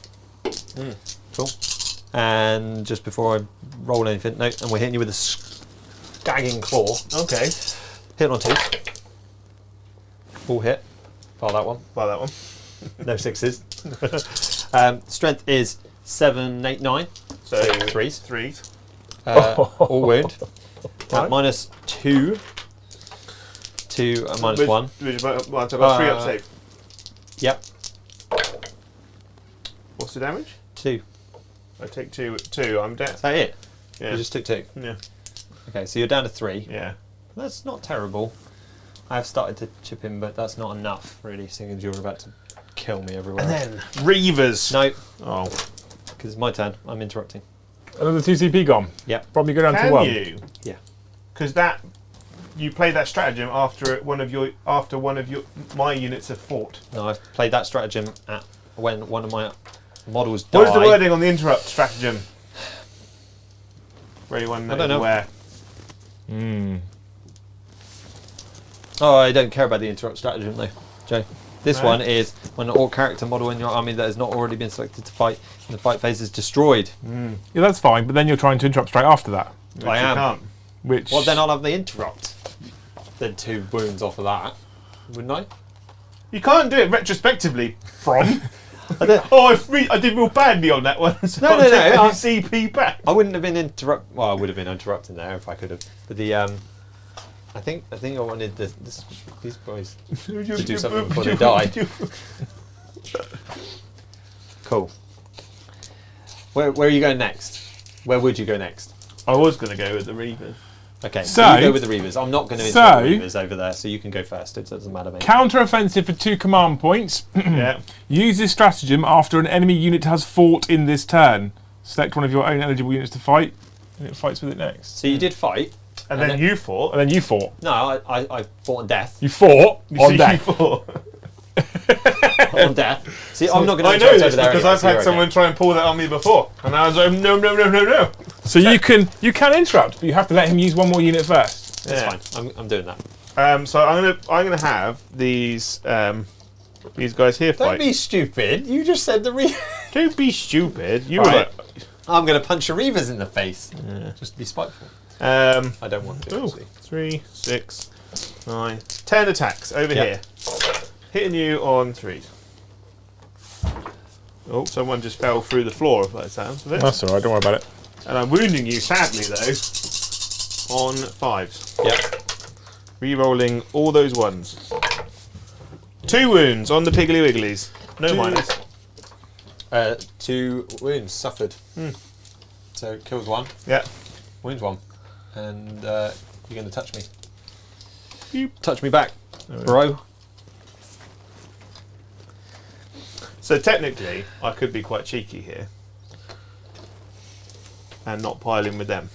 Speaker 3: Cool. And just before I roll anything, no, and we're hitting you with a skagging claw.
Speaker 1: Okay.
Speaker 3: Hit on 2. Full hit. File that one.
Speaker 1: Buy that one.
Speaker 3: No 6s. Strength is 7, 8, 9.
Speaker 1: So
Speaker 3: 3s.
Speaker 1: 3s.
Speaker 3: All wound.
Speaker 1: Right.
Speaker 3: Minus 2 to a minus 1.
Speaker 1: So I've got 3 up save.
Speaker 3: Yep.
Speaker 1: What's the damage?
Speaker 3: 2.
Speaker 1: I take 2. 2. I'm dead.
Speaker 3: Is that it?
Speaker 1: Yeah.
Speaker 3: You just took 2.
Speaker 1: Yeah.
Speaker 3: Okay, so you're down to 3.
Speaker 1: Yeah.
Speaker 3: That's not terrible. I've started to chip in, but that's not enough, really, seeing as you're about to kill me everywhere.
Speaker 1: And then Reavers.
Speaker 3: No,
Speaker 1: Oh.
Speaker 3: because it's my turn. I'm interrupting.
Speaker 2: Another 2 CP gone.
Speaker 3: Yep.
Speaker 2: Probably go down to
Speaker 1: Can
Speaker 2: 1.
Speaker 1: you?
Speaker 3: Yeah.
Speaker 1: Because that you play that stratagem after one of my units have fought.
Speaker 3: No, I've played that stratagem at when one of my models died.
Speaker 1: What is the wording on the interrupt stratagem? For anyone
Speaker 3: I don't know.
Speaker 1: aware.
Speaker 3: Oh, I don't care about the interrupt stratagem though, Joe. This
Speaker 1: No?
Speaker 3: one is when an orc character model in your army that has not already been selected to fight in the fight phase is destroyed.
Speaker 2: Yeah, that's fine, but then you're trying to interrupt straight after that.
Speaker 1: Which
Speaker 3: I
Speaker 1: you
Speaker 3: am.
Speaker 1: can't.
Speaker 2: Which...
Speaker 3: Well, then I'll have the interrupt. Then 2 wounds off of that, wouldn't I?
Speaker 1: You can't do it retrospectively, Brom.
Speaker 3: I don't-
Speaker 1: I did real badly on that one. So
Speaker 3: No,
Speaker 1: I'll
Speaker 3: no,
Speaker 1: take
Speaker 3: no,
Speaker 1: my
Speaker 3: I-
Speaker 1: CP back.
Speaker 3: I wouldn't have been interrupt. Well, I would have been interrupting there if I could have. But the I think I wanted these boys to do something before they die. Cool. Where are you going next? Where would you go next?
Speaker 1: I was going to go with the Reavers.
Speaker 3: Okay,
Speaker 2: So-
Speaker 3: so you go with the Reavers. I'm not going to interrupt the Reavers over there, so you can go first. It doesn't matter, mate.
Speaker 2: Counter-offensive for 2 command points.
Speaker 1: Yeah.
Speaker 2: Use this stratagem after an enemy unit has fought in this turn. Select one of your own eligible units to fight, and it fights with it next.
Speaker 3: So you did fight.
Speaker 1: And then you fought.
Speaker 2: And then you fought.
Speaker 3: No, I fought on death.
Speaker 2: You fought on
Speaker 1: You
Speaker 2: death.
Speaker 1: fought.
Speaker 3: On death. See, I'm not going to
Speaker 1: I know
Speaker 3: interrupt
Speaker 1: this
Speaker 3: over there
Speaker 1: because
Speaker 3: anyway,
Speaker 1: I've
Speaker 3: so you're
Speaker 1: had
Speaker 3: okay.
Speaker 1: someone try and pull that on me before, and I was like, no.
Speaker 2: So you can interrupt, but you have to let him use 1 more unit first.
Speaker 3: That's
Speaker 1: Yeah.
Speaker 3: fine. I'm doing that.
Speaker 1: So I'm gonna have these guys here
Speaker 3: Don't
Speaker 1: fight.
Speaker 3: be stupid. You just said the
Speaker 1: Don't be stupid. You
Speaker 2: Right.
Speaker 1: were
Speaker 3: I'm going to punch your Reavers in the face. Just to be spiteful.
Speaker 1: like,
Speaker 3: I don't want to, actually.
Speaker 1: 3, 6, 9, 10 attacks over
Speaker 3: Yep.
Speaker 1: here, hitting you on 3s. Oh, someone just fell through the floor by the sounds of it.
Speaker 2: That's alright, don't worry about it.
Speaker 1: And I'm wounding you, sadly though, on 5s.
Speaker 3: Yep.
Speaker 1: Re-rolling all those 1s. 2 wounds on the Piggly Wigglies. No minus.
Speaker 3: 2 wounds suffered. So kills 1,
Speaker 1: Yeah.
Speaker 3: wounds 1. And you're going to touch me. You touch me back, bro.
Speaker 1: So technically, I could be quite cheeky here. And not pile in with them.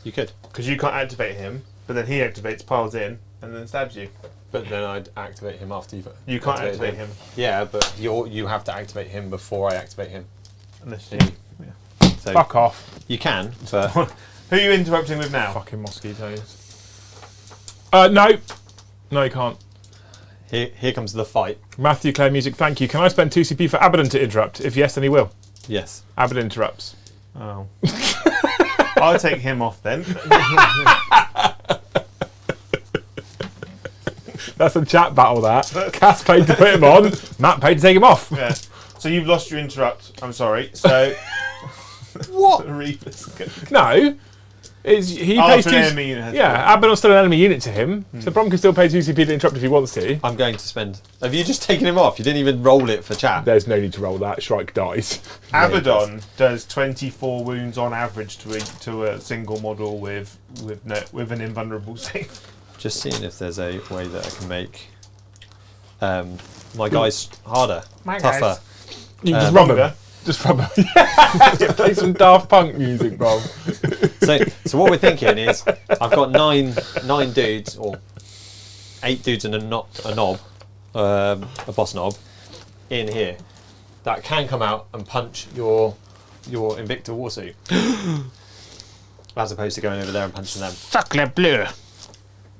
Speaker 3: You could.
Speaker 1: Because you can't activate him, but then he activates, piles in, and then stabs you.
Speaker 3: But then I'd activate him after you've
Speaker 1: You can't
Speaker 3: activated
Speaker 1: activate him.
Speaker 3: Yeah, but you have to activate him before I activate him.
Speaker 1: Unless you...
Speaker 3: So
Speaker 2: Fuck off.
Speaker 3: you can, but
Speaker 1: Who are you interrupting with now?
Speaker 2: Fucking mosquitoes. No. No, you can't.
Speaker 3: here comes the fight.
Speaker 2: Matthew Clare Music, thank you. Can I spend 2 CP for Abaddon to interrupt? If yes, then he will.
Speaker 3: Yes.
Speaker 2: Abaddon interrupts.
Speaker 1: Oh. I'll take him off then.
Speaker 2: That's a chat battle, that. Cass paid to put him on, Matt paid to take him off.
Speaker 1: Yeah. So you've lost your interrupt. I'm sorry. So...
Speaker 3: What?
Speaker 1: Reavers.
Speaker 2: No. He
Speaker 1: Oh,
Speaker 2: pays
Speaker 1: so
Speaker 2: 2
Speaker 1: an enemy unit has
Speaker 2: Yeah, Abaddon's still an enemy unit to him, so Brom can still pay 2 CP to interrupt if he wants to.
Speaker 3: I'm going to spend. Have you just taken him off? You didn't even roll it for chat.
Speaker 2: There's no need to roll that. Shrike dies.
Speaker 1: Abaddon does 24 wounds on average to a single model with an invulnerable save.
Speaker 3: Just seeing if there's a way that I can make my guys harder, tougher.
Speaker 2: You can just rub
Speaker 1: Longer.
Speaker 2: him. Just rub him. Yeah, play some Daft Punk music, Brom.
Speaker 3: So what we're thinking is, I've got nine dudes, or 8 dudes and a knob, a boss knob, in here that can come out and punch your Invicta Warsuit, as opposed to going over there and punching them,
Speaker 2: Sacre bleu.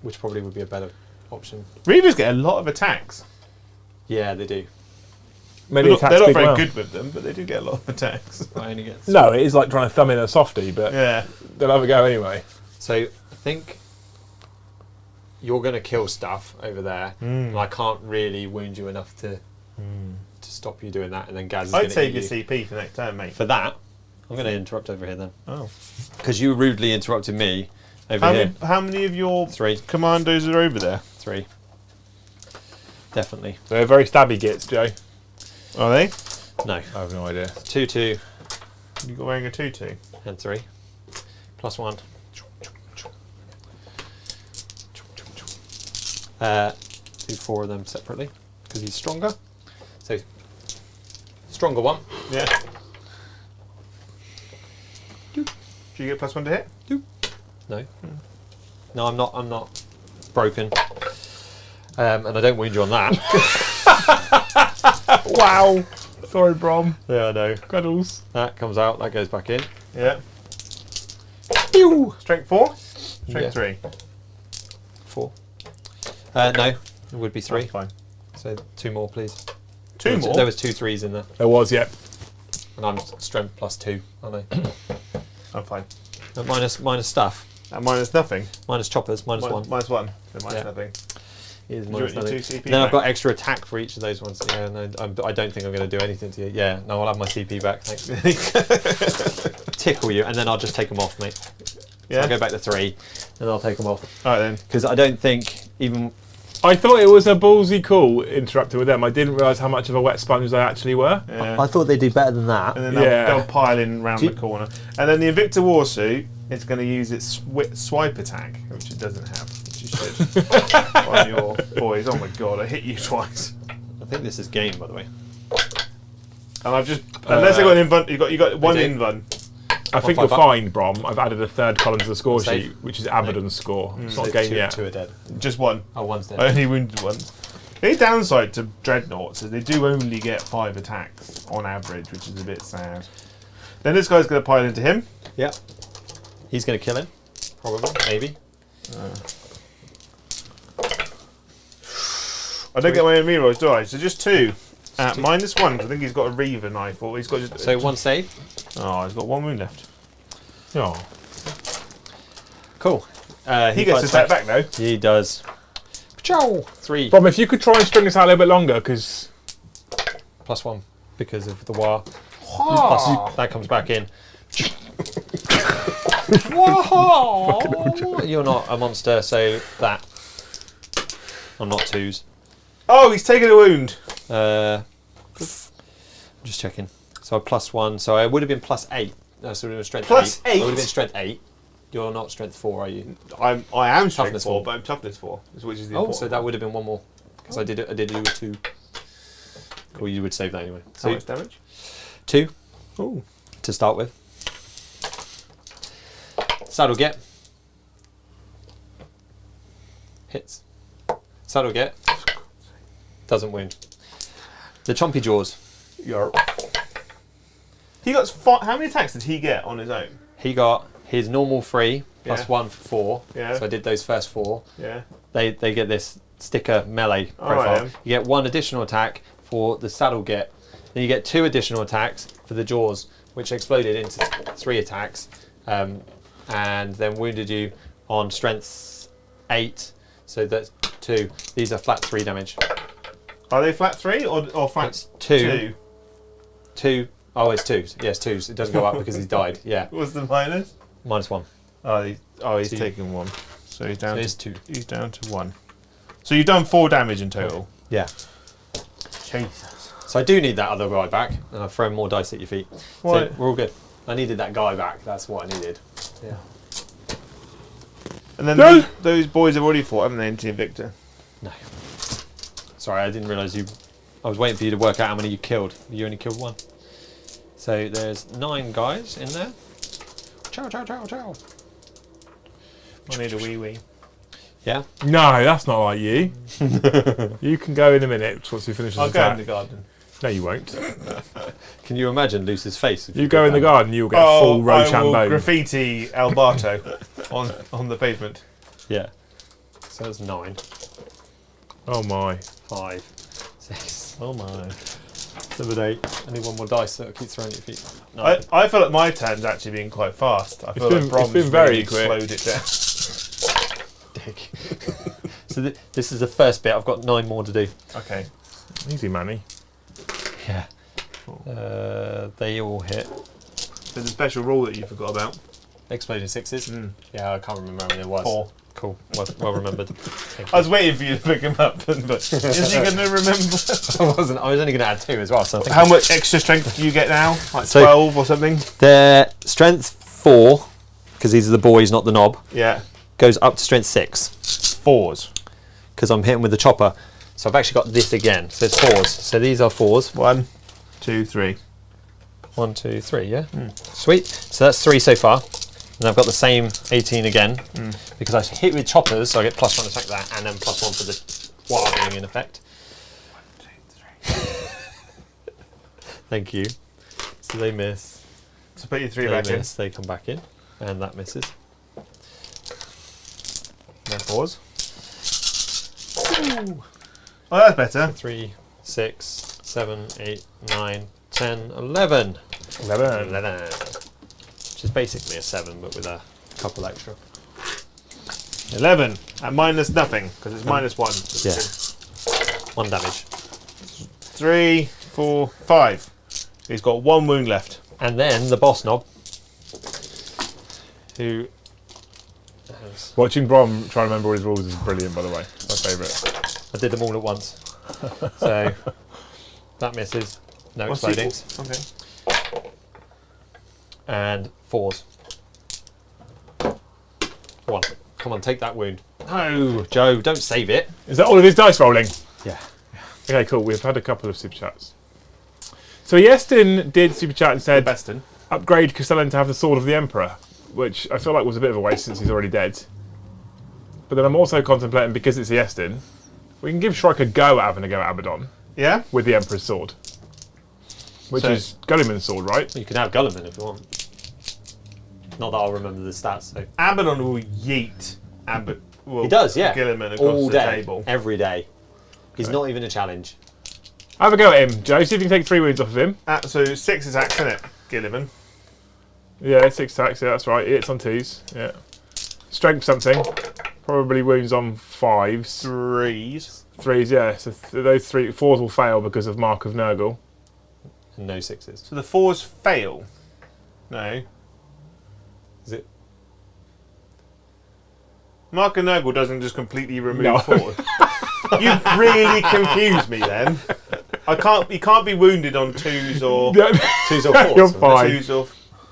Speaker 3: which probably would be a better option.
Speaker 1: Reavers get a lot of attacks.
Speaker 3: Yeah, they do.
Speaker 2: Many
Speaker 1: They're
Speaker 2: attacks
Speaker 1: not
Speaker 2: speak
Speaker 1: very
Speaker 2: well.
Speaker 1: good with them, but they do get a lot of attacks.
Speaker 3: I only get
Speaker 2: No, it is like trying to thumb in a softie, but
Speaker 1: Yeah.
Speaker 2: they'll have a go anyway.
Speaker 3: So I think you're going to kill stuff over there, and I can't really wound you enough to stop you doing that. And then Gaz is going
Speaker 1: I'd
Speaker 3: to
Speaker 1: save
Speaker 3: eat
Speaker 1: your
Speaker 3: you.
Speaker 1: CP for next turn, mate.
Speaker 3: For that, I'm going to interrupt over here then,
Speaker 1: Oh.
Speaker 3: because you rudely interrupted me over here.
Speaker 1: How many of your
Speaker 3: 3,
Speaker 1: commandos are over there?
Speaker 3: 3, definitely.
Speaker 2: They're very stabby gits, Joe.
Speaker 1: Are they?
Speaker 3: No,
Speaker 2: I have no idea.
Speaker 3: 2, 2,
Speaker 1: You got wearing a 2-2.
Speaker 3: and 3, +1. Do 4 of them separately because he's stronger. So stronger one.
Speaker 1: Yeah. Do you get +1 to hit?
Speaker 3: No, no, I'm not broken, and I don't wound you on that.
Speaker 2: Wow. Sorry, Brom.
Speaker 3: Yeah, I know.
Speaker 2: Cuddles.
Speaker 3: That comes out. That goes back in.
Speaker 1: Yeah. Strength 4? Strength
Speaker 3: Yeah.
Speaker 1: 3.
Speaker 3: 4. No, it would be 3.
Speaker 1: That's fine.
Speaker 3: So 2 more, please.
Speaker 1: 2 more?
Speaker 3: There was 2 3s in there,
Speaker 2: There was, yeah.
Speaker 3: and I'm strength +2, aren't I?
Speaker 1: I'm fine.
Speaker 3: And minus stuff,
Speaker 1: And minus nothing.
Speaker 3: minus choppers, -1.
Speaker 1: Minus 1. So minus
Speaker 3: Yeah.
Speaker 1: nothing.
Speaker 3: Is
Speaker 1: Do you
Speaker 3: minus
Speaker 1: want your
Speaker 3: nothing.
Speaker 1: 2 CP
Speaker 3: Then I've
Speaker 1: back?
Speaker 3: got extra attack for each of those ones. Yeah, no, I don't think I'm going to do anything to you. Yeah, no, I'll have my CP back. Thanks. Tickle you, and then I'll just take them off, mate. So
Speaker 1: Yeah?
Speaker 3: I'll go back to 3, and I'll take them off.
Speaker 1: Alright then.
Speaker 3: Because I don't think even...
Speaker 2: I thought it was a ballsy call interrupting with them. I didn't realise how much of a wet sponge they actually were.
Speaker 1: Yeah.
Speaker 3: I thought they'd do better than that.
Speaker 1: And then
Speaker 2: Yeah.
Speaker 1: they'll pile in round
Speaker 3: Do
Speaker 1: the
Speaker 3: you-
Speaker 1: corner. And then the Invicta Warsuit is going to use its swipe attack, which it doesn't have, which it should, on your boys. Oh my god, I hit you twice.
Speaker 3: I think this is game, by the way.
Speaker 1: And I've just, unless I got an invun, you got one
Speaker 3: do.
Speaker 1: invun.
Speaker 2: I think you're
Speaker 3: 155.
Speaker 2: fine, Brom. I've added a 3rd column to the score
Speaker 3: Save.
Speaker 2: sheet, which is Abaddon's score. It's not
Speaker 3: So
Speaker 2: a game
Speaker 3: 2
Speaker 2: yet.
Speaker 3: 2 are dead.
Speaker 1: Just one.
Speaker 3: Oh, one's dead.
Speaker 1: I only wounded one. The only downside to Dreadnoughts is they do only get 5 attacks on average, which is a bit sad. Then this guy's going to pile into him.
Speaker 3: Yeah. He's going to kill him. Probably. Maybe.
Speaker 1: I don't get my own rerolls, do I? So just 2 at -1, 'cause I think he's got a Reaver knife, or he's got just.
Speaker 3: So 1 save.
Speaker 1: Oh, he's got 1 wound left.
Speaker 2: Oh.
Speaker 3: Cool.
Speaker 1: He gets to attack back though.
Speaker 3: He does. Chow! 3
Speaker 2: Brom, if you could try and string this out a little bit longer, because
Speaker 3: +1 because of the war. Plus, that comes back in. You're not a monster, so that. I'm not 2s.
Speaker 1: Oh, he's taken a wound.
Speaker 3: Just checking. So +1. So I would have been +8. No, so we were strength
Speaker 1: Plus
Speaker 3: 8. I would have
Speaker 1: eight?
Speaker 3: been strength 8. You're not strength 4, are you?
Speaker 1: I am strength
Speaker 3: Toughness
Speaker 1: 4,
Speaker 3: four.
Speaker 1: but I'm toughness 4, which is the
Speaker 3: Oh,
Speaker 1: important
Speaker 3: so that
Speaker 1: one.
Speaker 3: would have been 1 more. Because I did do a 2. Cool, you would save that anyway.
Speaker 1: How
Speaker 3: So
Speaker 1: much damage?
Speaker 3: 2
Speaker 1: Oh,
Speaker 3: to start with. Saddle get. Hits. Saddle get. Doesn't wound. The Chompy Jaws.
Speaker 1: he got how many attacks did he get on his own?
Speaker 3: He got his normal 3
Speaker 1: Yeah.
Speaker 3: +1 for 4.
Speaker 1: Yeah.
Speaker 3: So I did those first 4.
Speaker 1: Yeah.
Speaker 3: They get this sticker melee
Speaker 1: Alright
Speaker 3: profile.
Speaker 1: then.
Speaker 3: You get 1 additional attack for the saddle get. Then you get 2 additional attacks for the jaws, which exploded into 3 attacks, and then wounded you on strength 8. So that's 2. These are flat 3 damage.
Speaker 1: Are they flat 3 or flat
Speaker 3: That's 2. 2. Oh, it's 2s. Yes, 2s. It doesn't go up because he's died. Yeah.
Speaker 1: What's the minus?
Speaker 3: -1.
Speaker 1: He's
Speaker 3: Two.
Speaker 1: taken 1. So he's down.
Speaker 3: So it's 2.
Speaker 1: He's down to 1. So you've done 4 damage in total.
Speaker 3: Yeah.
Speaker 1: Jesus.
Speaker 3: So I do need that other guy back, and I've thrown more dice at your feet.
Speaker 1: What?
Speaker 3: So we're all good. I needed that guy back. That's what I needed. Yeah.
Speaker 1: And then
Speaker 2: No.
Speaker 1: those boys have already fought, haven't they, Team Victor?
Speaker 3: No. Sorry, I didn't realise you. I was waiting for you to work out how many you killed. You only killed 1. So there's 9 guys in there. Chow, chow, chow, chow.
Speaker 1: I need a wee.
Speaker 3: Yeah.
Speaker 2: No, that's not like you. You can go in a minute once you finish this
Speaker 1: I'll go in
Speaker 2: attack.
Speaker 1: the garden.
Speaker 2: No, you won't.
Speaker 3: Can you imagine Luce's face? If
Speaker 2: You go in the
Speaker 3: did that?
Speaker 2: garden, you'll get full
Speaker 1: I will
Speaker 2: Rochambeau.
Speaker 1: graffiti Alberto on the pavement.
Speaker 3: Yeah. So that's 9,
Speaker 2: Oh my.
Speaker 3: 5, 6,
Speaker 1: Oh my.
Speaker 3: 7, 8. I need 1 more dice that keeps throwing at your feet. 9.
Speaker 1: I feel like my turn's actually been quite fast. I feel
Speaker 2: been-
Speaker 1: like Brom's
Speaker 2: it's been very
Speaker 1: really
Speaker 2: quick.
Speaker 1: slowed it down.
Speaker 3: Dick. So this is the first bit. I've got 9 more to do.
Speaker 1: Okay.
Speaker 2: Easy money.
Speaker 3: Yeah. They all hit.
Speaker 1: There's a special rule that you forgot about.
Speaker 3: Exploding 6s.
Speaker 1: Mm.
Speaker 3: Yeah, I can't remember how many it was.
Speaker 1: 4.
Speaker 3: Cool. Well remembered.
Speaker 1: I was waiting for you to pick him up, but is he going to remember?
Speaker 3: I wasn't. I was only going to add 2 as well. So I think
Speaker 1: How much extra strength do you get now? Like
Speaker 3: So-
Speaker 1: 12 or something?
Speaker 3: their strength 4, because these are the boys, not the knob,
Speaker 1: Yeah.
Speaker 3: goes up to strength 6
Speaker 1: 4s.
Speaker 3: because I'm hitting with the chopper. So I've actually got this again. So it's 4s. So these are 4s.
Speaker 1: 1, 2, 3.
Speaker 3: 1, 2, 3. Yeah. Sweet. So that's 3 so far. And I've got the same 18 again because I hit with choppers, so I get +1 attack that, and then +1 for the wilding in effect.
Speaker 1: 1, 2, 3.
Speaker 3: Thank you. So they miss.
Speaker 1: So put your 3
Speaker 3: They
Speaker 1: back in.
Speaker 3: miss. They come back in, and that misses.
Speaker 1: No 4s. Oh, that's better.
Speaker 3: 3, 6, 7, 8, 9, 10, 11.
Speaker 2: 11.
Speaker 3: 11. Which is basically a 7, but with a couple extra.
Speaker 1: 11 at minus nothing because it's -1.
Speaker 3: Yeah. 1 damage.
Speaker 1: 3, 4, 5. He's got 1 wound left.
Speaker 3: And then the boss knob, who has,
Speaker 2: Watching Brom try to remember all his rules is brilliant, by the way. My favourite.
Speaker 3: I did them all at once. So that misses. No
Speaker 1: What's
Speaker 3: explodings.
Speaker 1: Okay.
Speaker 3: And 4s. 1. Come on, take that wound. No, Joe, don't save it.
Speaker 2: Is that all of his dice rolling?
Speaker 3: Yeah.
Speaker 2: Okay, cool. We've had a couple of super chats. So Yestin did super chat and said,
Speaker 1: Beston.
Speaker 2: upgrade Castellan to have the Sword of the Emperor, which I feel like was a bit of a waste since he's already dead. But then I'm also contemplating, because it's Yestin, we can give Shrike a go at having a go at Abaddon
Speaker 1: Yeah?
Speaker 2: with the Emperor's sword. Which
Speaker 1: So-
Speaker 2: is Gulliman's sword, right?
Speaker 3: You can have Gulliman if you want. Not that I'll remember the stats. So.
Speaker 1: Abaddon will yeet
Speaker 3: He does, yeah.
Speaker 1: Gilliman across
Speaker 3: All
Speaker 1: the
Speaker 3: day,
Speaker 1: table.
Speaker 3: every day. He's
Speaker 2: Okay.
Speaker 3: not even a challenge.
Speaker 2: Have a go at him, Joe. See if you can take 3 wounds off of him.
Speaker 1: So 6 attacks, isn't it? Gilliman.
Speaker 2: Yeah, 6 attacks. Yeah, that's right. He hits on 2s. Yeah. Strength something. Probably wounds on 5s.
Speaker 1: 3s.
Speaker 2: 3s, yeah. So those 4s will fail because of Mark of Nurgle.
Speaker 3: And no 6s.
Speaker 1: So the 4s fail. No.
Speaker 3: Is it?
Speaker 1: Mark and Nurgle doesn't just completely remove
Speaker 2: No.
Speaker 1: 4. You really confused me then. You can't be wounded on 2s or
Speaker 3: 2s or 4s?
Speaker 2: You're fine.
Speaker 1: 2s or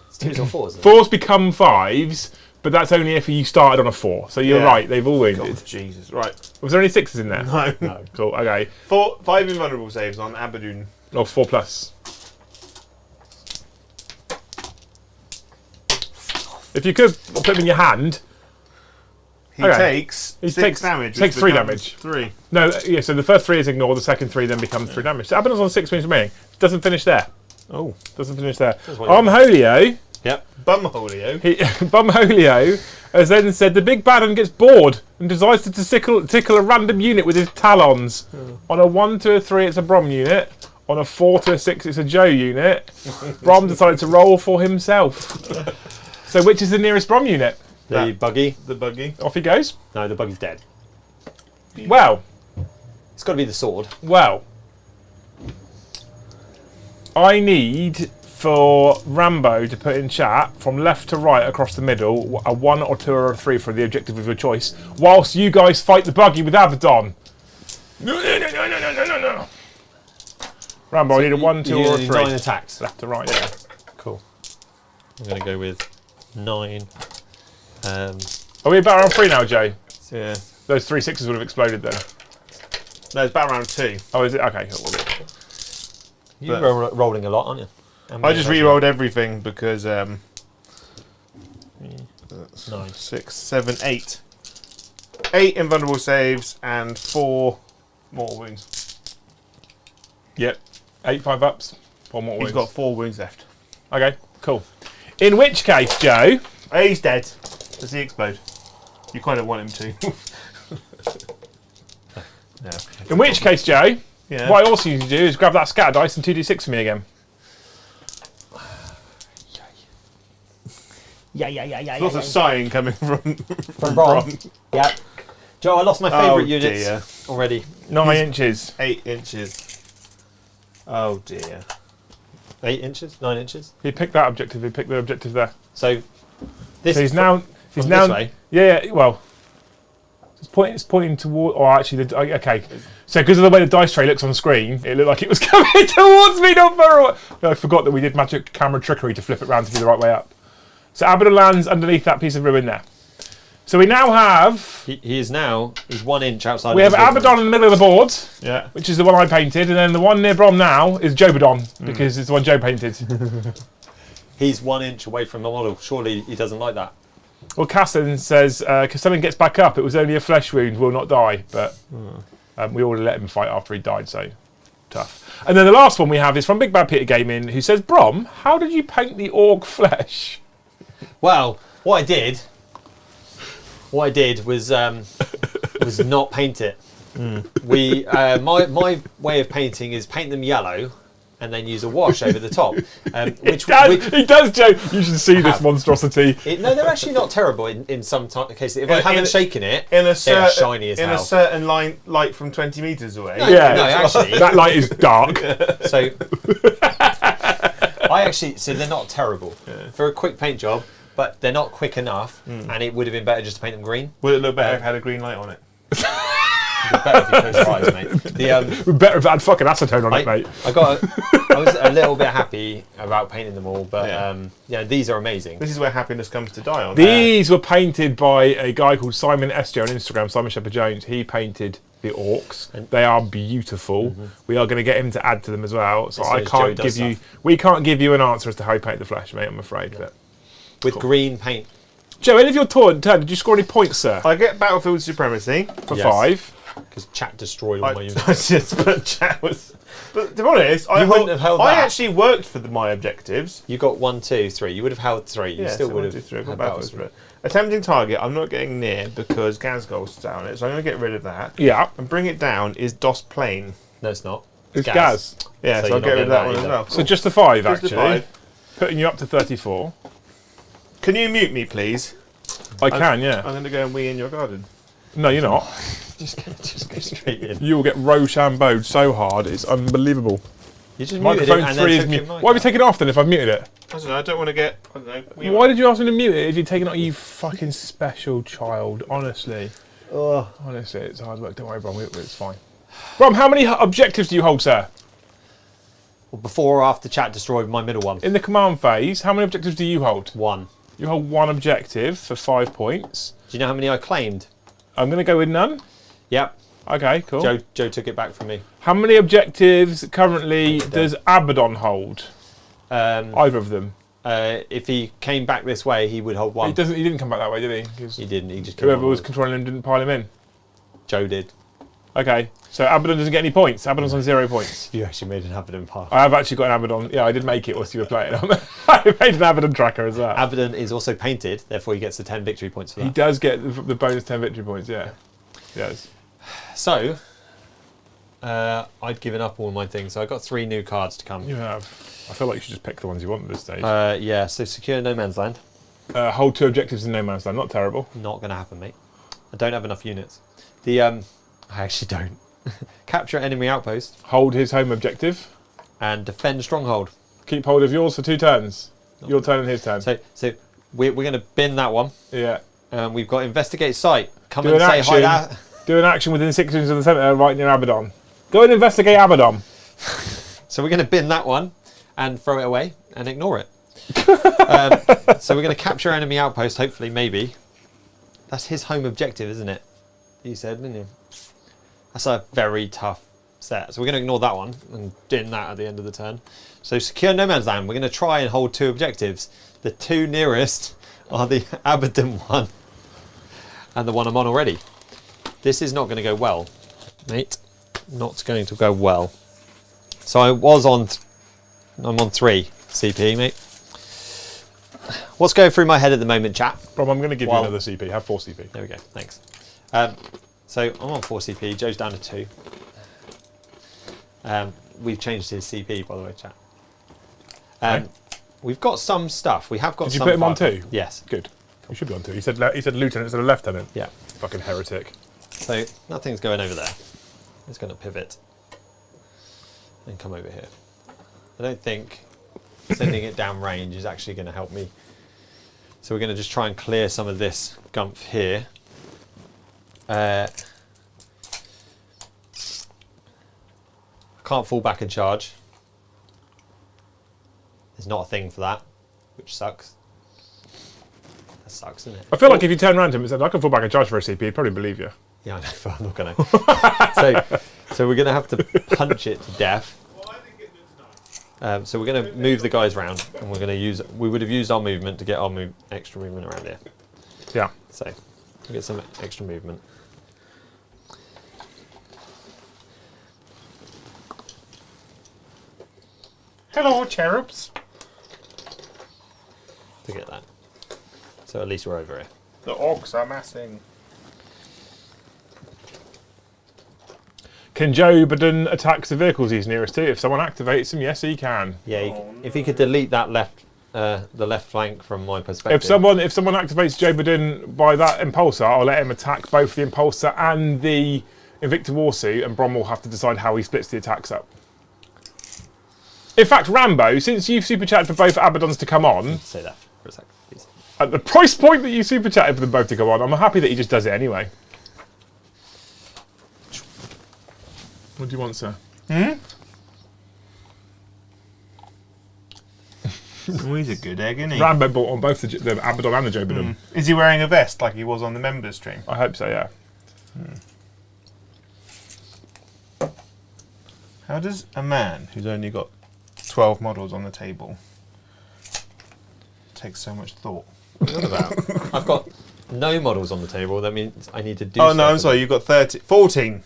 Speaker 3: It's 2s or 4s.
Speaker 2: 4s become 5s, but that's only if you started on a 4. So you're
Speaker 1: Yeah.
Speaker 2: right, they've all wounded.
Speaker 1: God, Jesus. Right.
Speaker 2: Was there any 6s in there?
Speaker 1: No.
Speaker 3: No.
Speaker 2: Cool, okay.
Speaker 1: 5 invulnerable saves on Abaddon.
Speaker 2: Or 4 plus. If you could put them in your hand.
Speaker 1: He
Speaker 2: Okay.
Speaker 1: takes
Speaker 2: He
Speaker 1: 6 damage.
Speaker 2: takes
Speaker 1: which
Speaker 2: 3
Speaker 1: becomes
Speaker 2: damage.
Speaker 1: 3.
Speaker 2: No, yeah, so the first 3 is ignored, the second 3 then becomes 3 damage. So Abaddon's on 6 wounds remaining. Doesn't finish there.
Speaker 1: Oh.
Speaker 2: Doesn't finish there.
Speaker 3: what you
Speaker 2: Armholio,
Speaker 3: Yep.
Speaker 1: Bumholio.
Speaker 2: Bumholio has then said the big bad one gets bored and decides to tickle a random unit with his talons. On a 1 to a 3, it's a Brom unit. On a 4 to a 6, it's a Joe unit. Brom decided to roll for himself. So which is the nearest Brom unit?
Speaker 3: The buggy.
Speaker 1: The buggy.
Speaker 2: Off he goes.
Speaker 3: No, the buggy's dead.
Speaker 2: Well,
Speaker 3: It's got to be the sword.
Speaker 2: I need for Rambo to put in chat from left to right across the middle, a 1 or 2 or a 3 for the objective of your choice, whilst you guys fight the buggy with Abaddon. No. Rambo, I need a 1, 2 or a 3.
Speaker 3: 9 attacks.
Speaker 2: Left to right, yeah.
Speaker 3: Cool. I'm going to go with 9.
Speaker 2: Are we about round 3 now, Joe?
Speaker 1: So, yeah.
Speaker 2: Those 3 6s would have exploded then.
Speaker 1: No, it's about round 2.
Speaker 2: Oh, is it? Okay, cool.
Speaker 3: You're rolling a lot, aren't you?
Speaker 1: I just re-rolled everything because
Speaker 3: 9.
Speaker 1: 6, 7, 8. 8 invulnerable saves and 4 mortal wounds.
Speaker 2: Yep. 8 5-ups. 4 more wounds.
Speaker 1: He's got 4 wounds left.
Speaker 2: Okay, cool. In which case, Joe...
Speaker 1: Oh, he's dead. Does he explode? You kind of want him to. No.
Speaker 2: In which case, Joe,
Speaker 1: Yeah.
Speaker 2: what I also need to do is grab that scatter dice and 2d6 for me again.
Speaker 1: Lots of sighing coming from
Speaker 3: Brom. Yeah. Joe, I lost my favourite units
Speaker 1: dear.
Speaker 3: already.
Speaker 2: 9 inches.
Speaker 1: 8 inches. Oh dear.
Speaker 3: 8 inches? 9 inches?
Speaker 2: He picked that objective. He picked the objective there.
Speaker 3: So, this
Speaker 2: So
Speaker 3: is
Speaker 2: he's now. He's
Speaker 3: from
Speaker 2: now.
Speaker 3: this way.
Speaker 2: Yeah. Well, it's pointing toward. Or actually, okay. So because of the way the dice tray looks on screen, it looked like it was coming towards me, not far away. No, I forgot that we did magic camera trickery to flip it round to be the right way up. So Abaddon lands underneath that piece of ruin there. So we now have.
Speaker 3: He is now. He's 1 inch outside.
Speaker 2: We
Speaker 3: of
Speaker 2: have
Speaker 3: his
Speaker 2: Abaddon in the middle of the board,
Speaker 1: Yeah.
Speaker 2: which is the one I painted, and then the one near Brom now is Jobadon because it's the one Joe painted.
Speaker 3: He's 1 inch away from the model. Surely he doesn't like that.
Speaker 2: Well, Castellan says, Castellan gets back up. It was only a flesh wound, will not die. But we already let him fight after he died, so tough. And then the last one we have is from Big Bad Peter Gaming, who says, Brom, how did you paint the orc flesh?
Speaker 3: Well, what I did was not paint it. We my way of painting is paint them yellow and then use a wash over the top.
Speaker 2: He does, Joe. You should see this monstrosity.
Speaker 3: No, they're actually not terrible in some cases. If I haven't shaken it,
Speaker 1: In a
Speaker 3: they're shiny as
Speaker 1: in
Speaker 3: hell.
Speaker 1: a certain light from 20 meters away.
Speaker 3: No,
Speaker 2: Yeah.
Speaker 3: no, actually.
Speaker 2: That light is dark.
Speaker 3: So so they're not terrible for a quick paint job, but they're not quick enough, and it would have been better just to paint them green.
Speaker 1: Would it look better if it had a green light on it?
Speaker 3: It'd be better if you close your eyes, mate.
Speaker 2: We better have had fucking acetone on it, mate.
Speaker 3: I was a little bit happy about painting them all, but these are amazing.
Speaker 1: This is where happiness comes to die on.
Speaker 2: These were painted by a guy called Simon SJ on Instagram, Simon Shepherd Jones. He painted the orcs. They are beautiful. We are going to get him to add to them as well. So
Speaker 3: As
Speaker 2: I
Speaker 3: soon as
Speaker 2: can't
Speaker 3: Joe
Speaker 2: give
Speaker 3: does
Speaker 2: you. We can't give you an answer as to how you paint the flesh, mate. I'm afraid. But
Speaker 3: With green paint.
Speaker 2: Joe, end of your turn. Did you score any points, sir?
Speaker 1: I get battlefield supremacy.
Speaker 2: For
Speaker 3: Yes.
Speaker 2: 5.
Speaker 3: Because chat destroyed all
Speaker 1: I
Speaker 3: my units.
Speaker 1: just but chat was. But to be honest, I
Speaker 3: wouldn't have held
Speaker 1: I
Speaker 3: that.
Speaker 1: actually worked for my objectives.
Speaker 3: You got 1, 2, 3. You would have held 3. You still
Speaker 1: so
Speaker 3: would
Speaker 1: 1,
Speaker 3: have
Speaker 1: 2, 3, I've got
Speaker 3: had
Speaker 1: battles
Speaker 3: battles.
Speaker 1: for it. Attempting target, I'm not getting near because Gazgol's down it, so I'm going to get rid of that.
Speaker 2: Yeah.
Speaker 1: And bring it down is DOS plane.
Speaker 3: No, it's not.
Speaker 2: It's Gaz.
Speaker 1: Yeah,
Speaker 3: So
Speaker 1: so I'll
Speaker 3: you're
Speaker 1: get
Speaker 3: not
Speaker 1: rid of that
Speaker 3: getting
Speaker 1: one as
Speaker 3: that
Speaker 1: well.
Speaker 2: So just the 5,
Speaker 1: Just the
Speaker 2: actually.
Speaker 1: 5.
Speaker 2: Putting you up to 34.
Speaker 1: Can you mute me, please?
Speaker 2: I can, yeah.
Speaker 1: I'm going to go and wee in your garden.
Speaker 2: No, you're not.
Speaker 3: Just go straight in.
Speaker 2: You will get Rochambeaued so hard, it's unbelievable.
Speaker 3: You just muted it
Speaker 2: Microphone
Speaker 3: and
Speaker 2: 3
Speaker 3: then
Speaker 2: is
Speaker 3: took
Speaker 2: mute.
Speaker 3: your mic
Speaker 2: Why have you
Speaker 3: out.
Speaker 2: taken it off then if I've muted it?
Speaker 1: I don't know, I don't want to get. I don't know.
Speaker 2: Why did you ask me to mute it if you're taking it? You fucking special child, honestly. Honestly, it's hard work. Don't worry, Brom. It's fine. Brom, how many objectives do you hold, sir?
Speaker 3: Well, before or after chat destroyed my middle one?
Speaker 2: In the command phase, how many objectives do you hold?
Speaker 3: 1.
Speaker 2: You hold 1 objective for 5 points.
Speaker 3: Do you know how many I claimed?
Speaker 2: I'm going to go with none.
Speaker 3: Yep.
Speaker 2: Okay, cool.
Speaker 3: Joe took it back from me.
Speaker 2: How many objectives currently does Abaddon hold? Either of them.
Speaker 3: If he came back this way, he would hold 1.
Speaker 2: He didn't come back that way, did he? 'Cause
Speaker 3: He didn't. He just came
Speaker 2: whoever
Speaker 3: on
Speaker 2: was
Speaker 3: with-
Speaker 2: controlling him didn't pile him in.
Speaker 3: Joe did.
Speaker 2: Okay, so Abaddon doesn't get any points. Abaddon's on 0 points.
Speaker 3: You actually made an Abaddon path.
Speaker 2: I have actually got an Abaddon. Yeah, I did make it whilst you were playing. I made an Abaddon tracker as well.
Speaker 3: Abaddon is also painted, therefore he gets the 10 victory points for
Speaker 2: He
Speaker 3: that.
Speaker 2: does get the bonus 10 victory points, yeah. He does.
Speaker 3: So, I'd given up all my things, so I got 3 new cards to come.
Speaker 2: You have. I feel like you should just pick the ones you want at this stage.
Speaker 3: Yeah, so secure no man's land.
Speaker 2: Hold 2 objectives in no man's land. Not terrible.
Speaker 3: Not going to happen, mate. I don't have enough units. I actually don't. Capture enemy outpost
Speaker 2: Hold his home objective.
Speaker 3: and defend stronghold.
Speaker 2: keep hold of yours for 2 turns. Your turn and his turn.
Speaker 3: So we're going to bin that one.
Speaker 2: Yeah.
Speaker 3: We've got investigate site. Come
Speaker 2: Do
Speaker 3: and
Speaker 2: an
Speaker 3: say
Speaker 2: action.
Speaker 3: hi.
Speaker 2: Do an action within 6 inches of the centre, right near Abaddon. Go and investigate Abaddon.
Speaker 3: So we're going to bin that one and throw it away and ignore it. So we're going to capture enemy outpost, hopefully, maybe. That's his home objective, isn't it? You said, didn't you? That's a very tough set. So we're going to ignore that one and bin that at the end of the turn. So secure no man's land. We're going to try and hold 2 objectives. The 2 nearest are the Abaddon one and the one I'm on already. This is not going to go well, mate. Not going to go well. So I'm on 3 CP, mate. What's going through my head at the moment, chat?
Speaker 2: Brom, I'm going to give you another CP. Have 4 CP.
Speaker 3: There we go. Thanks. So I'm on 4 CP. Joe's down to 2. We've changed his CP, by the way, chat.
Speaker 2: Okay.
Speaker 3: We've got some stuff. We have got.
Speaker 2: Did you
Speaker 3: some
Speaker 2: put him on
Speaker 3: fire.
Speaker 2: 2?
Speaker 3: Yes.
Speaker 2: Good. You should be on 2. He said lieutenant instead of lieutenant.
Speaker 3: Yeah.
Speaker 2: Fucking heretic.
Speaker 3: So nothing's going over there. It's going to pivot and come over here. I don't think sending it down range is actually going to help me. So we're going to just try and clear some of this gumph here. I can't fall back and charge. There's not a thing for that, which sucks. That sucks, doesn't it?
Speaker 2: I feel like if you turn around to him and said, I can fall back and charge for a CP, he'd probably believe you.
Speaker 3: Yeah, I know, but I'm not going to. So we're going to have to punch it to death. So we're going to move the guys around, and we're going to use. We would have used our movement to get our extra movement around here.
Speaker 2: Yeah.
Speaker 3: So we'll get some extra movement.
Speaker 1: Hello, cherubs.
Speaker 3: To get that. So at least we're over here.
Speaker 1: The orcs are massing.
Speaker 2: Can Joe Abaddon attack the vehicles he's nearest to? If someone activates them, yes, he can.
Speaker 3: Yeah, if he could delete that the left flank from my perspective.
Speaker 2: If someone activates Joe Abaddon by that impulsor, I'll let him attack both the impulsor and the Invicta Warsuit, and Brom will have to decide how he splits the attacks up. In fact, Rambo, since you've super chatted for both Abaddons to come on,
Speaker 3: Say that for a second, please.
Speaker 2: at the price point that you super chatted for them both to come on, I'm happy that he just does it anyway. What do you want, sir?
Speaker 1: Oh, he's a good egg, isn't he?
Speaker 2: Rambo bought on both the Abaddon and the Joe Abaddon.
Speaker 1: Is he wearing a vest like he was on the members stream?
Speaker 2: I hope so, yeah.
Speaker 1: How does a man who's only got 12 models on the table take so much thought?
Speaker 3: What are you on about? I've got no models on the table. That means I need to do.
Speaker 1: Oh no, I'm sorry. You've got 14.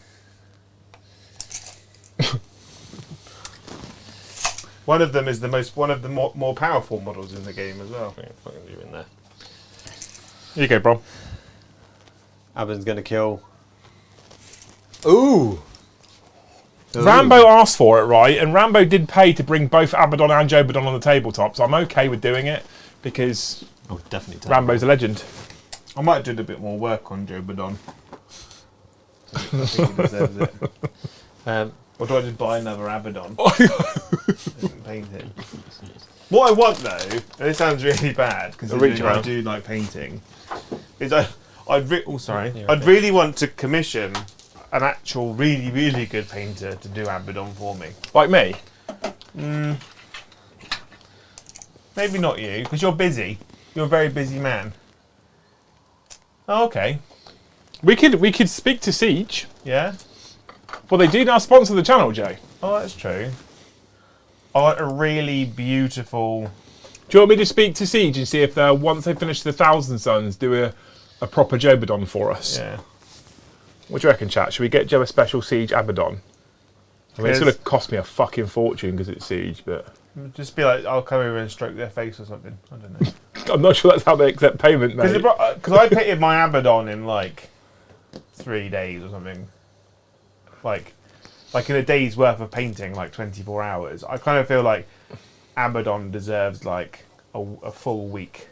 Speaker 1: One of them is one of the more powerful models in the game as well.
Speaker 3: Yeah, fucking you in there.
Speaker 2: Here you go, Brom.
Speaker 3: Abaddon's going to kill. Ooh.
Speaker 2: Rambo asked for it, right? And Rambo did pay to bring both Abaddon and Joe Abaddon on the tabletop, so I'm okay with doing it because
Speaker 3: Definitely.
Speaker 2: Rambo's a legend.
Speaker 1: I might do a bit more work on Joe Abaddon. I think he deserves it. Or do I just buy another Abaddon and paint it? What I want though, and it sounds really bad because I do like painting, is I'd really want to commission an actual really, really good painter to do Abaddon for me.
Speaker 2: Like me?
Speaker 1: Maybe not you, because you're busy. You're a very busy man. Oh, okay.
Speaker 2: We could speak to Siege.
Speaker 1: Yeah?
Speaker 2: Well, they do now sponsor the channel, Joe.
Speaker 1: Oh, that's true. I want a really beautiful...
Speaker 2: Do you want me to speak to Siege and see if they'll, once they finish the Thousand Suns, do a proper Joe Abaddon for us?
Speaker 1: Yeah.
Speaker 2: What do you reckon, chat? Should we get Joe a special Siege Abaddon? I mean, it's going to cost me a fucking fortune because it's Siege, but...
Speaker 1: Just be like, I'll come over and stroke their face or something. I don't know.
Speaker 2: I'm not sure that's how they accept payment, mate.
Speaker 1: Because I painted my Abaddon in like 3 days or something. Like in a day's worth of painting, like 24 hours. I kind of feel like Abaddon deserves like a full week.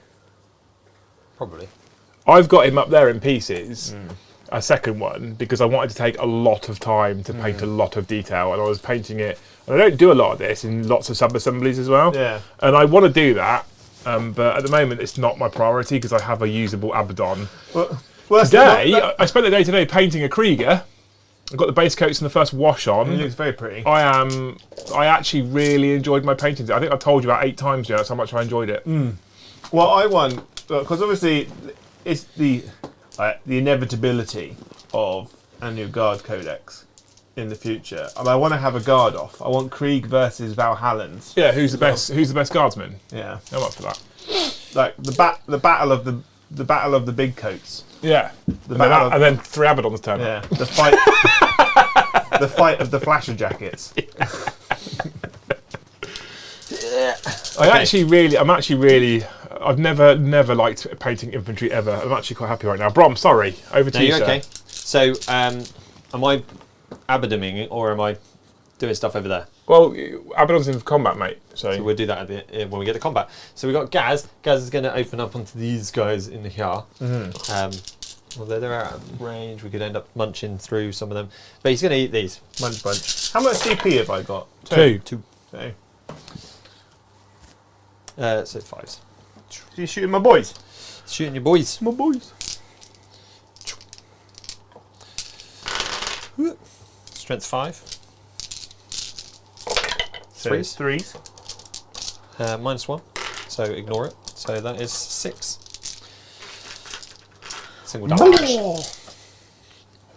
Speaker 3: Probably.
Speaker 2: I've got him up there in pieces, a second one because I wanted to take a lot of time to paint a lot of detail, and I was painting it. And I don't do a lot of this in lots of sub-assemblies as well.
Speaker 1: Yeah.
Speaker 2: And I want to do that, but at the moment it's not my priority because I have a usable Abaddon.
Speaker 1: Well,
Speaker 2: Today, I spent the day today painting a Krieger. I got the base coats and the first wash on.
Speaker 1: It looks very pretty.
Speaker 2: I actually really enjoyed my paintings. I think I told you about 8 times now. That's how much I enjoyed it.
Speaker 1: Well, I want, because obviously it's the inevitability of a new guard codex in the future. I want to have a guard off. I want Krieg versus Valhallans.
Speaker 2: Yeah, who's the best? Who's the best guardsman?
Speaker 1: Yeah,
Speaker 2: I'm up for that.
Speaker 1: like the battle of the big coats.
Speaker 2: Yeah,
Speaker 1: battle
Speaker 2: and then 3 Abaddons turn up.
Speaker 1: Yeah, the fight, the fight of the flasher jackets. I've never liked painting infantry ever. I'm actually quite happy right now. Brom, sorry, over to you, sir.
Speaker 3: Okay. So, am I Abadaming or am I doing stuff over there?
Speaker 2: Well, Abaddon's in combat, mate. So
Speaker 3: We'll do that when we get to combat. So we've got Gaz. Gaz is going to open up onto these guys in here. Although they're out of range, we could end up munching through some of them. But he's going to eat these.
Speaker 1: Munch bunch. How much CP have I got?
Speaker 2: 2.
Speaker 3: Two.
Speaker 1: So,
Speaker 3: So 5s.
Speaker 1: you shooting my boys?
Speaker 3: Shooting your boys.
Speaker 1: My boys.
Speaker 3: Strength 5.
Speaker 1: So
Speaker 3: Threes.
Speaker 1: 3s.
Speaker 3: -1. So ignore it. So that is 6. Single damage.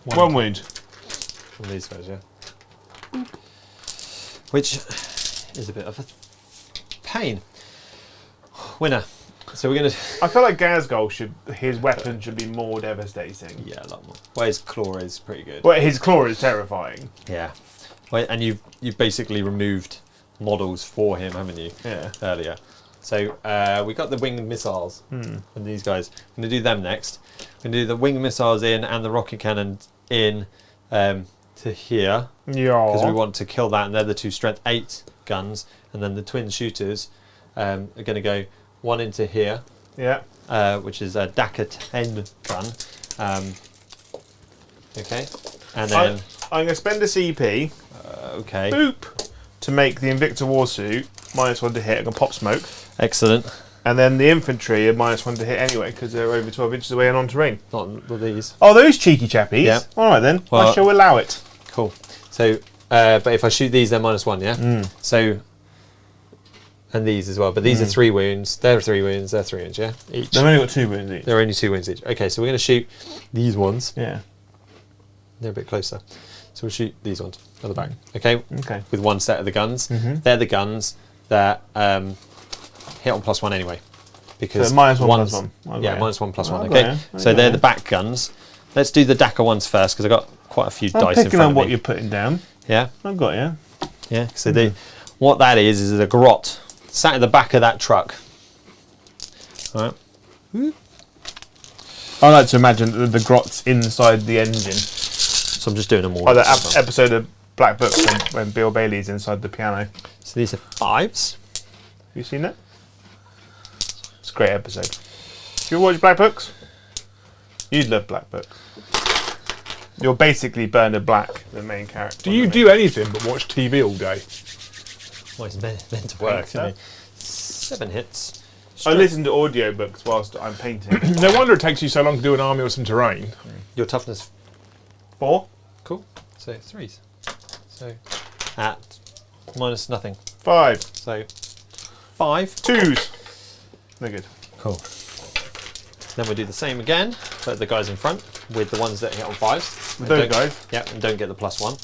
Speaker 1: 1 wound.
Speaker 3: From these guys, yeah. Which is a bit of a pain. Winner. So we're going to...
Speaker 1: I feel like Gazgol his weapon should be more devastating.
Speaker 3: Yeah, a lot more. Well, his claw is pretty good.
Speaker 1: Well, his claw is terrifying.
Speaker 3: Yeah. Well, and you've basically removed models for him, haven't you?
Speaker 1: Yeah.
Speaker 3: Earlier. So we got the winged missiles from these guys. I'm going to do them next. We're going to do the winged missiles in and the rocket cannon in to here.
Speaker 1: Yeah.
Speaker 3: Because we want to kill that, and they're the 2 strength 8 guns. And then the twin shooters are going to go 1 into here.
Speaker 1: Yeah.
Speaker 3: Which is a Dakar 10 gun. Okay. And then...
Speaker 1: I'm going to spend a CP.
Speaker 3: Okay.
Speaker 1: Boop. To make the Invicta Warsuit -1 to hit. I'm going to pop smoke.
Speaker 3: Excellent.
Speaker 1: And then the infantry are -1 to hit anyway because they're over 12 inches away and on terrain.
Speaker 3: Not with these.
Speaker 1: Oh, those cheeky chappies.
Speaker 3: Yeah.
Speaker 1: All right then.
Speaker 3: Well,
Speaker 1: I shall allow it.
Speaker 3: Cool. So, but if I shoot these, they're -1, yeah? So, and these as well. But these are 3 wounds. They're 3 wounds. They're 3 wounds, yeah? Each.
Speaker 1: They've only got 2 wounds each.
Speaker 3: They're only 2 wounds each. Okay, so we're going to shoot these ones.
Speaker 1: Yeah.
Speaker 3: They're a bit closer. So we'll shoot these ones at the back. Okay?
Speaker 1: Okay.
Speaker 3: With 1 set of the guns. They're the guns that hit on +1 anyway. Because
Speaker 1: So -1
Speaker 3: one's-
Speaker 1: +1. Okay.
Speaker 3: Yeah, -1 +1.
Speaker 1: I
Speaker 3: Okay.
Speaker 1: got you.
Speaker 3: So they're the back guns. Let's do the Dakar ones first because I've got quite a few
Speaker 1: I'm
Speaker 3: dice in
Speaker 1: picking
Speaker 3: front
Speaker 1: on
Speaker 3: of
Speaker 1: what
Speaker 3: me.
Speaker 1: you're putting down.
Speaker 3: Yeah?
Speaker 1: I've got you.
Speaker 3: Yeah. So what that is a grot sat at the back of that truck. All right.
Speaker 1: I like to imagine that the grot's inside the engine.
Speaker 3: So I'm just doing them all.
Speaker 1: Oh, that episode of Black Book when Bill Bailey's inside the piano.
Speaker 3: So these are 5s.
Speaker 1: Have you seen that? It's a great episode. Do you watch Black Books? You'd love Black Books. You're basically Bernard Black, the main character.
Speaker 2: Do you do anything but watch TV all day?
Speaker 3: Well, it's meant to work,
Speaker 1: so.
Speaker 3: isn't it? 7 hits.
Speaker 1: I listen to audiobooks whilst I'm painting.
Speaker 2: No wonder it takes you so long to do an army or some terrain.
Speaker 3: Your toughness.
Speaker 1: 4,
Speaker 3: Cool. So 3s. So at minus nothing.
Speaker 1: 5,
Speaker 3: So 5.
Speaker 1: 2s. They're good.
Speaker 3: Cool. Then we'll do the same again, but the guys in front with the ones that hit on 5s.
Speaker 1: With
Speaker 3: And
Speaker 1: those
Speaker 3: don't-
Speaker 1: guys?
Speaker 3: Yep, and don't get the +1.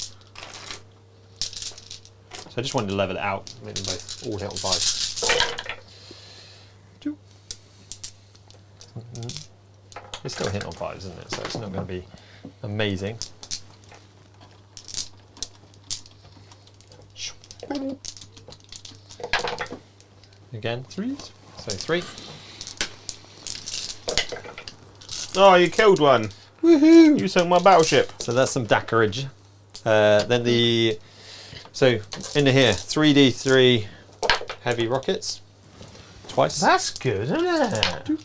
Speaker 3: So I just wanted to level it out, make them both all hit on 5s. It's still hit on 5s, isn't it? So it's not going to be amazing. Again, 3s. So 3.
Speaker 1: Oh, you killed one. Woohoo! You sunk my battleship.
Speaker 3: So that's some Dakarage. Then so into here, 3d3 heavy rockets. Twice.
Speaker 1: That's good, isn't it?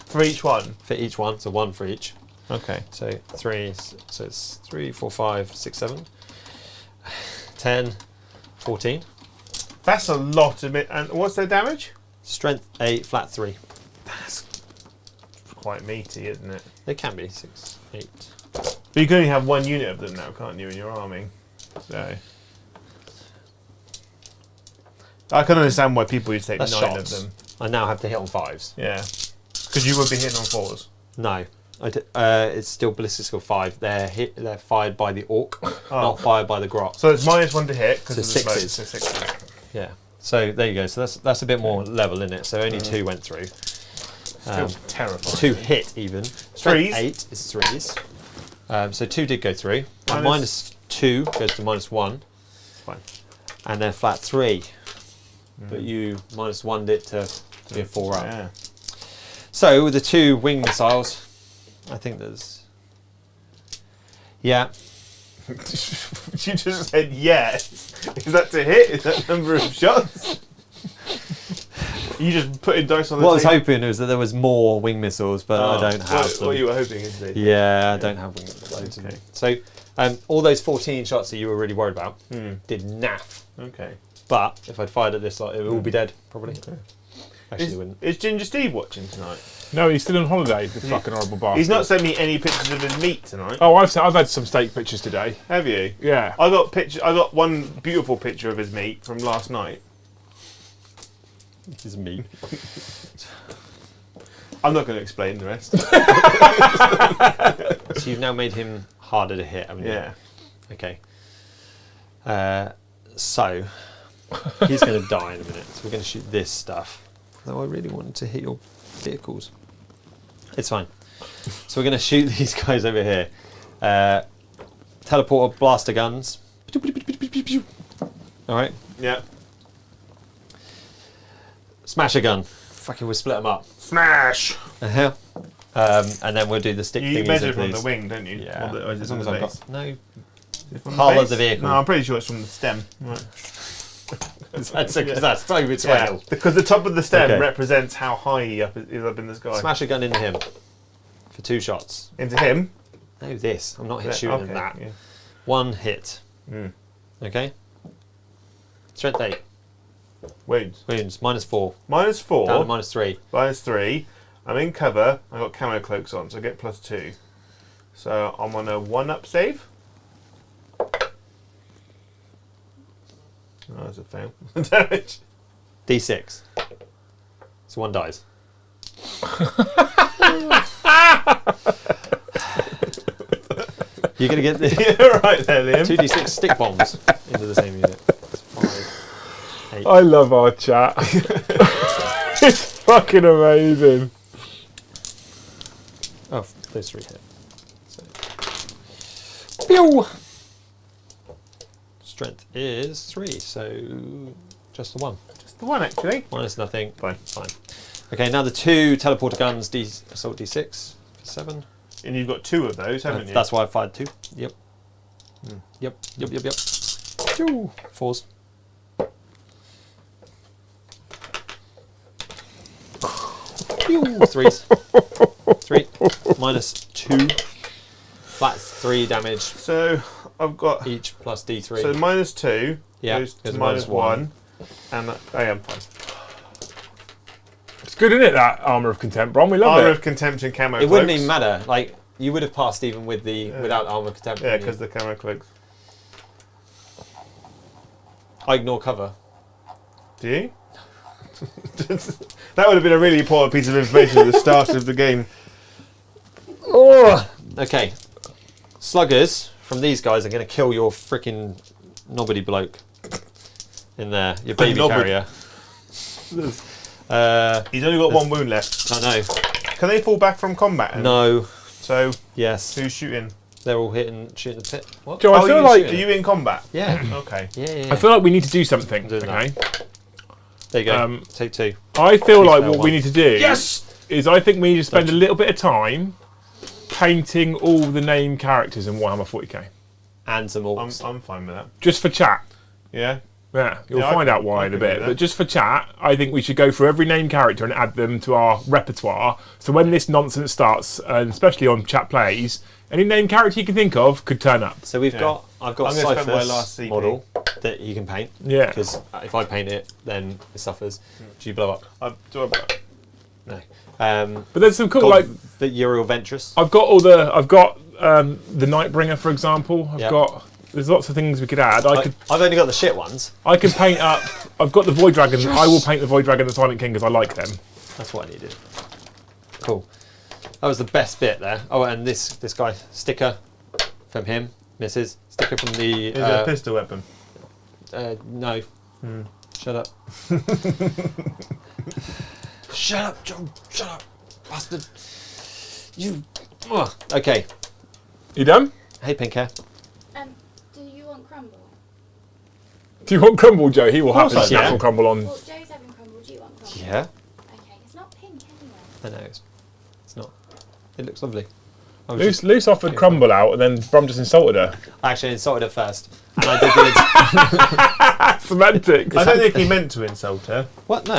Speaker 1: For each one.
Speaker 3: For each one, so 1 for each.
Speaker 1: Okay.
Speaker 3: So 3, so it's 3, 4, 5, 6, 7, 10, 14.
Speaker 1: That's a lot of it. And what's their damage?
Speaker 3: Strength 8, flat 3.
Speaker 1: That's quite meaty, isn't it?
Speaker 3: They can be 6, 8.
Speaker 1: But you can only have one unit of them now, can't you, in your army? So I can understand why people would take
Speaker 3: That's
Speaker 1: 9
Speaker 3: shots.
Speaker 1: of them.
Speaker 3: I now have to hit on 5s.
Speaker 1: Yeah, because you would be hitting on 4s.
Speaker 3: No. It's still ballistic skill 5. They're fired by the orc, not fired by the grot.
Speaker 1: So it's -1 to hit because
Speaker 3: So
Speaker 1: of the smoke.
Speaker 3: sixes.
Speaker 1: So 6s.
Speaker 3: Yeah. So there you go. So that's a bit more level in it. So only 2 went through.
Speaker 1: Still terrifying.
Speaker 3: 2 hit even. Strength
Speaker 1: Threes.
Speaker 3: 8 is 3s. So 2 did go through. And
Speaker 1: Minus-
Speaker 3: -2 goes to -1.
Speaker 1: Fine.
Speaker 3: And then flat 3. But you -1'd it to be a 4 up.
Speaker 1: Yeah.
Speaker 3: So with the 2 wing missiles, I think there's. Yeah.
Speaker 1: You just said yes. Is that to hit? Is that number of shots? You just putting dice on the
Speaker 3: What I was
Speaker 1: table?
Speaker 3: hoping was that there was more wing missiles, but I don't have them.
Speaker 1: What you were hoping is that.
Speaker 3: Yeah, I don't have wing missiles.
Speaker 1: Okay.
Speaker 3: So all those 14 shots that you were really worried about did naff.
Speaker 1: Okay.
Speaker 3: But if I'd fired at this lot, it would all be dead, probably.
Speaker 1: Okay.
Speaker 3: Actually, it wouldn't.
Speaker 1: Is Ginger Steve watching tonight?
Speaker 2: No, he's still on holiday, the fucking horrible bastard.
Speaker 1: He's not sent me any pictures of his meat tonight.
Speaker 2: Oh, I've had some steak pictures today.
Speaker 1: Have you?
Speaker 2: Yeah.
Speaker 1: I got one beautiful picture of his meat from last night.
Speaker 3: This is me.
Speaker 1: I'm not going to explain the rest.
Speaker 3: So you've now made him harder to hit, haven't you?
Speaker 1: Yeah.
Speaker 3: Okay. So he's going to die in a minute. So we're going to shoot this stuff. Though I really wanted to hit your vehicles. It's fine. So we're going to shoot these guys over here. Teleporter blaster guns. All right.
Speaker 1: Yeah.
Speaker 3: Smasher gun. Fucking we'll split them up.
Speaker 1: Smash!
Speaker 3: Uh-huh. And then we'll do the stick
Speaker 1: You
Speaker 3: thingies
Speaker 1: measure
Speaker 3: of
Speaker 1: from
Speaker 3: these.
Speaker 1: the wing, don't you?
Speaker 3: Yeah.
Speaker 1: Or is it
Speaker 3: As
Speaker 1: from
Speaker 3: long
Speaker 1: the
Speaker 3: as I've
Speaker 1: base?
Speaker 3: got no.
Speaker 1: Is it from
Speaker 3: hull of
Speaker 1: base?
Speaker 3: the vehicle.
Speaker 1: No, I'm pretty sure it's from the stem. Right.
Speaker 3: That's over its
Speaker 1: Yeah,
Speaker 3: whale.
Speaker 1: because the top of the stem
Speaker 3: Okay.
Speaker 1: represents how high he is up in the sky.
Speaker 3: Smash a gun into him for 2 shots.
Speaker 1: Into him.
Speaker 3: No, this. I'm not
Speaker 1: Yeah,
Speaker 3: shooting
Speaker 1: okay,
Speaker 3: that.
Speaker 1: yeah.
Speaker 3: 1 hit.
Speaker 1: Mm.
Speaker 3: Okay. Strength 8.
Speaker 1: Wounds.
Speaker 3: Wounds -4.
Speaker 1: -4.
Speaker 3: Down to -3.
Speaker 1: -3. I'm in cover. I've got camo cloaks on, so I get +2. So I'm on a 1-up save. Oh, that's a fail. Damage.
Speaker 3: D6. So 1 dies. You're going to get the
Speaker 1: You're right there, Liam.
Speaker 3: 2d6 stick bombs into the same unit. 5, 8.
Speaker 2: I love our chat. It's fucking amazing.
Speaker 3: Oh, those 3 hit. So. Pew! Strength is 3, so just the 1.
Speaker 1: Just the one, actually.
Speaker 3: Minus nothing.
Speaker 1: Fine.
Speaker 3: Fine. Okay, now the 2 teleporter guns, assault d6, 7.
Speaker 1: And you've got 2 of those, haven't you?
Speaker 3: That's why I fired 2. Yep. Yep. 2 4s. Pew! 3s. 3 -2. Flat 3 damage
Speaker 1: So I've got
Speaker 3: each plus d3.
Speaker 1: so -2
Speaker 3: Yeah,
Speaker 1: goes to
Speaker 3: goes to
Speaker 1: -1, and I am fine.
Speaker 2: It's good, isn't it, that Armour of Contempt, Brom? We love
Speaker 1: Armour
Speaker 2: it.
Speaker 1: of Contempt and camo
Speaker 3: it
Speaker 1: cloaks.
Speaker 3: wouldn't even matter. Like you would have passed even with the without armor contempt.
Speaker 1: Yeah,
Speaker 3: wouldn't you?
Speaker 1: because the camo cloaks.
Speaker 3: I ignore cover.
Speaker 1: Do you? That would have been a really important piece of information at the start of the game.
Speaker 3: Oh. Okay. Sluggers from these guys are going to kill your freaking knobbity bloke in there. Your baby
Speaker 1: Knobbity.
Speaker 3: carrier.
Speaker 1: He's only got 1 wound left.
Speaker 3: I know.
Speaker 1: Can they fall back from combat? then?
Speaker 3: No.
Speaker 1: So
Speaker 3: Yes.
Speaker 1: who's shooting?
Speaker 3: They're all shooting the pit. What?
Speaker 2: Joe, I feel like
Speaker 1: Are you in combat?
Speaker 3: Yeah.
Speaker 1: Okay.
Speaker 3: Yeah.
Speaker 2: I feel like we need to do something.
Speaker 3: I'm doing
Speaker 2: Okay.
Speaker 3: There you go.
Speaker 2: Um,
Speaker 3: Take 2.
Speaker 2: I feel like
Speaker 3: fail
Speaker 2: what we
Speaker 3: one.
Speaker 2: need to do is I think we need to spend
Speaker 3: Don't
Speaker 2: a little bit of time painting all the name characters in Warhammer 40k.
Speaker 3: And some orcs.
Speaker 1: I'm fine with that.
Speaker 2: Just for chat.
Speaker 1: Yeah.
Speaker 2: Yeah, you'll
Speaker 1: Yeah,
Speaker 2: find
Speaker 1: I
Speaker 2: out
Speaker 1: can-
Speaker 2: why
Speaker 1: I
Speaker 2: in a
Speaker 1: can do
Speaker 2: bit.
Speaker 1: that.
Speaker 2: But just for chat, I think we should go through every named character and add them to our repertoire. So when this nonsense starts, and especially on chat plays, any named character you can think of could turn up.
Speaker 3: So I've got
Speaker 1: I'm gonna spend my last
Speaker 3: Cypher's
Speaker 1: CP.
Speaker 3: model that you can paint.
Speaker 2: Yeah.
Speaker 3: Because if I paint it, then it suffers. Do you blow up? No.
Speaker 2: But there's some cool,
Speaker 3: God,
Speaker 2: like,
Speaker 3: the Uriel Ventress.
Speaker 2: I've got the Nightbringer, for example.
Speaker 3: Yep.
Speaker 2: There's lots of things we could add.
Speaker 3: I've only got the shit ones.
Speaker 2: I could paint up. I've got the Void Dragon. I will paint the Void Dragon and the Silent King because I like them.
Speaker 3: That's what I needed. Cool. That was the best bit there. Oh, and this guy, sticker from him, misses. Sticker from the.
Speaker 1: Is it a pistol weapon?
Speaker 3: No. Shut up. Shut up, John. Shut up, bastard. You. Ugh. Okay.
Speaker 2: You done?
Speaker 3: Hey, pink hair.
Speaker 5: Do you want crumble?
Speaker 2: Do you want crumble, Joe? He will
Speaker 3: course
Speaker 2: happily
Speaker 3: I do.
Speaker 2: snaffle crumble on.
Speaker 5: Well, Joe's having crumble. Do you want crumble?
Speaker 3: Yeah.
Speaker 5: Okay, it's not pink anyway.
Speaker 3: I know. It's not. It looks lovely. I was
Speaker 2: Luce offered crumble out, and then Brom just insulted her.
Speaker 3: I actually insulted her first, and I did the.
Speaker 2: Semantics.
Speaker 1: I don't think he meant to insult her.
Speaker 3: What? No.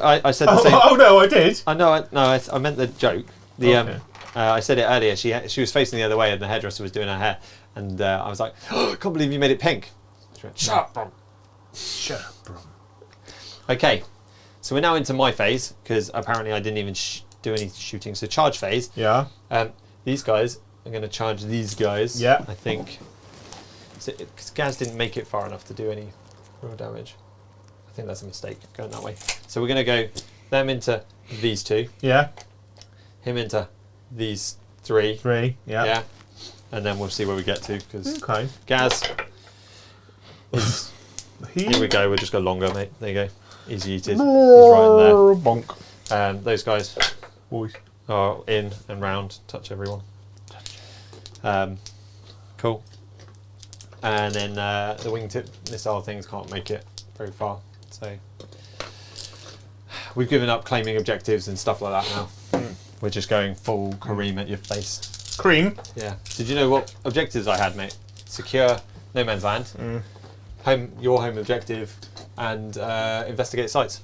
Speaker 3: I said the same.
Speaker 1: Oh no, I did.
Speaker 3: I know. I meant the joke. The
Speaker 1: Okay.
Speaker 3: I said it earlier. She was facing the other way, and the hairdresser was doing her hair, and I was like, oh, "I can't believe you made it pink." She went, Shut up, Brom.
Speaker 1: Shut up, bro.
Speaker 3: Okay, so we're now into my phase because apparently I didn't even do any shooting. So charge phase.
Speaker 1: Yeah.
Speaker 3: These guys are going to charge these guys.
Speaker 1: Yeah.
Speaker 3: I think. Because Gaz didn't make it far enough to do any real damage. I think that's a mistake going that way. So we're going to go them into these two,
Speaker 1: Yeah.
Speaker 3: him into these three.
Speaker 1: 3. Yeah.
Speaker 3: Yeah. And then we'll see where we get to because
Speaker 1: Okay.
Speaker 3: Gaz. Here we go. We'll just go longer, mate. There you go. Easy eated. He's right in
Speaker 2: Bonk.
Speaker 3: there. Those guys
Speaker 1: Boys.
Speaker 3: are in and round. Touch everyone. Cool. And then the wingtip missile things can't make it very far. So we've given up claiming objectives and stuff like that now. We're just going full Kareem at your face.
Speaker 1: Cream.
Speaker 3: Yeah. Did you know what objectives I had, mate? Secure no man's land, your home objective, and investigate sites.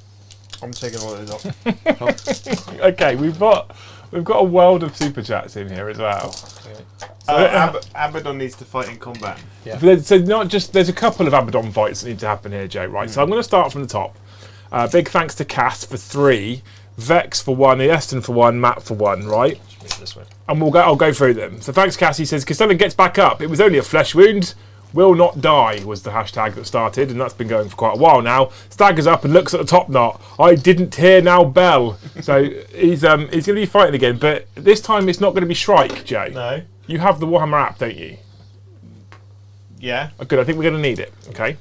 Speaker 1: I'm taking all of those off.
Speaker 2: Okay, we've got a world of super chats in here as well.
Speaker 3: Okay.
Speaker 1: Abaddon needs to fight in combat.
Speaker 3: Yeah.
Speaker 2: So not just there's a couple of Abaddon fights that need to happen here, Joe. Right. So I'm going to start from the top. Big thanks to Cass for 3, Vex for 1, Eston for 1, Matt for 1. Right.
Speaker 3: Move this way.
Speaker 2: And I'll go through them. So thanks, Cass. He says Castellan gets back up. It was only a flesh wound. Will not die was the hashtag that started, and that's been going for quite a while now. Staggers up and looks at the top knot. I didn't hear now bell. So he's going to be fighting again, but this time it's not going to be Shrike, Joe.
Speaker 1: No.
Speaker 2: You have the Warhammer app, don't you?
Speaker 1: Yeah.
Speaker 2: Oh, good. I think we're going to need it. Okay.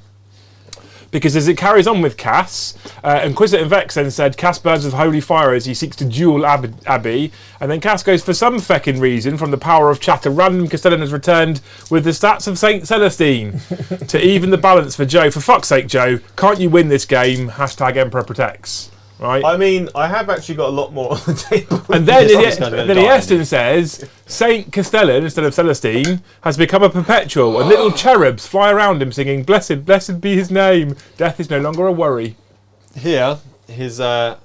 Speaker 2: Because as it carries on with Cass, Inquisitor Vex then said Cass burns with holy fire as he seeks to duel Abby, and then Cass goes for some feckin' reason from the power of chatter. Random Castellan has returned with the stats of Saint Celestine to even the balance for Joe. For fuck's sake, Joe, can't you win this game? Hashtag Emperor Protects. Right?
Speaker 1: I mean, I have actually got a lot more on the table.
Speaker 2: And then,
Speaker 3: This guy's gonna die,
Speaker 2: Eston says Saint Castellan instead of Celestine has become a perpetual, and little cherubs fly around him singing, "Blessed, blessed be his name. Death is no longer a worry."
Speaker 3: Here, his Invicta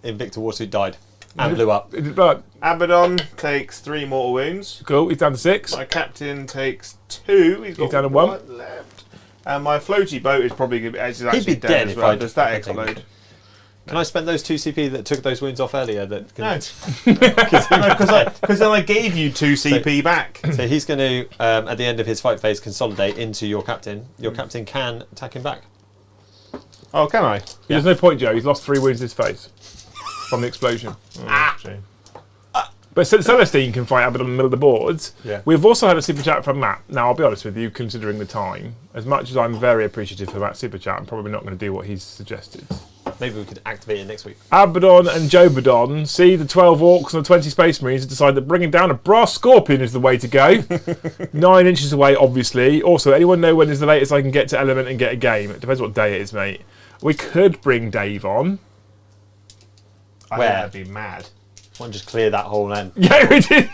Speaker 3: Warsuit died and blew up.
Speaker 2: But
Speaker 1: Abaddon takes 3 mortal wounds.
Speaker 2: cool, he's down to 6.
Speaker 1: My captain takes 2. He's got
Speaker 2: down to 1
Speaker 1: left. And my floaty boat is probably going to be actually
Speaker 3: be
Speaker 1: dead,
Speaker 3: dead
Speaker 1: as
Speaker 3: if
Speaker 1: well.
Speaker 3: I
Speaker 1: Does that
Speaker 3: didn't take
Speaker 1: explode?
Speaker 3: Can I spend those 2 CP that took those wounds off earlier? That
Speaker 1: No. Because then I gave you 2 CP back.
Speaker 3: So he's going to, at the end of his fight phase, consolidate into your captain. Your captain can attack him back.
Speaker 1: Oh, can I?
Speaker 2: There's no point, Joe. He's lost 3 wounds in his face from the explosion.
Speaker 1: True.
Speaker 2: But Celestine can fight Abaddon in the middle of the boards.
Speaker 3: Yeah.
Speaker 2: We've also had a super chat from Matt. Now, I'll be honest with you, considering the time, as much as I'm very appreciative for Matt's super chat, I'm probably not going to do what he's suggested.
Speaker 3: Maybe we could activate it next week.
Speaker 2: Abaddon and Jobadon see the 12 Orcs and the 20 Space Marines and decide that bringing down a brass scorpion is the way to go. 9 inches away, obviously. Also, anyone know when is the latest I can get to Element and get a game? It depends what day it is, mate. We could bring Dave on.
Speaker 1: I
Speaker 3: Where?
Speaker 1: think that'd be mad.
Speaker 3: Why don't just clear that whole end?
Speaker 2: Yeah, we did.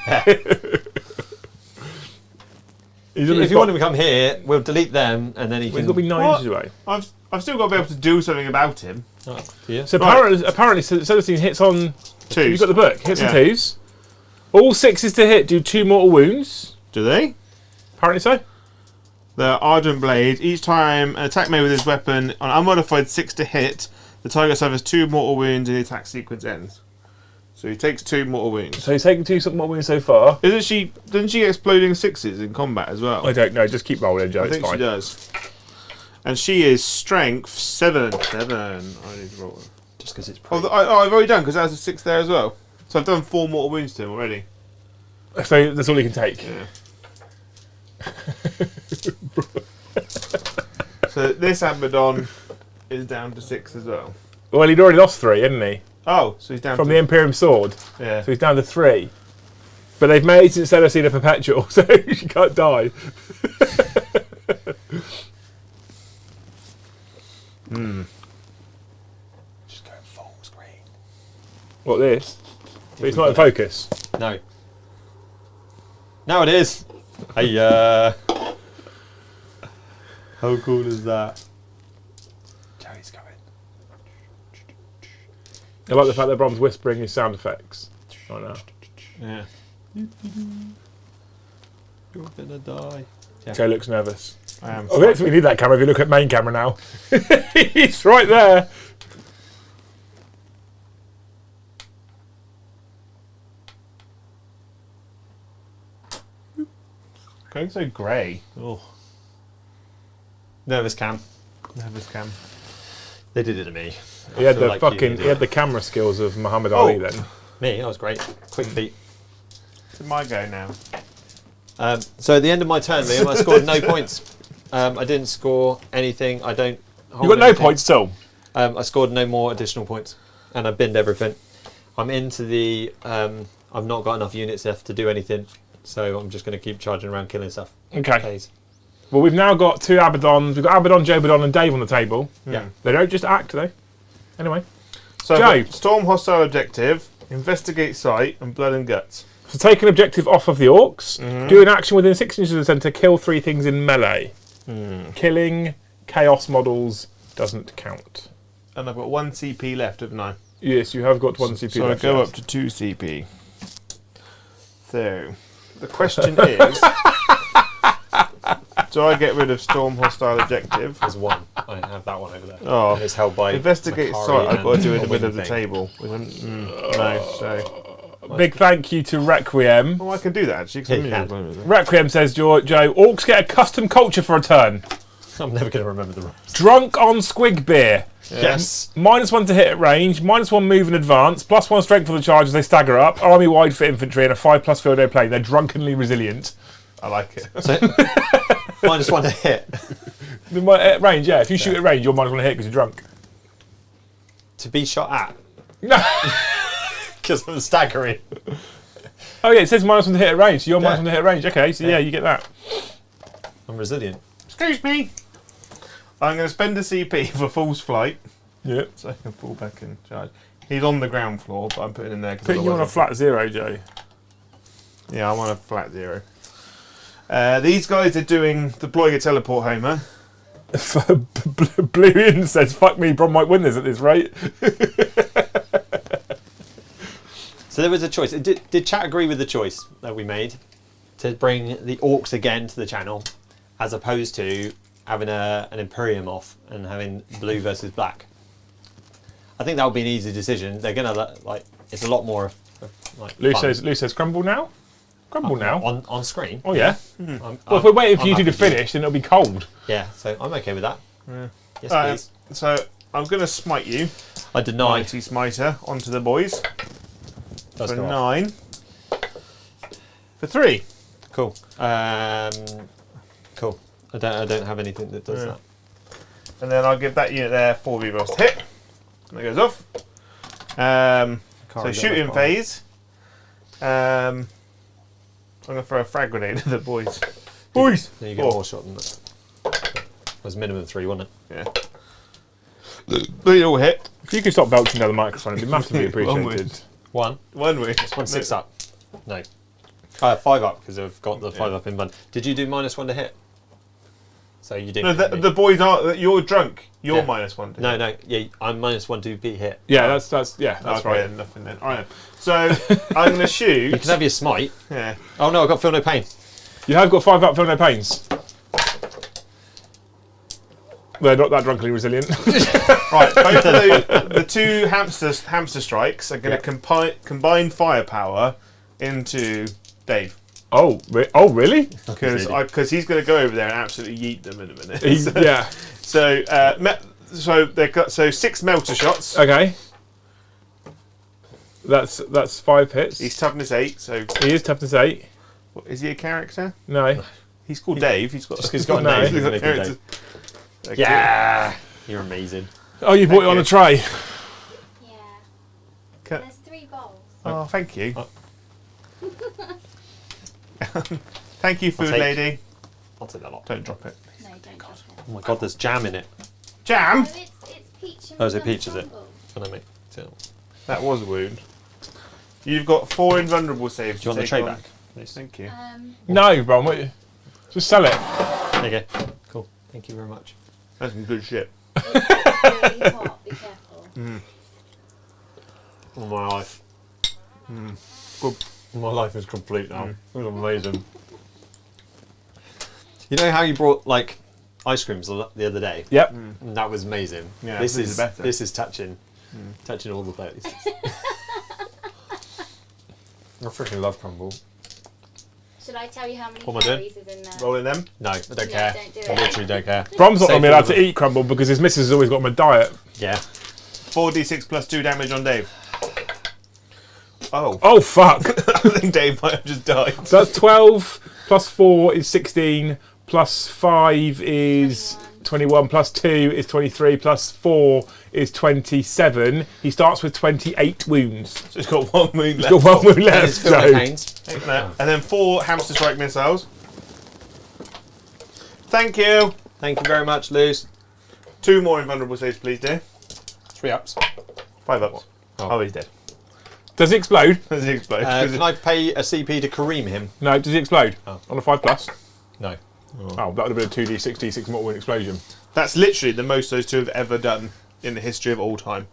Speaker 3: If you want him to come here, we'll delete them, and then he
Speaker 2: He's
Speaker 3: can.
Speaker 2: got to be 9
Speaker 1: What?
Speaker 2: inches away.
Speaker 1: I've still got to be able to do something about him.
Speaker 3: Oh, yeah.
Speaker 2: So
Speaker 1: Right.
Speaker 2: apparently, Celestine hits on.
Speaker 1: Twos.
Speaker 2: You've got the book. Hits on
Speaker 1: Yeah.
Speaker 2: 2s. All 6s to hit do 2 mortal wounds.
Speaker 1: Do they?
Speaker 2: Apparently so.
Speaker 1: The Ardent Blade. Each time an attack made with his weapon on unmodified 6 to hit, the target suffers 2 mortal wounds and the attack sequence ends. So he takes 2 mortal wounds.
Speaker 2: So he's taken 2 mortal wounds so far.
Speaker 1: Didn't she get exploding 6s in combat as well?
Speaker 2: I don't know. Just keep rolling, Joe.
Speaker 1: I
Speaker 2: It's
Speaker 1: think she
Speaker 2: fine.
Speaker 1: does. And she is strength 7. 7. I need to roll.
Speaker 3: Just because it's
Speaker 1: Oh,
Speaker 3: pretty.
Speaker 1: I've already done because that's a 6 there as well. So I've done 4 mortal wounds to him already.
Speaker 2: So that's all he can take.
Speaker 1: Yeah. So this Abaddon is down to 6 as well.
Speaker 2: Well, he'd already lost 3, hadn't he?
Speaker 1: Oh, so he's down
Speaker 2: From
Speaker 1: to
Speaker 2: the Imperium Sword.
Speaker 1: yeah.
Speaker 2: So he's down to 3. But they've made since Celestine a perpetual, so she can't die.
Speaker 3: Just go full screen.
Speaker 2: What, this? But it's not in focus.
Speaker 3: No. Now it is. Hey, how cool is that? Joey's coming.
Speaker 2: I like the fact that Brom's whispering his sound effects right now.
Speaker 1: Yeah.
Speaker 3: You're gonna die.
Speaker 2: Joe looks nervous.
Speaker 1: I am.
Speaker 2: I don't think we need that camera if you look at main camera now. He's right there.
Speaker 1: Going so grey.
Speaker 3: Oh. Nervous cam.
Speaker 1: Nervous cam.
Speaker 3: They did it to me.
Speaker 2: He had
Speaker 3: feel
Speaker 2: the
Speaker 3: like you
Speaker 2: fucking,
Speaker 3: did
Speaker 2: he had the camera skills of Muhammad
Speaker 1: Oh.
Speaker 2: Ali then.
Speaker 3: Me, I was great. Quick feet.
Speaker 1: It's my go now.
Speaker 3: So at the end of my turn, Liam, I scored no points. I didn't score anything. I don't.
Speaker 2: You
Speaker 3: hold
Speaker 2: got no
Speaker 3: anything.
Speaker 2: points still.
Speaker 3: I scored no more additional points, and I binned everything. I'm into the. I've not got enough units left to do anything, so I'm just going to keep charging around killing stuff.
Speaker 2: Okay.
Speaker 3: Phase.
Speaker 2: Well, we've now got 2 Abaddons. We've got Abaddon, Jobadon, and Dave on the table.
Speaker 3: Yeah.
Speaker 2: They don't just act, though. Anyway.
Speaker 1: So
Speaker 2: Joe.
Speaker 1: I've got storm hostile objective, investigate site, and blood and guts.
Speaker 2: So take an objective off of the Orcs. Do an action within 6 inches of the centre. Kill 3 things in melee. Killing Chaos models doesn't count.
Speaker 1: And I've got 1 CP left, haven't I?
Speaker 2: Yes, you have got 1 CP
Speaker 1: So I
Speaker 2: left.
Speaker 1: go
Speaker 2: yes.
Speaker 1: up to 2 CP. So the question is, do I get rid of storm hostile objective?
Speaker 3: There's one. I have that one over there.
Speaker 1: Oh,
Speaker 3: And it's held by
Speaker 1: investigate
Speaker 3: Makari
Speaker 1: site. I've got to
Speaker 3: and
Speaker 1: do in
Speaker 3: a
Speaker 1: the middle of
Speaker 3: wing
Speaker 1: the
Speaker 3: thing.
Speaker 1: table. Which no, so
Speaker 2: Big thank you to Requiem.
Speaker 1: I can do that actually. 'Cause I'm
Speaker 3: Yeah.
Speaker 1: new.
Speaker 2: Requiem says, Joe, Orcs get a custom culture for a turn.
Speaker 3: I'm never going to remember the rules.
Speaker 2: Drunk on squig beer.
Speaker 3: Yes.
Speaker 2: -1 to hit at range, -1 move and advance, +1 strength for the charge as they stagger up, army wide for infantry, and a 5+ field day plane. They're drunkenly resilient.
Speaker 1: I like it.
Speaker 3: So, -1 to hit.
Speaker 2: At range, yeah. If you shoot at range, you're -1 to hit because you're drunk.
Speaker 3: To be shot at.
Speaker 2: No.
Speaker 3: Because I'm staggering.
Speaker 2: Oh yeah, it says -1 to hit at range. So you're
Speaker 3: Yeah.
Speaker 2: -1 to hit at range. Okay, so yeah, you get that.
Speaker 3: I'm resilient.
Speaker 1: Excuse me. I'm going to spend a CP for false flight,
Speaker 2: Yeah.
Speaker 1: so I can fall back and charge. He's on the ground floor, but I'm putting him there.
Speaker 2: Putting you on a flat 0, Joe.
Speaker 1: Yeah, I'm on a flat 0. These guys are doing deploying a teleport homer.
Speaker 2: Blue In says, "Fuck me, Brom might win this at this rate."
Speaker 3: So there was a choice. Did chat agree with the choice that we made to bring the Orcs again to the channel, as opposed to having an Imperium off and having blue versus black? I think that would be an easy decision. They're gonna like it's a lot more like
Speaker 2: Lou
Speaker 3: fun.
Speaker 2: says, "Crumble now, crumble now."
Speaker 3: on screen.
Speaker 2: Oh yeah.
Speaker 3: I'm,
Speaker 2: Well, if we're waiting for
Speaker 3: I'm
Speaker 2: you two to
Speaker 3: happy
Speaker 2: finish, then it'll be cold.
Speaker 3: Yeah, so I'm okay with that.
Speaker 1: Yeah.
Speaker 3: Yes,
Speaker 1: Alright,
Speaker 3: please.
Speaker 1: so I'm going to smite you,
Speaker 3: I deny.
Speaker 1: mighty smiter, onto the boys
Speaker 3: Does
Speaker 1: for
Speaker 3: go off.
Speaker 1: 9. For 3.
Speaker 3: Cool. Cool. I don't have anything that does
Speaker 1: Yeah.
Speaker 3: that.
Speaker 1: And then I'll give that unit there 4 rerolls to hit. And that goes off. So
Speaker 3: Can't
Speaker 1: shooting
Speaker 3: go off.
Speaker 1: phase. I'm going to throw a frag grenade at the boys.
Speaker 2: Boys.
Speaker 3: Then you get
Speaker 1: 4.
Speaker 3: more shot than that. It was minimum 3, wasn't it?
Speaker 1: Yeah. They all hit.
Speaker 2: If you could stop belching down the microphone, it'd be massively
Speaker 1: One
Speaker 2: appreciated.
Speaker 1: wound.
Speaker 3: 1.
Speaker 1: 1 wound.
Speaker 3: 1 6 up. No. 5 up because I've got the 5 up in bun. Did you do -1 to hit? So you didn't.
Speaker 1: No, the boys aren't. You're drunk. You're
Speaker 3: Yeah.
Speaker 1: -1.
Speaker 3: No. Yeah, I'm -1 to be hit.
Speaker 2: Yeah, that's
Speaker 1: Okay,
Speaker 2: right.
Speaker 1: Nothing then. All right. So I'm going to shoot.
Speaker 3: You can have your smite.
Speaker 1: Yeah.
Speaker 3: Oh no, I've got feel no pain.
Speaker 2: You have got 5 up, feel no pains. They're not that drunkenly resilient.
Speaker 1: Right. Both of the two hamster strikes are going to combine firepower into Dave.
Speaker 2: Oh, really?
Speaker 1: Because he's going to go over there and absolutely yeet them in a minute.
Speaker 2: Yeah.
Speaker 1: So they've got 6 melter shots.
Speaker 2: Okay. That's 5 hits.
Speaker 1: He's toughness 8. So
Speaker 2: He is toughness 8.
Speaker 1: is he a character?
Speaker 2: No.
Speaker 1: He's called Dave. He's got
Speaker 3: got a
Speaker 2: No.
Speaker 3: name.
Speaker 1: he's got
Speaker 3: Make him
Speaker 1: character.
Speaker 3: Dave.
Speaker 1: Okay.
Speaker 3: Yeah, you're amazing.
Speaker 2: Oh, you bought it on
Speaker 1: you.
Speaker 2: a tray.
Speaker 5: Yeah.
Speaker 1: Ca-
Speaker 5: There's 3 bowls.
Speaker 1: Oh, thank you.
Speaker 3: Oh.
Speaker 1: Thank you, food
Speaker 3: take-
Speaker 1: lady.
Speaker 3: I'll take that lot.
Speaker 1: Don't drop it.
Speaker 5: No, don't drop it.
Speaker 3: Oh my god, there's jam in it.
Speaker 1: Jam.
Speaker 5: No, it's peach and
Speaker 3: Oh, is it peach, is it?
Speaker 5: crumble.
Speaker 3: Can I make? Do
Speaker 1: That was a wound. You've got 4 invulnerable saves.
Speaker 3: you want the
Speaker 1: to
Speaker 3: tray
Speaker 1: take on.
Speaker 3: back? Please.
Speaker 1: Thank you.
Speaker 2: No, Brom. What, just sell it.
Speaker 3: There you go. Cool. Thank you very much.
Speaker 1: That's some good shit.
Speaker 5: It's really hot. Be careful.
Speaker 3: Oh, my life.
Speaker 1: Good.
Speaker 3: My life is complete now. It was amazing. You know how you brought like ice creams the other day?
Speaker 2: Yep.
Speaker 3: And that was amazing.
Speaker 1: Yeah,
Speaker 3: this
Speaker 1: this is
Speaker 3: is
Speaker 1: better.
Speaker 3: This is touching all the places. I freaking love crumble.
Speaker 5: Should I tell you how many
Speaker 3: What am I doing?
Speaker 5: calories is in there?
Speaker 1: Rolling them.
Speaker 3: No, I don't
Speaker 5: No,
Speaker 3: care.
Speaker 5: don't do
Speaker 3: I
Speaker 5: it.
Speaker 3: literally don't care.
Speaker 2: Brom's not going to be
Speaker 3: Save
Speaker 2: allowed
Speaker 3: for
Speaker 2: to eat crumble because his missus has always got him a diet.
Speaker 3: Yeah.
Speaker 1: 4d6 plus 2 damage on Dave. Oh.
Speaker 2: Oh, fuck.
Speaker 1: I think Dave might have just died.
Speaker 2: So that's 12 plus 4 is 16 plus 5 is 21 plus 2 is 23 plus 4 is 27. He starts with 28 wounds.
Speaker 1: So he's got 1 wound
Speaker 2: He's
Speaker 1: left.
Speaker 2: got 1 wound
Speaker 3: And
Speaker 2: left.
Speaker 3: it's feel no
Speaker 2: So.
Speaker 3: pains.
Speaker 1: Take that. And then 4 hamster strike missiles. Thank you.
Speaker 3: Thank you very much, Luz.
Speaker 1: 2 more invulnerable saves, please, dear.
Speaker 3: 3 ups.
Speaker 1: 5 ups.
Speaker 3: Oh.
Speaker 1: Oh, he's dead.
Speaker 2: Does he explode?
Speaker 1: Does he explode?
Speaker 3: Can I pay a CP to Kareem him?
Speaker 2: No, does he explode?
Speaker 3: Oh.
Speaker 2: On a 5 plus?
Speaker 3: No.
Speaker 2: Oh, that would have been a 2d6, d6 mortal wound explosion.
Speaker 1: That's literally the most those two have ever done in the history of all time.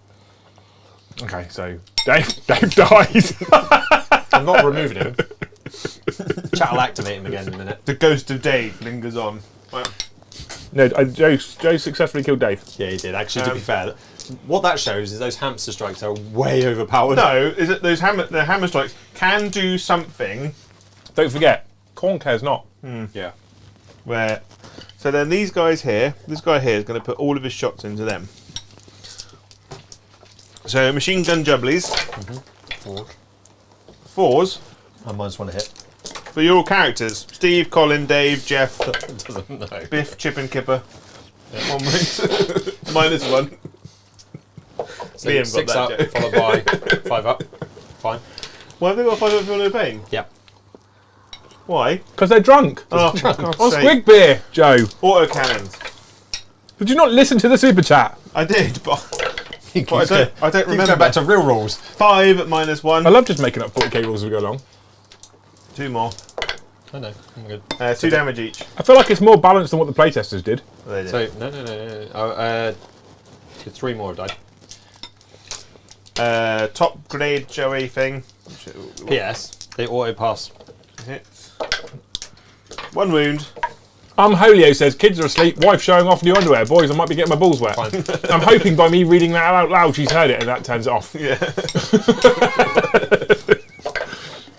Speaker 2: Okay, so Dave dies.
Speaker 3: I'm not removing him. Chat will activate him again in a minute.
Speaker 1: The ghost of Dave lingers on. Well,
Speaker 2: No, Joe successfully killed Dave.
Speaker 3: Yeah, he did. Actually, to be fair, what that shows is those hamster strikes are way overpowered.
Speaker 1: no, is it the hammer strikes can do something
Speaker 2: Don't forget, Corn cares not.
Speaker 3: Yeah.
Speaker 1: where. So then these guys here, this guy here is going to put all of his shots into them. So machine gun jubblies, 4s,
Speaker 3: I -1 to hit.
Speaker 1: but you're all characters. Steve, Colin, Dave, Jeff,
Speaker 3: Doesn't know.
Speaker 1: Biff, Chip and Kipper. 1 wound. -1.
Speaker 3: So
Speaker 1: Liam got
Speaker 3: 6
Speaker 1: that
Speaker 3: up,
Speaker 1: joke.
Speaker 3: followed by 5 up. Fine.
Speaker 1: Why have they got 5 up for no pain?
Speaker 3: Yeah.
Speaker 1: Why?
Speaker 2: Because they're drunk.
Speaker 1: Oh, for God's
Speaker 2: On
Speaker 1: sake.
Speaker 2: squig beer, Joe.
Speaker 1: Auto cannons.
Speaker 2: Did you not listen to the super chat?
Speaker 1: I did, but I don't
Speaker 3: Keep
Speaker 1: remember.
Speaker 3: going back to real rules.
Speaker 1: 5 at -1.
Speaker 2: I love just making up 40k rules as we go along.
Speaker 1: 2 more.
Speaker 3: I know. I'm good.
Speaker 1: 2 damage each.
Speaker 2: I feel like it's more balanced than what the playtesters did.
Speaker 1: They did.
Speaker 3: So, no. Oh, 3 more have died.
Speaker 1: Top grenade Joey thing.
Speaker 3: P.S. They auto pass.
Speaker 1: Hits. 1 wound.
Speaker 2: Holio says, kids are asleep, wife showing off new underwear. Boys, I might be getting my balls wet.
Speaker 3: Fine.
Speaker 2: I'm hoping by me reading that out loud she's heard it and that turns it off.
Speaker 1: Yeah.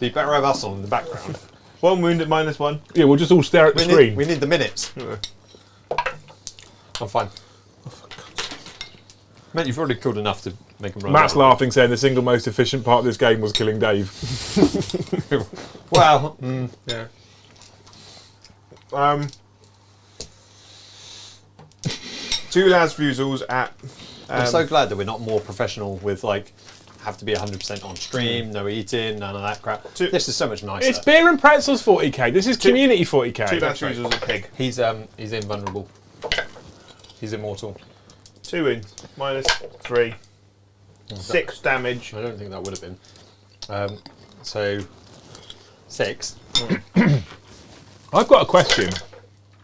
Speaker 3: You better have us on in the background.
Speaker 1: 1 wound at -1.
Speaker 2: Yeah, we'll just all stare at the screen.
Speaker 3: We need the minutes. I'm fine. Mate, you've already killed enough to make him run.
Speaker 2: Matt's
Speaker 3: around.
Speaker 2: laughing, saying the single most efficient part of this game was killing Dave.
Speaker 3: Well, yeah.
Speaker 1: 2 las fusils at.
Speaker 3: I'm so glad that we're not more professional with like have to be 100% on stream, no eating, none of that crap. This is so much nicer.
Speaker 2: It's beer and pretzels 40k. This is community 40k.
Speaker 1: 2 las
Speaker 3: right.
Speaker 1: fusils at pig.
Speaker 3: He's invulnerable. He's immortal.
Speaker 1: 2 wounds. -3. 6 damage.
Speaker 3: I don't think that would have been. So 6.
Speaker 2: I've got a question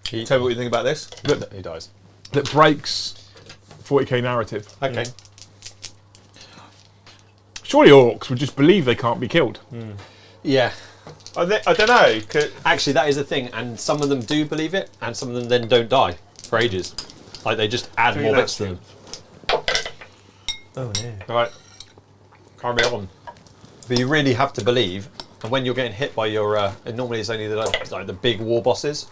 Speaker 1: Tell me what you think about this.
Speaker 3: He dies.
Speaker 2: that breaks 40k narrative.
Speaker 3: Okay.
Speaker 2: Surely orcs would just believe they can't be killed.
Speaker 3: Yeah.
Speaker 1: I don't know.
Speaker 3: Actually, that is a thing, and some of them do believe it, and some of them then don't die for ages. Like, they just add
Speaker 1: Three
Speaker 3: more bits to them.
Speaker 4: Oh, yeah.
Speaker 3: Right. Carry on. But you really have to believe, and when you're getting hit by your... and normally it's only the big war bosses.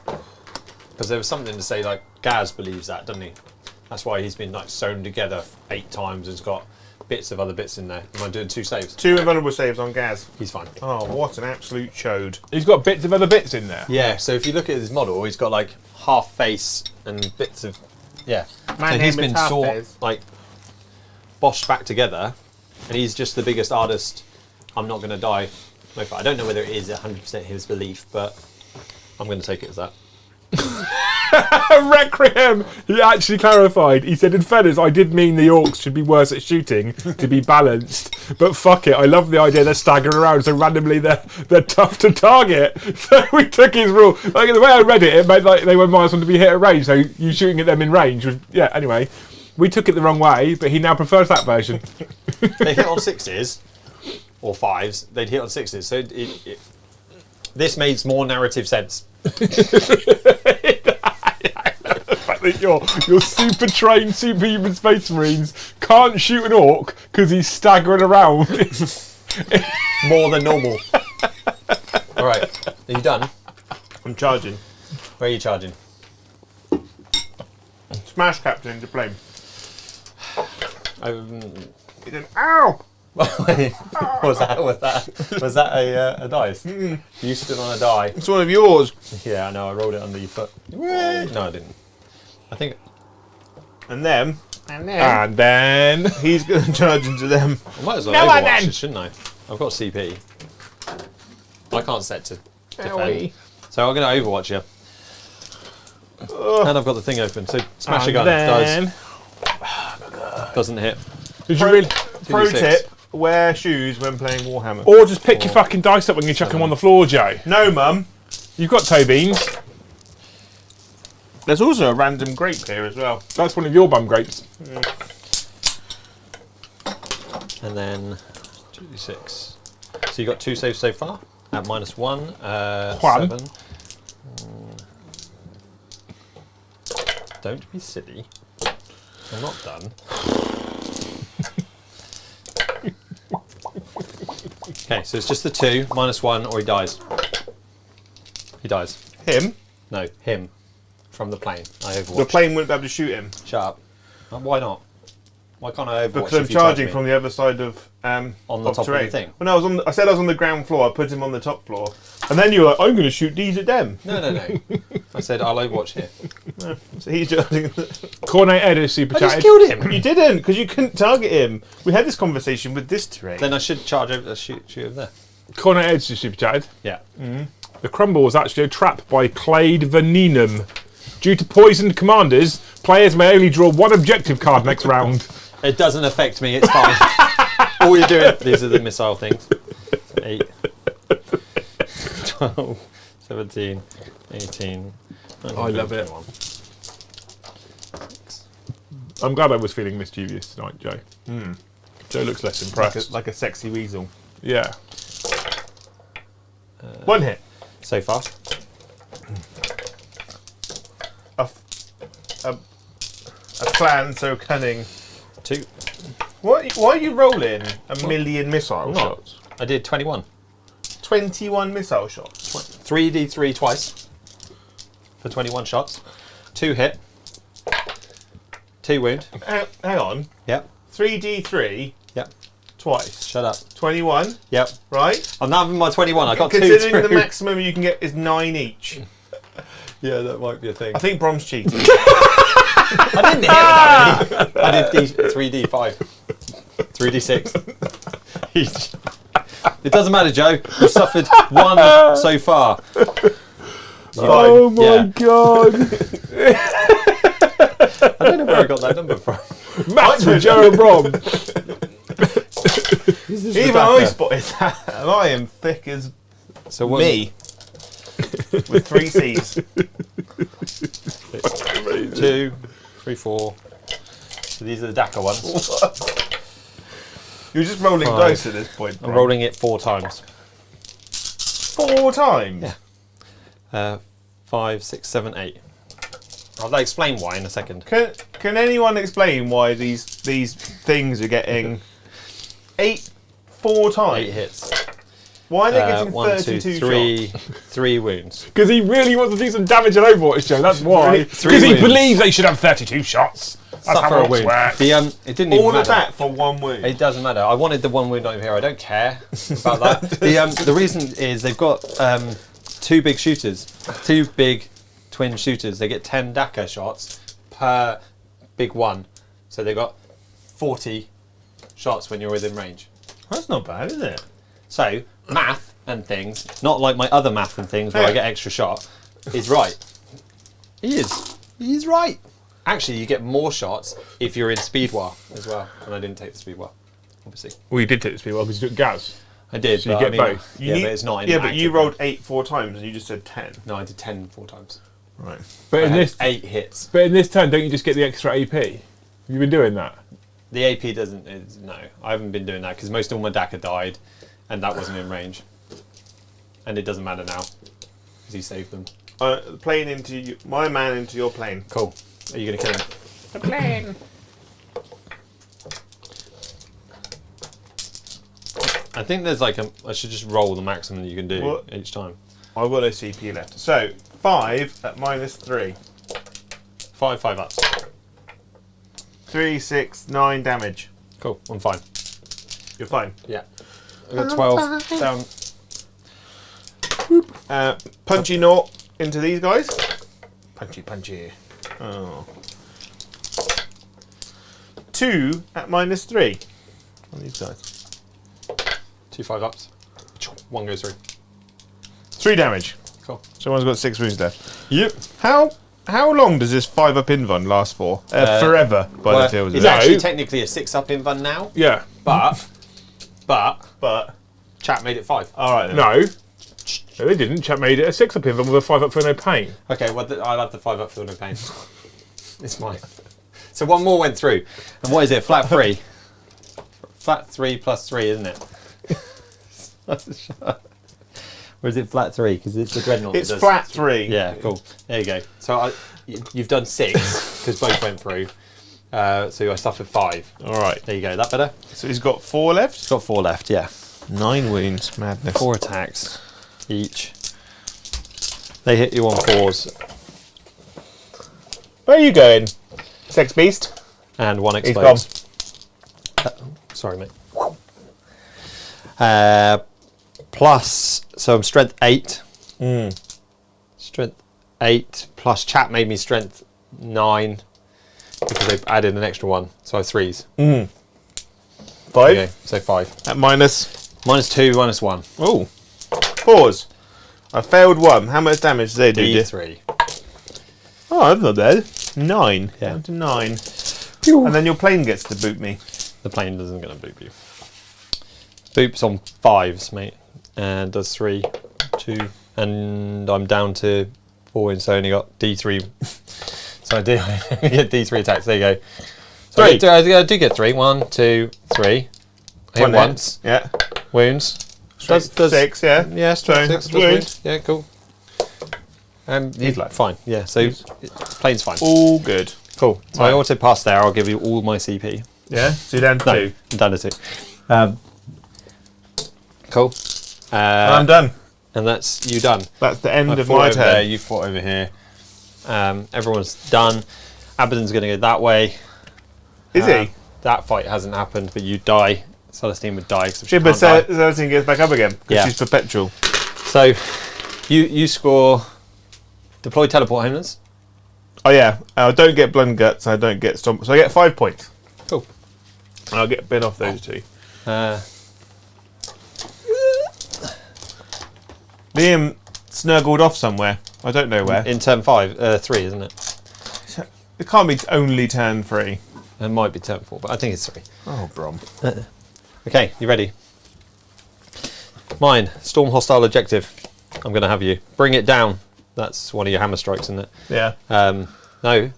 Speaker 3: Because there was something to say, like, Gaz believes that, doesn't he? That's why he's been, like, sewn together 8 times and has got bits of other bits in there. Am I doing 2 saves?
Speaker 1: 2 invulnerable saves on Gaz.
Speaker 3: He's fine.
Speaker 1: Oh, what an absolute chode.
Speaker 2: He's got bits of other bits in there.
Speaker 3: Yeah, so if you look at his model, he's got, like, half face and bits of... Yeah.
Speaker 1: Man,
Speaker 3: so he's
Speaker 1: him with
Speaker 3: been
Speaker 1: half
Speaker 3: sort
Speaker 1: face.
Speaker 3: like, boshed back together, and he's just the biggest artist. I'm not going to die. I don't know whether it is 100% his belief, but I'm going to take it as that.
Speaker 2: Requiem! He actually clarified. He said, in fairness, I did mean the orcs should be worse at shooting to be balanced. But fuck it, I love the idea they're staggering around, so randomly they're tough to target. So we took his rule. Like, the way I read it, it meant like they were minus one to be hit at range, so you shooting at them in range was... Yeah, anyway. We took it the wrong way, but he now prefers that version.
Speaker 3: They hit on 6s, or 5s. They'd hit on 6s, so this makes more narrative sense.
Speaker 2: The fact that your super trained superhuman space marines can't shoot an orc because he's staggering around.
Speaker 3: More than normal. Alright, are you done?
Speaker 1: I'm charging.
Speaker 3: Where are you charging?
Speaker 1: Smash captain into flame. He did, ow!
Speaker 3: was that a dice? You stood on a die.
Speaker 1: It's one of yours.
Speaker 3: Yeah, I know. I rolled it under your foot. No, I didn't. I think
Speaker 1: And then
Speaker 2: And then...
Speaker 1: he's going to charge into them.
Speaker 3: I might as well
Speaker 1: No,
Speaker 3: Overwatch
Speaker 1: then.
Speaker 3: it, shouldn't I? I've got CP. I can't set to defend,
Speaker 1: Owie.
Speaker 3: so I'm going to Overwatch you. And I've got the thing open. So smash a gun.
Speaker 2: then...
Speaker 3: Doesn't hit.
Speaker 2: Did you really...
Speaker 1: Pro
Speaker 3: 2d6.
Speaker 1: tip, wear shoes when playing Warhammer.
Speaker 2: Or just pick your fucking dice up when you chuck them on the floor, Joe.
Speaker 1: No, Mum.
Speaker 2: You've got toe beans.
Speaker 1: There's also a random grape here as well.
Speaker 2: That's one of your bum grapes.
Speaker 3: And then 2d6. So you got 2 saves so far at -1.
Speaker 2: Juan.
Speaker 3: 7. Don't be silly. I'm not done. Okay, so it's just the 2, -1, or he dies. He dies.
Speaker 1: Him?
Speaker 3: No, him. From the plane. I overwatch.
Speaker 1: The plane wouldn't be able to shoot him.
Speaker 3: Shut up. Why not? Why can't I overwatch
Speaker 1: Because I'm
Speaker 3: if you charge
Speaker 1: charging
Speaker 3: me?
Speaker 1: from the other side of
Speaker 3: On the
Speaker 1: of
Speaker 3: top of
Speaker 1: terrain.
Speaker 3: the thing?
Speaker 1: Well, no, I said I was on the ground floor. I put him on the top floor, and then you were like, "I'm going to shoot these at them."
Speaker 3: No. I said I'll overwatch here.
Speaker 1: So he's charging.
Speaker 2: Cornet Ed is super
Speaker 3: I just
Speaker 2: chatted.
Speaker 3: killed him!
Speaker 1: You didn't, because you couldn't target him. We had this conversation with this terrain.
Speaker 3: Then I should charge over, shoot over there.
Speaker 2: Cornet Ed's just super chatted.
Speaker 3: Yeah.
Speaker 2: The crumble was actually a trap by Clade Venenum. Due to poisoned commanders, players may only draw 1 objective card next round.
Speaker 3: It doesn't affect me, it's fine. All you're doing, these are the missile things. 8, 12, 17, 18, 19,
Speaker 2: I love it.
Speaker 3: 21.
Speaker 2: I'm glad I was feeling mischievous tonight, Joe. Joe looks less impressed.
Speaker 1: like a sexy weasel.
Speaker 2: Yeah.
Speaker 1: 1 hit.
Speaker 3: So far.
Speaker 1: A plan so cunning.
Speaker 3: 2.
Speaker 1: Why are you rolling a million missile
Speaker 3: not.
Speaker 1: shots?
Speaker 3: I did 21.
Speaker 1: 21 missile shots.
Speaker 3: 3d3 twice. For 21 shots. 2 hit. 2 wound.
Speaker 1: Hang on.
Speaker 3: Yep.
Speaker 1: 3d3
Speaker 3: Yep.
Speaker 1: twice.
Speaker 3: Shut up.
Speaker 1: 21,
Speaker 3: Yep.
Speaker 1: right?
Speaker 3: I'm not having my 21. I got 2
Speaker 1: Considering the
Speaker 3: through.
Speaker 1: maximum you can get is 9 each.
Speaker 3: Yeah, that might be a thing.
Speaker 1: I think Brom's cheating.
Speaker 3: I didn't hit with that many. I did 3d5. 3d6. It doesn't matter, Joe. You've suffered 1 so far.
Speaker 2: Oh my
Speaker 3: Yeah.
Speaker 2: god!
Speaker 3: I don't know where I got that number from.
Speaker 2: Matt for Joe and Brom.
Speaker 1: Even I spotted that, and I am thick as
Speaker 3: So what?
Speaker 1: Me. With 3 C's.
Speaker 3: 2, 3, 4. So these are the DACA ones.
Speaker 1: You're just rolling
Speaker 3: 5.
Speaker 1: dice at this point.
Speaker 3: I'm rolling it 4 times.
Speaker 1: 4 times?
Speaker 3: Yeah. 5, 6, 7, 8. I'll explain why in a second.
Speaker 1: Can anyone explain why these things are getting 8 4 times?
Speaker 3: 8 hits.
Speaker 1: Why are they getting
Speaker 3: 1,
Speaker 1: 32
Speaker 3: 2, 3,
Speaker 1: shots?
Speaker 3: 3 wounds.
Speaker 2: Because he really wants to do some damage at Overwatch, Joe. That's why.
Speaker 3: Three
Speaker 2: Because he
Speaker 3: wounds.
Speaker 2: believes they should have 32 shots. That's
Speaker 3: Suffer
Speaker 2: how
Speaker 3: a
Speaker 2: Orcs
Speaker 3: wound.
Speaker 2: work.
Speaker 3: It didn't even
Speaker 1: All
Speaker 3: matter.
Speaker 1: of that for 1 wound.
Speaker 3: It doesn't matter. I wanted the 1 wound over here. I don't care about that. The reason is they've got 2 big shooters, 2 big twin shooters. They get 10 DACA shots per big one, so they've got 40 shots when you're within range.
Speaker 1: That's not bad, is it?
Speaker 3: So math and things, not like my other math and things where I get extra shot, is right. He is right. Actually, you get more shots if you're in speed war as well, and I didn't take the speed war, obviously.
Speaker 2: Well, you did take the speed well because you took Gaz.
Speaker 3: I did,
Speaker 2: So you
Speaker 3: but
Speaker 2: get
Speaker 3: I mean,
Speaker 2: both.
Speaker 3: Yeah, but it's not in
Speaker 1: Yeah, but you
Speaker 3: active
Speaker 1: rolled
Speaker 3: range.
Speaker 1: 8 4 times and you just said 10.
Speaker 3: No, I did 10 4 times.
Speaker 1: Right.
Speaker 2: But
Speaker 3: I
Speaker 2: in
Speaker 3: had
Speaker 2: this,
Speaker 3: 8 hits.
Speaker 2: but in this turn, don't you just get the extra AP? Have you been doing that?
Speaker 3: The AP doesn't. No, I haven't been doing that because most of my DACA died, and that wasn't in range. And it doesn't matter now because you saved them.
Speaker 1: Playing into my man into your plane.
Speaker 3: Cool. Are you going to kill him?
Speaker 2: The plane.
Speaker 3: I think there's like I should just roll the maximum that you can do
Speaker 1: What?
Speaker 3: each time.
Speaker 1: I've got no CP left. So 5 at -3.
Speaker 3: 5 ups.
Speaker 1: 3 6 9 damage.
Speaker 3: Cool. I'm fine.
Speaker 1: You're fine.
Speaker 3: Yeah. I got 12 down.
Speaker 1: Punchy naught into these guys. Punchy. Oh. 2 at -3 on these guys.
Speaker 3: 2 5 ups. 1 goes through.
Speaker 1: 3 damage.
Speaker 3: Cool.
Speaker 1: Someone's got 6 wounds left.
Speaker 3: Yep.
Speaker 1: How long does this 5-up invuln last for? Forever, by the feels of
Speaker 3: It's
Speaker 1: it.
Speaker 3: actually technically a 6-up invuln now,
Speaker 2: Yeah.
Speaker 3: but
Speaker 1: But
Speaker 3: chat made it 5.
Speaker 1: all right. Then.
Speaker 2: No. No, they didn't. Chap made it a 6-up invuln with a 5-up for no pain.
Speaker 3: Okay, well, I'll have the 5 up for no pain. It's mine. So 1 more went through. And what is it? Flat 3? Flat 3 plus 3, isn't it? Or is it flat 3? Because it's the dreadnought.
Speaker 1: It's
Speaker 3: that does-
Speaker 1: flat 3.
Speaker 3: Yeah, cool. There you go. So you've done 6 because both went through. So I suffered 5.
Speaker 1: All right.
Speaker 3: There you go. That better?
Speaker 1: So he's got 4 left.
Speaker 3: Got 4 left. Yeah.
Speaker 1: 9 wounds. Madness.
Speaker 3: 4 attacks each. They hit you on 4s
Speaker 1: Where are you going? Sex beast.
Speaker 3: and 1
Speaker 1: He's gone.
Speaker 3: explodes. Sorry, mate. Plus, so I'm strength 8. Strength 8 plus chat made me strength 9 because they've added an extra 1. So I have 3s.
Speaker 1: 5
Speaker 3: Okay, so 5.
Speaker 1: at minus.
Speaker 3: -2, -1.
Speaker 1: Oh. Pause. I failed 1. How much damage do they do?
Speaker 3: D3.
Speaker 1: Oh, that's not bad. 9.
Speaker 3: Yeah.
Speaker 1: Down to 9. And then your plane gets to boot me.
Speaker 3: The plane isn't going to boop you. Boops on 5s, mate. And does 3, 2, and I'm down to 4, and so I only got D3. So I do get D3 attacks. There you go. So I do get 3. 1, 2, 3. I hit
Speaker 1: One hit.
Speaker 3: once.
Speaker 1: Yeah.
Speaker 3: Wounds.
Speaker 1: Does 6, yeah.
Speaker 3: Yeah, strength
Speaker 1: So,
Speaker 3: 6 plus
Speaker 1: wound.
Speaker 3: wounds. Yeah, cool. He's like fine. Yeah, so plane's fine.
Speaker 1: All good.
Speaker 3: Cool. So I auto pass there. I'll give you all my CP.
Speaker 1: Yeah. So you're down to 2.
Speaker 3: I'm down to 2. Cool.
Speaker 1: And I'm done.
Speaker 3: And that's you done.
Speaker 1: That's the end
Speaker 3: I
Speaker 1: of
Speaker 3: fought
Speaker 1: my
Speaker 3: over there,
Speaker 1: turn.
Speaker 3: you fought over here. Everyone's done. Abaddon's going to go that way.
Speaker 1: Is he?
Speaker 3: That fight hasn't happened, but you die. Celestine would die.
Speaker 1: Yeah, but Celestine gets back up again. Because
Speaker 3: Yeah.
Speaker 1: she's perpetual.
Speaker 3: So you score deploy teleport homeless.
Speaker 1: Oh, yeah. I don't get Blood Guts and I don't get Stomp. So I get 5 points.
Speaker 3: Cool.
Speaker 1: And I'll get a bit off those 2. Liam snuggled off somewhere. I don't know where.
Speaker 3: In turn 3, isn't it?
Speaker 1: It can't be only turn 3.
Speaker 3: It might be turn 4, but I think it's 3.
Speaker 1: Oh, Brom.
Speaker 3: Okay, you ready? Mine, storm hostile objective. I'm going to have you. Bring it down. That's one of your hammer strikes, isn't it?
Speaker 1: Yeah.
Speaker 3: No.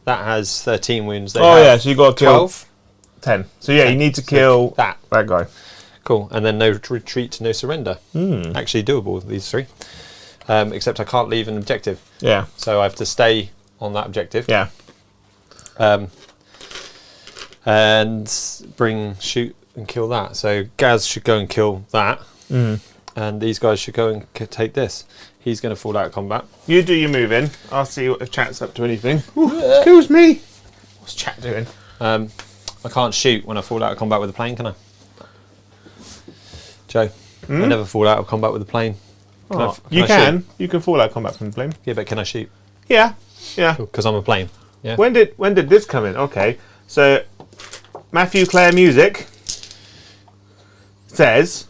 Speaker 3: That has 13 wounds. They
Speaker 1: Oh
Speaker 3: have
Speaker 1: yeah, so you got to kill
Speaker 3: 12.
Speaker 1: 10. So yeah, you need to kill
Speaker 3: That.
Speaker 1: that guy.
Speaker 3: Cool. And then no retreat, no surrender. Actually doable, these 3. Except I can't leave an objective.
Speaker 1: Yeah.
Speaker 3: So I have to stay on that objective.
Speaker 1: Yeah.
Speaker 3: And shoot and kill that. So Gaz should go and kill that. And these guys should go and take this. He's going to fall out of combat.
Speaker 1: You do your move in. I'll see if chat's up to anything. Ooh, excuse me. What's chat doing?
Speaker 3: I can't shoot when I fall out of combat with a plane, can I? Joe, I never fall out of combat with a plane.
Speaker 1: You can. You can fall out of combat from the plane.
Speaker 3: Yeah, but can I shoot?
Speaker 1: Yeah. Yeah.
Speaker 3: Because I'm a plane. Yeah.
Speaker 1: When did this come in? Okay. So Matthew Clare Music says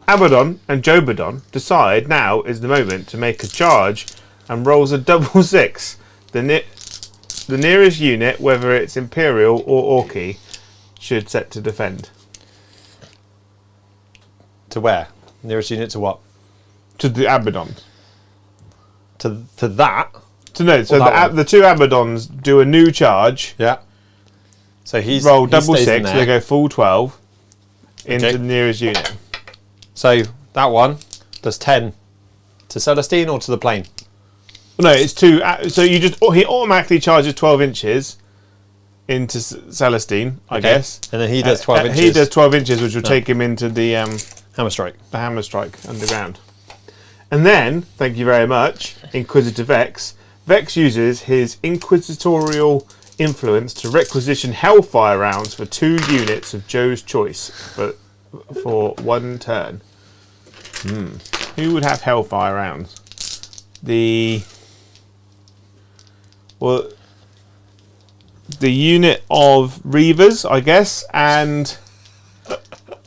Speaker 1: Abaddon and Jobadon decide now is the moment to make a charge and rolls a double 6. The nearest unit, whether it's Imperial or Orky, should set to defend.
Speaker 3: To where? Nearest unit to what?
Speaker 1: To the Abaddon.
Speaker 3: To that.
Speaker 1: So
Speaker 3: that one.
Speaker 1: the 2 Abaddons do a new charge.
Speaker 3: Yeah. So he's
Speaker 1: Roll double
Speaker 3: stays in
Speaker 1: 6.
Speaker 3: there.
Speaker 1: They go full 12 into
Speaker 3: Okay.
Speaker 1: the nearest unit.
Speaker 3: So that one does 10 to Celestine or to the plane.
Speaker 1: No, it's 2. So he automatically charges 12 inches into Celestine, I guess.
Speaker 3: And then he does 12 inches.
Speaker 1: He does 12 inches, which will take him into the
Speaker 3: Hammer strike.
Speaker 1: hammer strike underground. And then, thank you very much, Inquisitor Vex. Vex uses his inquisitorial influence to requisition Hellfire rounds for 2 units of Joe's choice for 1 turn. Who would have Hellfire rounds? The unit of Reavers, I guess, and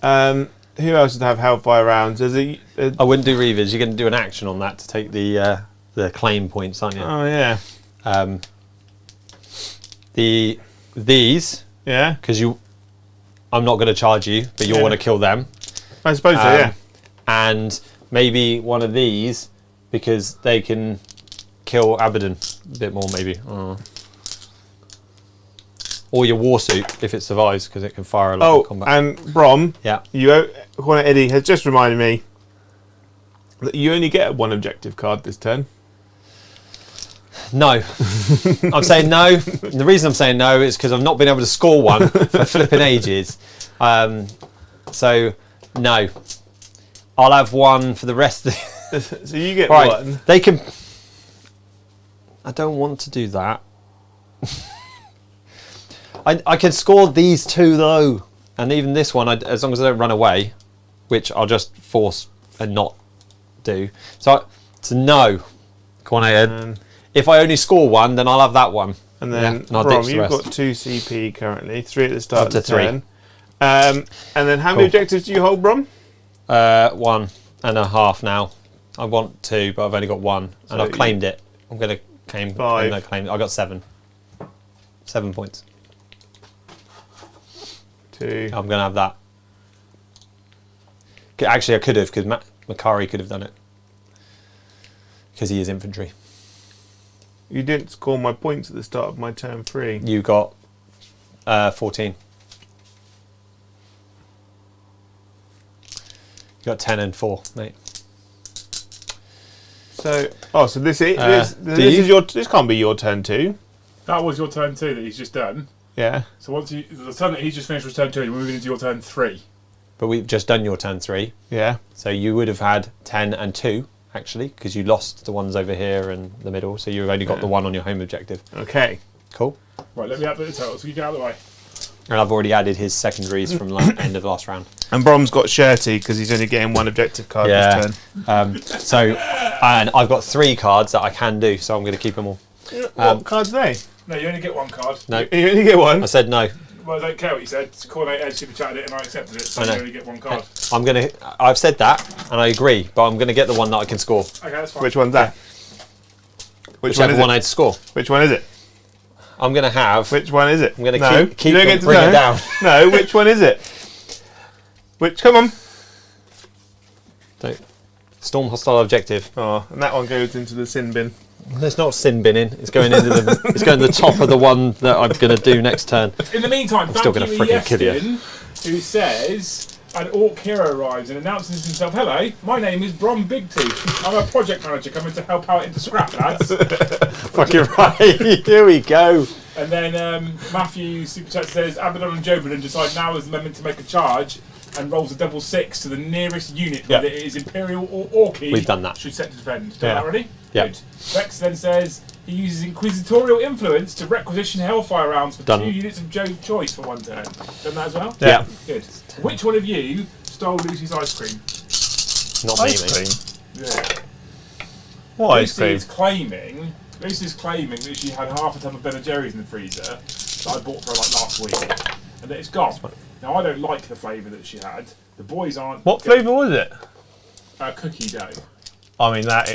Speaker 1: who else would have Hellfire rounds?
Speaker 3: I wouldn't do Reavers. You're going to do an action on that to take the claim points, aren't you?
Speaker 1: Oh yeah,
Speaker 3: these
Speaker 1: yeah.
Speaker 3: because I'm not going to charge you, but you'll want to kill them.
Speaker 1: I suppose so. Yeah.
Speaker 3: And maybe one of these because they can kill Abaddon a bit more, maybe. Or your war suit if it survives because it can fire a lot of combat.
Speaker 1: And Brom,
Speaker 3: Yeah.
Speaker 1: Corner Eddie has just reminded me that you only get 1 objective card this turn.
Speaker 3: No. I'm saying no. The reason I'm saying no is because I've not been able to score one for flipping ages. So, no. I'll have 1 for the rest of the...
Speaker 1: So you get
Speaker 3: Right.
Speaker 1: 1.
Speaker 3: They can... I don't want to do that. I can score these 2 though. And even this one, as long as I don't run away, which I'll just force and not do. So no. Come on, Ed. If I only score 1, then I'll have that one.
Speaker 1: And then,
Speaker 3: and I'll
Speaker 1: Brom,
Speaker 3: ditch the
Speaker 1: you've
Speaker 3: rest.
Speaker 1: got 2 CP currently, 3 at the start
Speaker 3: Up to
Speaker 1: of the turn.
Speaker 3: 3.
Speaker 1: And then how many objectives do you hold, Brom?
Speaker 3: 1.5 now. I want 2, but I've only got 1.
Speaker 1: So
Speaker 3: And I've claimed it. I'm going to claim...
Speaker 1: 5.
Speaker 3: No, claim it. I got 7. 7 points.
Speaker 1: 2.
Speaker 3: I'm going to have that. Actually, I could have, because Makari could have done it. Because he is infantry.
Speaker 1: You didn't score my points at the start of my turn 3.
Speaker 3: You got 14. You got 10 and 4, mate.
Speaker 1: So, so this is this can't be your turn 2.
Speaker 2: That was your turn 2 that he's just done.
Speaker 1: Yeah.
Speaker 2: So once the turn that he's just finished was turn 2, we're moving into your turn 3.
Speaker 3: But we've just done your turn 3.
Speaker 1: Yeah.
Speaker 3: So you would have had 10 and 2, actually, because you lost the ones over here and the middle. So you've only got the one on your home objective.
Speaker 1: Okay.
Speaker 3: Cool.
Speaker 2: Right, let me update the total so you get out of the way.
Speaker 3: And I've already added his secondaries from end of last round.
Speaker 1: And Brom's got shirty because he's only getting 1 objective card this turn.
Speaker 3: And I've got 3 cards that I can do, so I'm going to keep them all.
Speaker 1: What cards are they?
Speaker 2: No, you only get 1 card.
Speaker 3: No,
Speaker 1: You only get 1.
Speaker 3: I said no.
Speaker 2: Well, I don't care what you said. Coordinate Ed super chatted it and I accepted it, so
Speaker 3: I
Speaker 2: you
Speaker 3: know.
Speaker 2: only get 1 card.
Speaker 3: I've said that, and I agree, but I'm going to get the one that I can score.
Speaker 2: Okay, that's fine.
Speaker 1: Which one's that?
Speaker 3: Whichever one I'd score.
Speaker 1: Which one is it?
Speaker 3: I'm going to have...
Speaker 1: Which one is it?
Speaker 3: I'm going
Speaker 1: No,
Speaker 3: to keep
Speaker 1: you don't get to
Speaker 3: bring
Speaker 1: know.
Speaker 3: it down.
Speaker 1: No, which one is it? Come on.
Speaker 3: Don't Storm hostile objective.
Speaker 1: Oh, and that one goes into the sin bin.
Speaker 3: There's not sin binning. It's going into the. It's going to the top of the one that I'm going to do next turn.
Speaker 2: In the meantime,
Speaker 3: still
Speaker 2: thank
Speaker 3: gonna
Speaker 2: you,
Speaker 3: frickin' kill you.
Speaker 2: Yestin, who says an Orc hero arrives and announces himself. Hello, my name is Brom Big Tooth. I'm a project manager coming to help out into scrap, lads.
Speaker 3: Fucking right. Here we go.
Speaker 2: And then Matthew Super Chat says Abaddon and Jobin decide now is the moment to make a charge and rolls a double 6 to the nearest unit, whether it is Imperial or Orky.
Speaker 3: We've done that.
Speaker 2: Should set to defend. Done that already?
Speaker 3: Yeah.
Speaker 2: Good. Rex then says he uses Inquisitorial Influence to requisition Hellfire rounds for 2 units of Joe's choice for 1 turn. Done that as well?
Speaker 3: Yeah.
Speaker 2: Good. Which one of you stole Lucy's ice cream?
Speaker 3: Not me,
Speaker 1: Ice
Speaker 3: mate.
Speaker 1: cream?
Speaker 2: Yeah.
Speaker 1: What ice cream?
Speaker 2: Lucy's claiming that she had half a tub of Ben & Jerry's in the freezer that I bought for her like last week, and that it's gone. Now I don't like the flavour that she had. The boys aren't.
Speaker 1: What flavour was it?
Speaker 2: Cookie dough.
Speaker 1: I mean, that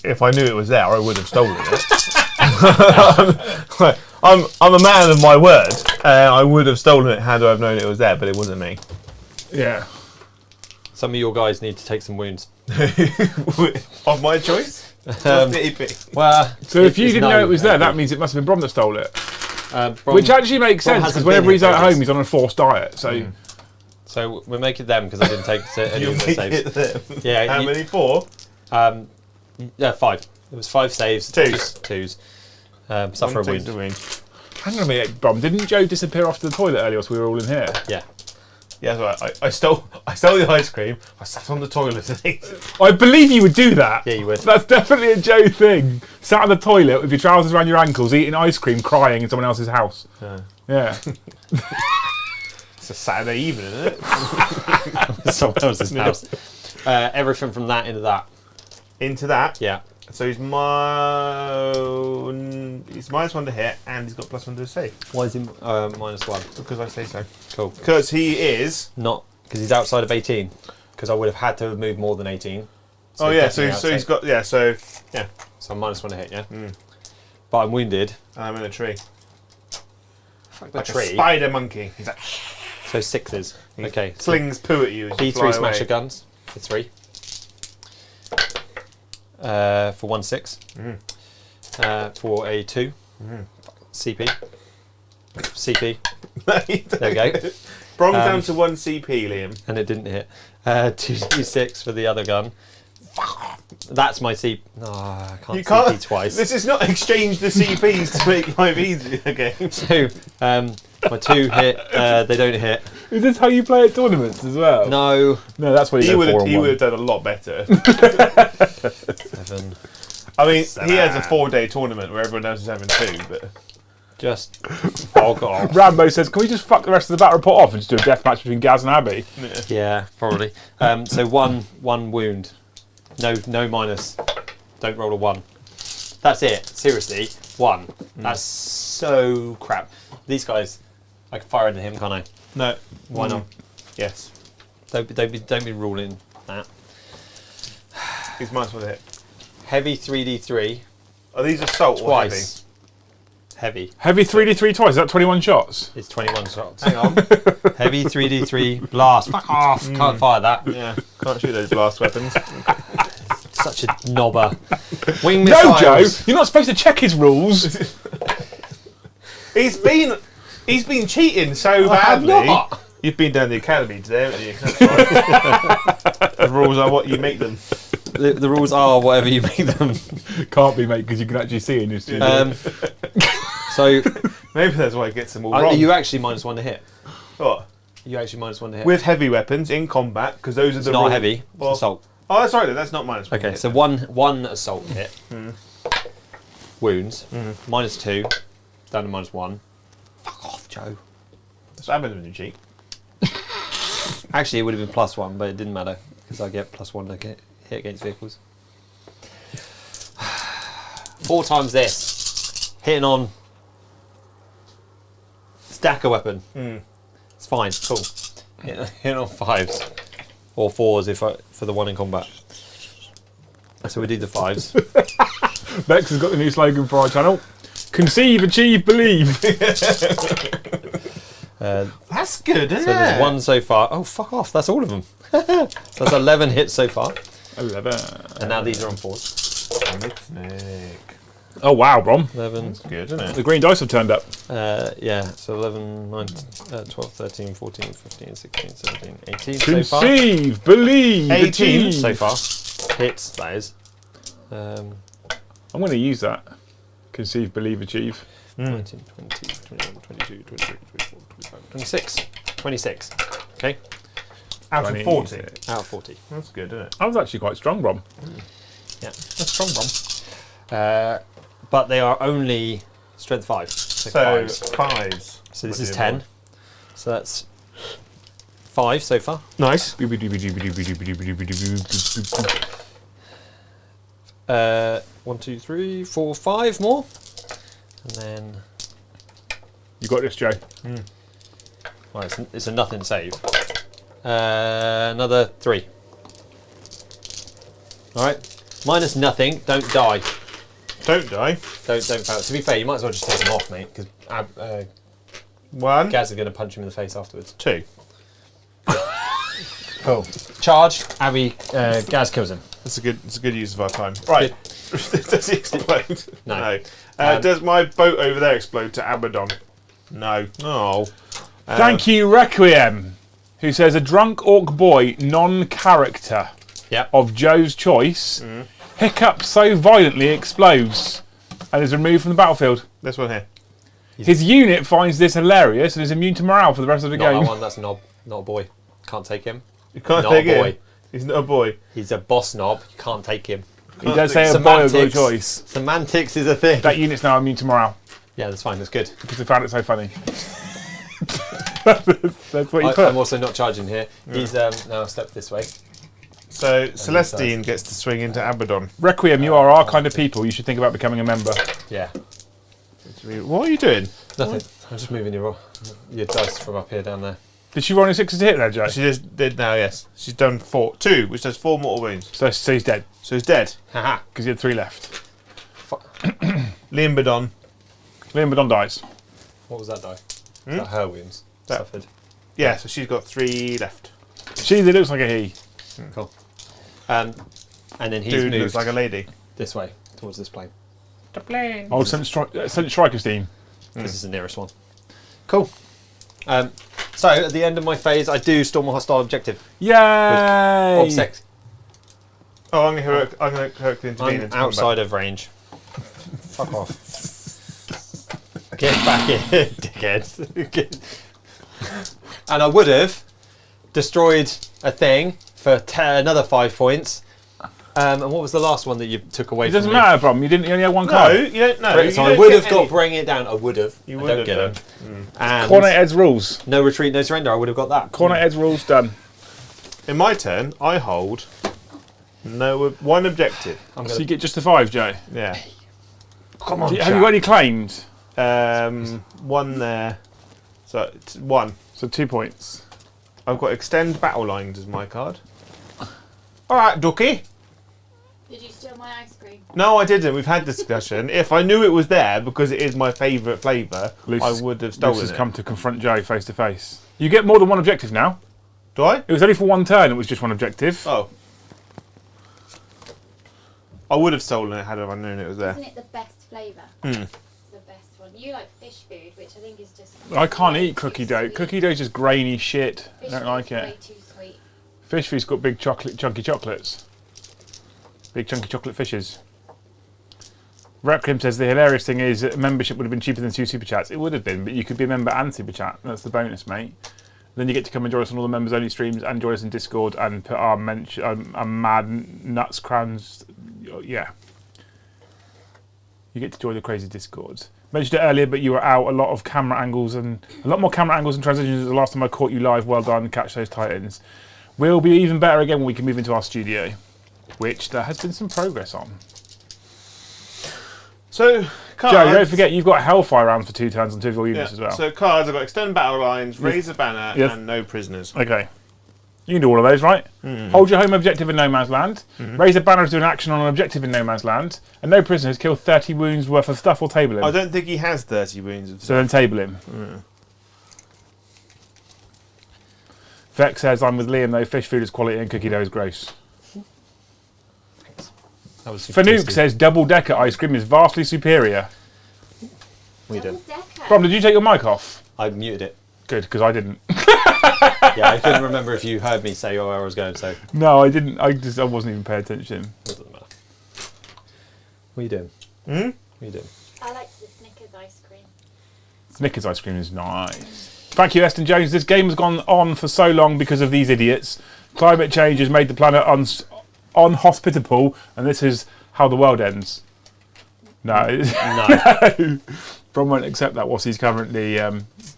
Speaker 1: if I knew it was there, I would have stolen it. I'm a man of my word. I would have stolen it had I have known it was there, but it wasn't me.
Speaker 2: Yeah.
Speaker 3: Some of your guys need to take some wounds.
Speaker 1: Of my choice?
Speaker 3: Well,
Speaker 2: So if you didn't know it was there, that means it must have been Brom that stole it. Which actually makes sense because whenever he's at home, he's on a forced diet. So,
Speaker 3: so we'll make it them because I didn't take any of the saves. Yeah.
Speaker 1: How many? 4?
Speaker 3: Yeah, 5. It was 5 saves. Twos. Suffer a wound.
Speaker 2: hang on a minute, Brom. Didn't Joe disappear off to the toilet earlier whilst we were all in here?
Speaker 3: Yeah.
Speaker 1: Yeah, that's right. I stole the ice cream. I sat on the toilet and ate it.
Speaker 2: I believe you would do that.
Speaker 3: Yeah, you would.
Speaker 2: That's definitely a Joe thing. Sat on the toilet with your trousers around your ankles, eating ice cream, crying in someone else's house. Yeah.
Speaker 1: It's a Saturday evening, isn't it?
Speaker 3: Someone else's house. Everything from that into that.
Speaker 1: Into that.
Speaker 3: Yeah.
Speaker 1: So he's -1 to hit, and he's got +1 to save.
Speaker 3: Why is he -1?
Speaker 1: Because I say so.
Speaker 3: Cool.
Speaker 1: Because he is
Speaker 3: Not because he's outside of 18. Because I would have had to have moved more than 18.
Speaker 1: So he's got So
Speaker 3: I'm -1 to hit. Yeah. But I'm wounded.
Speaker 1: I'm in a tree.
Speaker 3: Fuck
Speaker 1: Like a spider monkey. He's like
Speaker 3: So 6s. Okay. So
Speaker 1: slings poo at you as you fly
Speaker 3: D3 smasher
Speaker 1: away.
Speaker 3: guns for 3. For 1/6. For a 2. CP. CP. There we go.
Speaker 1: Brom's down to 1 CP, Liam.
Speaker 3: And it didn't hit. 2d6 for the other gun. That's my CP. No, I can't,
Speaker 1: You can't
Speaker 3: CP twice.
Speaker 1: This is not exchange the CPs to make life easier. Okay.
Speaker 3: So, my 2 hit. They don't hit.
Speaker 2: Is this how you play at tournaments as well?
Speaker 3: No.
Speaker 2: No, that's what
Speaker 1: He
Speaker 2: you
Speaker 1: would
Speaker 2: go
Speaker 1: have.
Speaker 2: 4
Speaker 1: He
Speaker 2: and
Speaker 1: would
Speaker 2: 1.
Speaker 1: have done a lot better.
Speaker 3: 7.
Speaker 1: I mean, he has a 4-day tournament where everyone else is having 2, but
Speaker 3: Just bog off.
Speaker 2: Rambo says, can we just fuck the rest of the battle report off and just do a death match between Gaz and Abby?
Speaker 3: Yeah, probably. So one wound. No minus. Don't roll a 1. That's it. Seriously, 1. That's so crap. These guys, I can fire into him, can't I?
Speaker 1: no.
Speaker 3: Why not?
Speaker 1: Yes.
Speaker 3: Don't be ruling that.
Speaker 1: He's -1 to hit.
Speaker 3: Heavy 3d3
Speaker 1: Are these assault or heavy?
Speaker 3: twice. Heavy.
Speaker 2: Heavy 3d3 twice, is that 21 shots?
Speaker 3: It's 21 shots.
Speaker 1: Hang on.
Speaker 3: Heavy 3d3 blast. Fuck off. Can't fire that.
Speaker 1: Yeah. Can't shoot those blast weapons.
Speaker 3: Such a knobber. Wing
Speaker 2: No,
Speaker 3: missiles.
Speaker 2: Joe, you're not supposed to check his rules.
Speaker 1: He's been cheating so
Speaker 3: I have
Speaker 1: badly.
Speaker 3: not.
Speaker 1: You've been down the academy today, haven't you? That's right. The rules are what you make them.
Speaker 3: The rules are whatever you make them.
Speaker 2: Can't be, mate, because you can actually see in your studio.
Speaker 3: So,
Speaker 1: Maybe that's why it gets them all
Speaker 3: are
Speaker 1: wrong.
Speaker 3: you actually -1 to hit?
Speaker 1: What?
Speaker 3: Are you actually -1 to hit?
Speaker 1: With heavy weapons in combat, because those are
Speaker 3: it's
Speaker 1: the
Speaker 3: not
Speaker 1: rules.
Speaker 3: heavy. It's
Speaker 1: Well,
Speaker 3: assault.
Speaker 1: Oh, that's right. That's not -1.
Speaker 3: Okay, so one assault hit. Wounds. -2. Down to -1. Fuck off, Joe.
Speaker 1: That's what happens when you cheat.
Speaker 3: Actually, it would have been +1, but it didn't matter because I get +1 to hit against vehicles. 4 times this. Hitting on stacker weapon. It's fine. Cool. Hitting on 5s or 4s for the one in combat. So we do the 5s.
Speaker 2: Bex has got the new slogan for our channel. Conceive, achieve, believe.
Speaker 1: That's good, isn't
Speaker 3: So there's 1 so far. Oh, fuck off. That's all of them. So that's 11 hits so far.
Speaker 2: 11.
Speaker 3: And now these are on 4s.
Speaker 1: Mythic.
Speaker 2: Oh wow, Brom.
Speaker 3: 11.
Speaker 1: That's good, isn't
Speaker 2: The
Speaker 1: it?
Speaker 2: green dice have turned up.
Speaker 3: Yeah, so 11, 9, 12, 13, 14, 15, 16, 17, 18 so far.
Speaker 2: Conceive, believe,
Speaker 1: 18
Speaker 2: achieve.
Speaker 3: So far. Hits, that is.
Speaker 2: I'm going to use that. Conceive, believe, achieve.
Speaker 3: 19, 20, 21, 22, 23, 24, 25, 26. 26. Okay.
Speaker 1: Out of 40.
Speaker 3: Out of 40.
Speaker 1: That's good, isn't it?
Speaker 2: I was actually quite strong, Brom.
Speaker 3: Yeah, that's strong, Brom. But they are only strength 5. So fives.
Speaker 1: 5s.
Speaker 3: So this is 10. So that's 5 so far.
Speaker 1: Nice.
Speaker 3: 1, 2, 3, 4, 5 more. And then,
Speaker 2: You got this, Joe.
Speaker 3: well, it's a nothing save. Another 3. Alright. Minus nothing, don't die.
Speaker 1: Don't die.
Speaker 3: Don't fail. To be fair, you might as well just take them off, mate, because
Speaker 1: 1,
Speaker 3: Gaz is going to punch him in the face afterwards.
Speaker 1: 2.
Speaker 3: Cool. Charge, Abby, Gaz kills him.
Speaker 1: It's a good use of our time. Right. Does he explode?
Speaker 3: No.
Speaker 1: Does my boat over there explode to Abaddon? No. No.
Speaker 2: Thank you, Requiem, who says a drunk orc boy, non-character
Speaker 3: Yep.
Speaker 2: of Joe's choice, hiccups so violently explodes and is removed from the battlefield.
Speaker 1: This one here.
Speaker 2: His unit finds this hilarious and is immune to morale for the rest of the
Speaker 3: Not
Speaker 2: game.
Speaker 3: that one, that's Knob. Not a boy. Can't take him.
Speaker 1: You can't
Speaker 3: Not
Speaker 1: take
Speaker 3: a boy.
Speaker 1: him. He's not a boy.
Speaker 3: He's a boss knob. You can't take him.
Speaker 2: He does say a boy of your
Speaker 3: Semantics.
Speaker 2: choice.
Speaker 3: Semantics is a thing.
Speaker 2: That unit's now immune to morale
Speaker 3: Yeah, that's fine. That's good.
Speaker 2: because they found it so funny. That's what you put.
Speaker 3: I'm also not charging here. He's now step this way.
Speaker 1: So Celestine gets to swing into Abaddon.
Speaker 2: Requiem, you are our kind of people. You should think about becoming a member.
Speaker 3: Yeah.
Speaker 1: What are you doing?
Speaker 3: Nothing. I'm just moving your dice from up here down there.
Speaker 2: Did she roll any sixes to hit there, Joe?
Speaker 1: She just did now, yes. She's done 2, which does 4 mortal wounds.
Speaker 2: So he's dead
Speaker 1: So he's dead.
Speaker 3: Haha.
Speaker 2: because he had 3 left.
Speaker 1: Liam Badon.
Speaker 2: Liam Badon dies.
Speaker 3: What was that die? Is that her wounds?
Speaker 1: That-
Speaker 3: Suffered.
Speaker 1: Yeah, so she's got 3 left.
Speaker 2: She that looks like a he.
Speaker 3: Cool. And then he's
Speaker 1: Dude
Speaker 3: moved
Speaker 1: looks like a lady.
Speaker 3: this way towards this plane.
Speaker 2: Oh, St. Striker's team.
Speaker 3: This is the nearest one. Cool. So at the end of my phase, I do storm a hostile objective.
Speaker 2: Yay!
Speaker 3: Obsec.
Speaker 1: Oh, I'm going to heroically intervene.
Speaker 3: I'm
Speaker 1: into
Speaker 3: outside of range. Fuck off. Get back in, dickhead. And I would have destroyed a thing for another 5 points. And what was the last one that you took away
Speaker 2: It
Speaker 3: from
Speaker 2: doesn't
Speaker 3: me?
Speaker 2: matter, Brom. You only had 1
Speaker 1: No,
Speaker 2: card.
Speaker 1: you don't know.
Speaker 3: Right, so I would have got bring it down. I would have.
Speaker 1: You
Speaker 3: I
Speaker 1: would
Speaker 3: don't
Speaker 1: have
Speaker 3: get
Speaker 1: done.
Speaker 3: them. And
Speaker 2: Corner Ed's rules.
Speaker 3: no retreat, no surrender. I would have got that.
Speaker 2: Corner Ed's rules done.
Speaker 1: In my turn, I hold 1 objective.
Speaker 2: So you get just the 5, Joe.
Speaker 1: Yeah.
Speaker 3: Come on,
Speaker 2: Have you got any claims?
Speaker 1: 1 there. So it's 1.
Speaker 2: So 2 points.
Speaker 1: I've got extend battle lines as my card. All right, Ducky.
Speaker 5: Did you steal my ice cream?
Speaker 1: No, I didn't. We've had discussion. If I knew it was there because it is my favourite flavour, I would have stolen
Speaker 2: Luce has
Speaker 1: it.
Speaker 2: come to confront Joe face to face. You get more than 1 objective now.
Speaker 1: Do I?
Speaker 2: It was only for 1 turn. It was just 1 objective.
Speaker 1: Oh. I would have stolen it had I known it was there.
Speaker 5: Isn't it the best flavour?
Speaker 1: Mm.
Speaker 5: It's the best one. You like fish food, which I think is just...
Speaker 2: I can't
Speaker 5: way
Speaker 2: eat
Speaker 5: too
Speaker 2: cookie dough.
Speaker 5: sweet.
Speaker 2: Cookie dough's just grainy shit. I
Speaker 5: Fish
Speaker 2: don't
Speaker 5: food
Speaker 2: like
Speaker 5: is
Speaker 2: it.
Speaker 5: way too sweet.
Speaker 2: Fish food's got big chunky chocolates. Big chunky chocolate fishes. Requiem says the hilarious thing is that membership would have been cheaper than 2 super chats. It would have been, but you could be a member and super chat. That's the bonus, mate. Then you get to come and join us on all the members only streams and join us in Discord and put our mad nuts crowns. Yeah. You get to join the crazy Discords. Mentioned it earlier, but you were out a lot more camera angles and transitions the last time I caught you live. Well done, catch those titans. We'll be even better again when we can move into our studio, which there has been some progress on.
Speaker 1: So, cards.
Speaker 2: Joe, don't forget you've got Hellfire rounds for 2 turns on 2 of your units as well.
Speaker 1: So cards, I've got extend battle lines, raise a banner,
Speaker 2: Yes.
Speaker 1: and no prisoners.
Speaker 2: Okay. You can do all of those, right? Hold your home objective in no man's land. Raise a banner to do an action on an objective in no man's land. And no prisoners. Kill 30 wounds worth of stuff or table him.
Speaker 1: I don't think he has 30 wounds. Of
Speaker 2: So then table him. Vex says, I'm with Liam though. Fish food is quality and cookie dough is gross.
Speaker 3: That was super
Speaker 2: Fanuke
Speaker 3: tasty.
Speaker 2: says double-decker ice cream is vastly superior.
Speaker 3: We did.
Speaker 5: Double-decker.
Speaker 2: Brom, did you take your mic off?
Speaker 3: I muted it.
Speaker 2: Good, because I didn't.
Speaker 3: Yeah, I couldn't remember if you heard me say where I was going, so it
Speaker 2: No, I didn't. I wasn't even paying attention.
Speaker 3: doesn't matter. What are you doing?
Speaker 1: Hmm?
Speaker 3: What are you doing?
Speaker 5: I like the Snickers ice cream.
Speaker 2: Snickers ice cream is nice. Thank you, Eston Jones. This game has gone on for so long because of these idiots. Climate change has made the planet unhospitable, and this is how the world ends. No.
Speaker 3: No.
Speaker 2: Brom won't accept that whilst he's currently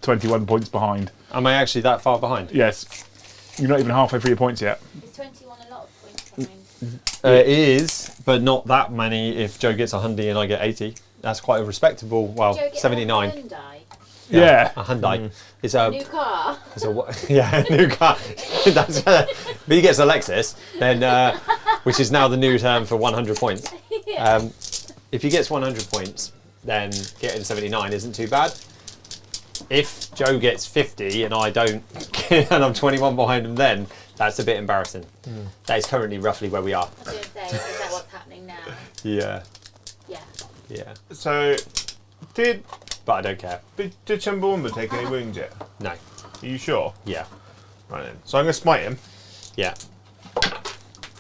Speaker 2: 21 points behind.
Speaker 3: Am I actually that far behind?
Speaker 2: Yes. You're not even halfway through your points yet.
Speaker 5: Is 21 a lot of points behind?
Speaker 3: It is, but not that many if Joe gets 100 and I get 80. That's quite a respectable, well,
Speaker 5: Joe, get
Speaker 3: 79.
Speaker 5: A Hyundai.
Speaker 2: Yeah.
Speaker 3: A Hyundai. It's a,
Speaker 5: New car.
Speaker 3: it's a yeah, new car. That's, but he gets a Lexus, then, which is now the new term for 100 points.
Speaker 5: Yeah.
Speaker 3: If he gets 100 points, then getting 79 isn't too bad. If Joe gets 50 and I don't, and I'm 21 behind him, then that's a bit embarrassing. That is currently roughly where we are.
Speaker 5: I was going to say, is that what's happening now?
Speaker 3: Yeah,
Speaker 5: Yeah.
Speaker 3: yeah.
Speaker 1: So, did
Speaker 3: But I don't care.
Speaker 1: Chumbawamba take any wounds yet?
Speaker 3: No.
Speaker 1: Are you sure?
Speaker 3: Yeah.
Speaker 1: Right then. So I'm going to smite him.
Speaker 3: Yeah.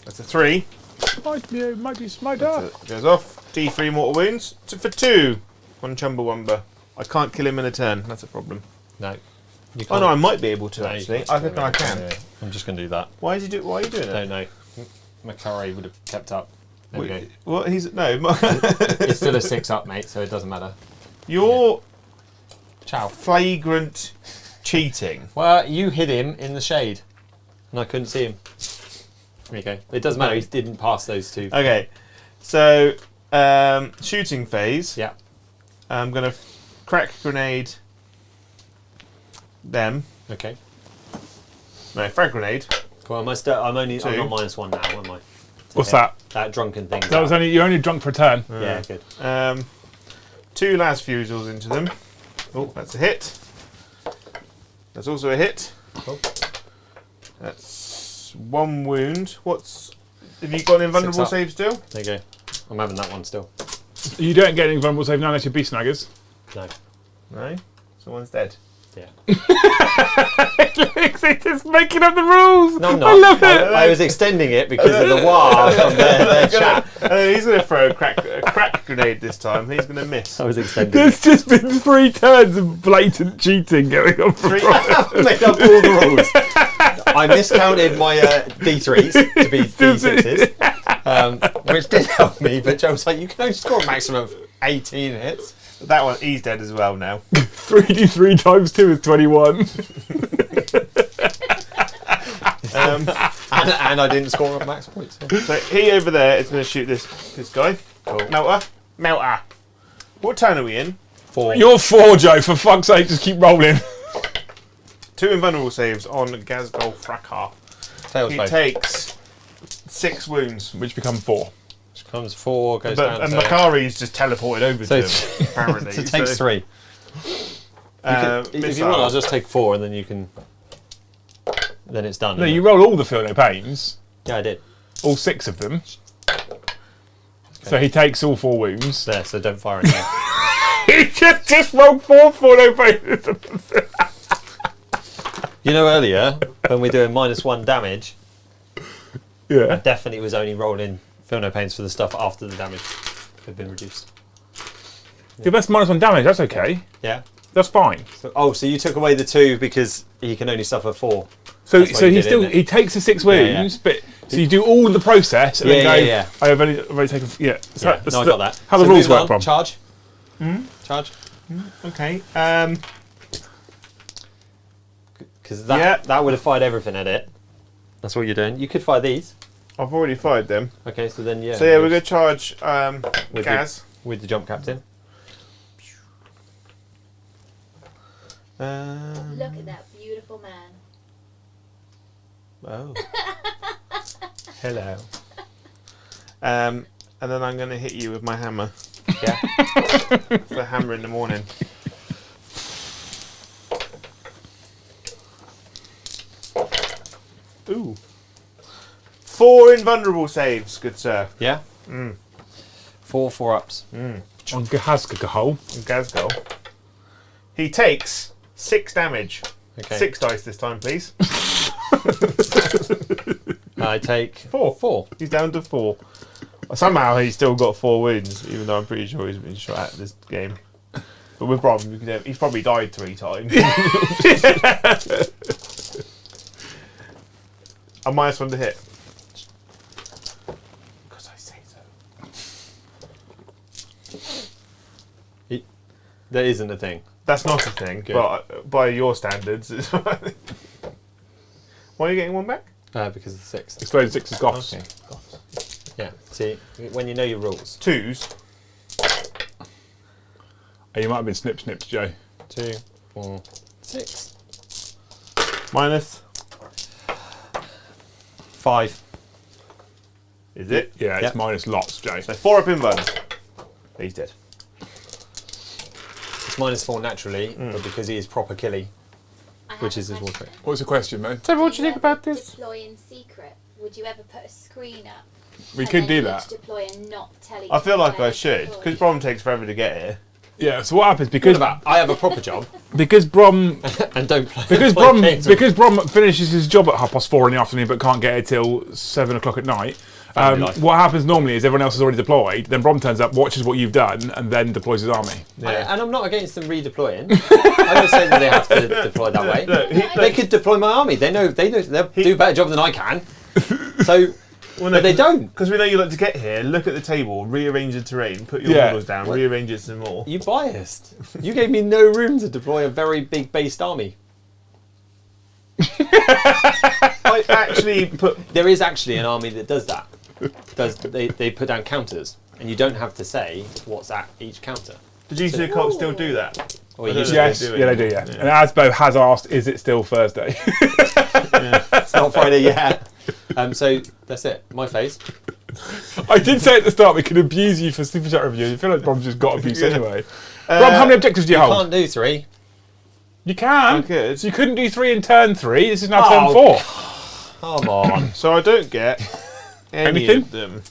Speaker 1: That's a 3.
Speaker 2: Might be smite
Speaker 1: So
Speaker 2: up.
Speaker 1: it goes off. D3 mortal wounds for 2 on Chumbawamba. I can't kill him in a turn. That's a problem.
Speaker 3: No. You
Speaker 1: Oh no, I might be able to
Speaker 3: No, you
Speaker 1: actually.
Speaker 3: can't.
Speaker 1: I think I can.
Speaker 3: Yeah, I'm just going to do that.
Speaker 1: Why are you doing it?
Speaker 3: Don't know. McCurry would have kept up. There we go.
Speaker 1: What? He's no.
Speaker 3: It's still a 6 up, mate, so it doesn't matter.
Speaker 1: You're
Speaker 3: Ciao.
Speaker 1: flagrant cheating.
Speaker 3: Well, you hid him in the shade, and I couldn't see him. There you go. It doesn't matter. He didn't pass those two.
Speaker 1: Okay, so shooting phase.
Speaker 3: Yeah.
Speaker 1: I'm gonna crack grenade them.
Speaker 3: Okay.
Speaker 1: No, frag grenade.
Speaker 3: Well, I'm only. I'm
Speaker 1: Two.
Speaker 3: not -1 now, am I?
Speaker 2: What's that?
Speaker 3: That drunken thing.
Speaker 2: That was only you're only drunk for a turn.
Speaker 3: Yeah, good.
Speaker 1: 2 las fusils into them. Oh, that's a hit. That's also a hit.
Speaker 3: Oh.
Speaker 1: That's 1 wound. Have you got an invulnerable
Speaker 3: up.
Speaker 1: save still?
Speaker 3: There you go. I'm having that one still.
Speaker 2: You don't get any vulnerable save now unless you're beast snaggers.
Speaker 3: No.
Speaker 1: No. Someone's dead.
Speaker 3: Yeah.
Speaker 2: It's just making up the rules.
Speaker 3: No, I'm not.
Speaker 2: I love it.
Speaker 3: I was extending it because of the wah from their chat.
Speaker 1: He's going to throw a crack grenade this time. He's going to miss.
Speaker 3: I was extending
Speaker 2: There's just been 3 turns of blatant cheating going on.
Speaker 1: Three-
Speaker 3: it. Made up all the rules. I miscounted my D3s to be D6s, which did help me, but Joe was like, you can only score a maximum of 18 hits.
Speaker 1: That one, he's dead as well now.
Speaker 2: 3d3 times 2 is 21.
Speaker 3: And I didn't score a max points. Yeah.
Speaker 1: So he over there is going to shoot this guy.
Speaker 3: Cool.
Speaker 1: Melter. What turn are we in?
Speaker 3: 4.
Speaker 2: You're 4, Joe. For fuck's sake, just keep rolling.
Speaker 1: 2 invulnerable saves on Gazgol Frakar.
Speaker 3: Fails
Speaker 1: He
Speaker 3: both.
Speaker 1: takes 6 wounds.
Speaker 2: Which become 4.
Speaker 3: Comes 4, goes down
Speaker 1: And
Speaker 3: to...
Speaker 1: Makari's just teleported over
Speaker 3: So
Speaker 1: to him, apparently.
Speaker 3: So it takes 3. If you
Speaker 1: missile.
Speaker 3: want, I'll just take 4 and then you can... Then it's done.
Speaker 2: No,
Speaker 3: isn't
Speaker 2: you
Speaker 3: it?
Speaker 2: roll all the feel no pains.
Speaker 3: Yeah, I did.
Speaker 2: All 6 of them. So he takes all 4 wounds.
Speaker 3: There, so don't fire again.
Speaker 2: He just rolled 4 no pains.
Speaker 3: You know, earlier, when we're doing -1 damage, I
Speaker 2: Yeah.
Speaker 3: definitely was only rolling feel no pains for the stuff after the damage had been reduced.
Speaker 2: Yeah, that's -1 damage. That's okay.
Speaker 3: Yeah?
Speaker 2: That's fine.
Speaker 3: So you took away the 2 because he can only suffer 4.
Speaker 2: So
Speaker 3: That's what he
Speaker 2: he
Speaker 3: did,
Speaker 2: still
Speaker 3: isn't it?
Speaker 2: he takes the 6
Speaker 3: Yeah,
Speaker 2: wounds, but so you do all the process and then go.
Speaker 3: Yeah.
Speaker 2: I've only taken. Yeah. So
Speaker 3: Yeah,
Speaker 2: that's
Speaker 3: no, I got that.
Speaker 2: How the
Speaker 3: So
Speaker 2: rules
Speaker 3: moving
Speaker 2: work,
Speaker 3: on,
Speaker 2: Brom.
Speaker 3: Charge. Charge.
Speaker 1: Okay.
Speaker 3: Because
Speaker 1: Yeah.
Speaker 3: that would have fired everything at it. That's what you're doing. You could fire these.
Speaker 1: I've already fired them.
Speaker 3: Okay, so then, yeah.
Speaker 1: So yeah, we're going to charge
Speaker 3: With
Speaker 1: Gaz.
Speaker 3: with the jump captain.
Speaker 5: Look at that beautiful man.
Speaker 3: Oh. Hello.
Speaker 1: And then I'm going to hit you with my hammer.
Speaker 3: Yeah.
Speaker 1: For hammer in the morning. Ooh. 4 invulnerable saves, good sir.
Speaker 3: Yeah? 4 4-ups.
Speaker 2: On Gahazgahol.
Speaker 1: Gazgol. He takes 6 damage.
Speaker 3: Okay.
Speaker 1: 6 dice this time, please.
Speaker 3: I take
Speaker 1: 4.
Speaker 3: 4.
Speaker 1: He's down to 4. Somehow he's still got 4 wounds, even though I'm pretty sure he's been shot at this game. But with Brom, he's probably died 3 times. A -1 to hit. Because I say so.
Speaker 3: There isn't a thing.
Speaker 1: That's not a thing,
Speaker 3: Good.
Speaker 1: but by your standards, it's why are you getting 1 back?
Speaker 3: Because of the 6.
Speaker 2: Exploded 6 is Goths.
Speaker 1: Okay.
Speaker 3: Yeah. See, when you know your rules.
Speaker 1: 2s.
Speaker 2: Oh, you might have been snips, Joe.
Speaker 3: 2, 4, 6.
Speaker 1: Minus.
Speaker 3: 5.
Speaker 1: Is it?
Speaker 2: Yeah, it's
Speaker 3: Yep.
Speaker 2: minus lots, Joe.
Speaker 1: So 4 up in buns. He's dead.
Speaker 3: It's -4 naturally, but because he is proper killy,
Speaker 5: I have
Speaker 3: which
Speaker 5: a
Speaker 3: is his war
Speaker 5: question.
Speaker 3: trait.
Speaker 2: What's the question, man?
Speaker 1: So what do you think
Speaker 5: ever
Speaker 1: about this?
Speaker 5: Deploy in secret. Would you ever put a screen up?
Speaker 2: We
Speaker 5: and
Speaker 2: could
Speaker 5: then
Speaker 2: do
Speaker 5: each
Speaker 2: that.
Speaker 5: Deploy and not tell each
Speaker 1: I feel like I
Speaker 5: player
Speaker 1: should,
Speaker 5: deploy?
Speaker 1: because Brom takes forever to get here.
Speaker 2: Yeah, so what happens
Speaker 3: Good
Speaker 2: because
Speaker 3: about. I have a proper job
Speaker 2: Brom
Speaker 3: and don't play.
Speaker 2: because
Speaker 3: play
Speaker 2: Brom
Speaker 3: games with-
Speaker 2: because Brom finishes his job at 4:30 in the afternoon but can't get it till 7 o'clock at night.
Speaker 3: Family life.
Speaker 2: What happens normally is everyone else is already deployed. Then Brom turns up, watches what you've done, and then deploys his army.
Speaker 3: And I'm not against them redeploying. I don't say that they have to deploy that way. They could deploy my army. They'll do a better job than I can. So, but they don't.
Speaker 1: Because we know you like to get here, look at the table, rearrange the terrain, put your
Speaker 2: Yeah.
Speaker 1: models down, rearrange it some more.
Speaker 3: You biased. You gave me no room to deploy a very big based army.
Speaker 1: I actually put...
Speaker 3: There is actually an army that does that. They put down counters, and you don't have to say what's at each counter.
Speaker 1: Did you two cult still do that?
Speaker 3: Or
Speaker 1: I
Speaker 3: you
Speaker 1: don't
Speaker 3: usually
Speaker 1: know.
Speaker 2: Yes,
Speaker 1: do it.
Speaker 2: yeah, they do. Yeah.
Speaker 1: Yeah.
Speaker 2: And Asbo has asked, "Is it still Thursday?"
Speaker 3: It's not Friday yet. So that's it. My phase.
Speaker 2: I did say at the start we could abuse you for super chat review. You feel like Brom's just got abuse
Speaker 1: Yeah.
Speaker 2: anyway. Brom, how many objectives do you
Speaker 3: You
Speaker 2: hold?
Speaker 3: can't do 3.
Speaker 2: You can.
Speaker 1: I could.
Speaker 2: So you couldn't do 3 in turn 3. This is now
Speaker 3: Oh,
Speaker 2: turn 4.
Speaker 3: Come on.
Speaker 1: So I don't get any
Speaker 2: Anything?
Speaker 1: of them.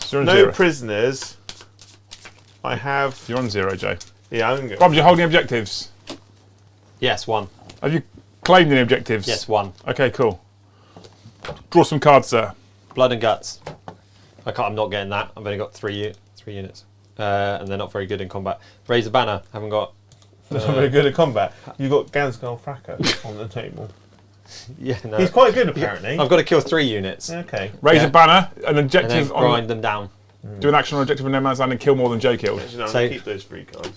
Speaker 2: So you're on
Speaker 1: No
Speaker 2: 0.
Speaker 1: prisoners. I have...
Speaker 2: You're on 0, Joe.
Speaker 1: Yeah, I'm going
Speaker 2: Brom, you're holding objectives.
Speaker 3: Yes, 1.
Speaker 2: Have you claimed any objectives?
Speaker 3: Yes, 1.
Speaker 2: Okay, cool. Draw some cards, sir.
Speaker 3: Blood and guts. I'm not getting that. I've only got 3 units. And they're not very good in combat. Raise a banner. Haven't got.
Speaker 1: Not very good at combat. You've got Ganskull Fracker on the table.
Speaker 3: Yeah, no.
Speaker 1: He's quite good, apparently.
Speaker 3: I've got to kill 3 units.
Speaker 1: Okay.
Speaker 2: Raise
Speaker 3: Yeah.
Speaker 2: a banner, an
Speaker 3: And then
Speaker 2: objective on.
Speaker 3: grind them down.
Speaker 2: Do an action on objective in no man's land and kill more than Joe killed.
Speaker 1: Actually, no, I'm
Speaker 3: So-
Speaker 1: going to keep those 3 cards.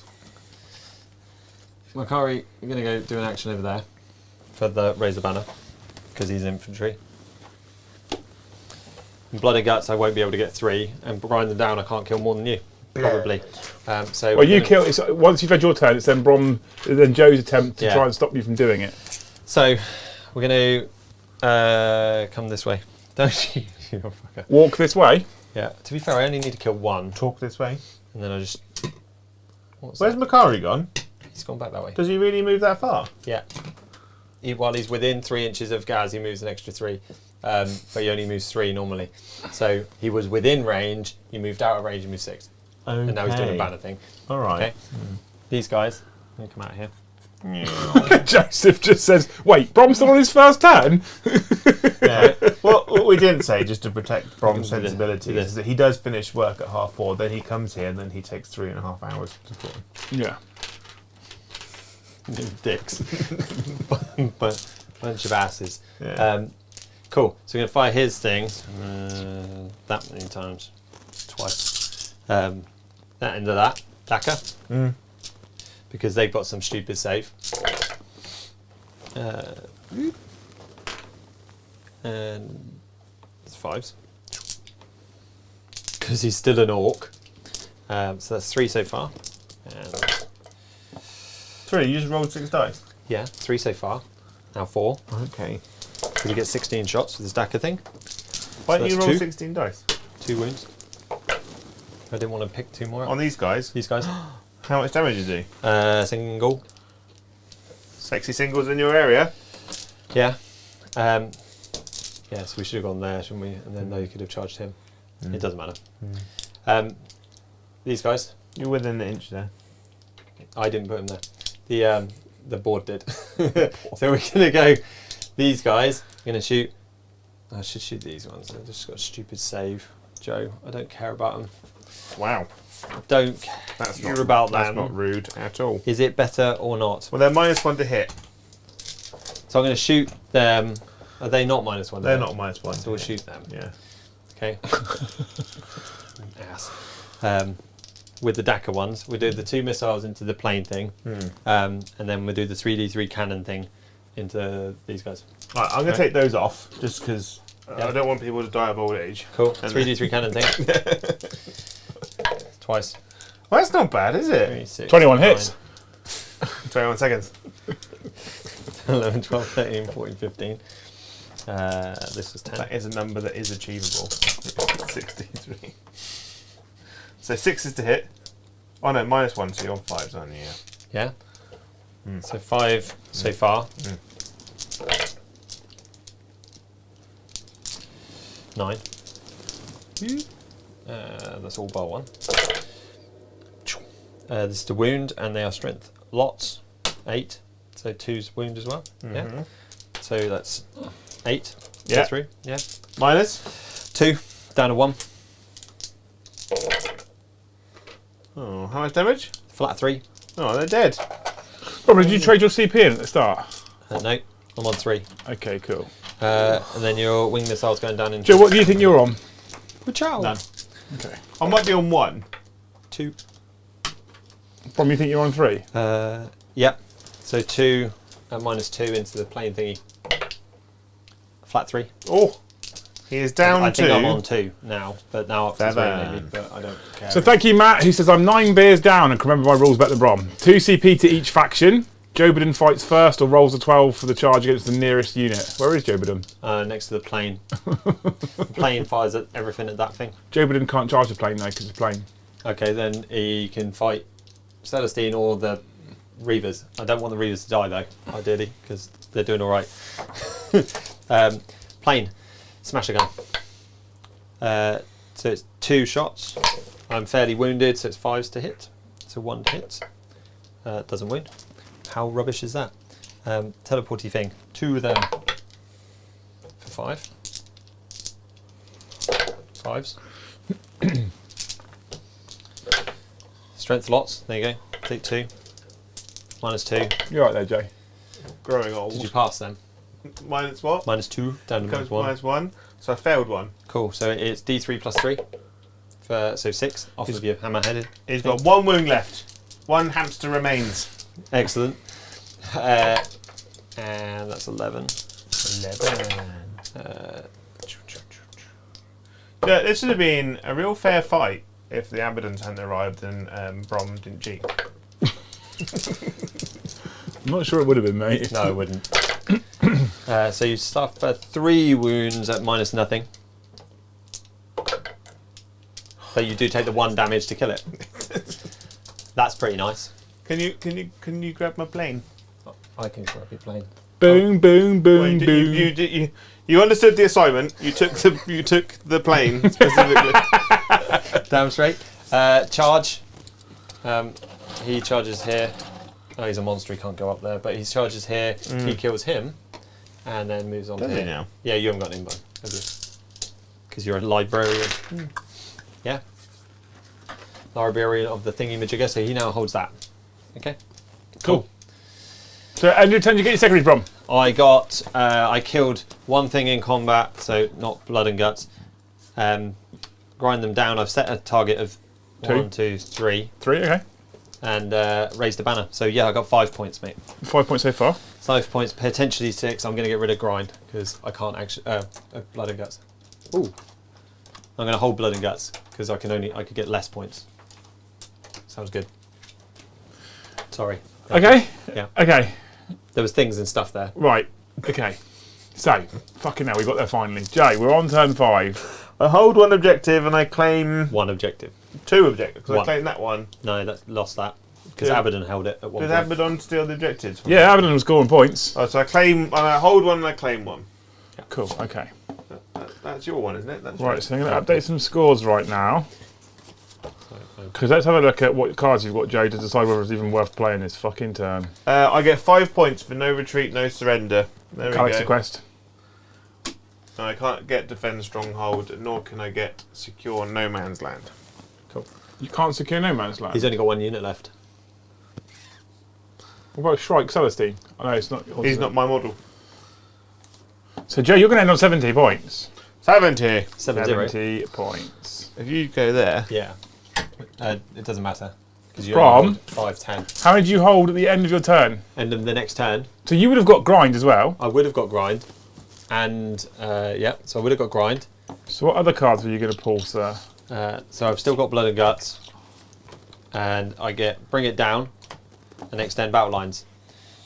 Speaker 3: Makari, you're going to go do an action over there for the raise a banner because he's infantry. And blood and guts, I won't be able to get 3, and grind them down. I can't kill more than you, probably. So
Speaker 2: Well,
Speaker 3: we're
Speaker 2: you
Speaker 3: gonna-
Speaker 2: kill. It's, once you've had your turn, it's then Joe's attempt to
Speaker 3: Yeah.
Speaker 2: try and stop you from doing it.
Speaker 3: So we're going to come this way. Don't you? You fucker.
Speaker 2: Walk this way.
Speaker 3: Yeah. To be fair, I only need to kill 1,
Speaker 1: Talk this way.
Speaker 3: and then I just. What's
Speaker 1: Where's
Speaker 3: that?
Speaker 1: Makari gone?
Speaker 3: He's gone back that way.
Speaker 1: Does he really move that far?
Speaker 3: Yeah. While he's within 3 inches of Gaz, he moves an extra 3. But he only moves 3 normally. So he was within range, he moved out of range, he moved 6.
Speaker 1: Okay.
Speaker 3: And now he's doing a banner thing.
Speaker 1: All right.
Speaker 3: Okay. These guys, they come out here.
Speaker 2: Joseph just says, "Wait, Brom's still on his first turn."
Speaker 1: Yeah. Well, what we didn't say, just to protect Brom's
Speaker 3: Do this.
Speaker 1: sensibilities, is that he does finish work at 4:30, then he comes here, and then he takes 3.5 hours to deploy.
Speaker 2: Yeah.
Speaker 3: Dicks. But bunch of asses.
Speaker 1: Yeah.
Speaker 3: Cool. So we're going to fire his things that many times. Twice. That into that. Daka. Because they've got some stupid save. And it's 5s. Because he's still an orc. So that's 3 so far. And
Speaker 1: 3, you just rolled 6 dice.
Speaker 3: yeah, 3 so far. Now 4.
Speaker 1: Okay.
Speaker 3: Because he gets 16 shots with his Daka thing.
Speaker 1: Why
Speaker 3: So
Speaker 1: don't you
Speaker 3: that's
Speaker 1: roll
Speaker 3: 2.
Speaker 1: 16 dice?
Speaker 3: 2 wounds. I didn't want to pick 2 more.
Speaker 1: On these guys,
Speaker 3: These guys.
Speaker 1: how much damage is he?
Speaker 3: Single.
Speaker 1: Sexy singles in your area.
Speaker 3: Yeah. Yeah, so we should have gone there, shouldn't we? And then they could have charged him. It doesn't matter. These guys,
Speaker 1: You're within the inch there.
Speaker 3: I didn't put them there. The board did. So we're gonna go. These guys. I'm gonna shoot. I should shoot these ones. I've just got a stupid save, Joe. I don't care about them.
Speaker 1: Wow.
Speaker 3: Don't
Speaker 1: That's
Speaker 3: care
Speaker 1: not
Speaker 3: about
Speaker 1: That's
Speaker 3: them.
Speaker 1: not rude at all.
Speaker 3: Is it better or not?
Speaker 1: Well, they're -1 to hit.
Speaker 3: So I'm going to shoot them. Are they not -1?
Speaker 1: They're not -1.
Speaker 3: So we'll shoot them.
Speaker 1: Yeah.
Speaker 3: Okay. Ass. With the Dakar ones, we do the 2 missiles into the plane thing, and then we do the 3D3 cannon thing into these guys.
Speaker 1: Right, I'm going to take those off just because I don't want people to die of old age.
Speaker 3: Cool. 3D3 cannon thing. Twice.
Speaker 1: Well, that's not bad, is it?
Speaker 3: 3, 6,
Speaker 2: 21
Speaker 3: 9,
Speaker 2: hits.
Speaker 1: 21 seconds.
Speaker 3: 11, 12, 13, 14, 15. This was 10.
Speaker 1: That is a number that is achievable. 63. So 6 is to hit. Oh no, -1, so you're on 5s, aren't you?
Speaker 3: Yeah. So 5 so far. 9. That's all bar 1. This is the wound, and they are strength. Lots. 8. So 2's wound as well. Yeah. So that's 8.
Speaker 1: Yeah.
Speaker 3: Through. Yeah.
Speaker 1: Minus?
Speaker 3: 2. Down to 1.
Speaker 1: Oh, how much damage?
Speaker 3: Flat 3.
Speaker 1: Oh, they're dead.
Speaker 2: Robert, did you trade your CP in at the start?
Speaker 3: No. I'm on 3.
Speaker 2: Okay, cool.
Speaker 3: And then your wing missile's going down into.
Speaker 2: Joe, what do you think you're on?
Speaker 1: None.
Speaker 2: Okay.
Speaker 1: I might be on 1.
Speaker 3: 2.
Speaker 2: Brom, you think you're on 3?
Speaker 3: Yeah. So 2 and -2 into the plane thingy. Flat 3.
Speaker 1: Oh, he is down
Speaker 3: I
Speaker 1: to...
Speaker 3: think I'm on 2 now, but now up to 3
Speaker 1: 7.
Speaker 3: maybe, but I don't care.
Speaker 2: So thank you, Matt, who says I'm 9 beers down and can remember my rules better than Brom. 2 CP to each faction. Jobadin fights first or rolls a 12 for the charge against the nearest unit. Where is Jobadin?
Speaker 3: Next to the plane. The plane fires at everything at that thing.
Speaker 2: Jobadin can't charge the plane though, because it's a plane.
Speaker 3: Okay, then he can fight Celestine or the Reavers. I don't want the Reavers to die though, ideally, because they're doing alright. Plane. Smasher gun. So it's 2 shots. I'm fairly wounded, so it's 5s to hit. So 1 to hit. Doesn't wound. How rubbish is that? Teleporty thing. 2 of them. For 5. 5s. Strength lots. There you go. Take 2. -2.
Speaker 2: You're right there, Jay.
Speaker 1: Growing old.
Speaker 3: Did you pass them?
Speaker 1: Minus what?
Speaker 3: -2. Down to
Speaker 1: Comes
Speaker 3: -1.
Speaker 1: -1. So I failed 1.
Speaker 3: Cool. So it's D3 plus 3. So 6 off of your hammer-headed.
Speaker 1: He's got 1 wound left. 1 hamster remains.
Speaker 3: Excellent. And that's 11.
Speaker 1: 11. Yeah, this would have been a real fair fight if the Abaddons hadn't arrived and Brom didn't cheat.
Speaker 2: I'm not sure it would have been, mate.
Speaker 3: No, it wouldn't. So you suffer 3 wounds at -0. But you do take the 1 damage to kill it. That's pretty nice.
Speaker 1: Can you grab my plane?
Speaker 3: I can grab your plane.
Speaker 2: Boom, boom, boom,
Speaker 1: Well,
Speaker 2: boom.
Speaker 1: you understood the assignment. You took the plane specifically.
Speaker 3: Damn straight. Charge. He charges here. Oh, he's a monster. He can't go up there. But he charges here. He kills him, and then moves on
Speaker 1: Does
Speaker 3: to
Speaker 1: he
Speaker 3: here.
Speaker 1: now?
Speaker 3: Yeah, you haven't got an invite, have you? Because you're a librarian. Yeah. Librarian of the thingy-majigger. So he now holds that. Okay.
Speaker 2: Cool. So, and did you get your secondaries, Brom?
Speaker 3: I got. I killed 1 thing in combat, so not blood and guts. Grind them down. I've set a target of
Speaker 2: 2.
Speaker 3: 1, 2, 3.
Speaker 2: 3, okay.
Speaker 3: And raised the banner. So yeah, I got 5 points, mate.
Speaker 2: 5 points so far.
Speaker 3: 5 points, potentially 6. I'm going to get rid of grind because I can't actually. Blood and guts. Ooh. I'm going to hold blood and guts because I could get less points. Sounds good. Sorry.
Speaker 2: Okay.
Speaker 3: Yeah.
Speaker 2: Okay.
Speaker 3: There was things and stuff there.
Speaker 2: Right. Okay. So, fucking hell, we got there finally. Jay, we're on turn 5.
Speaker 1: I hold 1 objective and I claim
Speaker 3: 1 objective.
Speaker 1: 2 objectives. Because I
Speaker 3: 1.
Speaker 1: claim that 1.
Speaker 3: No, that lost that because
Speaker 1: Yeah.
Speaker 3: Abaddon held it at 1
Speaker 1: Did
Speaker 3: point.
Speaker 1: Abaddon steal the objectives? from
Speaker 2: Yeah,
Speaker 1: me?
Speaker 2: Abaddon was scoring points.
Speaker 1: Oh, so I hold 1 and I claim 1.
Speaker 2: Cool, okay.
Speaker 1: That's That's your one, isn't it? That's
Speaker 2: Right, so I'm going to update some scores right now. Because let's have a look at what cards you've got, Joe, to decide whether it's even worth playing this fucking turn.
Speaker 1: I get 5 points for no retreat, no surrender. There we
Speaker 2: Galaxy
Speaker 1: go.
Speaker 2: Quest.
Speaker 1: And I can't get defend stronghold, nor can I get secure no man's land.
Speaker 2: You can't secure no man's land.
Speaker 3: He's only got 1 unit left.
Speaker 2: What about Shrike Celestine? I know it's not.
Speaker 1: He's not my model.
Speaker 2: So Joe, you're going to end on 70 points.
Speaker 1: 70.
Speaker 2: 70 points.
Speaker 1: If you go there.
Speaker 3: Yeah. It doesn't matter. Because you
Speaker 2: Brom?
Speaker 3: only hold 5, 10.
Speaker 2: How many do you hold at the end of your turn?
Speaker 3: End of the next turn,
Speaker 2: So you would have got grind as well.
Speaker 3: I would have got grind. And, yeah, so I would have got grind.
Speaker 2: So what other cards were you going to pull, sir?
Speaker 3: So I've still got blood and guts. And I get bring it down and extend battle lines,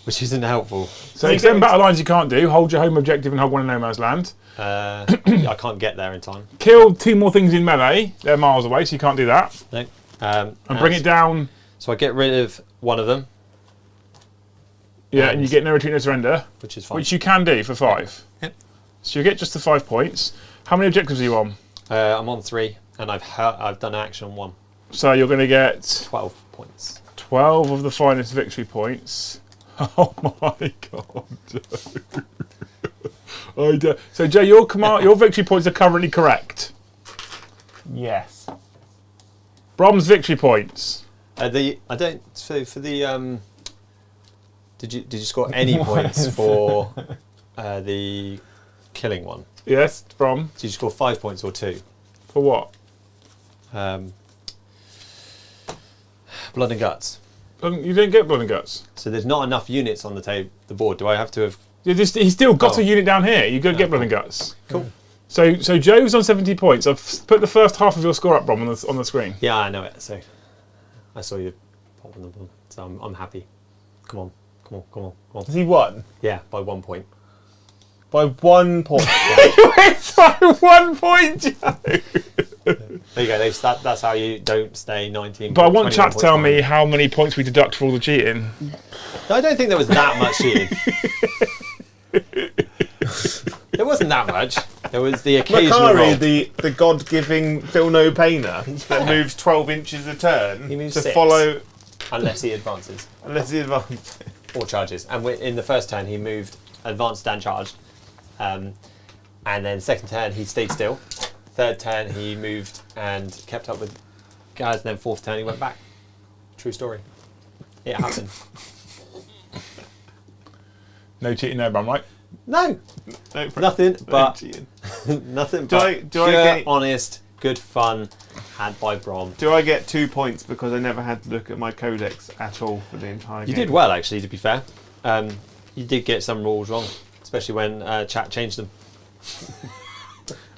Speaker 3: which isn't helpful.
Speaker 2: So extend battle lines you can't do. Hold your home objective and hold one in no man's land.
Speaker 3: I can't get there in time.
Speaker 2: Kill 2 more things in melee. They're miles away, so you can't do that.
Speaker 3: No.
Speaker 2: And bring it down.
Speaker 3: So I get rid of one of them,
Speaker 2: Yeah, and you get no retreat, no surrender,
Speaker 3: which is fine.
Speaker 2: which you can do for 5.
Speaker 3: Yep.
Speaker 2: So you get just the 5 points. How many objectives are you on?
Speaker 3: I'm on 3, and I've done action on 1.
Speaker 2: So you're going to get
Speaker 3: 12 points.
Speaker 2: 12 of the finest victory points. Oh my god, Joe. So Joe, your victory points are currently correct.
Speaker 1: Yes.
Speaker 2: Brom's victory points.
Speaker 3: I don't. So for the did you score any points for the killing one?
Speaker 2: Yes, Brom.
Speaker 3: Did you score 5 points or 2?
Speaker 2: For what?
Speaker 3: Blood and guts.
Speaker 2: You didn't get blood and guts.
Speaker 3: So there's not enough units on the board. Do I have to have?
Speaker 2: He's still got
Speaker 3: Oh.
Speaker 2: a unit down here. You've got to get blood and guts.
Speaker 3: Cool.
Speaker 2: So Joe's on 70 points. I've put the first half of your score up, Brom, on the screen.
Speaker 3: Yeah, I know it. So I saw you pop on the board. So I'm happy. Come on.
Speaker 1: Has he won?
Speaker 3: Yeah, by 1 point.
Speaker 1: By 1 point.
Speaker 2: It's by 1 point, Joe.
Speaker 3: There you go. That's how you don't stay 19.
Speaker 2: But I want
Speaker 3: 21
Speaker 2: chat to
Speaker 3: points
Speaker 2: tell me
Speaker 3: behind.
Speaker 2: how many points we deduct for all the cheating.
Speaker 3: I don't think there was that much cheating. There wasn't that much. There was the occasional roll.
Speaker 1: Makari, the god-giving Phil No Painter that moves 12 inches a turn
Speaker 3: He moves
Speaker 1: to
Speaker 3: 6.
Speaker 1: follow
Speaker 3: Unless he advances
Speaker 1: unless he advances.
Speaker 3: or charges. And in the first turn, he moved advanced and charged. And then second turn, he stayed still. Third turn, he moved and kept up with guys. And then fourth turn, he went back. True story. It happened.
Speaker 2: No cheating there, Brom, right?
Speaker 3: No,
Speaker 1: No,
Speaker 3: nothing but
Speaker 1: cheating.
Speaker 3: nothing
Speaker 1: Do
Speaker 3: but
Speaker 1: I
Speaker 3: pure,
Speaker 1: get-
Speaker 3: honest, good fun had by Brom.
Speaker 1: Do I get 2 points because I never had to look at my codex at all for the entire game?
Speaker 3: You did well, actually, to be fair. You did get some rules wrong, especially when chat changed them.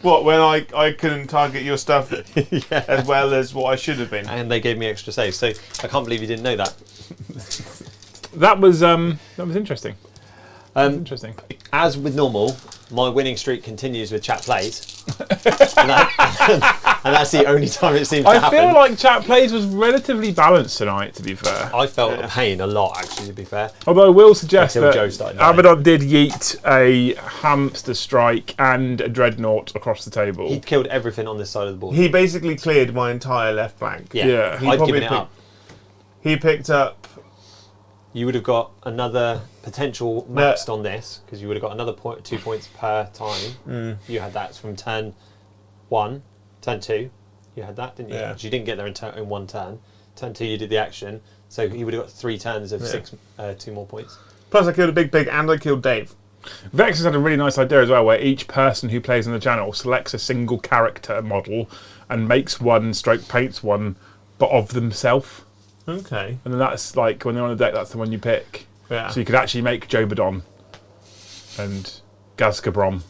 Speaker 1: What, when I couldn't target your stuff
Speaker 3: Yeah.
Speaker 1: as well as what I should have been?
Speaker 3: And they gave me extra saves, so I can't believe you didn't know that.
Speaker 2: That was interesting. Interesting.
Speaker 3: As with normal, my winning streak continues with chat plays. and that's the only time it seems to
Speaker 2: I
Speaker 3: happen.
Speaker 2: feel like chat plays was relatively balanced tonight, to be fair.
Speaker 3: I felt the pain a lot, actually, to be fair.
Speaker 2: Although I will suggest
Speaker 3: Until
Speaker 2: that
Speaker 3: Joe started dying.
Speaker 2: Abaddon did yeet a hamster strike and a dreadnought across the table.
Speaker 3: He killed everything on this side of the board.
Speaker 1: He basically cleared my entire left flank.
Speaker 2: Yeah.
Speaker 1: He
Speaker 3: I'd
Speaker 1: probably
Speaker 3: given it up.
Speaker 1: He picked up.
Speaker 3: You would have got another potential maxed on this, because you would have got another 2 points per time. You had that from turn 1, turn 2. You had that, didn't you?
Speaker 1: Yeah.
Speaker 3: 'Cause you didn't get there in 1 turn. Turn 2, you did the action, so you would have got 3 turns of 2 more points.
Speaker 1: Plus, I killed a big pig and I killed Dave.
Speaker 2: Vex has had a really nice idea as well, where each person who plays on the channel selects a single character model and makes one, stroke paints one, but of themselves.
Speaker 1: Okay.
Speaker 2: And then that's like, when they're on the deck, that's the one you pick.
Speaker 1: Yeah.
Speaker 2: So you could actually make Joe Badon and Gazka Brom,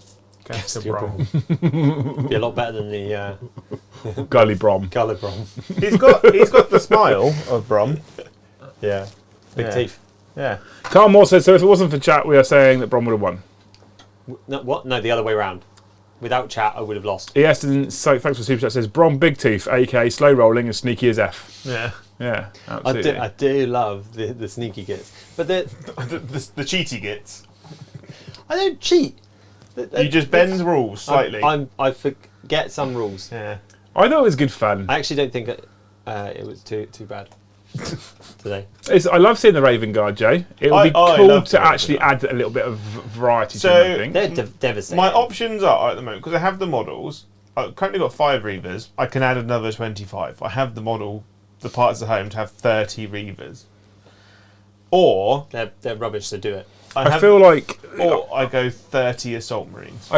Speaker 3: Be a lot better than the
Speaker 2: Gully Brom.
Speaker 3: Gullah Brom.
Speaker 1: He's got the smile of Brom.
Speaker 3: Yeah. Big
Speaker 1: Yeah.
Speaker 3: teeth.
Speaker 1: Yeah.
Speaker 2: Carl Moore says, so if it wasn't for chat, we are saying that Brom would have won.
Speaker 3: No, what? No, the other way around. Without chat, I would have lost.
Speaker 2: ES didn't, so thanks for super chat, says Brom Big Tooth, aka slow rolling and sneaky as F.
Speaker 1: Yeah.
Speaker 2: Yeah, absolutely.
Speaker 3: I do love the sneaky gits. But
Speaker 1: The cheaty gits.
Speaker 3: I don't cheat.
Speaker 1: You just bend the rules slightly.
Speaker 3: I forget some rules.
Speaker 1: Yeah.
Speaker 2: I thought it was good fun.
Speaker 3: I actually don't think it was too bad today.
Speaker 2: I love seeing the Ravenguard, Joe. It would be
Speaker 1: I
Speaker 2: cool
Speaker 1: love
Speaker 2: to
Speaker 1: the
Speaker 2: actually
Speaker 1: Ravenguard.
Speaker 2: add a little bit of variety
Speaker 1: So-
Speaker 2: to them, I think.
Speaker 3: They're devastating.
Speaker 1: My options are at the moment, because I have the models. I've currently got 5 Reavers. I can add another 25. I have the model, the parts at home to have 30 Reavers. Or
Speaker 3: They're rubbish to do it.
Speaker 2: I feel like
Speaker 1: I go 30 Assault Marines.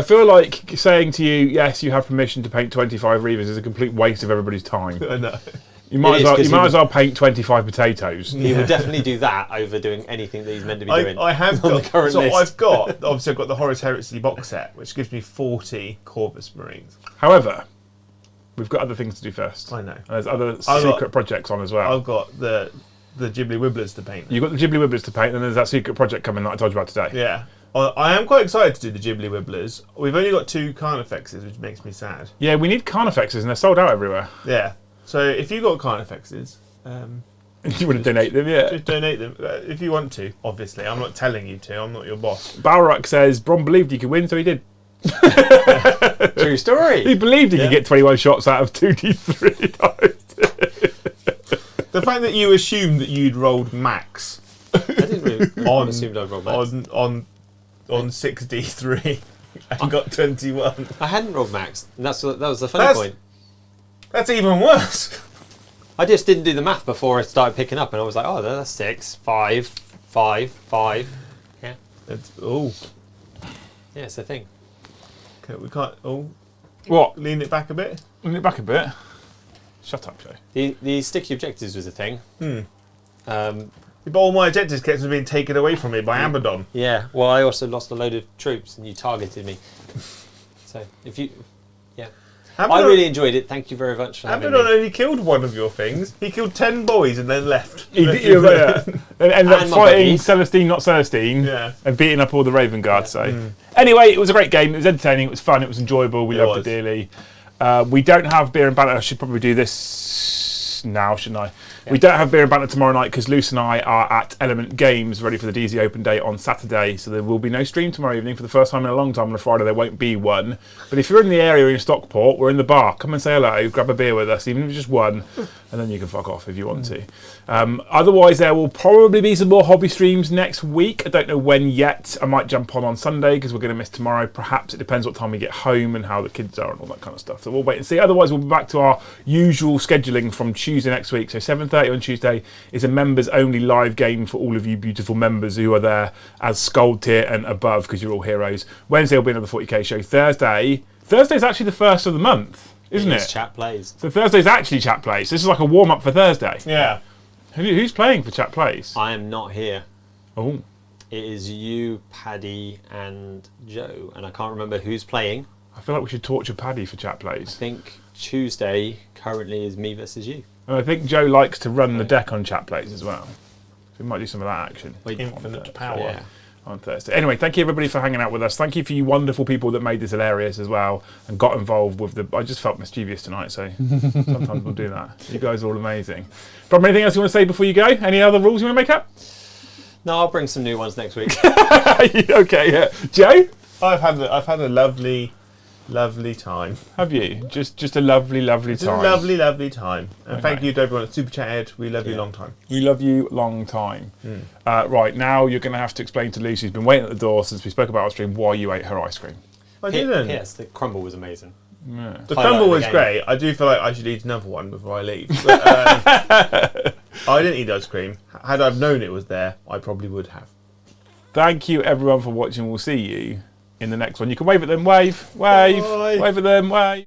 Speaker 2: saying to you, yes, you have permission to paint 25 Reavers is a complete waste of everybody's time.
Speaker 1: I know.
Speaker 2: You might
Speaker 3: It
Speaker 2: as
Speaker 3: is,
Speaker 2: well
Speaker 3: 'cause
Speaker 2: as well paint 25 potatoes.
Speaker 3: He will definitely do that over doing anything that he's meant to be doing.
Speaker 1: I have
Speaker 3: on
Speaker 1: got
Speaker 3: the current list.
Speaker 1: I've got the Horus Heresy box set, which gives me 40 Corvus Marines.
Speaker 2: However, we've got other things to do first.
Speaker 1: I know.
Speaker 2: And there's other
Speaker 1: I've
Speaker 2: secret
Speaker 1: got-
Speaker 2: projects on as well.
Speaker 1: I've got the Ghibli Wibblers to paint.
Speaker 2: You've got the Ghibli Wibblers to paint, and there's that secret project coming that I told you about today.
Speaker 1: Yeah. I am quite excited to do the Ghibli Wibblers. We've only got 2 Carnifexes, which makes me sad.
Speaker 2: Yeah, we need Carnifexes, and they're sold out everywhere.
Speaker 1: Yeah. So if you've got Carnifexes,
Speaker 2: You wouldn't donate them, yeah.
Speaker 1: just donate them if you want to. Obviously, I'm not telling you to. I'm not your boss.
Speaker 2: Balrock says Brom believed he could win, so he did.
Speaker 3: True story.
Speaker 2: He believed he could
Speaker 1: Yeah.
Speaker 2: get 21 shots out of 2d3 dice.
Speaker 1: The fact that you assumed that you'd rolled max
Speaker 3: I didn't really
Speaker 1: on
Speaker 3: assumed I'd roll max.
Speaker 1: on 6d3 and got 21.
Speaker 3: I hadn't rolled max, and that was the funny
Speaker 1: That's-
Speaker 3: point.
Speaker 1: That's even worse.
Speaker 3: I just didn't do the math before I started picking up, and I was like, oh, that's 6, 5, 5, 5. Yeah,
Speaker 1: Oh,
Speaker 3: yeah, it's the thing.
Speaker 1: okay, we can't. Oh,
Speaker 2: What?
Speaker 1: lean it back a bit.
Speaker 2: Lean it back a bit. Shut up, Joe.
Speaker 3: The sticky objectives was a thing.
Speaker 1: But all my objectives kept being taken away from me by Abaddon.
Speaker 3: Yeah, well, I also lost a load of troops, and you targeted me. So, I really enjoyed it. Thank you very much for having
Speaker 1: Abaddon
Speaker 3: me.
Speaker 1: only killed one of your things. He killed 10 boys and then left.
Speaker 2: He did, yeah. And ended up
Speaker 3: And my
Speaker 2: fighting
Speaker 3: buddies.
Speaker 2: Celestine, not Celestine,
Speaker 1: Yeah.
Speaker 2: and beating up all the Ravenguard. So, anyway, it was a great game. It was entertaining. It was fun. It was enjoyable. We
Speaker 1: It
Speaker 2: loved
Speaker 1: was.
Speaker 2: it dearly. We don't have beer and banter. I should probably do this now, shouldn't I? We don't have beer and banter tomorrow night because Luce and I are at Element Games ready for the DZ Open Day on Saturday. So there will be no stream tomorrow evening for the first time in a long time. On a Friday, there won't be one. But if you're in the area in Stockport, we're in the bar. Come and say hello, grab a beer with us, even if it's just one, and then you can fuck off if you want to. Otherwise, there will probably be some more hobby streams next week. I don't know when yet. I might jump on Sunday because we're going to miss tomorrow. Perhaps it depends what time we get home and how the kids are and all that kind of stuff. So we'll wait and see. Otherwise, we'll be back to our usual scheduling from Tuesday next week. So 7:30 on Tuesday is a members-only live game for all of you beautiful members who are there as Scold tier and above because you're all heroes. Wednesday will be another 40k show. Thursday's actually the first of the month, isn't it?
Speaker 3: Chat plays.
Speaker 2: So Thursday's actually Chat Plays. This is like a warm-up for Thursday.
Speaker 1: Yeah.
Speaker 2: Who's playing for Chat Plays?
Speaker 3: I am not here.
Speaker 2: Oh,
Speaker 3: It is you, Paddy, and Joe, and I can't remember who's playing.
Speaker 2: I feel like we should torture Paddy for Chat
Speaker 3: I
Speaker 2: Plays.
Speaker 3: think Tuesday currently is me versus you.
Speaker 2: And I think Joe likes to run the deck on Chat Plays as well. So we might do some of that action.
Speaker 1: Infinite power.
Speaker 3: Yeah.
Speaker 2: On Thursday. Anyway, thank you everybody for hanging out with us. Thank you for you wonderful people that made this hilarious as well and got involved with the... I just felt mischievous tonight, so sometimes we'll do that. You guys are all amazing. Brom, anything else you want to say before you go? Any other rules you want to make up?
Speaker 3: No, I'll bring some new ones next week.
Speaker 2: Okay, yeah. Joe?
Speaker 1: I've had a lovely time.
Speaker 2: Have you? Just a lovely
Speaker 1: It's
Speaker 2: time.
Speaker 1: a lovely time. And
Speaker 2: Okay.
Speaker 1: thank you to everyone at Super Chat. We love you long time.
Speaker 2: We love you long time. Right, now you're going to have to explain to Lucy, who's been waiting at the door since we spoke about our stream, why you ate her ice cream.
Speaker 1: I didn't.
Speaker 3: Yes, the crumble was amazing.
Speaker 1: The
Speaker 3: Highlight
Speaker 1: crumble
Speaker 3: of the
Speaker 1: was
Speaker 3: game.
Speaker 1: great. I do feel like I should eat another one before I leave. But, I didn't eat ice cream. Had I known it was there, I probably would have.
Speaker 2: Thank you everyone for watching. We'll see you in the next one. You can wave at them. Wave.
Speaker 1: Bye.
Speaker 2: Wave at them. Wave.